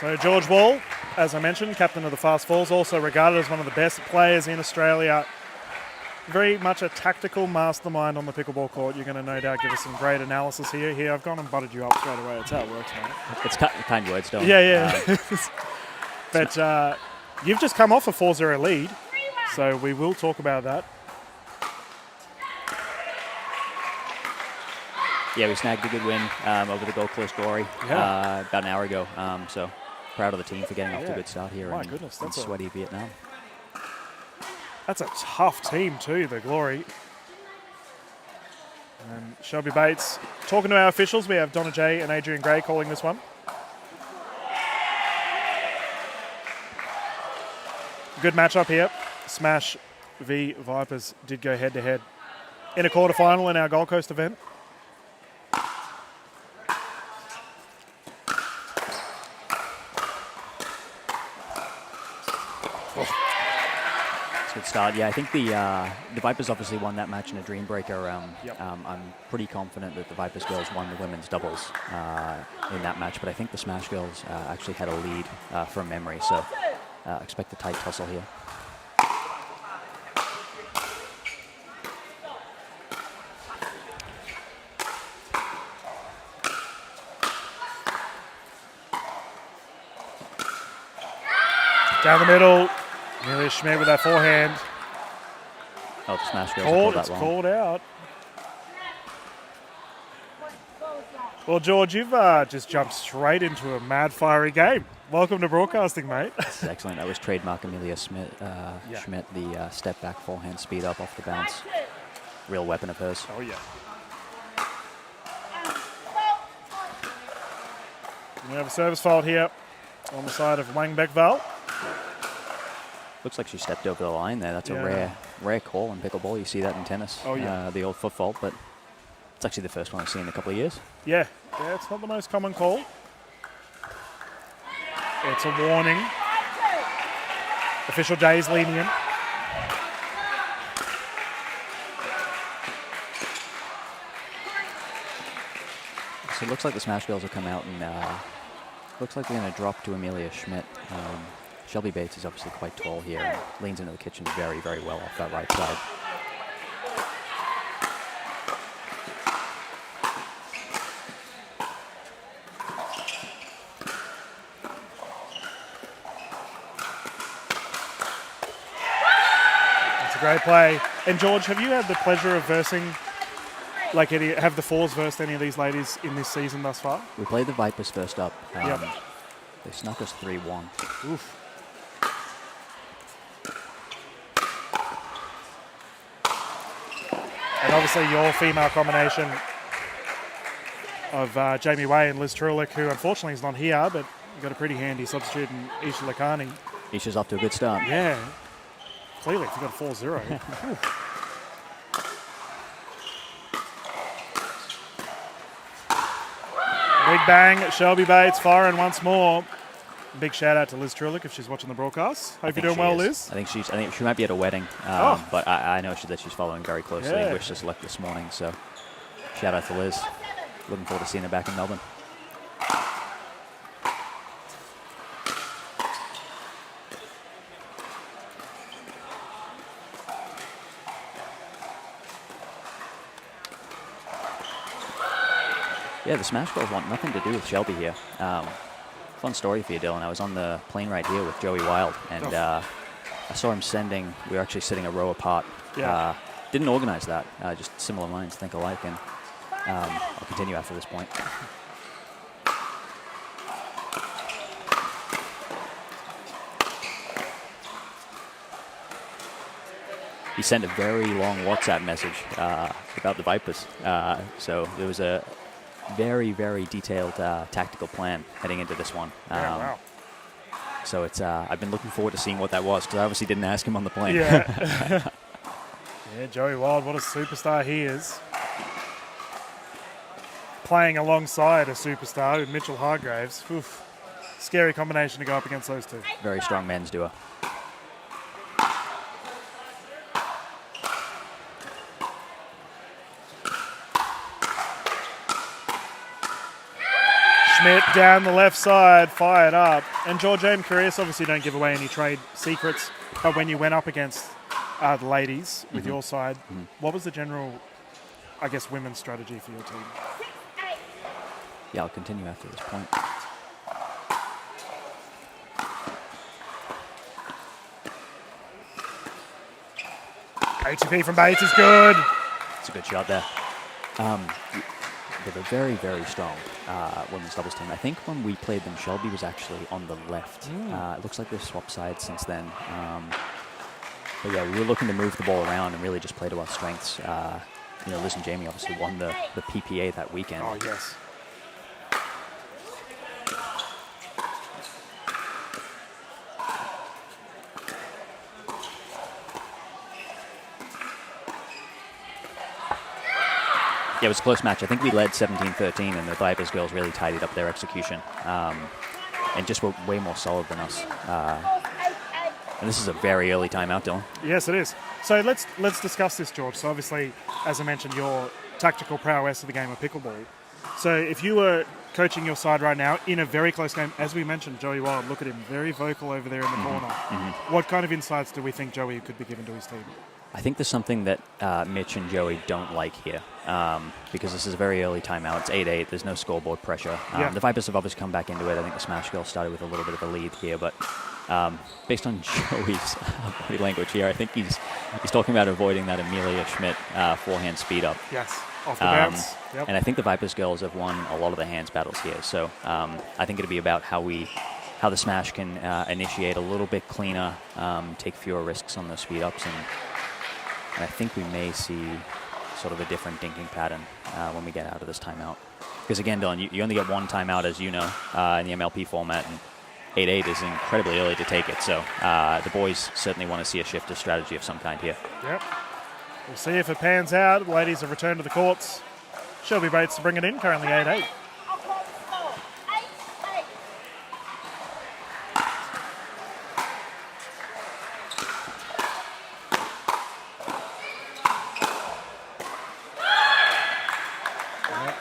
So George Wall, as I mentioned, captain of the Fast Falls, also regarded as one of the best players in Australia. Very much a tactical mastermind on the pickleball court. You're going to no doubt give us some great analysis here. Here, I've gone and butted you up straight away. That's how it works, mate. It's kind words, Dylan. Yeah. But you've just come off a 4-0 lead, so we will talk about that. Yeah, we snagged a good win over the Gold Coast Glory about an hour ago. So proud of the team for getting off to a good start here in sweaty Vietnam. That's a tough team too, the Glory. And Shelby Bates. Talking to our officials, we have Donna J and Adrian Gray calling this one. Good matchup here. Smash v Vipers did go head-to-head in a quarterfinal in our Gold Coast event. Good start. Yeah, I think the Vipers obviously won that match in a dream breaker. I'm pretty confident that the Vipers girls won the women's doubles in that match, but I think the Smash girls actually had a lead from memory, so expect a tight tussle here. Down the middle. Amelia Schmidt with that forehand. Oh, the Smash girls called that it's long. called out. Well, George, you've just jumped straight into a mad, fiery game. Welcome to broadcasting, mate. That's excellent. That was trademark Amelia Schmidt, the step back forehand speed up off the bounce. Real weapon of hers. Oh, yeah. We have a service fault here on the side of Wang Beckval. Looks like she stepped over the line there. That's a rare call in pickleball. You see that in tennis. Oh, yeah. The old foot fault, but it's actually the first one I've seen in a couple of years. Yeah, it's not the most common call. It's a warning. Official J is lenient. So it looks like the Smash girls will come out and looks like they're going to drop to Amelia Schmidt. Shelby Bates is obviously quite tall here and leans into the kitchen very, very well off that right side. It's a great play. And George, have you had the pleasure of versing, have the Fours versed any of these ladies in this season thus far? We played the Vipers first up. Yep. They snuck us 3-1. Oof. And obviously your female combination of Jamie Way and Liz Trulick, who unfortunately is not here, but got a pretty handy substitute in Isha Lakani. Isha's off to a good start. Yeah. Clearly, if you got a 4-0. Big bang, Shelby Bates firing once more. Big shout out to Liz Trulick if she's watching the broadcast. Hope you're doing well, Liz. I think she might be at a wedding, but I know that she's following very closely. Yeah. Wish us luck this morning, so shout out to Liz. Looking forward to seeing her back in Melbourne. Yeah, the Smash Girls want nothing to do with Shelby here. Fun story for you, Dylan. I was on the plane right here with Joey Wild, and I saw him sending. We were actually sitting a row apart. Yeah. Didn't organize that. Just similar minds think alike, and I'll continue after this point. He sent a very long WhatsApp message about the Vipers. So there was a very, very detailed tactical plan heading into this one. Wow. So it's I've been looking forward to seeing what that was, because I obviously didn't ask him on the plane. Yeah. Yeah, Joey Wild, what a superstar he is. Playing alongside a superstar with Mitchell Hargraves. Oof. Scary combination to go up against those two. Very strong men's duo. Schmidt down the left side, fired up. And George, I'm curious, obviously don't give away any trade secrets, but when you went up against the ladies with your side, what was the general, I guess, women's strategy for your team? Yeah, I'll continue after this point. ATP from Bates is good. It's a good shot there. With a very, very strong women's doubles team. I think when we played them, Shelby was actually on the left. It looks like they've swapped sides since then. But yeah, we were looking to move the ball around and really just play to our strengths. Liz and Jamie obviously won the PPA that weekend. Oh, yes. Yeah, it was a close match. I think we led 17-13, and the Vipers girls really tidied up their execution and just were way more solid than us. And this is a very early timeout, Dylan. Yes, it is. So let's discuss this, George. So obviously, as I mentioned, your tactical prowess of the game of pickleball. So if you were coaching your side right now in a very close game, as we mentioned, Joey Wild, look at him, very vocal over there in the corner. What kind of insights do we think Joey could be given to his team? I think there's something that Mitch and Joey don't like here because this is a very early timeout. It's 8-8. There's no scoreboard pressure. The Vipers have obviously come back into it. I think the Smash Girls started with a little bit of a lead here, but based on Joey's body language here, I think he's talking about avoiding that Amelia Schmidt forehand speed up. Yes, off the bounce. Yep. And I think the Vipers girls have won a lot of the hands battles here. So I think it'll be about how the Smash can initiate a little bit cleaner, take fewer risks on those speed ups, and I think we may see sort of a different dinking pattern when we get out of this timeout. Because again, Dylan, you only get one timeout, as you know, in the MLP format, and 8-8 is incredibly early to take it. So the boys certainly want to see a shift of strategy of some kind here. Yep. We'll see if it pans out. The ladies have returned to the courts. Shelby Bates to bring it in, currently 8-8.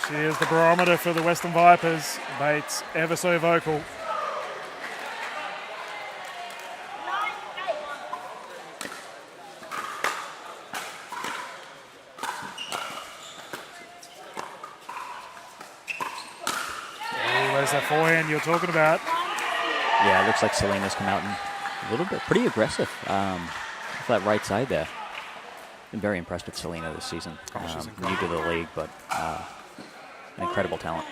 She is the barometer for the Western Vipers. Bates ever so vocal. There's that forehand you're talking about. Yeah, it looks like Selena's come out and a little bit pretty aggressive off that right side there. Been very impressed with Selena this season. She's new to the league, but an incredible talent.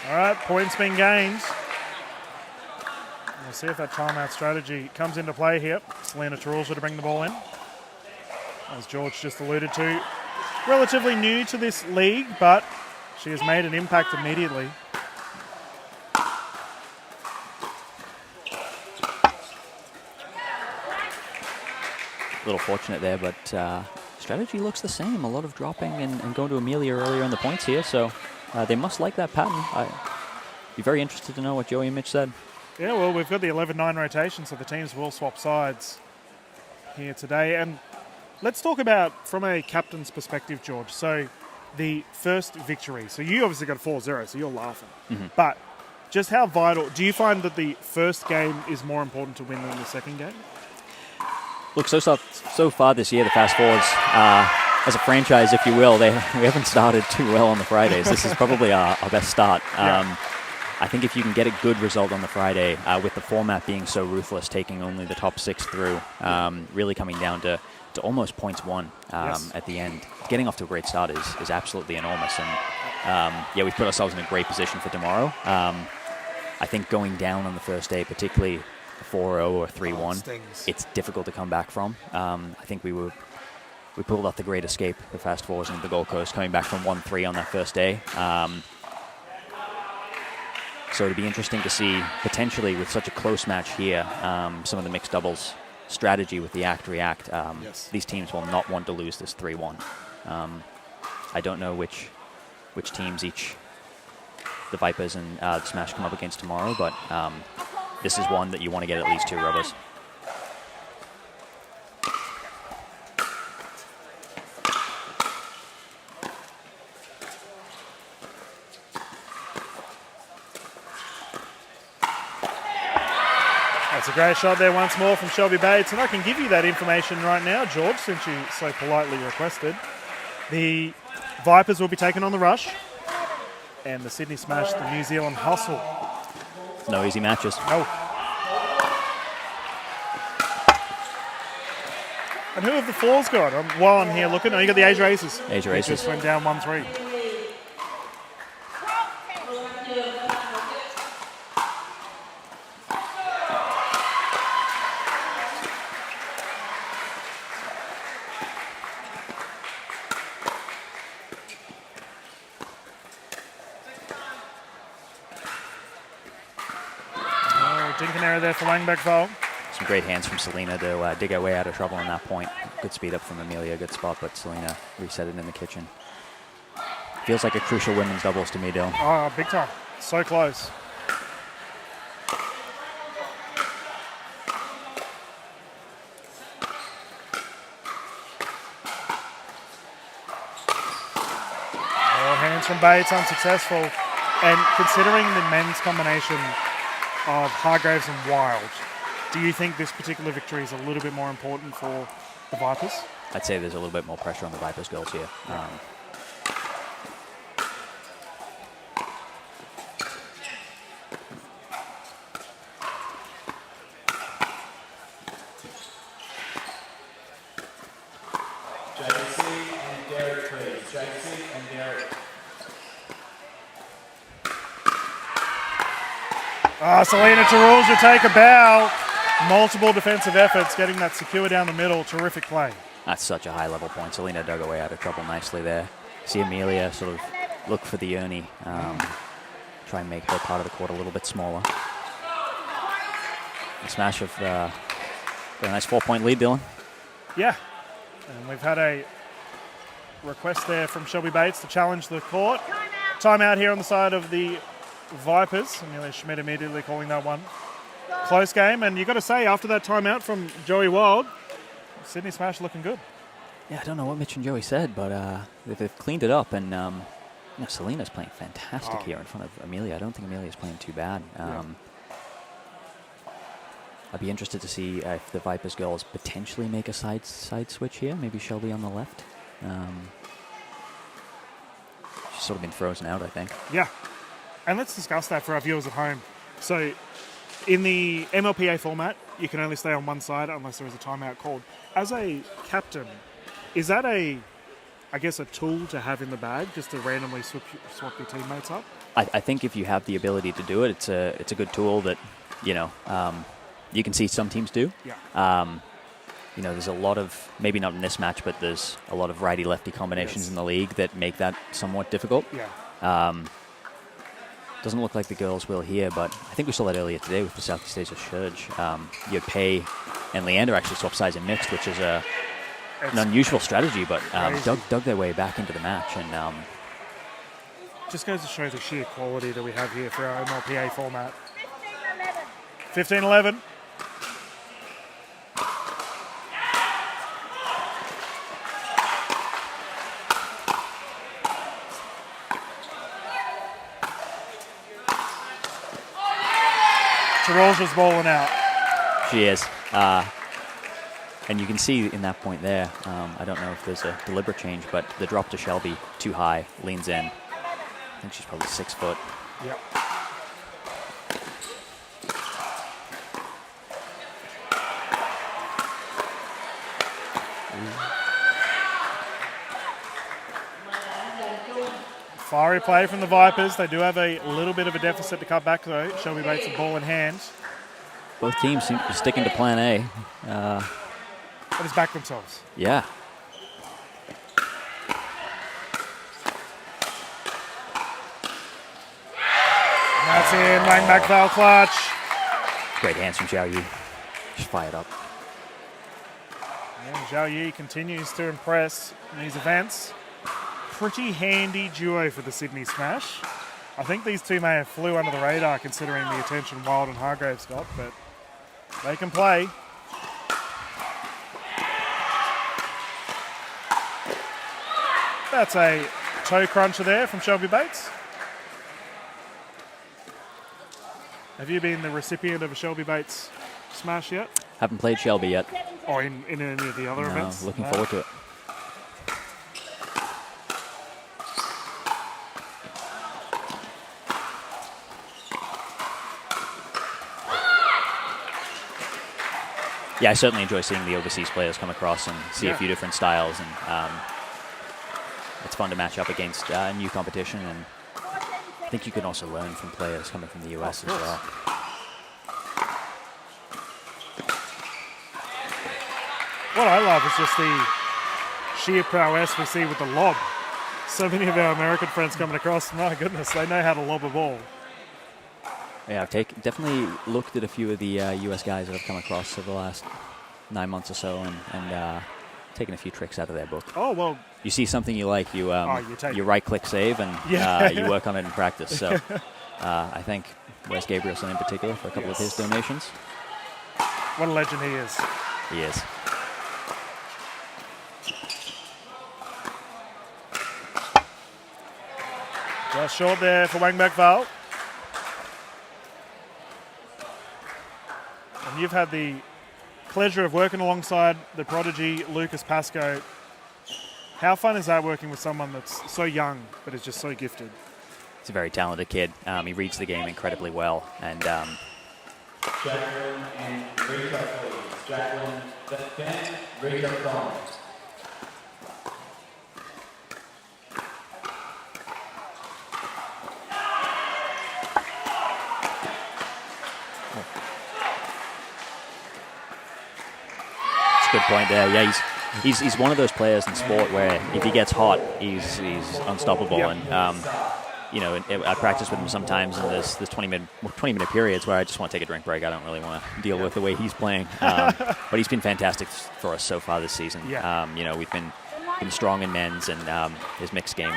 All right, points being gained. We'll see if that timeout strategy comes into play here. Selena Tarulja to bring the ball in. As George just alluded to, relatively new to this league, but she has made an impact immediately. A little fortunate there, but strategy looks the same. A lot of dropping and going to Amelia earlier on the points here, so they must like that pattern. I'd be very interested to know what Joey and Mitch said. Yeah, well, we've got the 11-9 rotation, so the teams will swap sides here today. And let's talk about, from a captain's perspective, George. So the first victory. So you obviously got 4-0, so you're laughing. But just how vital, do you find that the first game is more important to win than the second game? Look, so far this year, the Fast Forwards, as a franchise, if you will, we haven't started too well on the Fridays. This is probably our best start. I think if you can get a good result on the Friday, with the format being so ruthless, taking only the top 6 through, really coming down to almost points won at the end, getting off to a great start is absolutely enormous. And we've put ourselves in a great position for tomorrow. I think going down on the first day, particularly 4-0 or 3-1, it's difficult to come back from. I think we pulled off the great escape, the Fast Forwards into the Gold Coast, coming back from 1-3 on that first day. So it'd be interesting to see, potentially with such a close match here, some of the mixed doubles strategy with the act-react. These teams will not want to lose this 3-1. I don't know which teams the Vipers and the Smash come up against tomorrow, but this is one that you want to get at least 2 rubbers. That's a great shot there once more from Shelby Bates, and I can give you that information right now, George, since you so politely requested. The Vipers will be taking on the Rush, and the Sydney Smash, the New Zealand Hustle. No easy matches. No. And who have the Falls got? While I'm here looking, you got the Asia Aces. Asia Aces. Just went down 1-3. Dinkin error there for Langbeck foul. Some great hands from Selena to dig our way out of trouble on that point. Good speed up from Amelia, good spot, but Selena reset it in the kitchen. Feels like a crucial women's doubles to me, Dylan. Oh, big time. So close. Oh, hands from Bates, unsuccessful. And considering the men's combination of Hargraves and Wild, do you think this particular victory is a little bit more important for the Vipers? I'd say there's a little bit more pressure on the Vipers girls here. JC and Derek, please. JC and Derek. Selena Tarulls will take a bow. Multiple defensive efforts, getting that secure down the middle. Terrific play. That's such a high-level point. Selena dug her way out of trouble nicely there. See Amelia sort of look for the Ernie, try and make her part of the court a little bit smaller. The Smash of got a nice 4-point lead, Dylan. Yeah, and we've had a request there from Shelby Bates to challenge the court. Timeout here on the side of the Vipers. Amelia Schmidt immediately calling that one. Close game, and you've got to say, after that timeout from Joey Wild, Sydney Smash looking good. Yeah, I don't know what Mitch and Joey said, but they've cleaned it up, and Selena's playing fantastic here in front of Amelia. I don't think Amelia's playing too bad. I'd be interested to see if the Vipers girls potentially make a side switch here. Maybe Shelby on the left. She's sort of been frozen out, I think. Yeah, and let's discuss that for our viewers at home. So, in the MLPA format, you can only stay on one side unless there is a timeout called. As a captain, is that a tool to have in the bag, just to randomly swap your teammates up? I think if you have the ability to do it, it's a good tool that, you can see some teams do. Yeah. There's a lot of, maybe not in this match, but there's a lot of righty-lefty combinations in the league that make that somewhat difficult. Yeah. Doesn't look like the girls will here, but I think we saw that earlier today with the Southeast Asia Surge. You had Pei and Leander actually swap sides in mixed, which is an unusual strategy, but dug their way back into the match. And just goes to show the sheer quality that we have here for our MLPA format. 15-11. Tarolja's balling out. She is. And you can see in that point there, I don't know if there's a deliberate change, but the drop to Shelby, too high, leans in. I think she's probably 6 foot. Yep. Fiery play from the Vipers. They do have a little bit of a deficit to cut back, though. Shelby Bates the ball in hand. Both teams seem to be sticking to plan A. But it's back themselves. Yeah. And that's in. Wang McVale clutch. Great hands from Zhao Yi. She's fired up. And Zhao Yi continues to impress in these events. Pretty handy duo for the Sydney Smash. I think these two may have flew under the radar considering the attention Wild and Hargraves got, but they can play. That's a toe cruncher there from Shelby Bates. Have you been the recipient of a Shelby Bates smash yet? Haven't played Shelby yet. Or in any of the other events? Looking forward to it. Yeah, I certainly enjoy seeing the overseas players come across and see a few different styles, and it's fun to match up against new competition, and I think you can also learn from players coming from the US as well. What I love is just the sheer prowess we see with the lob. So many of our American friends coming across, my goodness, they know how to lob a ball. Yeah, I've definitely looked at a few of the US guys that have come across over the last 9 months or so, and taken a few tricks out of their book. Oh, well. You see something you like, you right-click save, and you work on it in practice. So I think Wes Gabrielson in particular for a couple of his donations. What a legend he is. He is. Just short there for Wang McVale. And you've had the pleasure of working alongside the prodigy Lucas Pascoe. How fun is that working with someone that's so young but is just so gifted? He's a very talented kid. He reads the game incredibly well, and Jacqueline and Rachel, please. Jacqueline, then Rachel Collins. good point there. Yeah, he's one of those players in sport where if he gets hot, he's unstoppable. Yep. And you know, I practice with him sometimes, and there's 20-minute periods where I just want to take a drink break. I don't really want to deal with the way he's playing. But he's been fantastic for us so far this season. Yeah. You know, we've been strong in men's, and his mixed game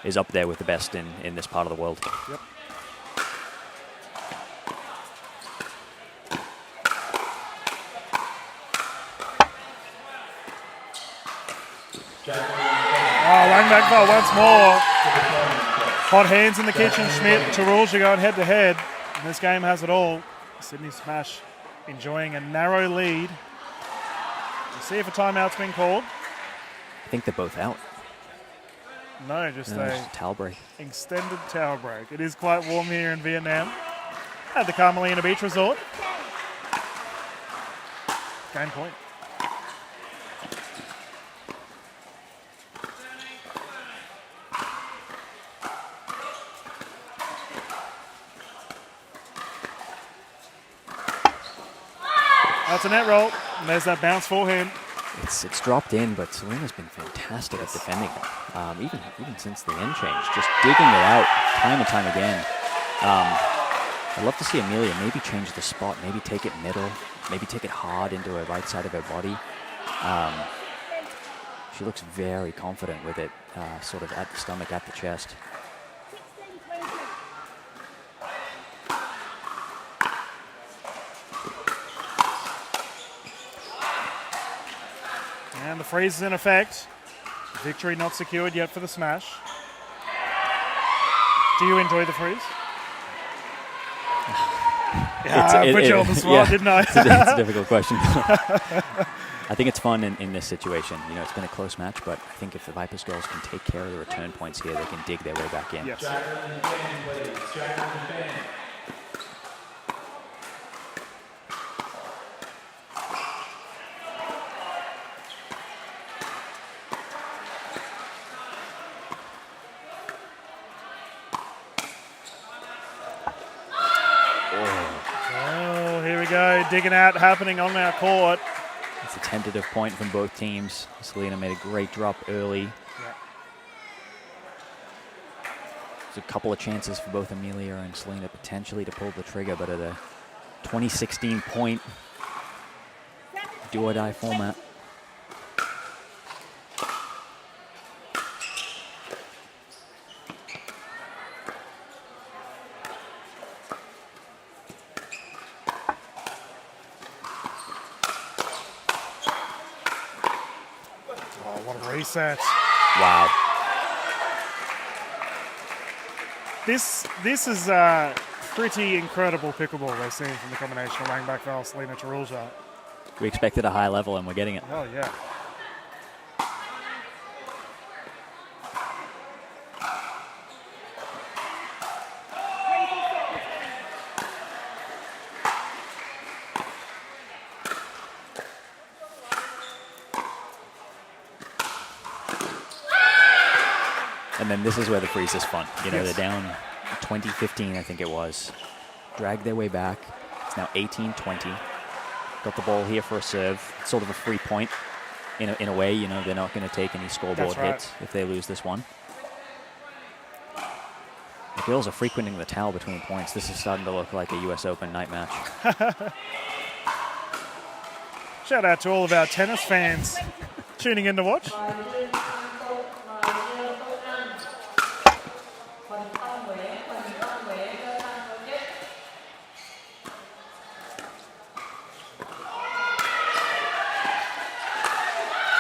is up there with the best in this part of the world. Yep. Wang McVale once more. Hot hands in the kitchen. Schmidt, Tarulja going head to head. And this game has it all. Sydney Smash enjoying a narrow lead. We'll see if a timeout's been called. I think they're both out. No, just a towel break. Extended towel break. It is quite warm here in Vietnam at the Carmelina Beach Resort. Game point. That's a net roll, and there's that bounce forehand. It's dropped in, but Serena's been fantastic at defending it. Even since the end change, just digging it out time and time again. I'd love to see Amelia maybe change the spot, maybe take it middle, maybe take it hard into her right side of her body. She looks very confident with it, sort of at the stomach, at the chest. And the freeze is in effect. Victory not secured yet for the Smash. Do you enjoy the freeze? I put you on the spot, didn't I? It's a difficult question. I think it's fun in this situation. You know, it's been a close match, but I think if the Vipers girls can take care of the return points here, they can dig their way back in. Yes. Jacqueline Fan, please. Jacqueline Fan. Oh, here we go. Digging out happening on our court. It's a tentative point from both teams. Selena made a great drop early. Yeah. There's a couple of chances for both Amelia and Selena potentially to pull the trigger, but at a 2016 point do-or-die format. Oh, what a reset. Wow. This is pretty incredible pickleball we're seeing from the combination of Wang Bakval, Selena Tarulja. We expected a high level and we're getting it. Oh, yeah. And then this is where the freeze is fun. You know, Yes. they're down 20-15, I think it was. Drag their way back. It's now 18-20. Got the ball here for a serve. It's sort of a free point. In a way, you know, they're not going to take any scoreboard That's right. hits if they lose this one. The girls are frequenting the towel between points. This is starting to look like a US Open night match. Shout out to all of our tennis fans tuning in to watch.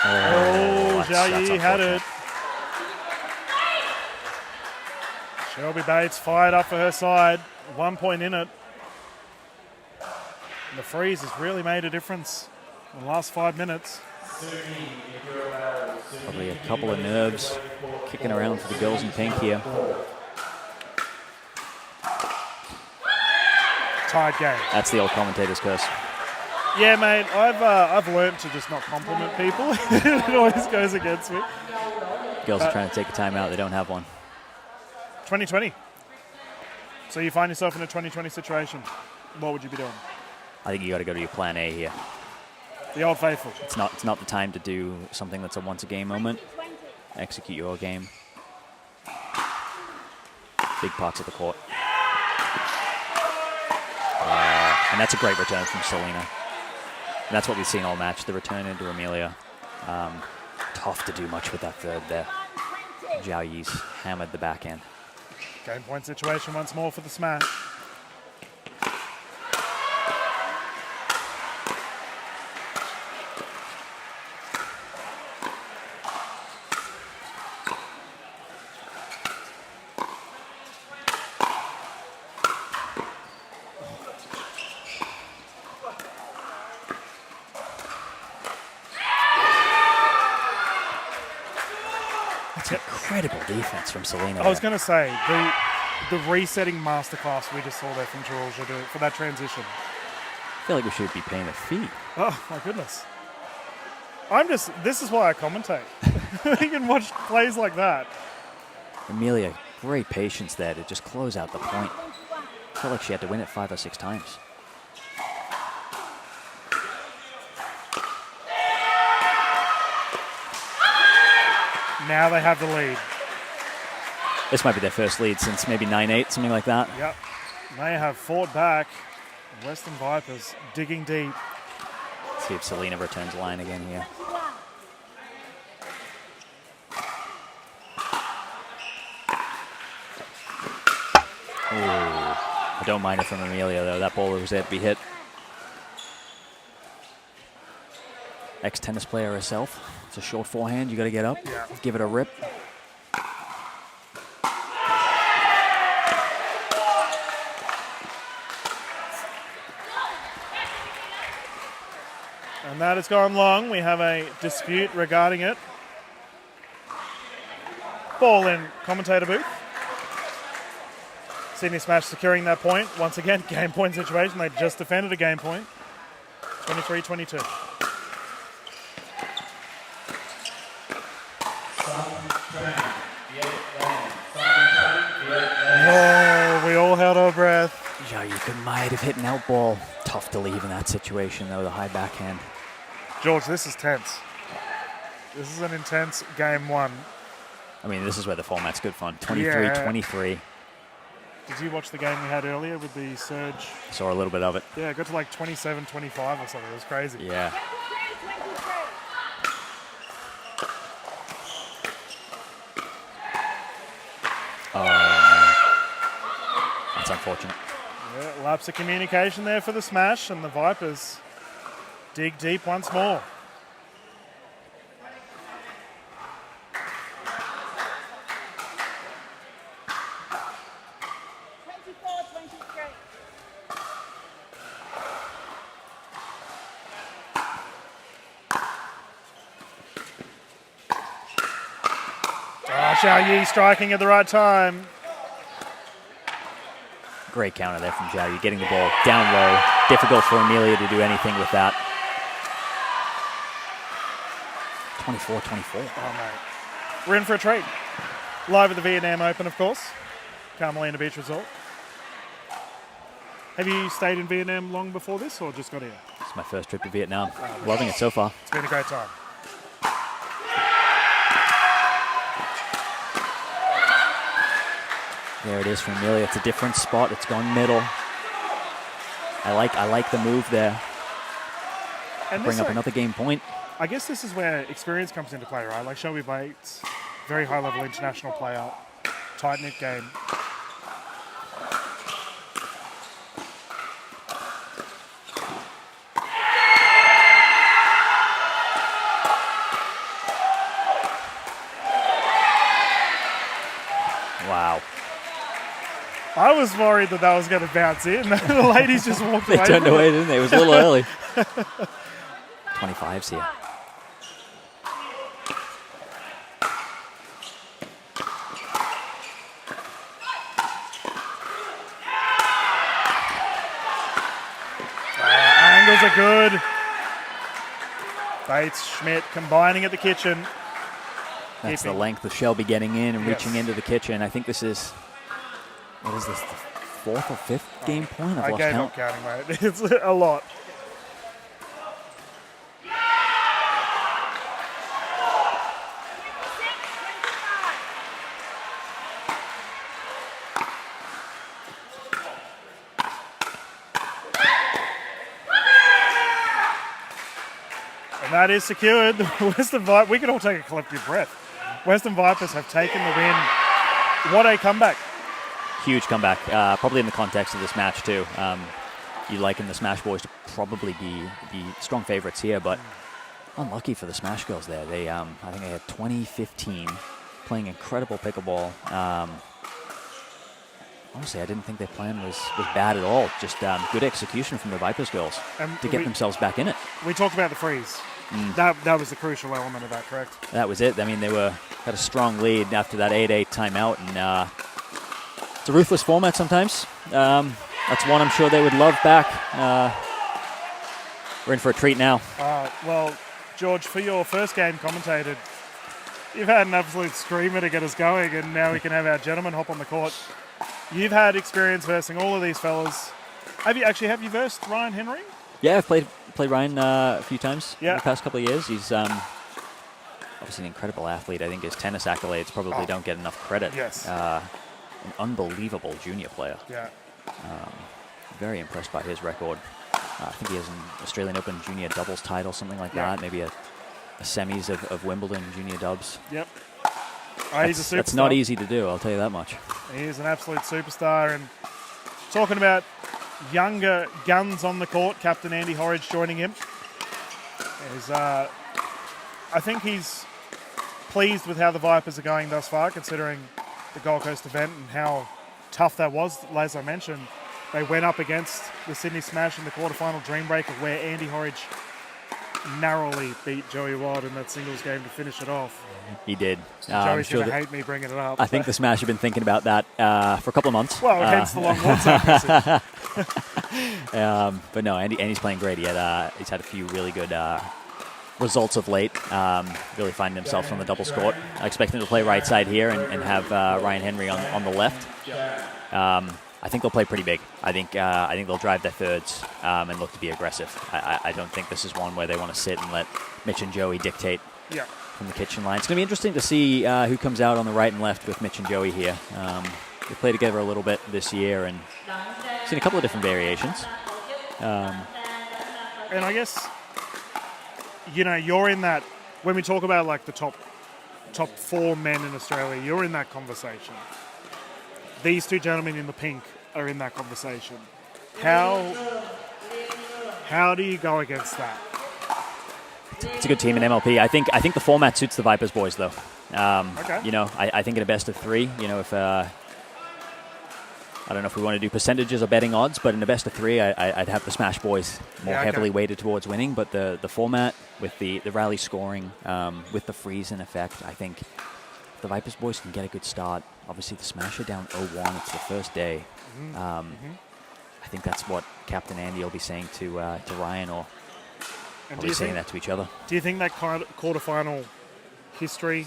Oh, that's Zhao Yi had unfortunate. it. Shelby Bates fired up for her side. 1 point in it. And the freeze has really made a difference in the last 5 minutes. Probably a couple of nerves kicking around for the girls in pink here. Tied game. That's the old commentator's curse. Yeah, mate, I've learned to just not compliment people. It always goes against me. Girls are trying to take a timeout. They don't have one. 2020. So you find yourself in a 2020 situation. What would you be doing? I think you got to go to your plan A here. The old faithful. It's not the time to do something that's a once-a-game moment. Execute your game. Big parts of the court. And that's a great return from Selena. And that's what we've seen all match, the return into Amelia. Tough to do much with that third there. Zhao Yi's hammered the backhand. Game point situation once more for the smash. That's incredible defense from Selena. I was there. going to say, the resetting masterclass we just saw there from Joola for that transition. I feel like we should be paying a fee. Oh, my goodness. This is why I commentate. You can watch plays like that. Amelia, great patience there to just close out the point. I felt like she had to win it 5 or 6 times. Now they have the lead. This might be their first lead since maybe 9-8, something like that. Yep. They have fought back. Western Vipers digging deep. Let's see if Selena returns line again here. Ooh. I don't mind it from Amelia, though. That ball was there to be hit. Ex-tennis player herself. It's a short forehand. You got to get up. Yeah. Give it a rip. And that has gone long. We have a dispute regarding it. Ball in commentator booth. Sydney Smash securing that point. Once again, game point situation. They just defended a game point. 23-22. Oh, we all held our breath. Yeah, you might have hit an out ball. Tough to leave in that situation, though, the high backhand. George, this is tense. This is an intense game one. I mean, this is where the format's good fun. 23-23. Did you watch the game we had earlier with the surge? Saw a little bit of it. Yeah, it got to like 27-25 or something. It was crazy. Yeah. Oh, man. That's unfortunate. Yeah, lapse of communication there for the Smash, and the Vipers dig deep once more. Xiao Yi striking at the right time. Great counter there from Zhao Yu, getting the ball down low. Difficult for Amelia to do anything with that. 24-24. Oh, mate. We're in for a treat. Live at the Vietnam Open, of course. Carmelina Beach Resort. Have you stayed in Vietnam long before this, or just got here? It's my first trip to Vietnam. Loving it so far. It's been a great time. There it is from Amelia. It's a different spot. It's gone middle. I like the move there. And Bring up another game point. I guess this is where experience comes into play, right? Like Shelby Bates, very high-level international player, tight-knit game. Wow. I was worried that was going to bounce in. The ladies just walked away. They turned away, didn't they? It was a little early. 25s here. Angles are good. Bates, Schmidt combining at the kitchen. That's the length of Shelby getting in and reaching into the kitchen. I think this is, what is this, the fourth or fifth game point? I've I lost gave count. up counting, mate. It's a lot. And that is secured. The Western Vipers, we can all take a collective breath. Western Vipers have taken the win. What a comeback. Huge comeback, probably in the context of this match too. You liken the Smash Boys to probably be the strong favorites here, but unlucky for the Smash Girls there. They, I think they had 2015 playing incredible pickleball. Honestly, I didn't think their plan was bad at all. Just good execution from the Vipers girls to get themselves back in it. We talked about the freeze. That was the crucial element of that, correct? That was it. I mean, they had a strong lead after that 8-8 timeout, and it's a ruthless format sometimes. That's one I'm sure they would love back. We're in for a treat now. Well, George, for your first game commentated, you've had an absolute screamer to get us going, and now we can have our gentlemen hop on the court. You've had experience versing all of these fellas. Have you versed Ryan Henry? Yeah, I've played Ryan a few times in the past couple of years. He's obviously an incredible athlete. I think his tennis accolades probably don't get enough credit. Yes. An unbelievable junior player. Yeah. Very impressed by his record. I think he has an Australian Open junior doubles title, something like that. Maybe a semis of Wimbledon junior dubs. Yep. He's a superstar. That's not easy to do, I'll tell you that much. He is an absolute superstar. And talking about younger guns on the court, Captain Andy Horridge joining him. I think he's pleased with how the Vipers are going thus far, considering the Gold Coast event and how tough that was. As I mentioned, they went up against the Sydney Smash in the quarterfinal Dream Breaker, where Andy Horridge narrowly beat Joey Wild in that singles game to finish it off. He did. Joey's going to hate me bringing it up. I think the Smash have been thinking about that for a couple of months. Well, hence the long WhatsApp message. But no, Andy's playing great. He's had a few really good results of late. Really finding himself on the doubles court. I expect him to play right side here and have Ryan Henry on the left. I think they'll play pretty big. I think they'll drive their thirds and look to be aggressive. I don't think this is one where they want to sit and let Mitch and Joey dictate from the kitchen line. It's going to be interesting to see who comes out on the right and left with Mitch and Joey here. They played together a little bit this year and seen a couple of different variations. And I guess, you're in that, when we talk about like the top 4 men in Australia, you're in that conversation. These two gentlemen in the pink are in that conversation. How do you go against that? It's a good team in MLP. I think the format suits the Vipers boys though. Okay. I think in a best of 3, if I don't know if we want to do percentages or betting odds, but in a best of 3, I'd have the Smash boys more heavily weighted towards winning. But the format with the rally scoring, with the freeze in effect, I think the Vipers boys can get a good start. Obviously, the Smash are down 0-1. It's the first day. I think that's what Captain Andy will be saying to Ryan, or probably saying that to each other. Do you think that quarterfinal history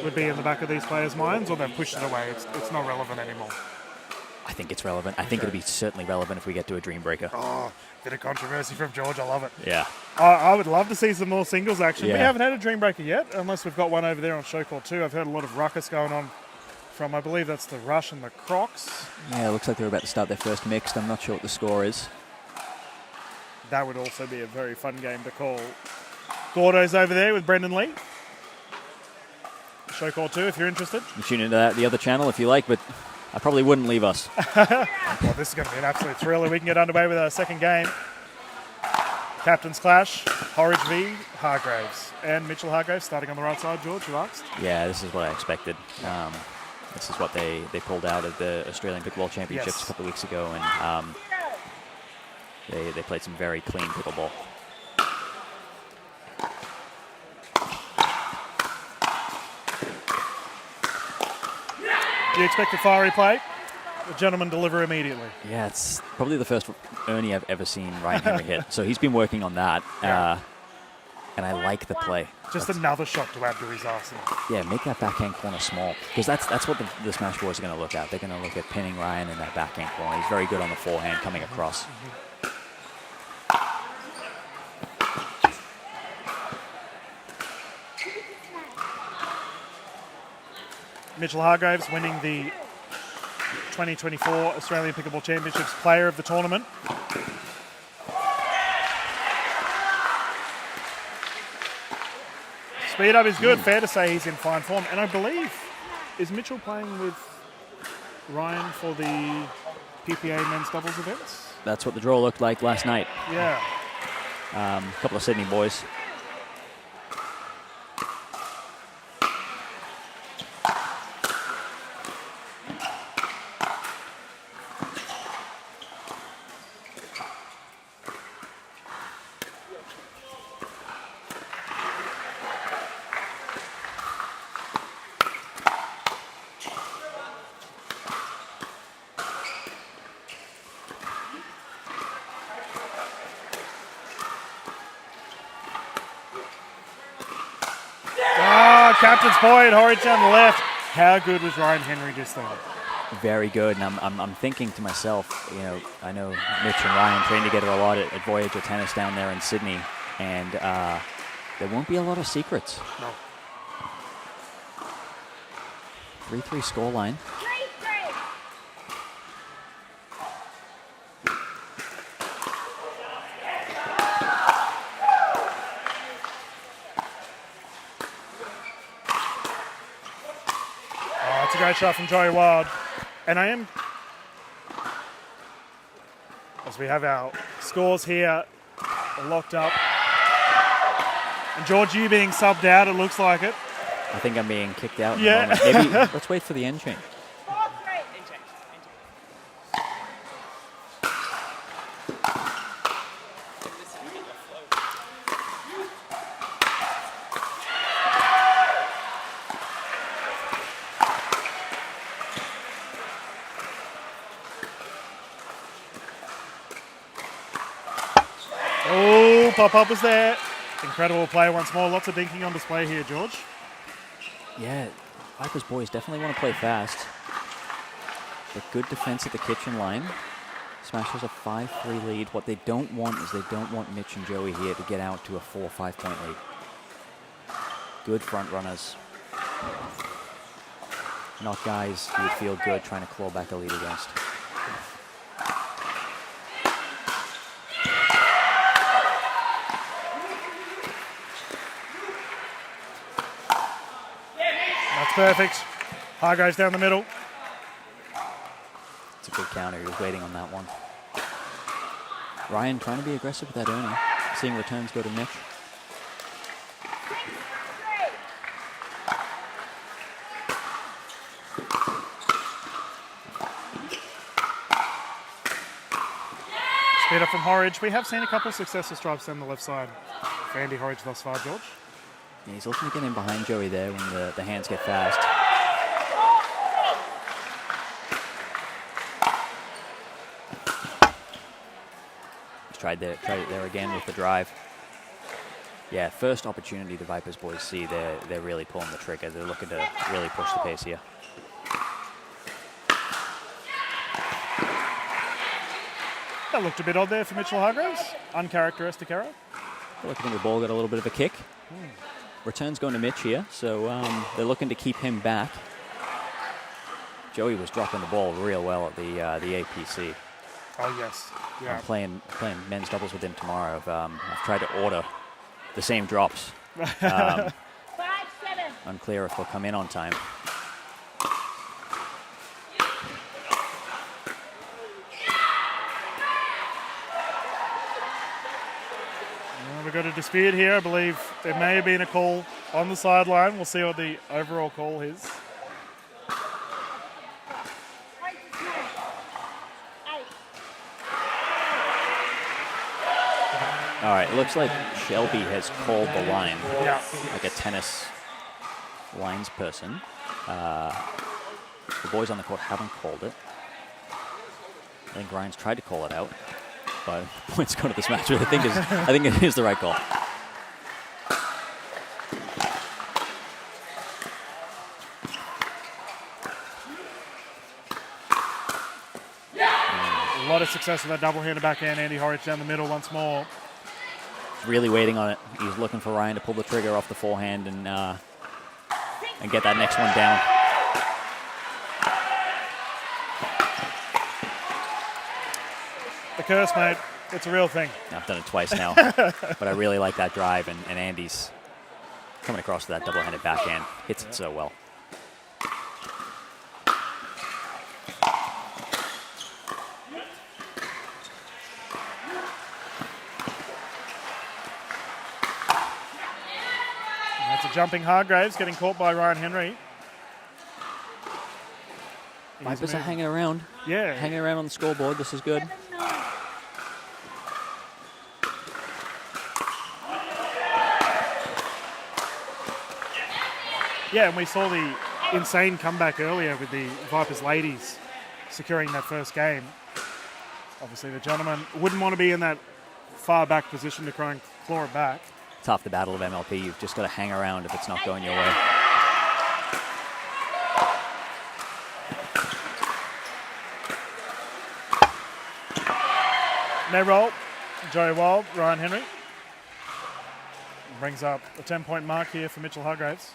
would be in the back of these players' minds, or they've pushed it away? It's not relevant anymore. I think it's relevant. I think it'll be certainly relevant if we get to a Dream Breaker. Oh, bit of controversy from George. I love it. Yeah. I would love to see some more singles action. Yeah. We haven't had a Dream Breaker yet, unless we've got one over there on Show Court 2. I've heard a lot of ruckus going on from, I believe that's the Rush and the Crocs. Yeah, it looks like they're about to start their first mixed. I'm not sure what the score is. That would also be a very fun game to call. Gordo's over there with Brendan Lee. Show Court 2 if you're interested. You tune into the other channel if you like, but I probably wouldn't leave us. Well, this is going to be an absolute thriller. We can get underway with our second game. Captain's Clash, Horridge v. Hargraves. And Mitchell Hargraves starting on the right side, George, you asked? Yeah, this is what I expected. This is what they pulled out of the Australian Pickleball Championships a couple of weeks ago, and they played some very clean pickleball. Do you expect a fiery play? The gentleman deliver immediately. Yeah, it's probably the first Ernie I've ever seen Ryan Henry hit. So he's been working on that, and I like the play. Just another shot to add to his arsenal. Yeah, make that backhand corner small, because that's what the Smash boys are going to look at. They're going to look at pinning Ryan in that backhand corner. He's very good on the forehand coming across. Mitchell Hargraves winning the 2024 Australian Pickleball Championships Player of the Tournament. Speed up is good. Fair to say he's in fine form. And I believe, is Mitchell playing with Ryan for the PPA men's doubles events? That's what the draw looked like last night. Yeah. A couple of Sydney boys. Captain's point, Horridge on the left. How good was Ryan Henry just then? Very good, and I'm thinking to myself, I know Mitch and Ryan train together a lot at Voyager Tennis down there in Sydney, and there won't be a lot of secrets. No. 3-3 scoreline. Great shot from Joey Wild. And I am, as we have our scores here locked up. And George, you being subbed out, it looks like it. I think I'm being kicked out. Yeah. Maybe let's wait for the end change. pop-up was there. Incredible play once more. Lots of dinking on display here, George. Yeah, Vipers boys definitely want to play fast. But good defense at the kitchen line. Smashers a 5-3 lead. What they don't want is they don't want Mitch and Joey here to get out to a 4 or 5 point lead. Good front runners. Not guys who would feel good trying to claw back a lead against. That's perfect. Hargraves down the middle. It's a good counter. He was waiting on that one. Ryan trying to be aggressive with that Ernie. Seeing returns go to Mitch. Speed up from Horridge. We have seen a couple of successful stripes down the left side for Andy Horridge thus far, George. Yeah, he's looking to get in behind Joey there when the hands get fast. He's tried it there again with the drive. Yeah, first opportunity the Vipers boys see, they're really pulling the trigger. They're looking to really push the pace here. That looked a bit odd there for Mitchell Hargraves. Uncharacteristic error. I think the ball got a little bit of a kick. Return's going to Mitch here, so they're looking to keep him back. Joey was dropping the ball real well at the APC. Oh, yes. Yeah. I'm playing men's doubles with him tomorrow. I've tried to order the same drops. 5-7. Unclear if they'll come in on time. We've got a dispute here. I believe there may have been a call on the sideline. We'll see what the overall call is. All right, it looks like Shelby has called the line, Yeah. like a tennis lines person. The boys on the court haven't called it. I think Ryan's tried to call it out, but points go to the Smashers. I think it is the right call. A lot of success with that double-handed backhand. Andy Horridge down the middle once more. Really waiting on it. He's looking for Ryan to pull the trigger off the forehand and get that next one down. The curse, mate. It's a real thing. I've done it twice now, but I really like that drive, and Andy's coming across to that double-handed backhand. Hits it so well. That's a jumping Hargraves getting caught by Ryan Henry. Vipers are hanging around. Yeah. Hanging around on the scoreboard. This is good. Yeah, and we saw the insane comeback earlier with the Vipers ladies securing that first game. Obviously, the gentlemen wouldn't want to be in that far back position to try and claw it back. It's half the battle of MLP. You've just got to hang around if it's not going your way. Net roll, Joey Wild, Ryan Henry. Brings up a 10-point mark here for Mitchell Hargraves.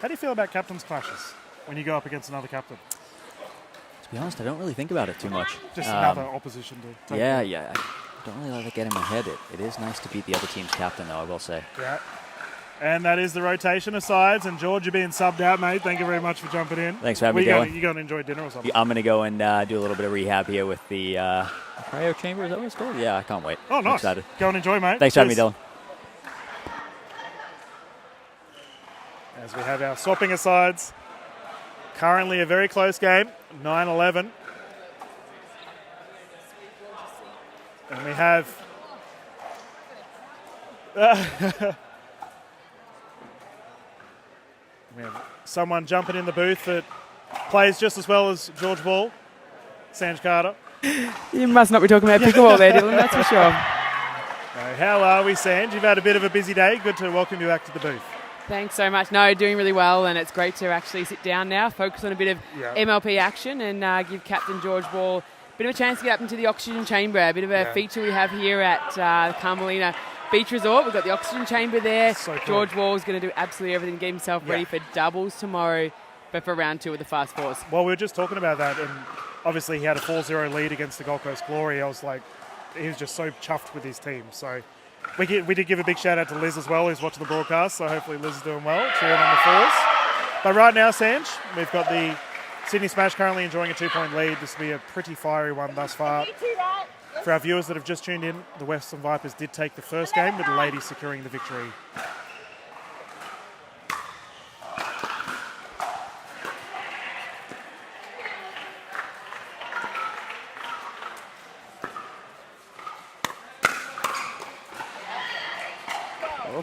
How do you feel about captain's clashes when you go up against another captain? To be honest, I don't really think about it too much. Just another opposition to take. Yeah. I don't really let it get in my head. It is nice to beat the other team's captain, though, I will say. Yeah. And that is the rotation of sides. And George, you're being subbed out, mate. Thank you very much for jumping in. Thanks for having me, Dylan. You going to enjoy dinner or something? I'm going to go and do a little bit of rehab here with the cryo chamber. Is that what it's called? Yeah, I can't wait. Oh, nice. I'm excited. Go and enjoy, mate. Thanks for having me, Dylan. As we have our swapping of sides. Currently a very close game, 9-11. And we have We have someone jumping in the booth that plays just as well as George Ball, Sanj Carter. You must not be talking about pickleball there, Dylan, that's for sure. How are we, Sanj? You've had a bit of a busy day. Good to welcome you back to the booth. Thanks so much. No, doing really well, and it's great to actually sit down now, focus on a bit of MLP action, and give Captain George Ball a bit of a chance to get up into the oxygen chamber. A bit of a feature we have here at the Carmelina Beach Resort. We've got the oxygen chamber there. So cool. George Ball is going to do absolutely everything to get himself ready for doubles tomorrow, but for round 2 of the Fast Fours. Well, we were just talking about that, and obviously he had a 4-0 lead against the Gold Coast Glory. I was like, he was just so chuffed with his team. So we did give a big shout out to Liz as well, who's watching the broadcast. So hopefully Liz is doing well, cheering on the fours. But right now, Sanj, we've got the Sydney Smash currently enjoying a 2-point lead. This will be a pretty fiery one thus far. For our viewers that have just tuned in, the Western Vipers did take the first game, with the ladies securing the victory.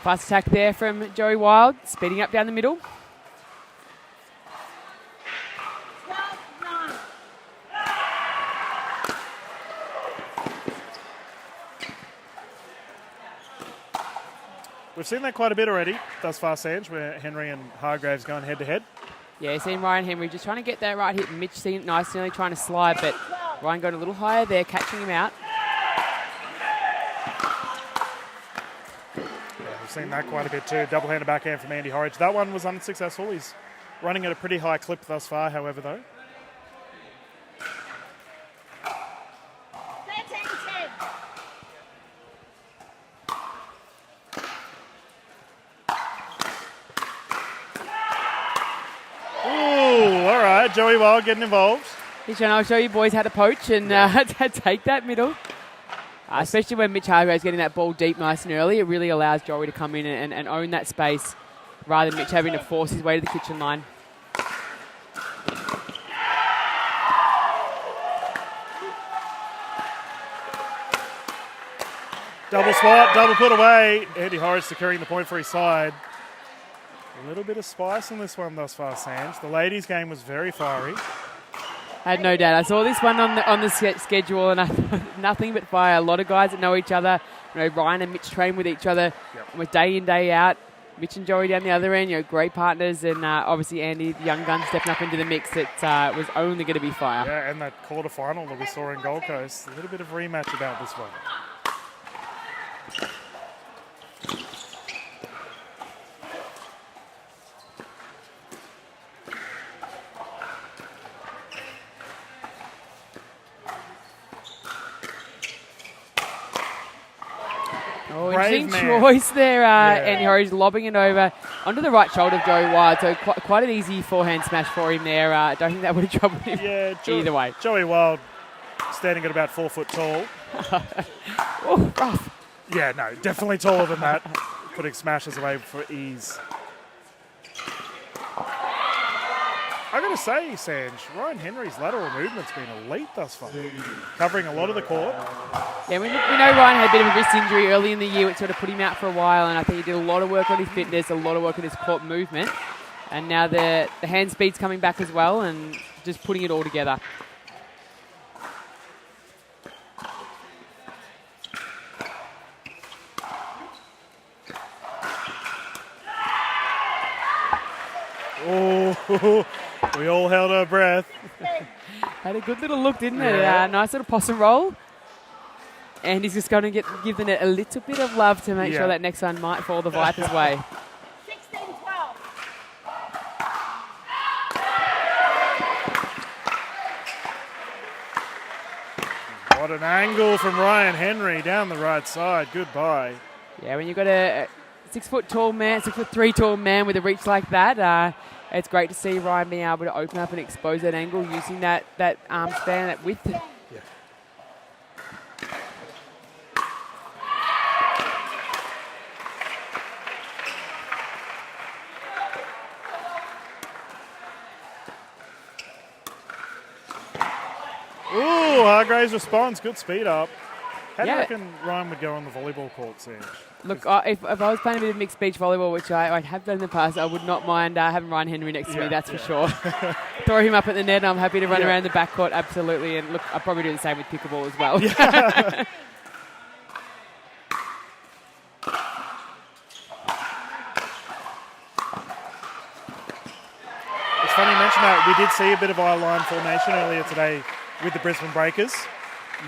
Fast attack there from Joey Wild, speeding up down the middle. We've seen that quite a bit already thus far, Sanj, where Henry and Hargraves going head-to-head. Yeah, seen Ryan Henry just trying to get that right hit. Mitch seen it nice, nearly trying to slide, but Ryan going a little higher there, catching him out. We've seen that quite a bit too. Double-handed backhand from Andy Horridge. That one was unsuccessful. He's running at a pretty high clip thus far, however, though. Ooh, all right. Joey Wild getting involved. He's trying to show you boys how to poach and take that middle. Especially when Mitch Hargrave's getting that ball deep nice and early, it really allows Joey to come in and own that space rather than Mitch having to force his way to the kitchen line. Double swat, double put away. Andy Horridge securing the point for his side. A little bit of spice in this one thus far, Sanj. The ladies' game was very fiery. I had no doubt. I saw this one on the schedule, and I thought nothing but fire. A lot of guys that know each other. You know, Ryan and Mitch train with each other, with day in, day out. Mitch and Joey down the other end, you know, great partners, and obviously Andy, the young gun, stepping up into the mix. It was only going to be fire. Yeah, and that quarterfinal that we saw in Gold Coast, a little bit of rematch about this one. Oh, interesting choice there. Andy Horridge lobbing it over onto the right shoulder of Joey Wild. So quite an easy forehand smash for him there. I don't think that would have troubled him either way. Joey Wild standing at about 4 foot tall. Oh, rough. Yeah, no, definitely taller than that. Putting smashes away for ease. I gotta say, Sanj, Ryan Henry's lateral movement's been elite thus far. Covering a lot of the court. Yeah, we know Ryan had a bit of a wrist injury early in the year, which sort of put him out for a while, and I think he did a lot of work on his fitness, a lot of work on his court movement. And now the hand speed's coming back as well, and just putting it all together. Oh, we all held our breath. Had a good little look, didn't it? Nice little possum roll. And he's just going to give them a little bit of love to make sure that next one might fall the Vipers' way. 16-12. What an angle from Ryan Henry down the right side. Goodbye. Yeah, when you've got a 6 foot tall man, 6'3" tall man with a reach like that, it's great to see Ryan being able to open up and expose that angle using that arm span, that width. Yeah. Ooh, Hargraves responds. Good speed up. How do you Yeah. reckon Ryan would go on the volleyball court, Serge? Look, if I was playing a bit of mixed beach volleyball, which I have done in the past, I would not mind having Ryan Henry next to me, that's for sure. Throw him up at the net, and I'm happy to run around the backcourt, absolutely. And look, I'll probably do the same with pickleball as well. It's funny you mention that. We did see a bit of eye-line formation earlier today with the Brisbane Breakers.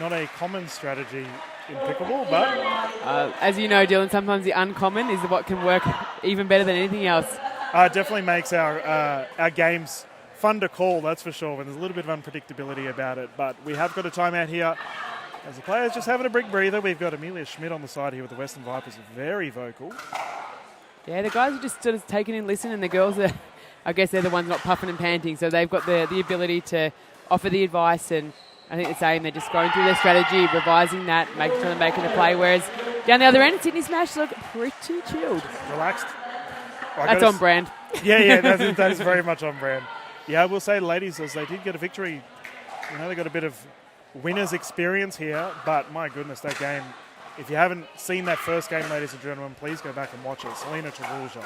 Not a common strategy in pickleball, but... as you know, Dylan, sometimes the uncommon is what can work even better than anything else. It definitely makes our games fun to call, that's for sure, when there's a little bit of unpredictability about it. But we have got a timeout here. As the players just having a big breather, we've got Amelia Schmidt on the side here with the Western Vipers, very vocal. Yeah, the guys are just sort of taking in, listening, and the girls are, I guess they're the ones not puffing and panting, so they've got the ability to offer the advice, and I think the same, they're just going through their strategy, revising that, making sure they're making a play, whereas down the other end, Sydney Smash look pretty chilled. Relaxed. That's on brand. Yeah, that is very much on brand. Yeah, I will say, ladies, as they did get a victory, they got a bit of winner's experience here, but my goodness, that game, if you haven't seen that first game, ladies and gentlemen, please go back and watch it. Selena Tarulja,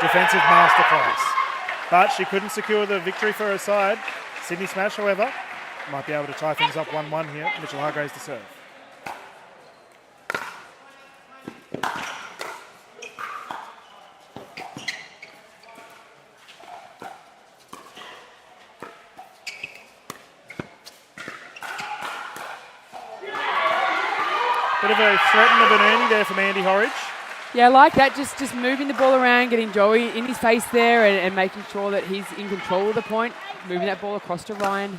defensive masterclass. But she couldn't secure the victory for her side. Sydney Smash, however, might be able to tie things up 1-1 here. Mitchell Hargraves to serve. Bit of a threaten of an earning there from Andy Horridge. Yeah, I like that. Just moving the ball around, getting Joey in his face there, and making sure that he's in control of the point. Moving that ball across to Ryan.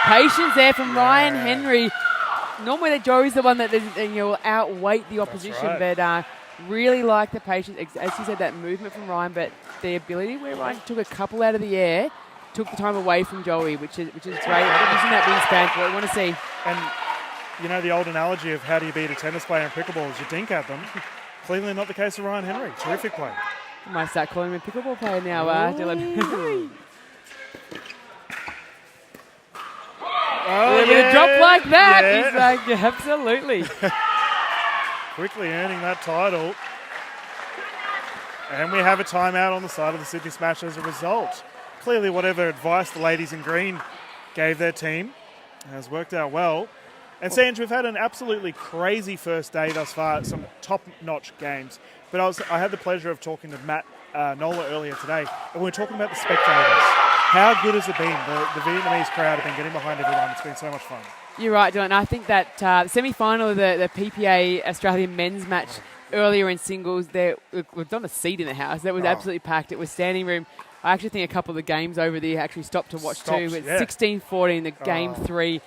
Patience there from Ryan Henry. Normally that Joey's the one that will outweight the opposition, but really like the patience. As you said, that movement from Ryan, but the ability where Ryan took a couple out of the air, took the time away from Joey, which is great. Using that wingspan for what we want to see. And the old analogy of how do you beat a tennis player in pickleball is you dink at them. Clearly not the case of Ryan Henry. Terrific play. I might start calling him a pickleball player now, Dylan. Oh, with a drop like that, he's like, absolutely. Quickly earning that title. And we have a timeout on the side of the Sydney Smash as a result. Clearly whatever advice the ladies in green gave their team has worked out well. And Sanj, we've had an absolutely crazy first day thus far, some top-notch games. But I had the pleasure of talking to Matt Nola earlier today, and we were talking about the spectators. How good has it been? The Vietnamese crowd have been getting behind everyone. It's been so much fun. You're right, Dylan. I think that semi-final of the PPA Australian men's match earlier in singles, we've done a seat in the house. That was absolutely packed. It was standing room. I actually think a couple of the games over there actually stopped to watch too. It's 16-14, the game 3.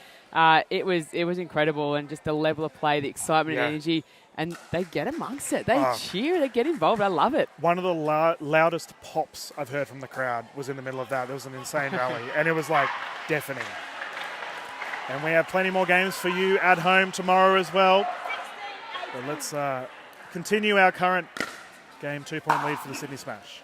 It was incredible, and just the level of play, the excitement and energy. And they get amongst it. They cheer. They get involved. I love it. One of the loudest pops I've heard from the crowd was in the middle of that. There was an insane rally, and it was like deafening. And we have plenty more games for you at home tomorrow as well. But let's continue our current game 2-point lead for the Sydney Smash.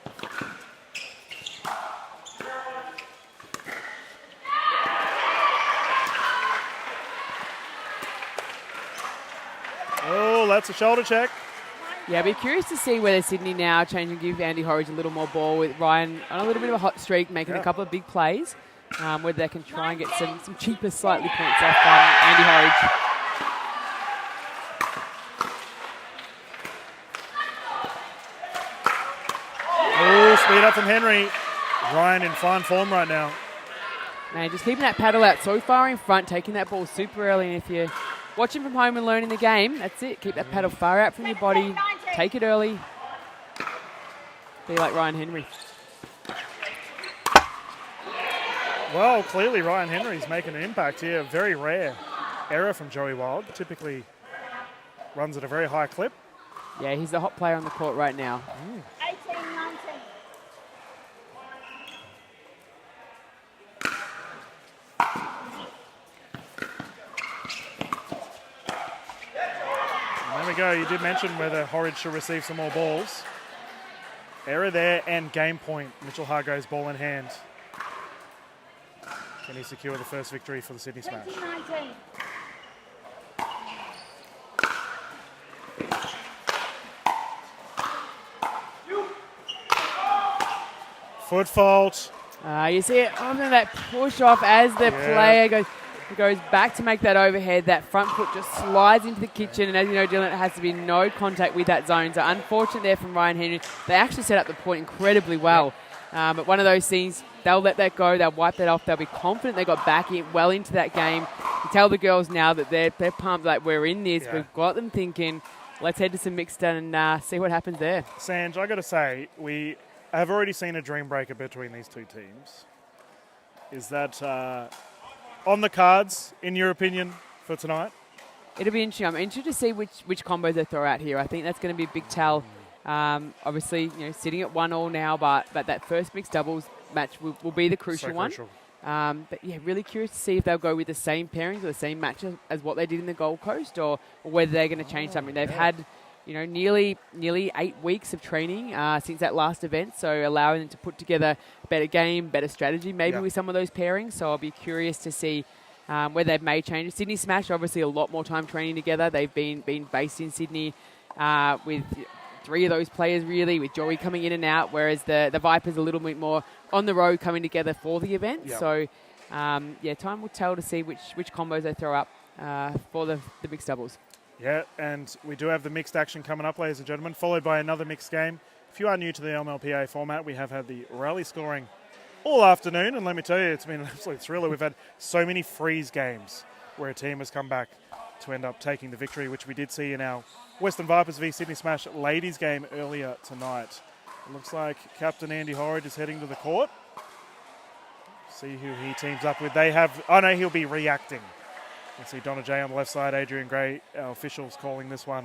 Oh, that's a shoulder check. Yeah, I'd be curious to see whether Sydney now change and give Andy Horridge a little more ball with Ryan on a little bit of a hot streak, making a couple of big plays, whether they can try and get some cheaper slightly points off Andy Horridge. Oh, speed up from Henry. Ryan in fine form right now. Man, just keeping that paddle out so far in front, taking that ball super early, and if you're watching from home and learning the game, that's it. Keep that paddle far out from your body. Take it early. Be like Ryan Henry. Well, clearly Ryan Henry's making an impact here. Very rare error from Joey Wild. Typically runs at a very high clip. Yeah, he's the hot player on the court right now. 18-19. There we go. You did mention whether Horridge should receive some more balls. Error there and game point. Mitchell Hargrove's ball in hand. Can he secure the first victory for the Sydney Smash? 2019. Foot fault. You see it on that push off as the player goes back to make that overhead. That front foot just slides into the kitchen, and as you know, Dylan, it has to be no contact with that zone. So unfortunate there from Ryan Henry. They actually set up the point incredibly well. But one of those things, they'll let that go. They'll wipe that off. They'll be confident they got back well into that game. You tell the girls now that they're pumped, like we're in this. Yeah. We've got them thinking, let's head to some mixed and see what happens there. Sanj, I got to say, I've already seen a dream breaker between these two teams. Is that on the cards, in your opinion, for tonight? It'll be interesting. I'm interested to see which combos they throw out here. I think that's going to be a big tell. Obviously, sitting at 1-1 now, but that first mixed doubles match will be the crucial one. But yeah, really curious to see if they'll go with the same pairings or the same matches as what they did in the Gold Coast, or whether they're going to change something. They've had nearly 8 weeks of training since that last event, so allowing them to put together a better game, better strategy, maybe with some of those pairings. So I'll be curious to see whether they've made changes. Sydney Smash, obviously a lot more time training together. They've been based in Sydney with 3 of those players really, with Joey coming in and out, whereas the Vipers a little bit more on the road coming together for the event. Yep. So time will tell to see which combos they throw up for the mixed doubles. Yeah, and we do have the mixed action coming up, ladies and gentlemen, followed by another mixed game. If you are new to the MLPA format, we have had the rally scoring all afternoon, and let me tell you, it's been an absolute thriller. We've had so many freeze games where a team has come back to end up taking the victory, which we did see in our Western Vipers v Sydney Smash ladies game earlier tonight. It looks like Captain Andy Horridge is heading to the court. See who he teams up with. He'll be reacting. You can see Donna J on the left side, Adrian Gray, our officials calling this one.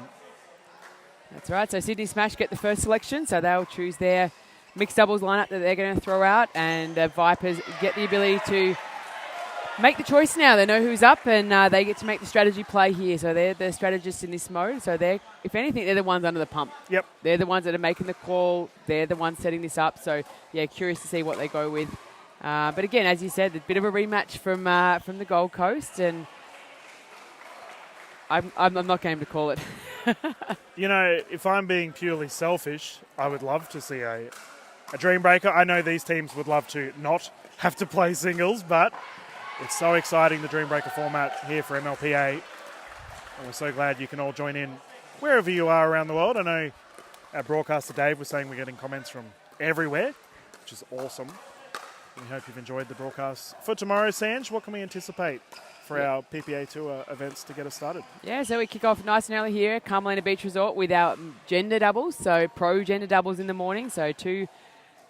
That's right. So Sydney Smash get the first selection, so they'll choose their mixed doubles lineup that they're going to throw out, and Vipers get the ability to make the choice now. They know who's up, and they get to make the strategy play here. So they're the strategists in this mode. So if anything, they're the ones under the pump. Yep. They're the ones that are making the call. They're the ones setting this up. So yeah, curious to see what they go with. But again, as you said, a bit of a rematch from the Gold Coast, and I'm not game to call it. If I'm being purely selfish, I would love to see a dream breaker. I know these teams would love to not have to play singles, but it's so exciting, the dream breaker format here for MLPA. And we're so glad you can all join in wherever you are around the world. I know our broadcaster Dave was saying we're getting comments from everywhere, which is awesome. We hope you've enjoyed the broadcast. For tomorrow, Sanj, what can we anticipate for our PPA Tour events to get us started? Yeah, so we kick off nice and early here at Carmelina Beach Resort with our gender doubles, so pro gender doubles in the morning. So 2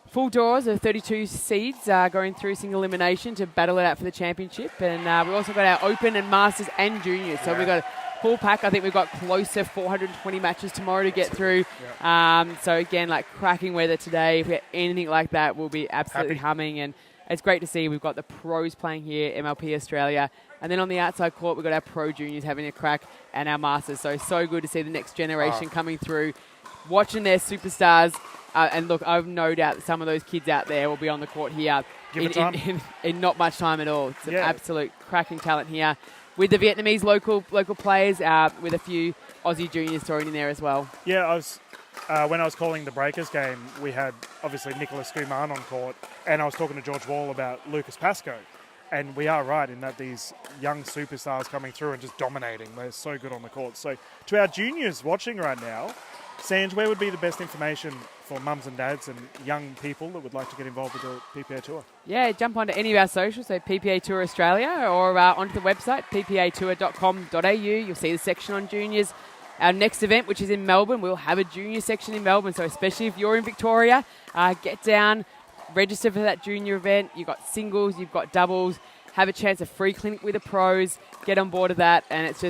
full draws of 32 seeds going through single elimination to battle it out for the championship. And we also got our Open and Masters and Juniors. So we've got a full pack. I think we've got close to 420 matches tomorrow to get through. So again, like cracking weather today. If we get anything like that, we'll be absolutely humming. And it's great to see we've got the pros playing here, MLP Australia. And then on the outside court, we've got our pro juniors having a crack and our masters. So good to see the next generation coming through, watching their superstars. And look, I have no doubt that some of those kids out there will be on the court here in not much time at all. It's an absolute cracking talent here with the Vietnamese local players, with a few Aussie juniors thrown in there as well. Yeah, when I was calling the Breakers game, we had obviously Nicholas Guman on court, and I was talking to George Wall about Lucas Pascoe. And we are right in that these young superstars coming through and just dominating. They're so good on the court. So to our juniors watching right now, Sanj, where would be the best information for mums and dads and young people that would like to get involved with the PPA Tour? Yeah, jump onto any of our socials, so PPA Tour Australia, or onto the website, ppatour.com.au. You'll see the section on juniors. Our next event, which is in Melbourne, we'll have a junior section in Melbourne. So especially if you're in Victoria, get down, register for that junior event. You've got singles, you've got doubles, have a chance, a free clinic with the pros, get on board of that. And it's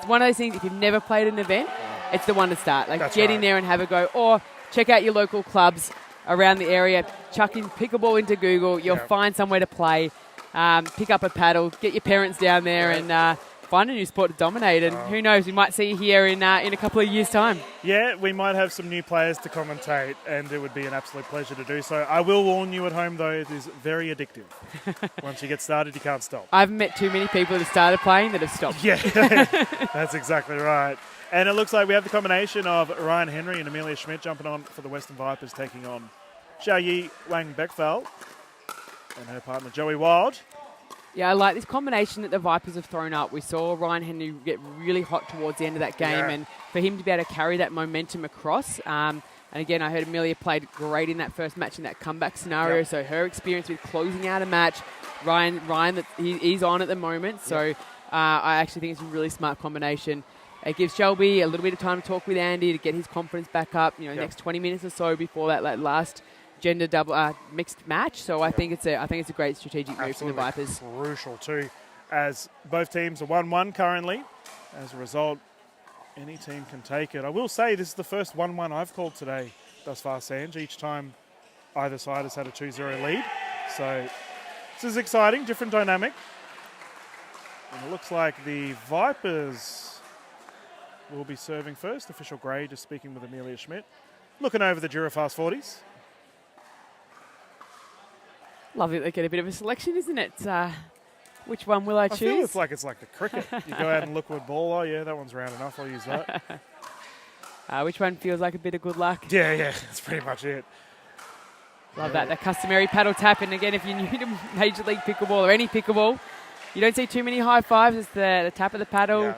one of those things, if you've never played an event, it's the one to start. Like, get in there and have a go. Or check out your local clubs around the area. Chuck in Pickleball into Google. You'll find somewhere to play. Pick up a paddle. Get your parents down there and find a new sport to dominate, and who knows, we might see you here in a couple of years' time. Yeah, we might have some new players to commentate, and it would be an absolute pleasure to do so. I will warn you at home, though, it is very addictive. Once you get started, you can't stop. I haven't met too many people that have started playing that have stopped. Yeah, that's exactly right. And it looks like we have the combination of Ryan Henry and Amelia Schmidt jumping on for the Western Vipers, taking on Xiaoyi Wang Beckfeld and her partner Joey Wild. Yeah, I like this combination that the Vipers have thrown up. We saw Ryan Henry get really hot towards the end of that game, and for him to be able to carry that momentum across. And again, I heard Amelia played great in that first match in that comeback scenario. So her experience with closing out a match, Ryan, that he's on at the moment. So I actually think it's a really smart combination. It gives Shelby a little bit of time to talk with Andy to get his confidence back up. Next 20 minutes or so before that last gender double mixed match. So I think it's a great strategic move from the Vipers. Crucial too, as both teams are 1-1 currently. As a result, any team can take it. I will say this is the first 1-1 I've called today thus far, Sanj. Each time either side has had a 2-0 lead. So this is exciting, different dynamic. And it looks like the Vipers will be serving first. Official Gray just speaking with Amelia Schmidt. Looking over the Joola Fast 40s. Lovely, they get a bit of a selection, isn't it? Which one will I choose? I feel it's like the cricket. You go out and look with ball. Oh, yeah, that one's round enough. I'll use that. Which one feels like a bit of good luck? Yeah, that's pretty much it. Love that. The customary paddle tap. And again, if you're new to Major League Pickleball or any pickleball, you don't see too many high fives. It's the tap of the paddle. Yeah.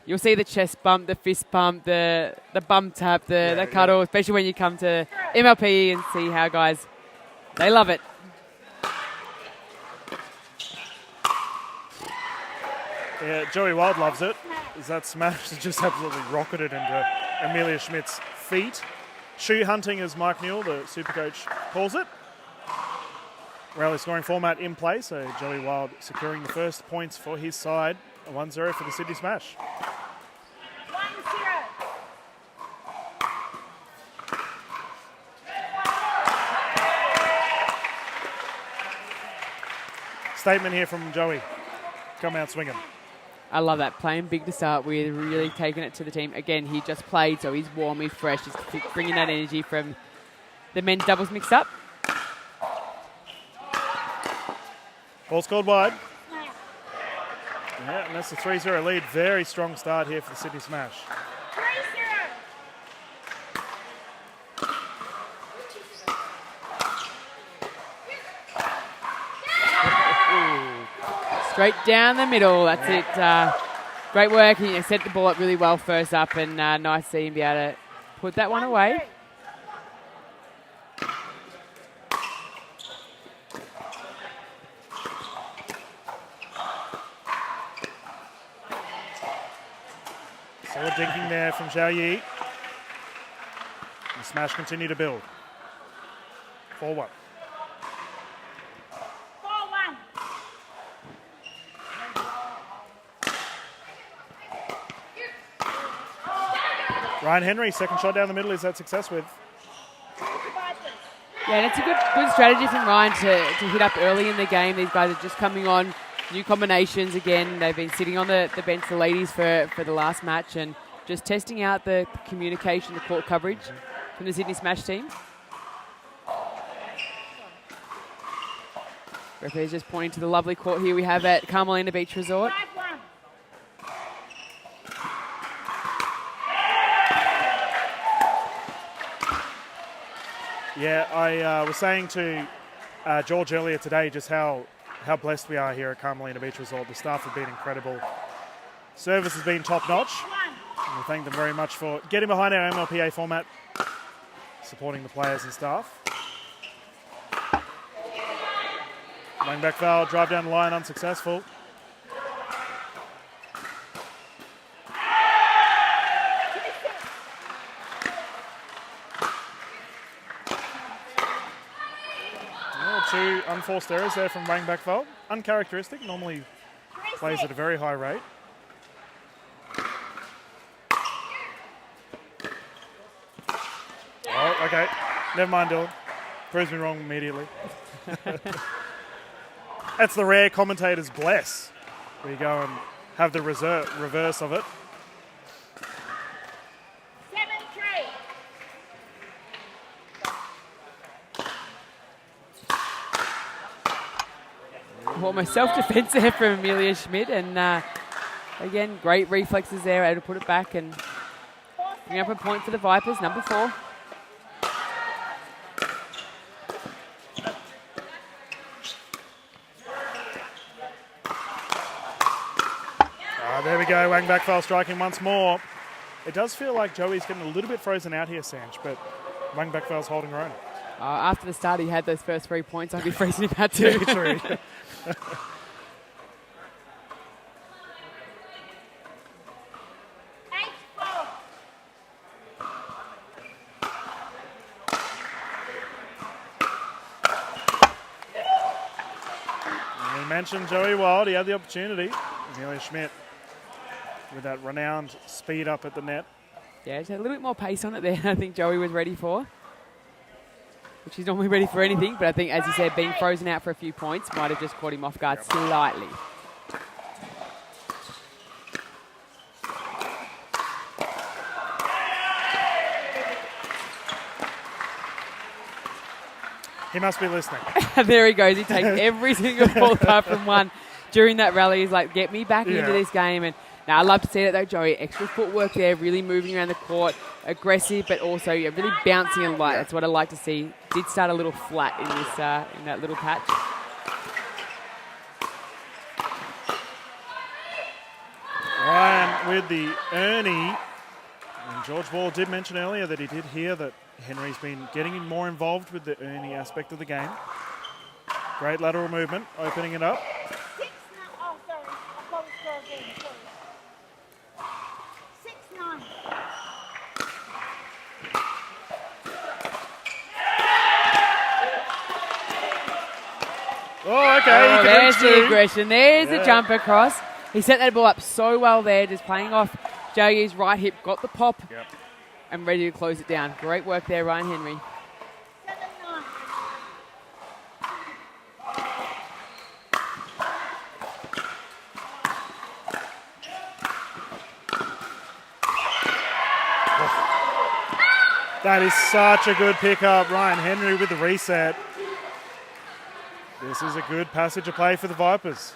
You'll see the chest bump, the fist bump, the bum tap, the cuddle, especially when you come to MLP and see how guys, they love it. Yeah, Joey Wild loves it. Is that smash that just absolutely rocketed into Amelia Schmidt's feet. Shoe hunting, as Mike Newell, the super coach, calls it. Rally scoring format in play, so Joey Wild securing the first points for his side. A 1-0 for the Sydney Smash. 1-0. Statement here from Joey. Come out swinging. I love that. Playing big to start with, really taking it to the team. Again, he just played, so he's warm, he's fresh. He's bringing that energy from the men's doubles mixed up. Ball scored wide. Yeah, and that's the 3-0 lead. Very strong start here for the Sydney Smash. 3-0. Straight down the middle. That's it. Great work. He set the ball up really well first up, and nice to see him be able to put that one away. Solid dinking there from Xiaoyi. The Smash continue to build. 4-1. 4-1. Ryan Henry, second shot down the middle. Is that success with? Yeah, and it's a good strategy from Ryan to hit up early in the game. These guys are just coming on. New combinations again. They've been sitting on the bench, the ladies, for the last match, and just testing out the communication, the court coverage from the Sydney Smash team. Referee's just pointing to the lovely court here we have at Carmelina Beach Resort. 5-1. Yeah, I was saying to George earlier today just how blessed we are here at Carmelina Beach Resort. The staff have been incredible. Service has been top-notch. And we thank them very much for getting behind our MLPA format, supporting the players and staff. Wang back foul, drive down the line, unsuccessful. Two unforced errors there from Wang Backfeld. Uncharacteristic, normally plays at a very high rate. Oh, okay. Never mind, Dylan. Proves me wrong immediately. That's the rare commentator's bless. Where you go and have the reverse of it. 7-3. Almost self-defense there from Amelia Schmidt, and again, great reflexes there, able to put it back and bring up a point for the Vipers, number 4. There we go, Wang Bakfal striking once more. It does feel like Joey's getting a little bit frozen out here, Sanch, but Wang Bakfal's holding her own. After the start, he had those first 3 points. I'd be freezing him out too. True. 8-4. We mentioned Joey Wild. He had the opportunity. Amelia Schmidt with that renowned speed up at the net. Yeah, just had a little bit more pace on it there than I think Joey was ready for. Which he's normally ready for anything, but I think, as you said, being frozen out for a few points might have just caught him off guard slightly. He must be listening. There he goes. He takes every single ball apart from one during that rally. He's like, get me back into this game. And now I love to see that though, Joey. Extra footwork there, really moving around the court, aggressive, but also really bouncing and light. That's what I like to see. Did start a little flat in this in that little patch. Ryan with the Ernie. And George Wall did mention earlier that he did hear that Henry's been getting more involved with the Ernie aspect of the game. Great lateral movement, opening it up. 6-9. Oh, sorry. I've got to score again. Sorry. 6-9. Oh, okay. There's the aggression. There's the jump across. He set that ball up so well there, just playing off Joey's right hip, got the pop, and ready to close it down. Great work there, Ryan Henry. 7-9. That is such a good pickup. Ryan Henry with the reset. This is a good passage of play for the Vipers.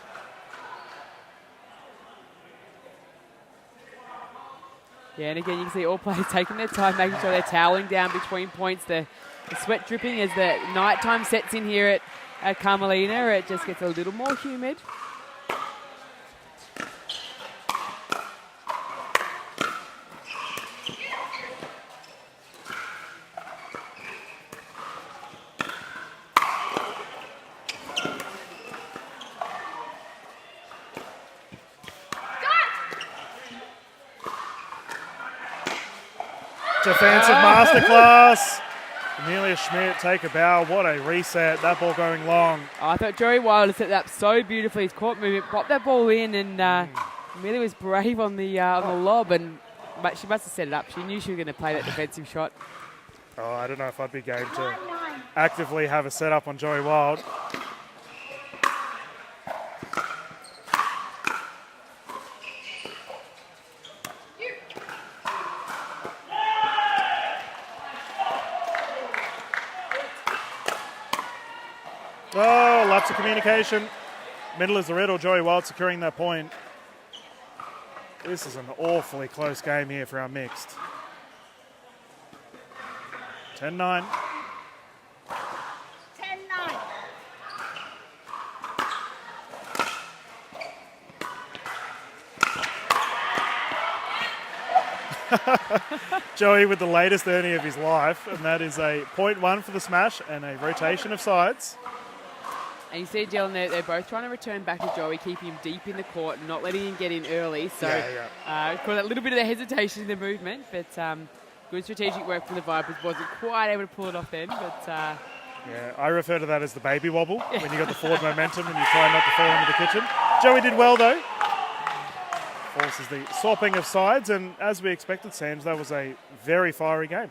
Yeah, and again, you can see all players taking their time, making sure they're toweling down between points. The sweat dripping as the nighttime sets in here at Carmelina. It just gets a little more humid. Defensive masterclass. Amelia Schmidt take a bow. What a reset. That ball going long. Oh, I thought Joey Wilder set that up so beautifully. His court movement, popped that ball in, and Amelia was brave on the lob, but she must have set it up. She knew she was going to play that defensive shot. Oh, I don't know if I'd be game to actively have a setup on Joey Wild. Oh, lapse of communication. Middle is the red, or Joey Wild securing that point. This is an awfully close game here for our mixed. 10-9. 10-9. Joey with the latest Ernie of his life, and that is a 0.1 for the smash and a rotation of sides. And you see Dylan, they're both trying to return back to Joey, keeping him deep in the court and not letting him get in early. So caught a little bit of the hesitation in the movement, but good strategic work from the Vipers. Wasn't quite able to pull it off then, but... Yeah, I refer to that as the baby wobble, when you got the forward momentum and you try not to fall into the kitchen. Joey did well, though. Forces the swapping of sides, and as we expected, Sams, that was a very fiery game.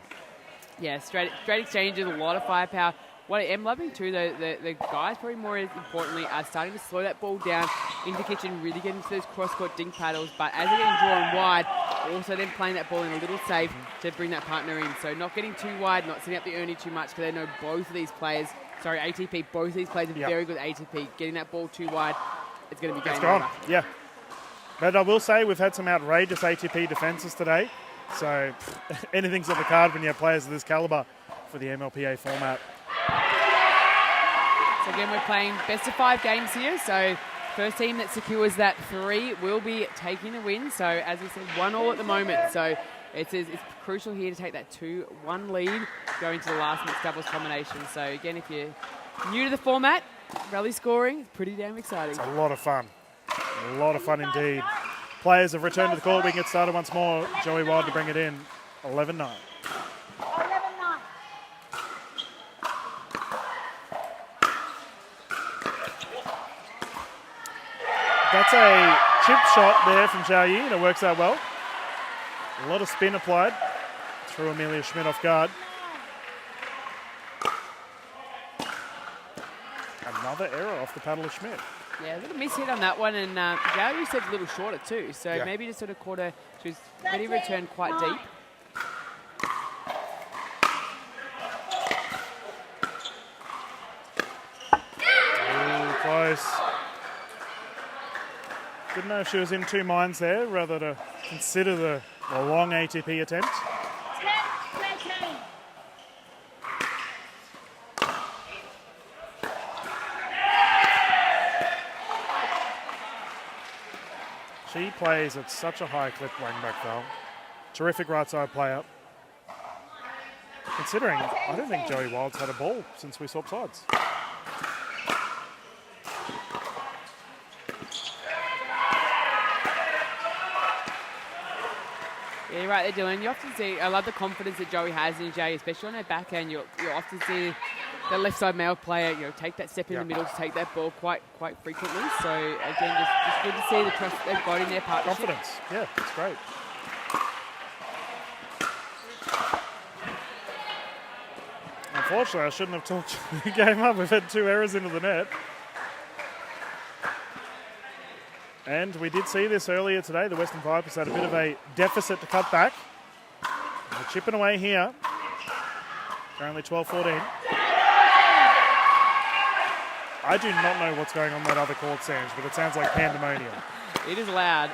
Yeah, straight exchanges, a lot of firepower. What I'm loving too, though, the guys probably more importantly are starting to slow that ball down, into the kitchen, really getting into those cross-court dink paddles. But as they're getting drawn wide, also then playing that ball in a little safe to bring that partner in. So not getting too wide, not setting up the Ernie too much, because they know both of these players, ATP, both of these players are very good at ATP. Getting that ball too wide, it's going to be game over. Yeah. But I will say we've had some outrageous ATP defenses today. So anything's on the card when you have players of this caliber for the MLPA format. So again, we're playing best of 5 games here. So first team that secures that 3 will be taking the win. So as we said, 1-1 at the moment. So it's crucial here to take that 2-1 lead going to the last mixed doubles combination. So again, if you're new to the format, rally scoring is pretty damn exciting. It's a lot of fun. A lot of fun indeed. Players have returned to the court. We can get started once more. Joey Wild to bring it in. 11-9. 11-9. That's a chip shot there from Zhao Yi, and it works out well. A lot of spin applied. Threw Amelia Schmidt off guard. Another error off the paddle of Schmidt. Yeah, a little miss hit on that one, and Zhao Yi said a little shorter too, so maybe just sort of caught her. She was ready to return quite deep. Ooh, close. Didn't know if she was in two minds there, rather to consider the long ATP attempt. 10 seconds. She plays at such a high clip going back though. Terrific right side player. Considering, I don't think Joey Wild's had a ball since we swapped sides. Yeah, you're right there, Dylan. You often see, I love the confidence that Joey has in Jay, especially on her backhand. You often see the left side male player, take that step in the middle to take that ball quite frequently. So again, just good to see the trust they've got in their partnership. Confidence, yeah, it's great. Unfortunately, I shouldn't have talked the game up. We've had 2 errors into the net. And we did see this earlier today. The Western Vipers had a bit of a deficit to cut back. They're chipping away here. Currently 12-14. I do not know what's going on that other court, Sanj, but it sounds like pandemonium. It is loud.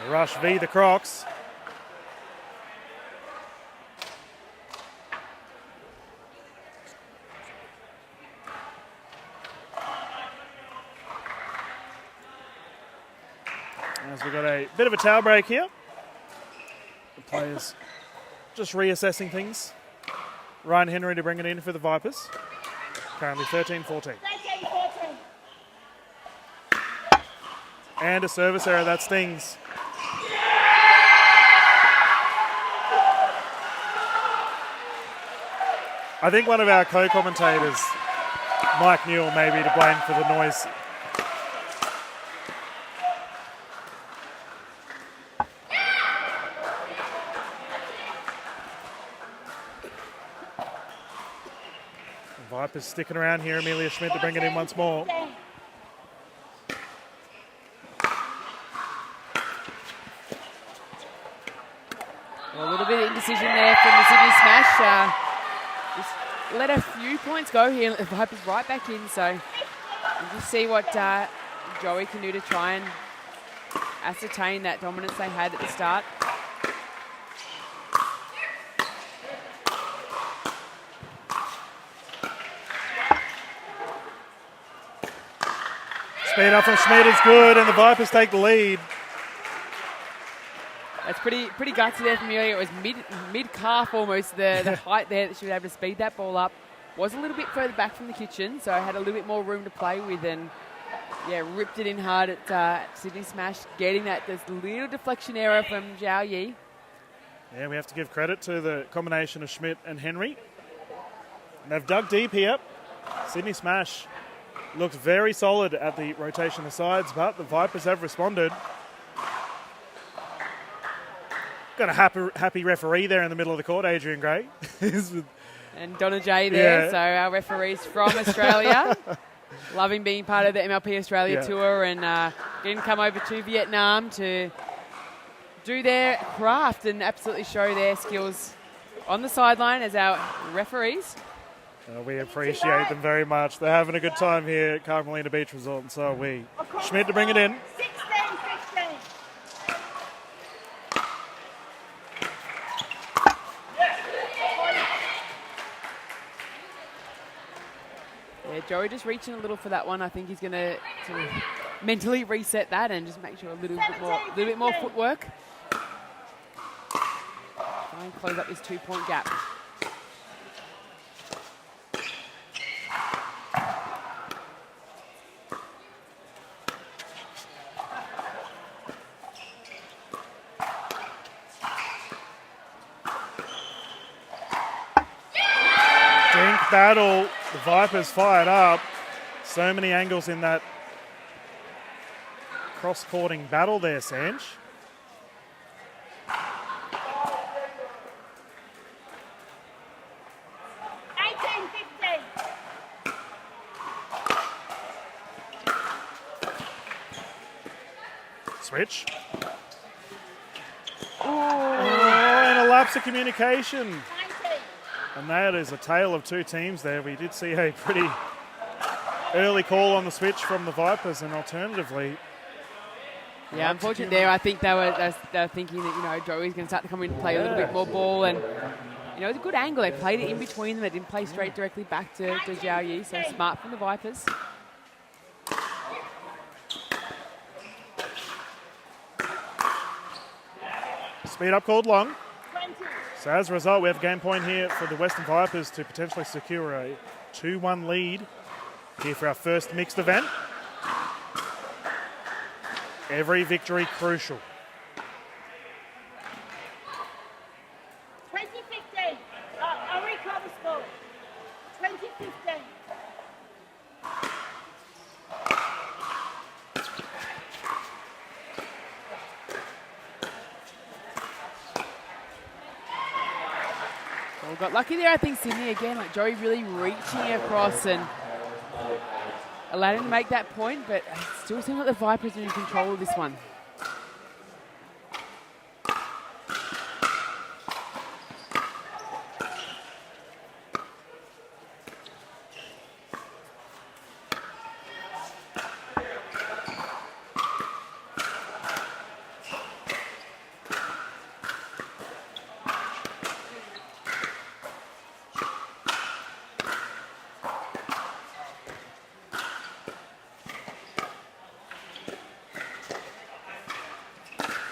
The rush v the Crocs. As we've got a bit of a towel break here. The players just reassessing things. Ryan Henry to bring it in for the Vipers. Currently 13-14. 13-14. And a service error, that stings. I think one of our co-commentators, Mike Newell, may be to blame for the noise. Vipers sticking around here. Amelia Schmidt to bring it in once more. Well, a little bit of indecision there from the Sydney Smash. Just let a few points go here. The Vipers right back in. So we'll just see what Joey can do to try and ascertain that dominance they had at the start. Speed up from Schmidt is good, and the Vipers take the lead. That's pretty gutsy there from Amelia. It was mid calf almost, the height there that she was able to speed that ball up. Was a little bit further back from the kitchen, so had a little bit more room to play with, and ripped it in hard at Sydney Smash, getting this little deflection error from Zhao Yi. Yeah, we have to give credit to the combination of Schmidt and Henry. And they've dug deep here. Sydney Smash looked very solid at the rotation of sides, but the Vipers have responded. Got a happy referee there in the middle of the court, Adrian Gray. And Donna J there, so our referees from Australia. Loving being part of the MLP Australia tour and getting to come over to Vietnam to do their craft and absolutely show their skills on the sideline as our referees. We appreciate them very much. They're having a good time here at Carmelina Beach Resort, and so are we. Schmidt to bring it in. 16, 15. Yeah, Joey just reaching a little for that one. I think he's going to sort of mentally reset that and just make sure a little bit more footwork. Try and close up this 2-point gap. Dink battle. The Vipers fired up. So many angles in that cross-courting battle there, Sanj. Switch. And a lapse of communication. And that is a tale of two teams there. We did see a pretty early call on the switch from the Vipers, and alternatively... Yeah, unfortunately there, I think they were thinking that, Joey's going to start to come in and play a little bit more ball, and, it was a good angle. They played it in between them. They didn't play straight directly back to Zhao Yi, so smart from the Vipers. Speed up called long. So as a result, we have a game point here for the Western Vipers to potentially secure a 2-1 lead here for our first mixed event. Every victory crucial. 2015. I'll recall the score. 2015. Well, got lucky there, I think, Sydney again. Like Joey really reaching across and allowed him to make that point, but it still seems like the Vipers are in control of this one.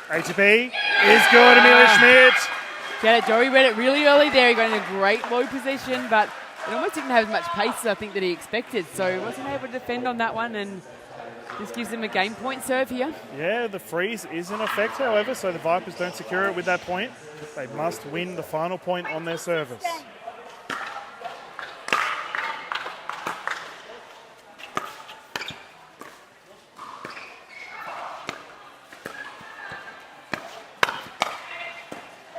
A to B is good, Amelia Schmidt. Get it, Joey read it really early there. He got in a great low position, but it almost didn't have as much pace as I think that he expected. So he wasn't able to defend on that one, and this gives him a game point serve here. Yeah, the freeze is in effect, however, so the Vipers don't secure it with that point. They must win the final point on their service.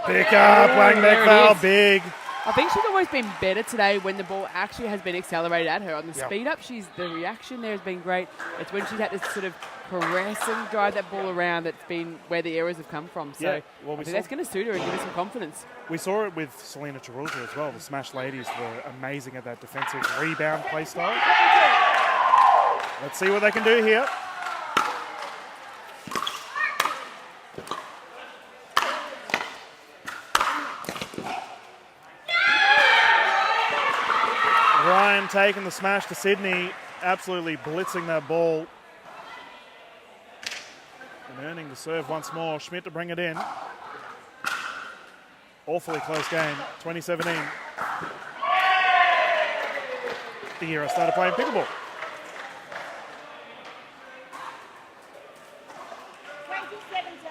Pick up, Wang Beckvale, big. I think she's almost been better today when the ball actually has been accelerated at her. On the speed up, the reaction there has been great. It's when she's had to sort of caress and drive that ball around that's been where the errors have come from. So I think that's going to suit her and give her some confidence. We saw it with Selena Chiruja as well. The Smash ladies were amazing at that defensive rebound play style. Let's see what they can do here. Ryan taking the smash to Sydney, absolutely blitzing that ball. And earning the serve once more. Schmidt to bring it in. Awfully close game, 2017. The year I started playing pickleball. 2017.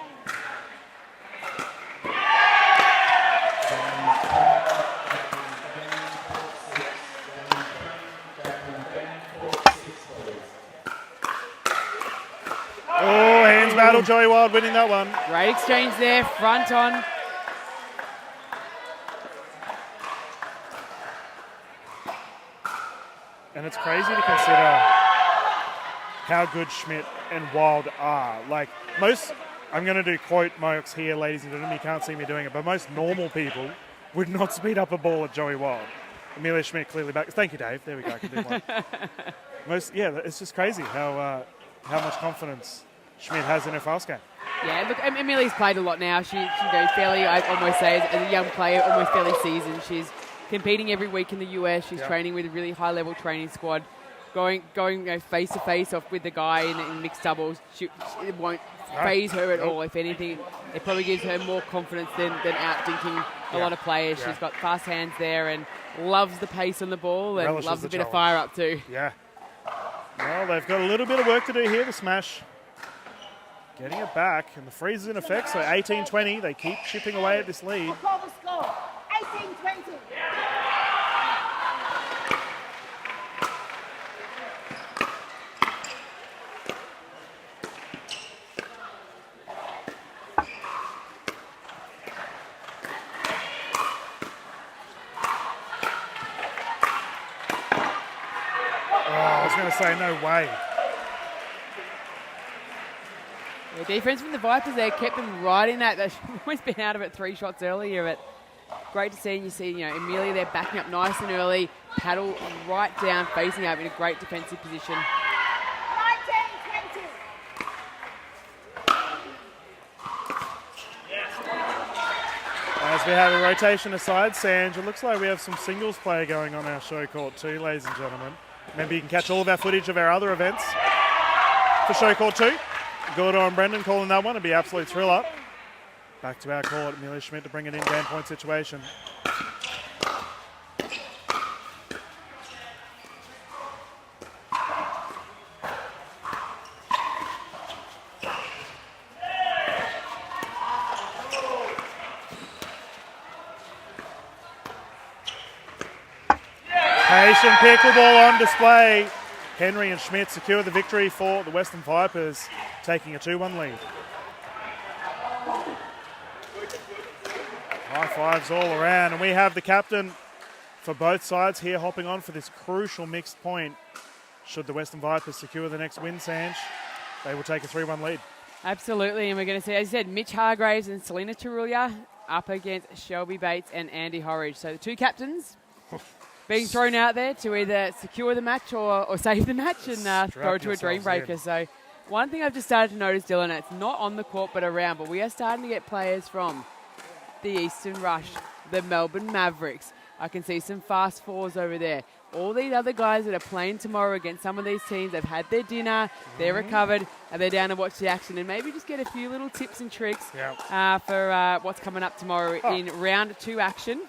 Oh, hands battle, Joey Wild winning that one. Great exchange there, front on. And it's crazy to consider how good Schmidt and Wild are. Like I'm going to do quote marks here, ladies and gentlemen. You can't see me doing it, but most normal people would not speed up a ball at Joey Wild. Amelia Schmidt clearly back. Thank you, Dave. There we go. I can do one. It's just crazy how much confidence Schmidt has in her fast game. Yeah, look, Amelia's played a lot now. She goes fairly, I almost say, as a young player, almost fairly seasoned. She's competing every week in the US. She's training with a really high-level training squad, going face-to-face off with the guy in mixed doubles. It won't phase her at all. If anything, it probably gives her more confidence than out-dinking a lot of players. She's got fast hands there and loves the pace on the ball and Relishes loves a bit challenge. of fire up too. Yeah. Well, they've got a little bit of work to do here, the Smash. Getting it back, and the freeze is in effect, so 18-20. They keep chipping away at this lead. I'll call the score. 18-20. I was going to say, no way. The defense from the Vipers there kept them right in that. They've always been out of it 3 shots earlier, but great to see. And you see, Amelia there backing up nice and early, paddle right down, facing up in a great defensive position. 19-20. As we have a rotation aside, Sanj, it looks like we have some singles play going on our show court too, ladies and gentlemen. Remember, you can catch all of our footage of our other events for show court 2. Gordo and Brendan calling that one. It'd be an absolute thriller. Back to our call at Amelia Schmidt to bring it in game point situation. Patient pickleball on display. Henry and Schmidt secure the victory for the Western Vipers, taking a 2-1 lead. High fives all around, and we have the captain for both sides here hopping on for this crucial mixed point. Should the Western Vipers secure the next win, Sanj, they will take a 3-1 lead. Absolutely, and we're going to see, as you said, Mitch Hargraves and Selena Tarulia up against Shelby Bates and Andy Horridge. So the two captains being thrown out there to either secure the match or save the match and throw it to a dream breaker. So one thing I've just started to notice, Dylan, it's not on the court but around, but we are starting to get players from the Eastern Rush, the Melbourne Mavericks. I can see some fast fours over there. All these other guys that are playing tomorrow against some of these teams, they've had their dinner, they're recovered, and they're down to watch the action and maybe just get a few little tips and tricks for what's coming up tomorrow in round 2 action.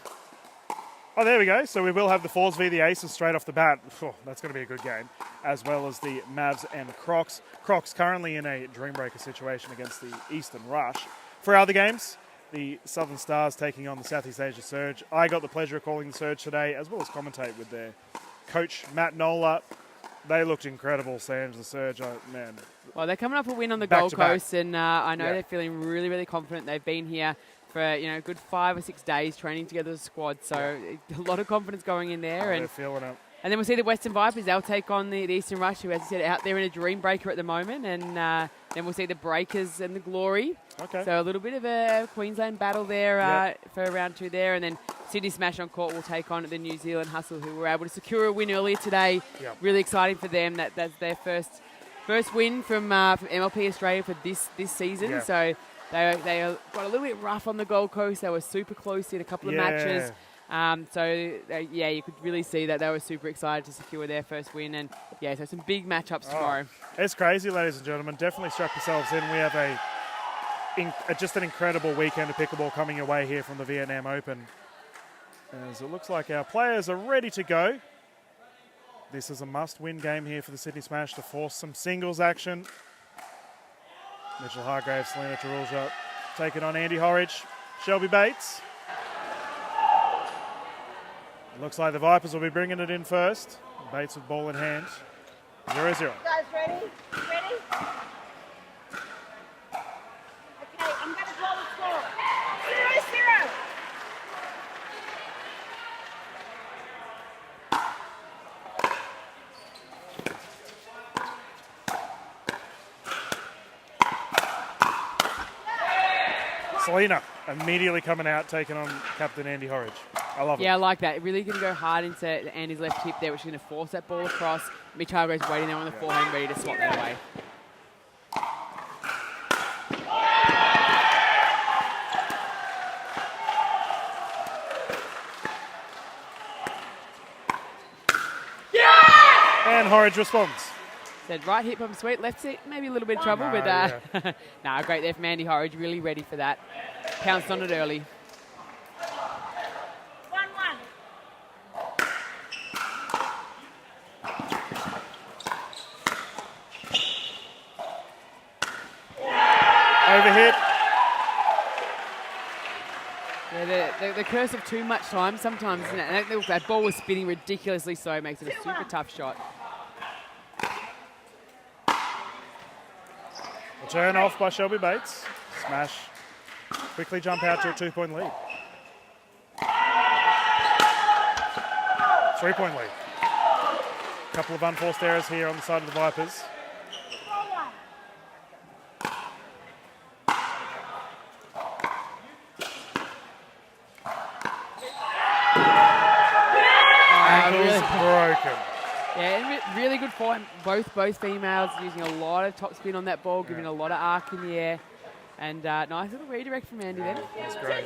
Oh, there we go. So we will have the Fours v the Aces straight off the bat. That's going to be a good game, as well as the Mavs and Crocs. Crocs currently in a dream breaker situation against the Eastern Rush. For our other games, the Southern Stars taking on the Southeast Asia Surge. I got the pleasure of calling the Surge today, as well as commentate with their coach, Matt Nola. They looked incredible, Sanj, the Surge. Man. Well, they're coming up a win on the Back Gold to back. Coast, and I know they're feeling really, really confident. They've been here for a good 5 or 6 days training together as a squad, so a lot of confidence going in there. They're feeling it. And then we'll see the Western Vipers. They'll take on the Eastern Rush, who, as I said, out there in a dream breaker at the moment. And then we'll see the Breakers and the Glory. Okay. So a little bit of a Queensland battle there for round 2 there. And then Sydney Smash on court will take on the New Zealand Hustle, who were able to secure a win earlier today. Yep. Really exciting for them. That's their first win from MLP Australia for this season. Yeah. So they got a little bit rough on the Gold Coast. They were super close in a couple of matches. You could really see that they were super excited to secure their first win. And, so some big matchups tomorrow. It's crazy, ladies and gentlemen. Definitely strap yourselves in. We have just an incredible weekend of pickleball coming your way here from the Vietnam Open. As it looks like our players are ready to go. This is a must-win game here for the Sydney Smash to force some singles action. Mitchell Hargraves, Selena Tarulja taking on Andy Horridge, Shelby Bates. Looks like the Vipers will be bringing it in first. Bates with ball in hand. 0-0. You guys ready? Ready? Okay, I'm going to call the score. 0-0. Selena immediately coming out, taking on Captain Andy Horridge. I love it. Yeah, I like that. Really going to go hard into Andy's left hip there, which is going to force that ball across. Mitch Hargrave's waiting there on the forehand, ready to swat that away. And Horridge responds. Said right hip pump sweet, left hip, maybe a little bit of trouble, but nah, great there from Andy Horridge, really ready for that. Pounced on it early. 1-1. Overhit. Yeah, the curse of too much time sometimes, isn't it? And that ball was spinning ridiculously slow, makes it a super tough shot. Turn off by Shelby Bates. Smash. Quickly jump out to a 2-point lead. 3-point lead. Couple of unforced errors here on the side of the Vipers. Ankles broken. Yeah, really good form. Both females using a lot of top spin on that ball, giving a lot of arc in the air. And nice little redirect from Andy then. That's great.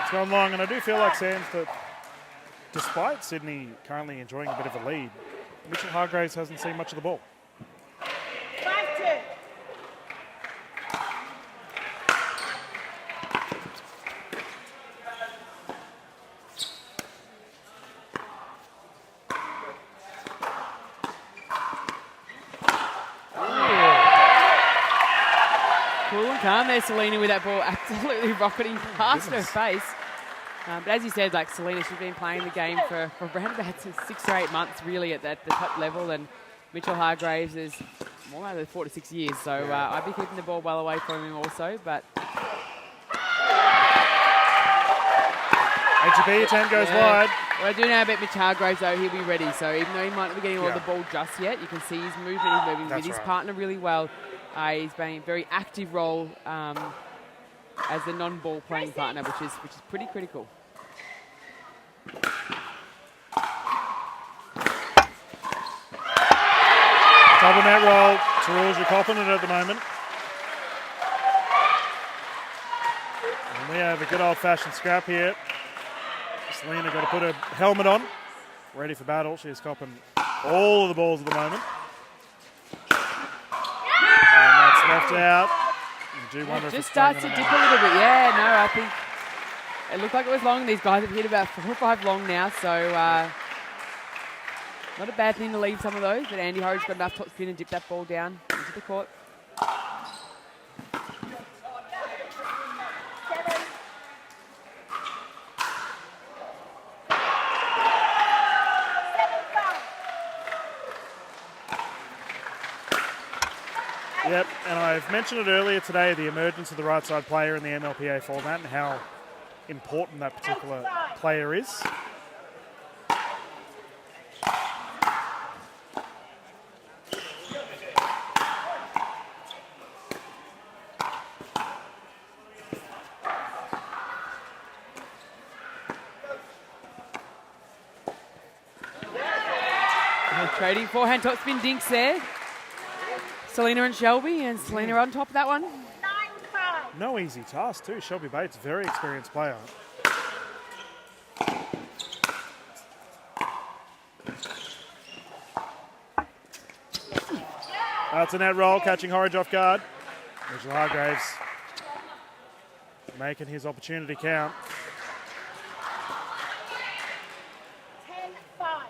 It's gone long, and I do feel like, Sam, that despite Sydney currently enjoying a bit of a lead, Mitchell Hargraves hasn't seen much of the ball. 5-2. Cool and calm there, Selena, with that ball absolutely rocketing past her face. But as you said, like Selena, she's been playing the game for around about 6 or 8 months, really, at the top level. And Mitchell Hargraves is more than 4 to 6 years. So I'd be keeping the ball well away from him also. But HB attempt goes wide. What I do know about Mitch Hargraves, though, he'll be ready. So even though he might not be getting all the ball just yet, you can see his movement. He's moving with his partner really well. He's playing a very active role as the non-ball playing partner, which is pretty critical. Double net roll. Tarul's your confident at the moment. And we have a good old-fashioned scrap here. Selena got to put her helmet on, ready for battle. She is copping all of the balls at the moment. And that's left out. You do wonder if Just it's starts to dip a little bit. Yeah, no, I think it looked like it was long. These guys have hit about 4 or 5 long now, so not a bad thing to leave some of those, but Andy Horridge got enough top spin and dip that ball down into the court. Yep, and I've mentioned it earlier today, the emergence of the right side player in the MLPA format and how important that particular player is. Trading forehand top spin dinks there. Selena and Shelby, and Selena on top of that one. 9-5. No easy task too. Shelby Bates, very experienced player. That's a net roll, catching Horridge off guard. Mitchell Hargraves making his opportunity count. 10-5.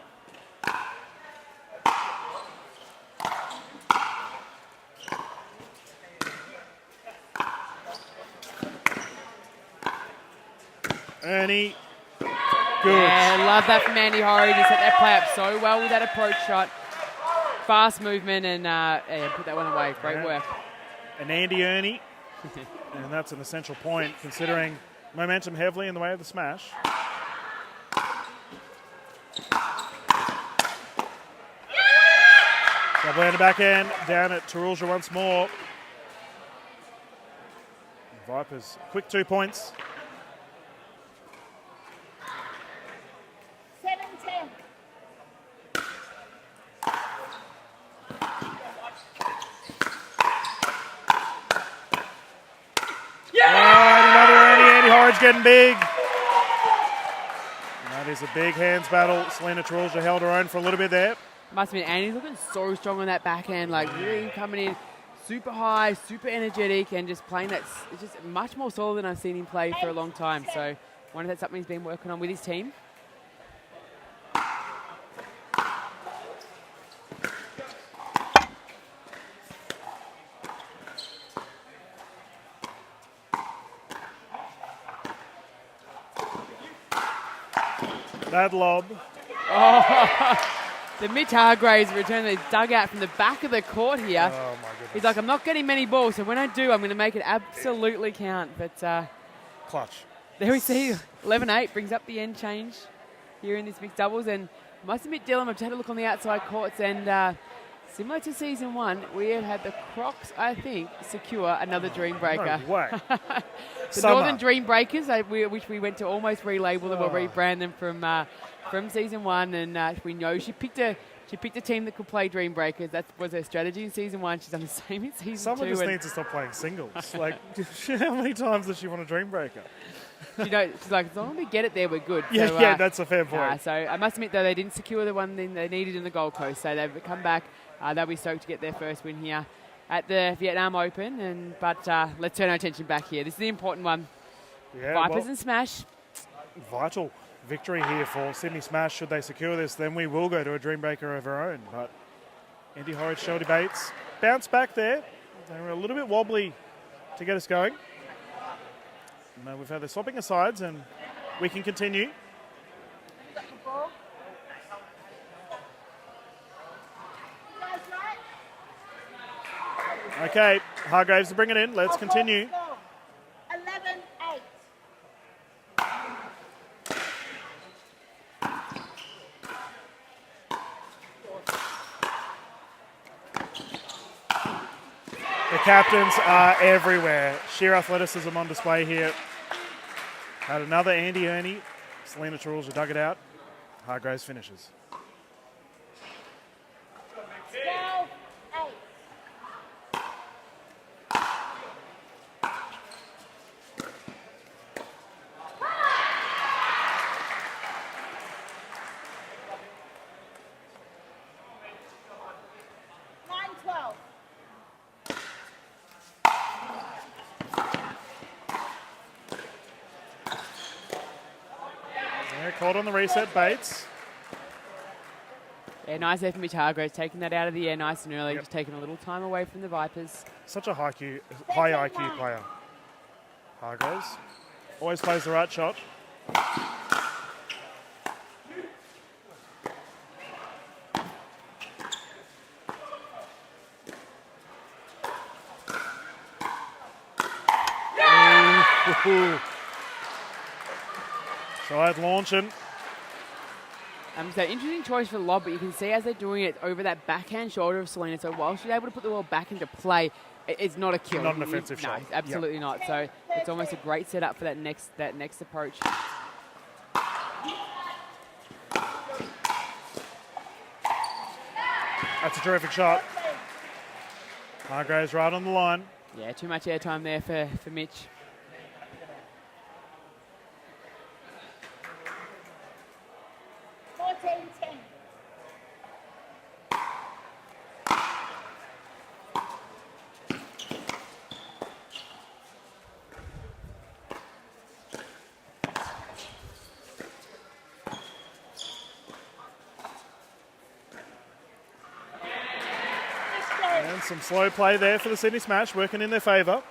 Ernie, good. Yeah, love that from Andy Horridge. He set that play up so well with that approach shot. Fast movement and put that one away. Great work. And Andy Ernie, and that's an essential point considering momentum heavily in the way of the smash. Playing the backhand down at Tarulja once more. Vipers, quick 2 points. 7-10. And another Andy Horridge getting big. And that is a big hands battle. Selena Tarulja held her own for a little bit there. Must have been Andy's looking so strong on that backhand, like really coming in super high, super energetic, and just playing that. It's just much more solid than I've seen him play for a long time. So I wonder if that's something he's been working on with his team. That lob. Oh, the Mitch Hargraves return the dugout from the back of the court here. Oh, my goodness. He's like, I'm not getting many balls, so when I do, I'm going to make it absolutely count. But Clutch. there we see 11-8 brings up the end change here in this mixed doubles. And I must admit, Dylan, I've just had a look on the outside courts, and similar to season 1, we have had the Crocs, I think, secure another Dream Breaker. No way. The Summer. Northern Dream Breakers, which we went to almost relabel them or rebrand them from season 1, and we know she picked a team that could play Dream Breakers. That was her strategy in season 1. She's done the same in season 2. Someone just needs to stop playing singles. Like, how many times does she want a Dream Breaker? She's like, as long as we get it there, we're good. Yeah, So, yeah, that's a fair point. So I must admit, though, they didn't secure the one thing they needed in the Gold Coast. So they've come back. They'll be stoked to get their first win here at the Vietnam Open. But let's turn our attention back here. This is the important one. Yeah, Vipers and Smash. Vital victory here for Sydney Smash. Should they secure this, then we will go to a Dream Breaker of our own. But Andy Horridge, Shelby Bates bounce back there. They were a little bit wobbly to get us going. Now we've had the swapping of sides, and we can continue. Okay, Hargraves to bring it in. Let's continue. 11-8. The captains are everywhere. Sheer athleticism on display here. Had another Andy Ernie. Selena Tarulja dug it out. Hargraves finishes. 12-8. Caught on the reset, Bates. Yeah, nice there from Mitch Hargraves, taking that out of the air nice and early, just taking a little time away from the Vipers. Such a high IQ player. Hargraves always plays the right shot. Side launching. So interesting choice for the lob, but you can see as they're doing it over that backhand shoulder of Selena. So while she's able to put the ball back into play, it's not a kill. Not an offensive shot. No, absolutely not. So it's almost a great setup for that next approach. That's a terrific shot. Hargraves right on the line. Yeah, too much airtime there for Mitch. And some slow play there for the Sydney Smash, working in their favour.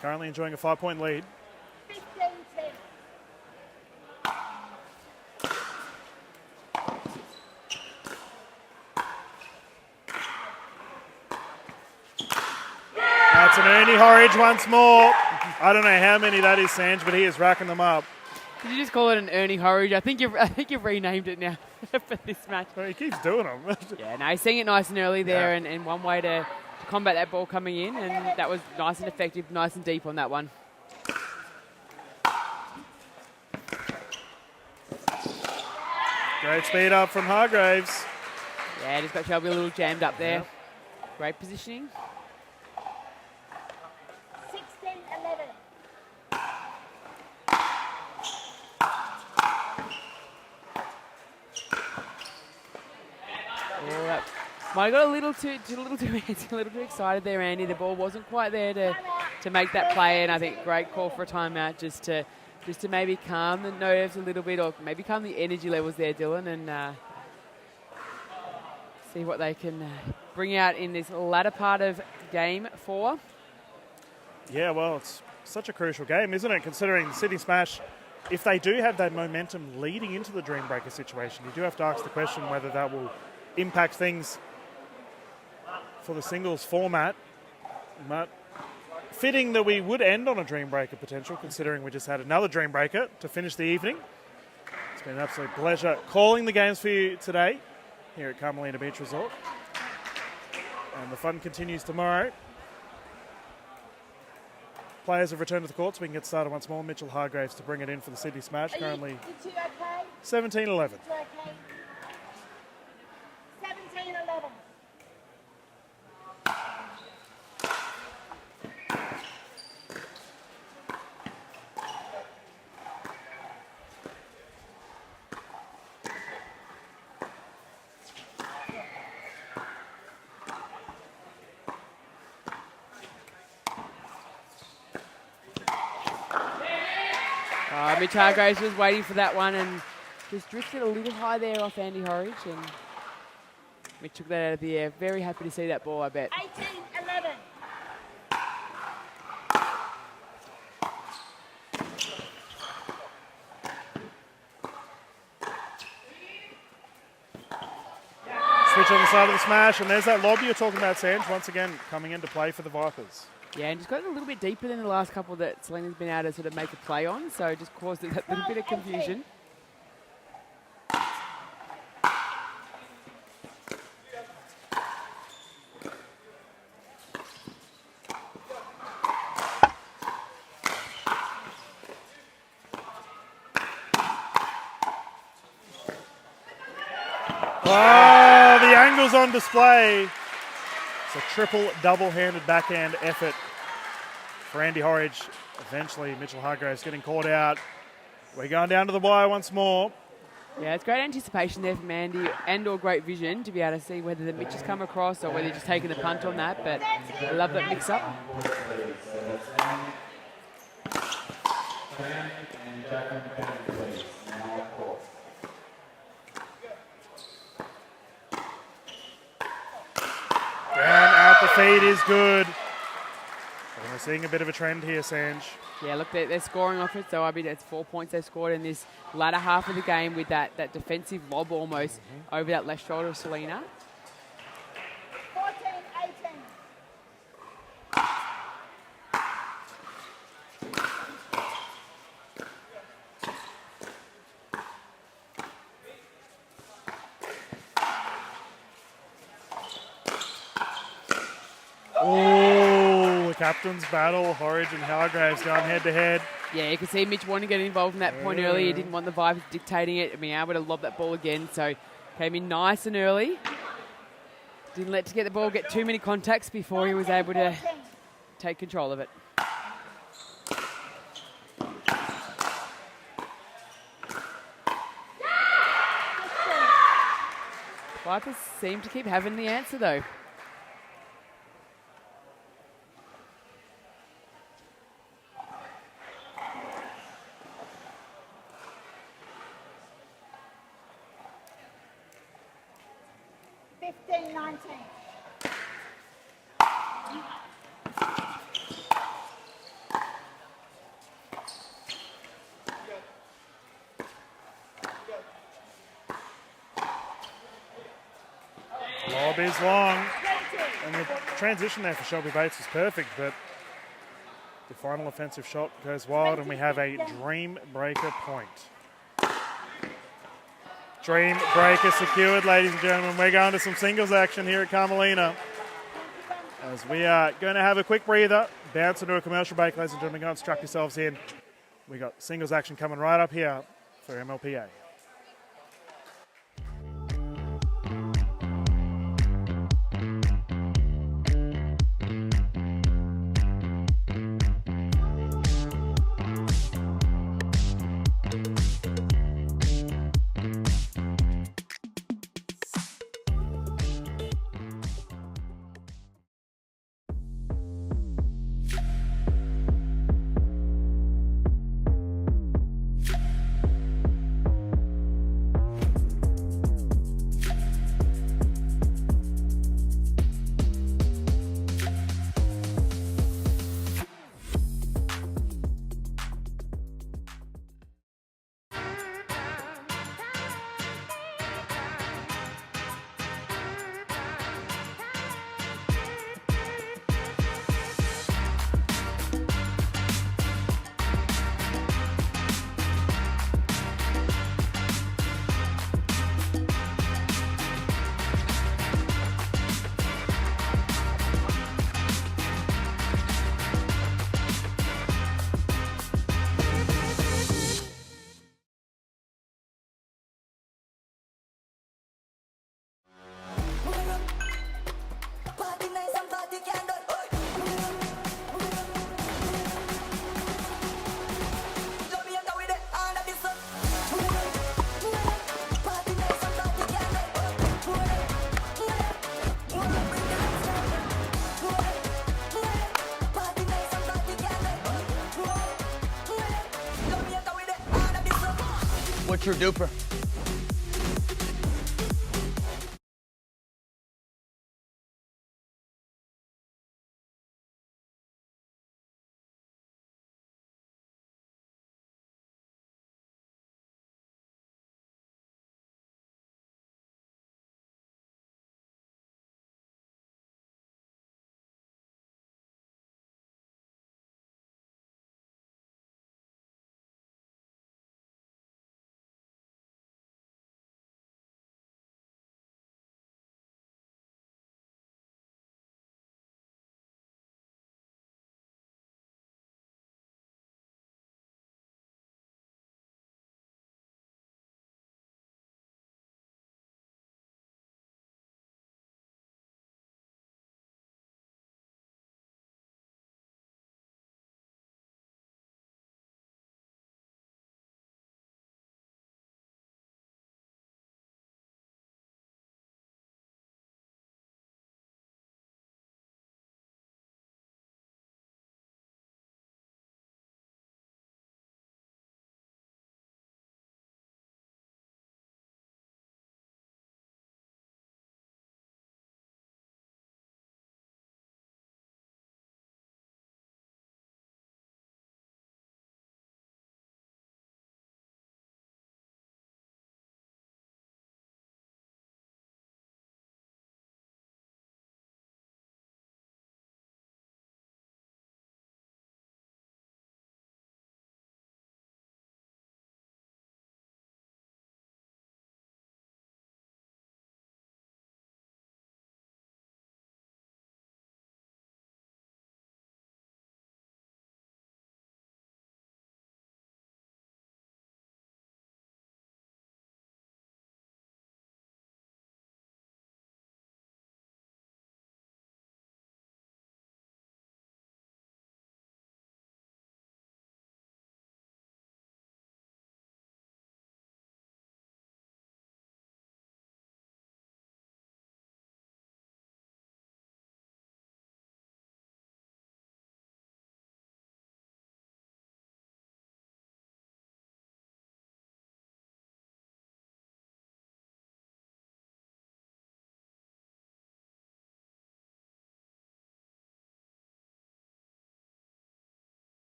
Currently enjoying a 5-point lead. 15-10. That's an Ernie Horridge once more. I don't know how many that is, Sanj, but he is racking them up. Did you just call it an Ernie Horridge? I think you've renamed it now for this match. Well, he keeps doing them. Yeah, no, he's seeing it nice and early there, and one way to combat that ball coming in, and that was nice and effective, nice and deep on that one. Great speed up from Hargraves. Yeah, just got Shelby a little jammed up there. Great positioning. 16-11. Oh, that might have got a little too antsy, a little too excited there, Andy. The ball wasn't quite there to make that play, and I think great call for a timeout just to maybe calm the nerves a little bit, or maybe calm the energy levels there, Dylan, and see what they can bring out in this latter part of game 4. Yeah, well, it's such a crucial game, isn't it? Considering the Sydney Smash, if they do have that momentum leading into the Dreambreaker situation, you do have to ask the question whether that will impact things for the singles format. But fitting that we would end on a Dreambreaker potential, considering we just had another Dreambreaker to finish the evening. It's been an absolute pleasure calling the games for you today here at Carmelina Beach Resort. And the fun continues tomorrow. Players have returned to the court, so we can get started once more. Mitchell Hargraves to bring it in for the Sydney Smash, currently You two okay? 17-11. You okay? 17-11. Mitch Hargraves was waiting for that one and just drifted a little high there off Andy Horridge, and Mitch took that out of the air. Very happy to see that ball, I bet. 18-11. Switch on the side of the Smash, and there's that lob you're talking about, Sanj, once again coming into play for the Vipers. Yeah, and just got a little bit deeper than the last couple that Selena's been able to sort of make a play on, so it just caused that little bit of confusion. Oh, the angle's on display. It's a triple double-handed backhand effort for Andy Horridge. Eventually, Mitchell Hargraves getting caught out. We're going down to the wire once more. Yeah, it's great anticipation there from Andy, and or great vision to be able to see whether the Mitch has come across or whether he's just taking the punt on that, but I love that mix-up. And at the feed is good. And we're seeing a bit of a trend here, Sanj. Yeah, look, they're scoring off it. So, I mean, it's 4 points they've scored in this latter half of the game with that defensive lob almost over that left shoulder of Selena. 14-18. Oh, the captain's battle. Horridge and Hargraves going head-to-head. Yeah, you can see Mitch wanting to get involved in that point earlier. He didn't want the Vipers dictating it and being able to lob that ball again. So came in nice and early. Didn't let to get the ball get too many contacts before he was able to take control of it. Vipers seem to keep having the answer though. Lob is long. And the transition there for Shelby Bates was perfect, but The final offensive shot goes wild, and we have a Dream Breaker point. Dream Breaker secured, ladies and gentlemen. We're going to some singles action here at Carmelina, as we are going to have a quick breather, bounce into a commercial break, ladies and gentlemen. Go and strap yourselves in. We got singles action coming right up here for MLPA. What's your duper?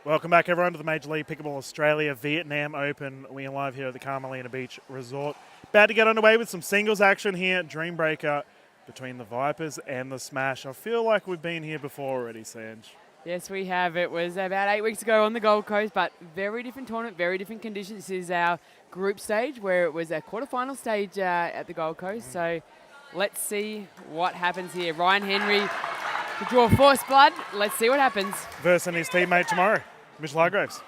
Welcome back, everyone, to the Major League Pickleball Australia Vietnam Open. We are live here at the Carmelina Beach Resort. About to get underway with some singles action here. Dreambreaker between the Vipers and the Smash. I feel like we've been here before already, Sanj. Yes, we have. It was about 8 weeks ago on the Gold Coast, but very different tournament, very different conditions. This is our group stage, where it was a quarterfinal stage at the Gold Coast. So let's see what happens here. Ryan Henry to draw force blood. Let's see what happens. Versus his teammate tomorrow, Mitchell Hargraves.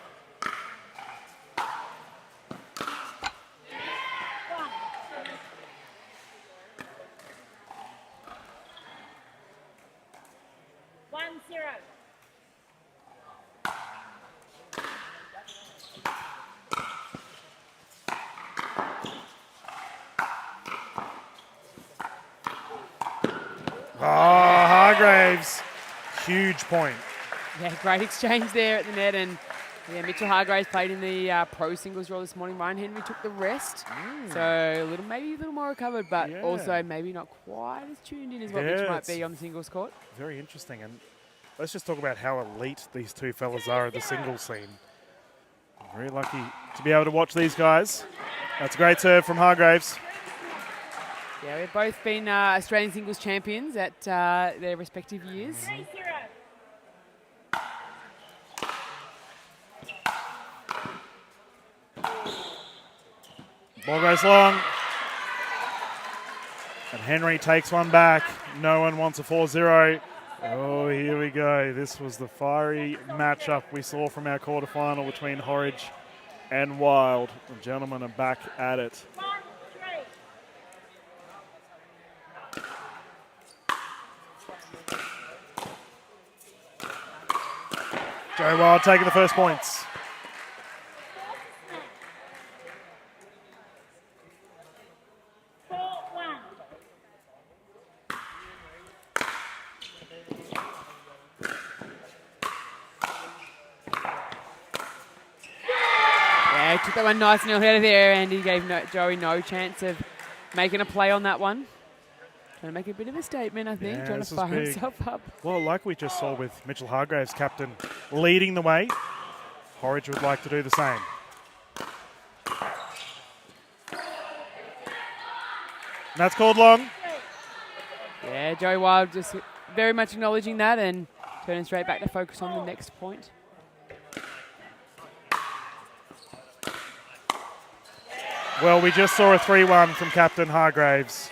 Oh, Hargraves, huge point. Yeah, great exchange there at the net. And yeah, Mitchell Hargraves played in the pro singles draw this morning. Ryan Henry took the rest. So maybe a little more recovered, but also maybe not quite as tuned in as what Mitch might be on the singles court. Very interesting. And let's just talk about how elite these two fellas are at the singles scene. I'm very lucky to be able to watch these guys. That's a great serve from Hargraves. Yeah, we've both been Australian singles champions at their respective years. Ball goes long. And Henry takes one back. No one wants a 4-0. Oh, here we go. This was the fiery matchup we saw from our quarterfinal between Horridge and Wild. The gentlemen are back at it. Joe Wild taking the first points. Yeah, took that one nice and early out of there, and he gave Joey no chance of making a play on that one. Trying to make a bit of a statement, I think, trying to fire himself up. Well, like we just saw with Mitchell Hargraves, captain, leading the way, Horridge would like to do the same. And that's called long. Yeah, Joey Wild just very much acknowledging that and turning straight back to focus on the next point. Well, we just saw a 3-1 from Captain Hargraves.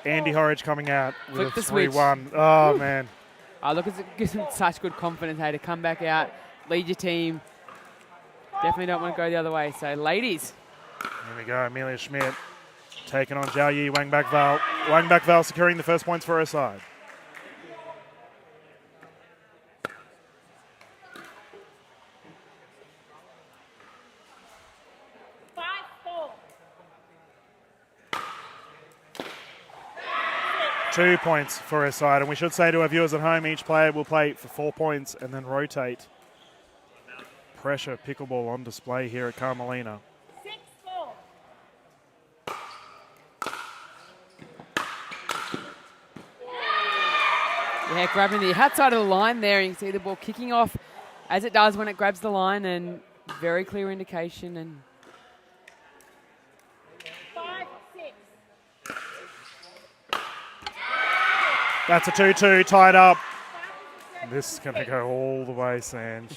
Andy Horridge coming out with a 3-1. Oh, man. Oh, look, it gives him such good confidence, hey, to come back out, lead your team. Definitely don't want to go the other way. So, ladies. Here we go. Amelia Schmidt taking on Zhao Yi, Wang Bak Val. Wang Bak Val securing the first points for her side. Two points for her side. And we should say to our viewers at home, each player will play for 4 points and then rotate. Pressure pickleball on display here at Carmelina. 6-4. Yeah, grabbing the outside of the line there. You can see the ball kicking off as it does when it grabs the line, and very clear indication. And 5-6. That's a 2-2 tied up. This is going to go all the way, Sanj.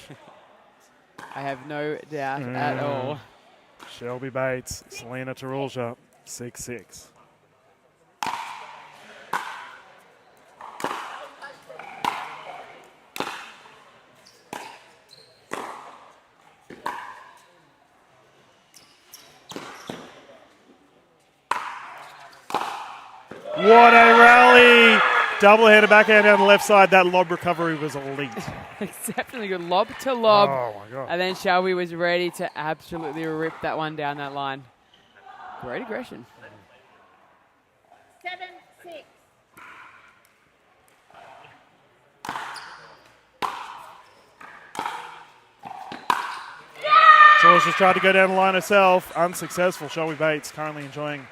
I have no doubt at all. Shelby Bates, Selena Tarulja, 6-6. What a rally! Double-handed backhand down the left side. That lob recovery was elite. Exceptionally good lob to lob. Oh, my God. And then Shelby was ready to absolutely rip that one down that line. Great aggression. 7-6. George has tried to go down the line herself. Unsuccessful. Shelby Bates currently enjoying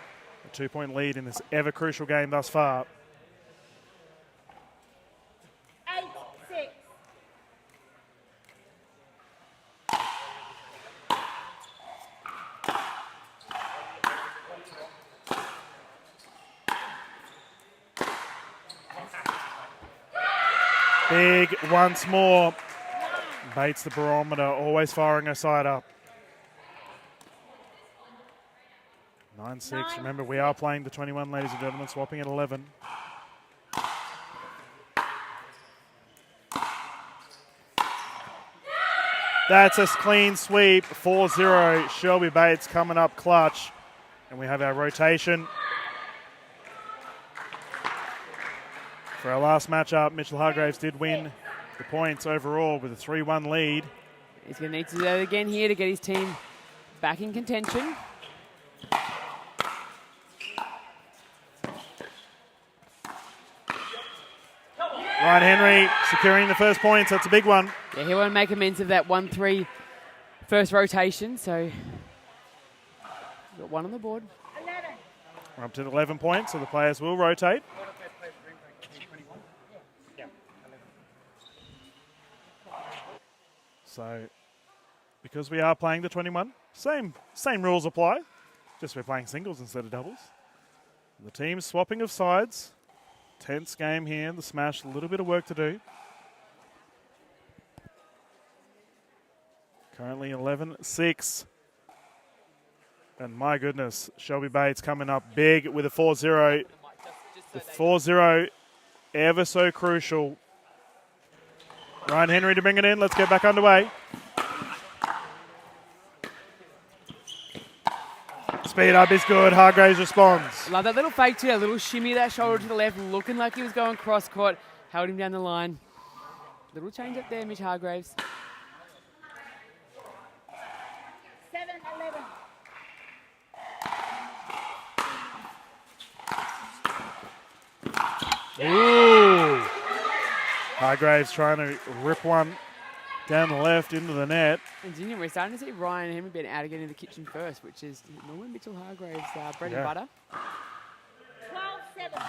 a 2-point lead in this ever-crucial game thus far. 8-6. Big once more. Bates the barometer, always firing her side up. 9-6. Remember, we are playing the 21, ladies and gentlemen, swapping at 11. That's a clean sweep. 4-0. Shelby Bates coming up clutch. And we have our rotation. For our last matchup, Mitchell Hargraves did win the points overall with a 3-1 lead. He's going to need to do that again here to get his team back in contention. Ryan Henry securing the first points. That's a big one. Yeah, he want to make amends of that 1-3 first rotation, so got one on the board. 11. We're up to 11 points, so the players will rotate. So, because we are playing the 21, same rules apply. Just we're playing singles instead of doubles. The team's swapping of sides. Tense game here. The Smash, a little bit of work to do. Currently 11-6. And my goodness, Shelby Bates coming up big with a 4-0. The 4-0, ever so crucial. Ryan Henry to bring it in. Let's get back underway. Speed up is good. Hargraves responds. Love that little fake too, that little shimmy, that shoulder to the left, looking like he was going cross-court. Held him down the line. Little change up there, Mitch Hargraves. 7-11. Ooh. Hargraves trying to rip one down the left into the net. And Junior, we're starting to see Ryan Henry being out again in the kitchen first, which is normally Mitchell Hargraves' bread and butter. 12-7.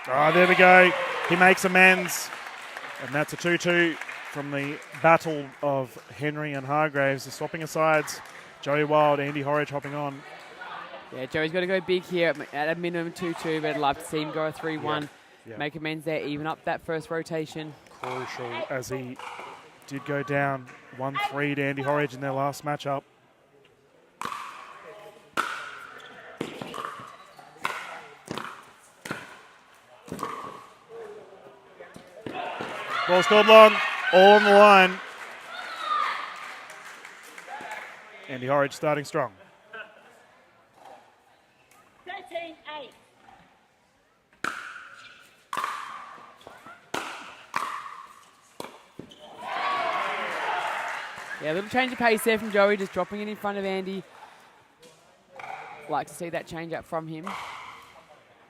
Oh, there we go. He makes amends. And that's a 2-2 from the battle of Henry and Hargraves. The swapping of sides. Joey Wild, Andy Horridge hopping on. Yeah, Joey's got to go big here at a minimum 2-2, but I'd love to see him go a 3-1. Yeah. Make amends there, even up that first rotation. Crucial as he did go down 1-3 to Andy Horridge in their last matchup. Ball scored long, all on the line. Andy Horridge starting strong. 13-8. Yeah, a little change of pace there from Joey, just dropping it in front of Andy. Like to see that change up from him.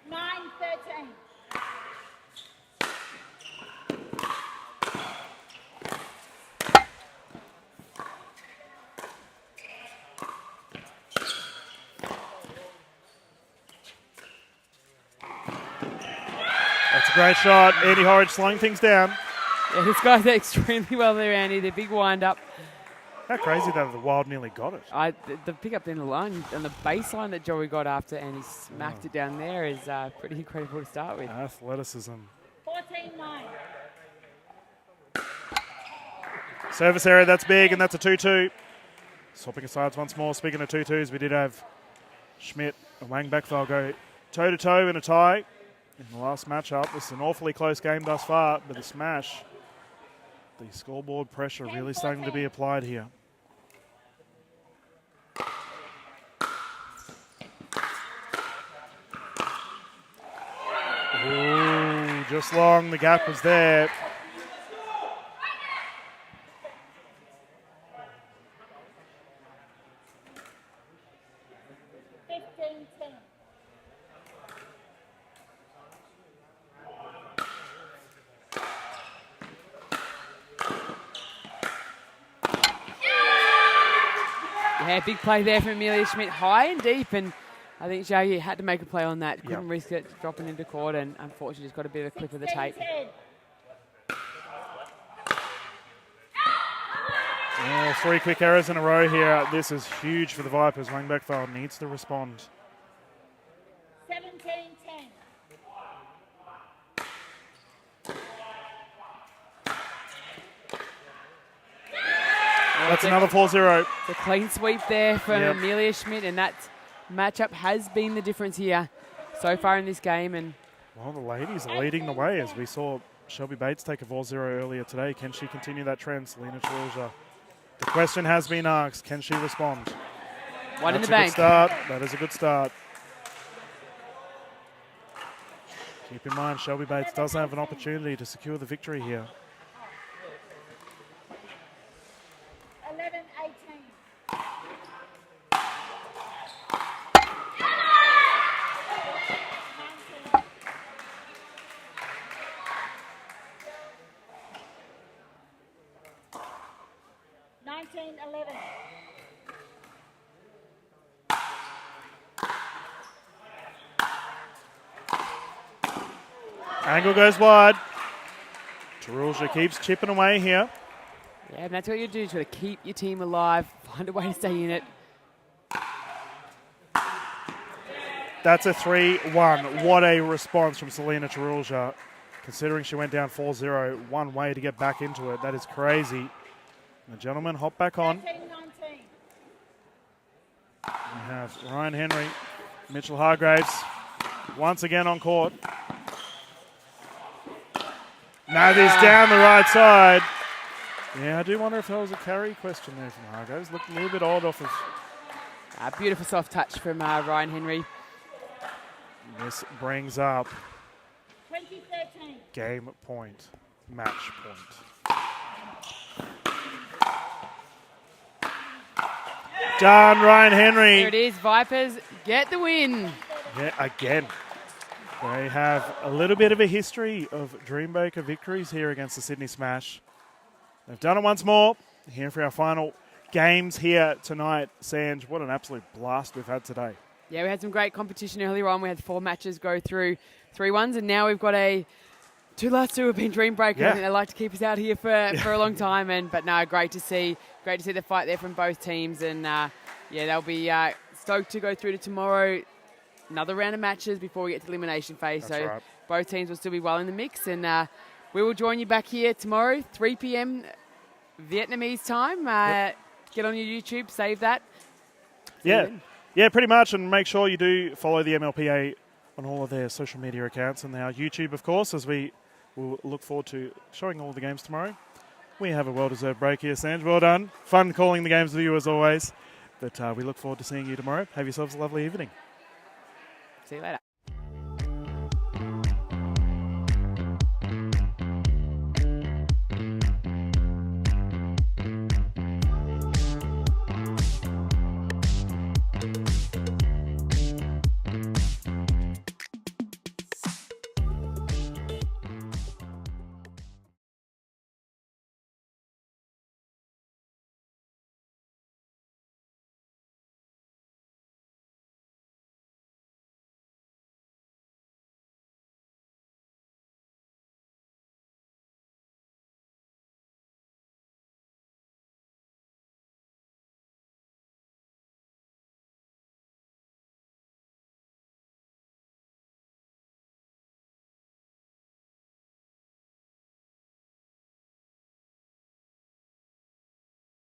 9-13. That's a great shot. Andy Horridge slowing things down. Yeah, this guy's extremely well there, Andy. The big wind up. How crazy that the Wild nearly got it. The pick up in the line and the baseline that Joey got after and he smacked it down there is pretty incredible to start with. Athleticism. 14-9. Service area, that's big, and that's a 2-2. Swapping asides once more. Speaking of 2-2s, we did have Schmidt and Wang Beckfell go toe-to-toe in a tie in the last matchup. This is an awfully close game thus far, but the Smash, the scoreboard pressure really starting to be applied here. Ooh, just long. The gap was there. Yeah, big play there from Amelia Schmidt, high and deep, and I think Shaggy had to make a play on that. Couldn't risk it dropping into court, and unfortunately just got a bit of a clip of the tape. Oh, 3 quick errors in a row here. This is huge for the Vipers. Wang Beckfeld needs to respond. 17-10. That's another 4-0. The clean sweep there from Yep. Amelia Schmidt, and that matchup has been the difference here so far in this game. And Well, the ladies are leading the way as we saw Shelby Bates take a 4-0 earlier today. Can she continue that trend? Selena Chirulja. The question has been asked. Can she respond? one in the That's a good bank. start. That is a good start. Keep in mind, Shelby Bates does have an opportunity to secure the victory here. 11-18. Angle goes wide. Chirulja keeps chipping away here. Yeah, and that's what you do. Try to keep your team alive, find a way to stay in it. That's a 3-1. What a response from Selena Chirulja. Considering she went down 4-0, one way to get back into it. That is crazy. The gentlemen hop back on. 19-19. We have Ryan Henry, Mitchell Hargraves, once again on court. Navy's down the right side. Yeah, I do wonder if that was a carry question there from Hargraves. Looked a little bit odd off of... Beautiful soft touch from Ryan Henry. This brings up 20-13. game point, match point. Done, Ryan Henry. There it is. Vipers get the win. Yeah, again. They have a little bit of a history of Dreambreaker victories here against the Sydney Smash. They've done it once more. Here for our final games here tonight. Sanj, what an absolute blast we've had today. Yeah, we had some great competition earlier on. We had 4 matches go through 3-1s, and now we've got two last 2 have been Dreambreaker. Yeah. I think they like to keep us out here for a long time. But no, great to see the fight there from both teams, and they'll be stoked to go through to tomorrow. Another round of matches before we get to elimination phase. That's so right. both teams will still be well in the mix, and we will join you back here tomorrow, 3 p.m. Vietnamese time. Get on your YouTube, save that. Yeah, pretty much. And make sure you do follow the MLPA on all of their social media accounts and our YouTube, of course, as we will look forward to showing all the games tomorrow. We have a well-deserved break here, Sanj. Well done. Fun calling the games with you as always. But we look forward to seeing you tomorrow. Have yourselves a lovely evening. See you later.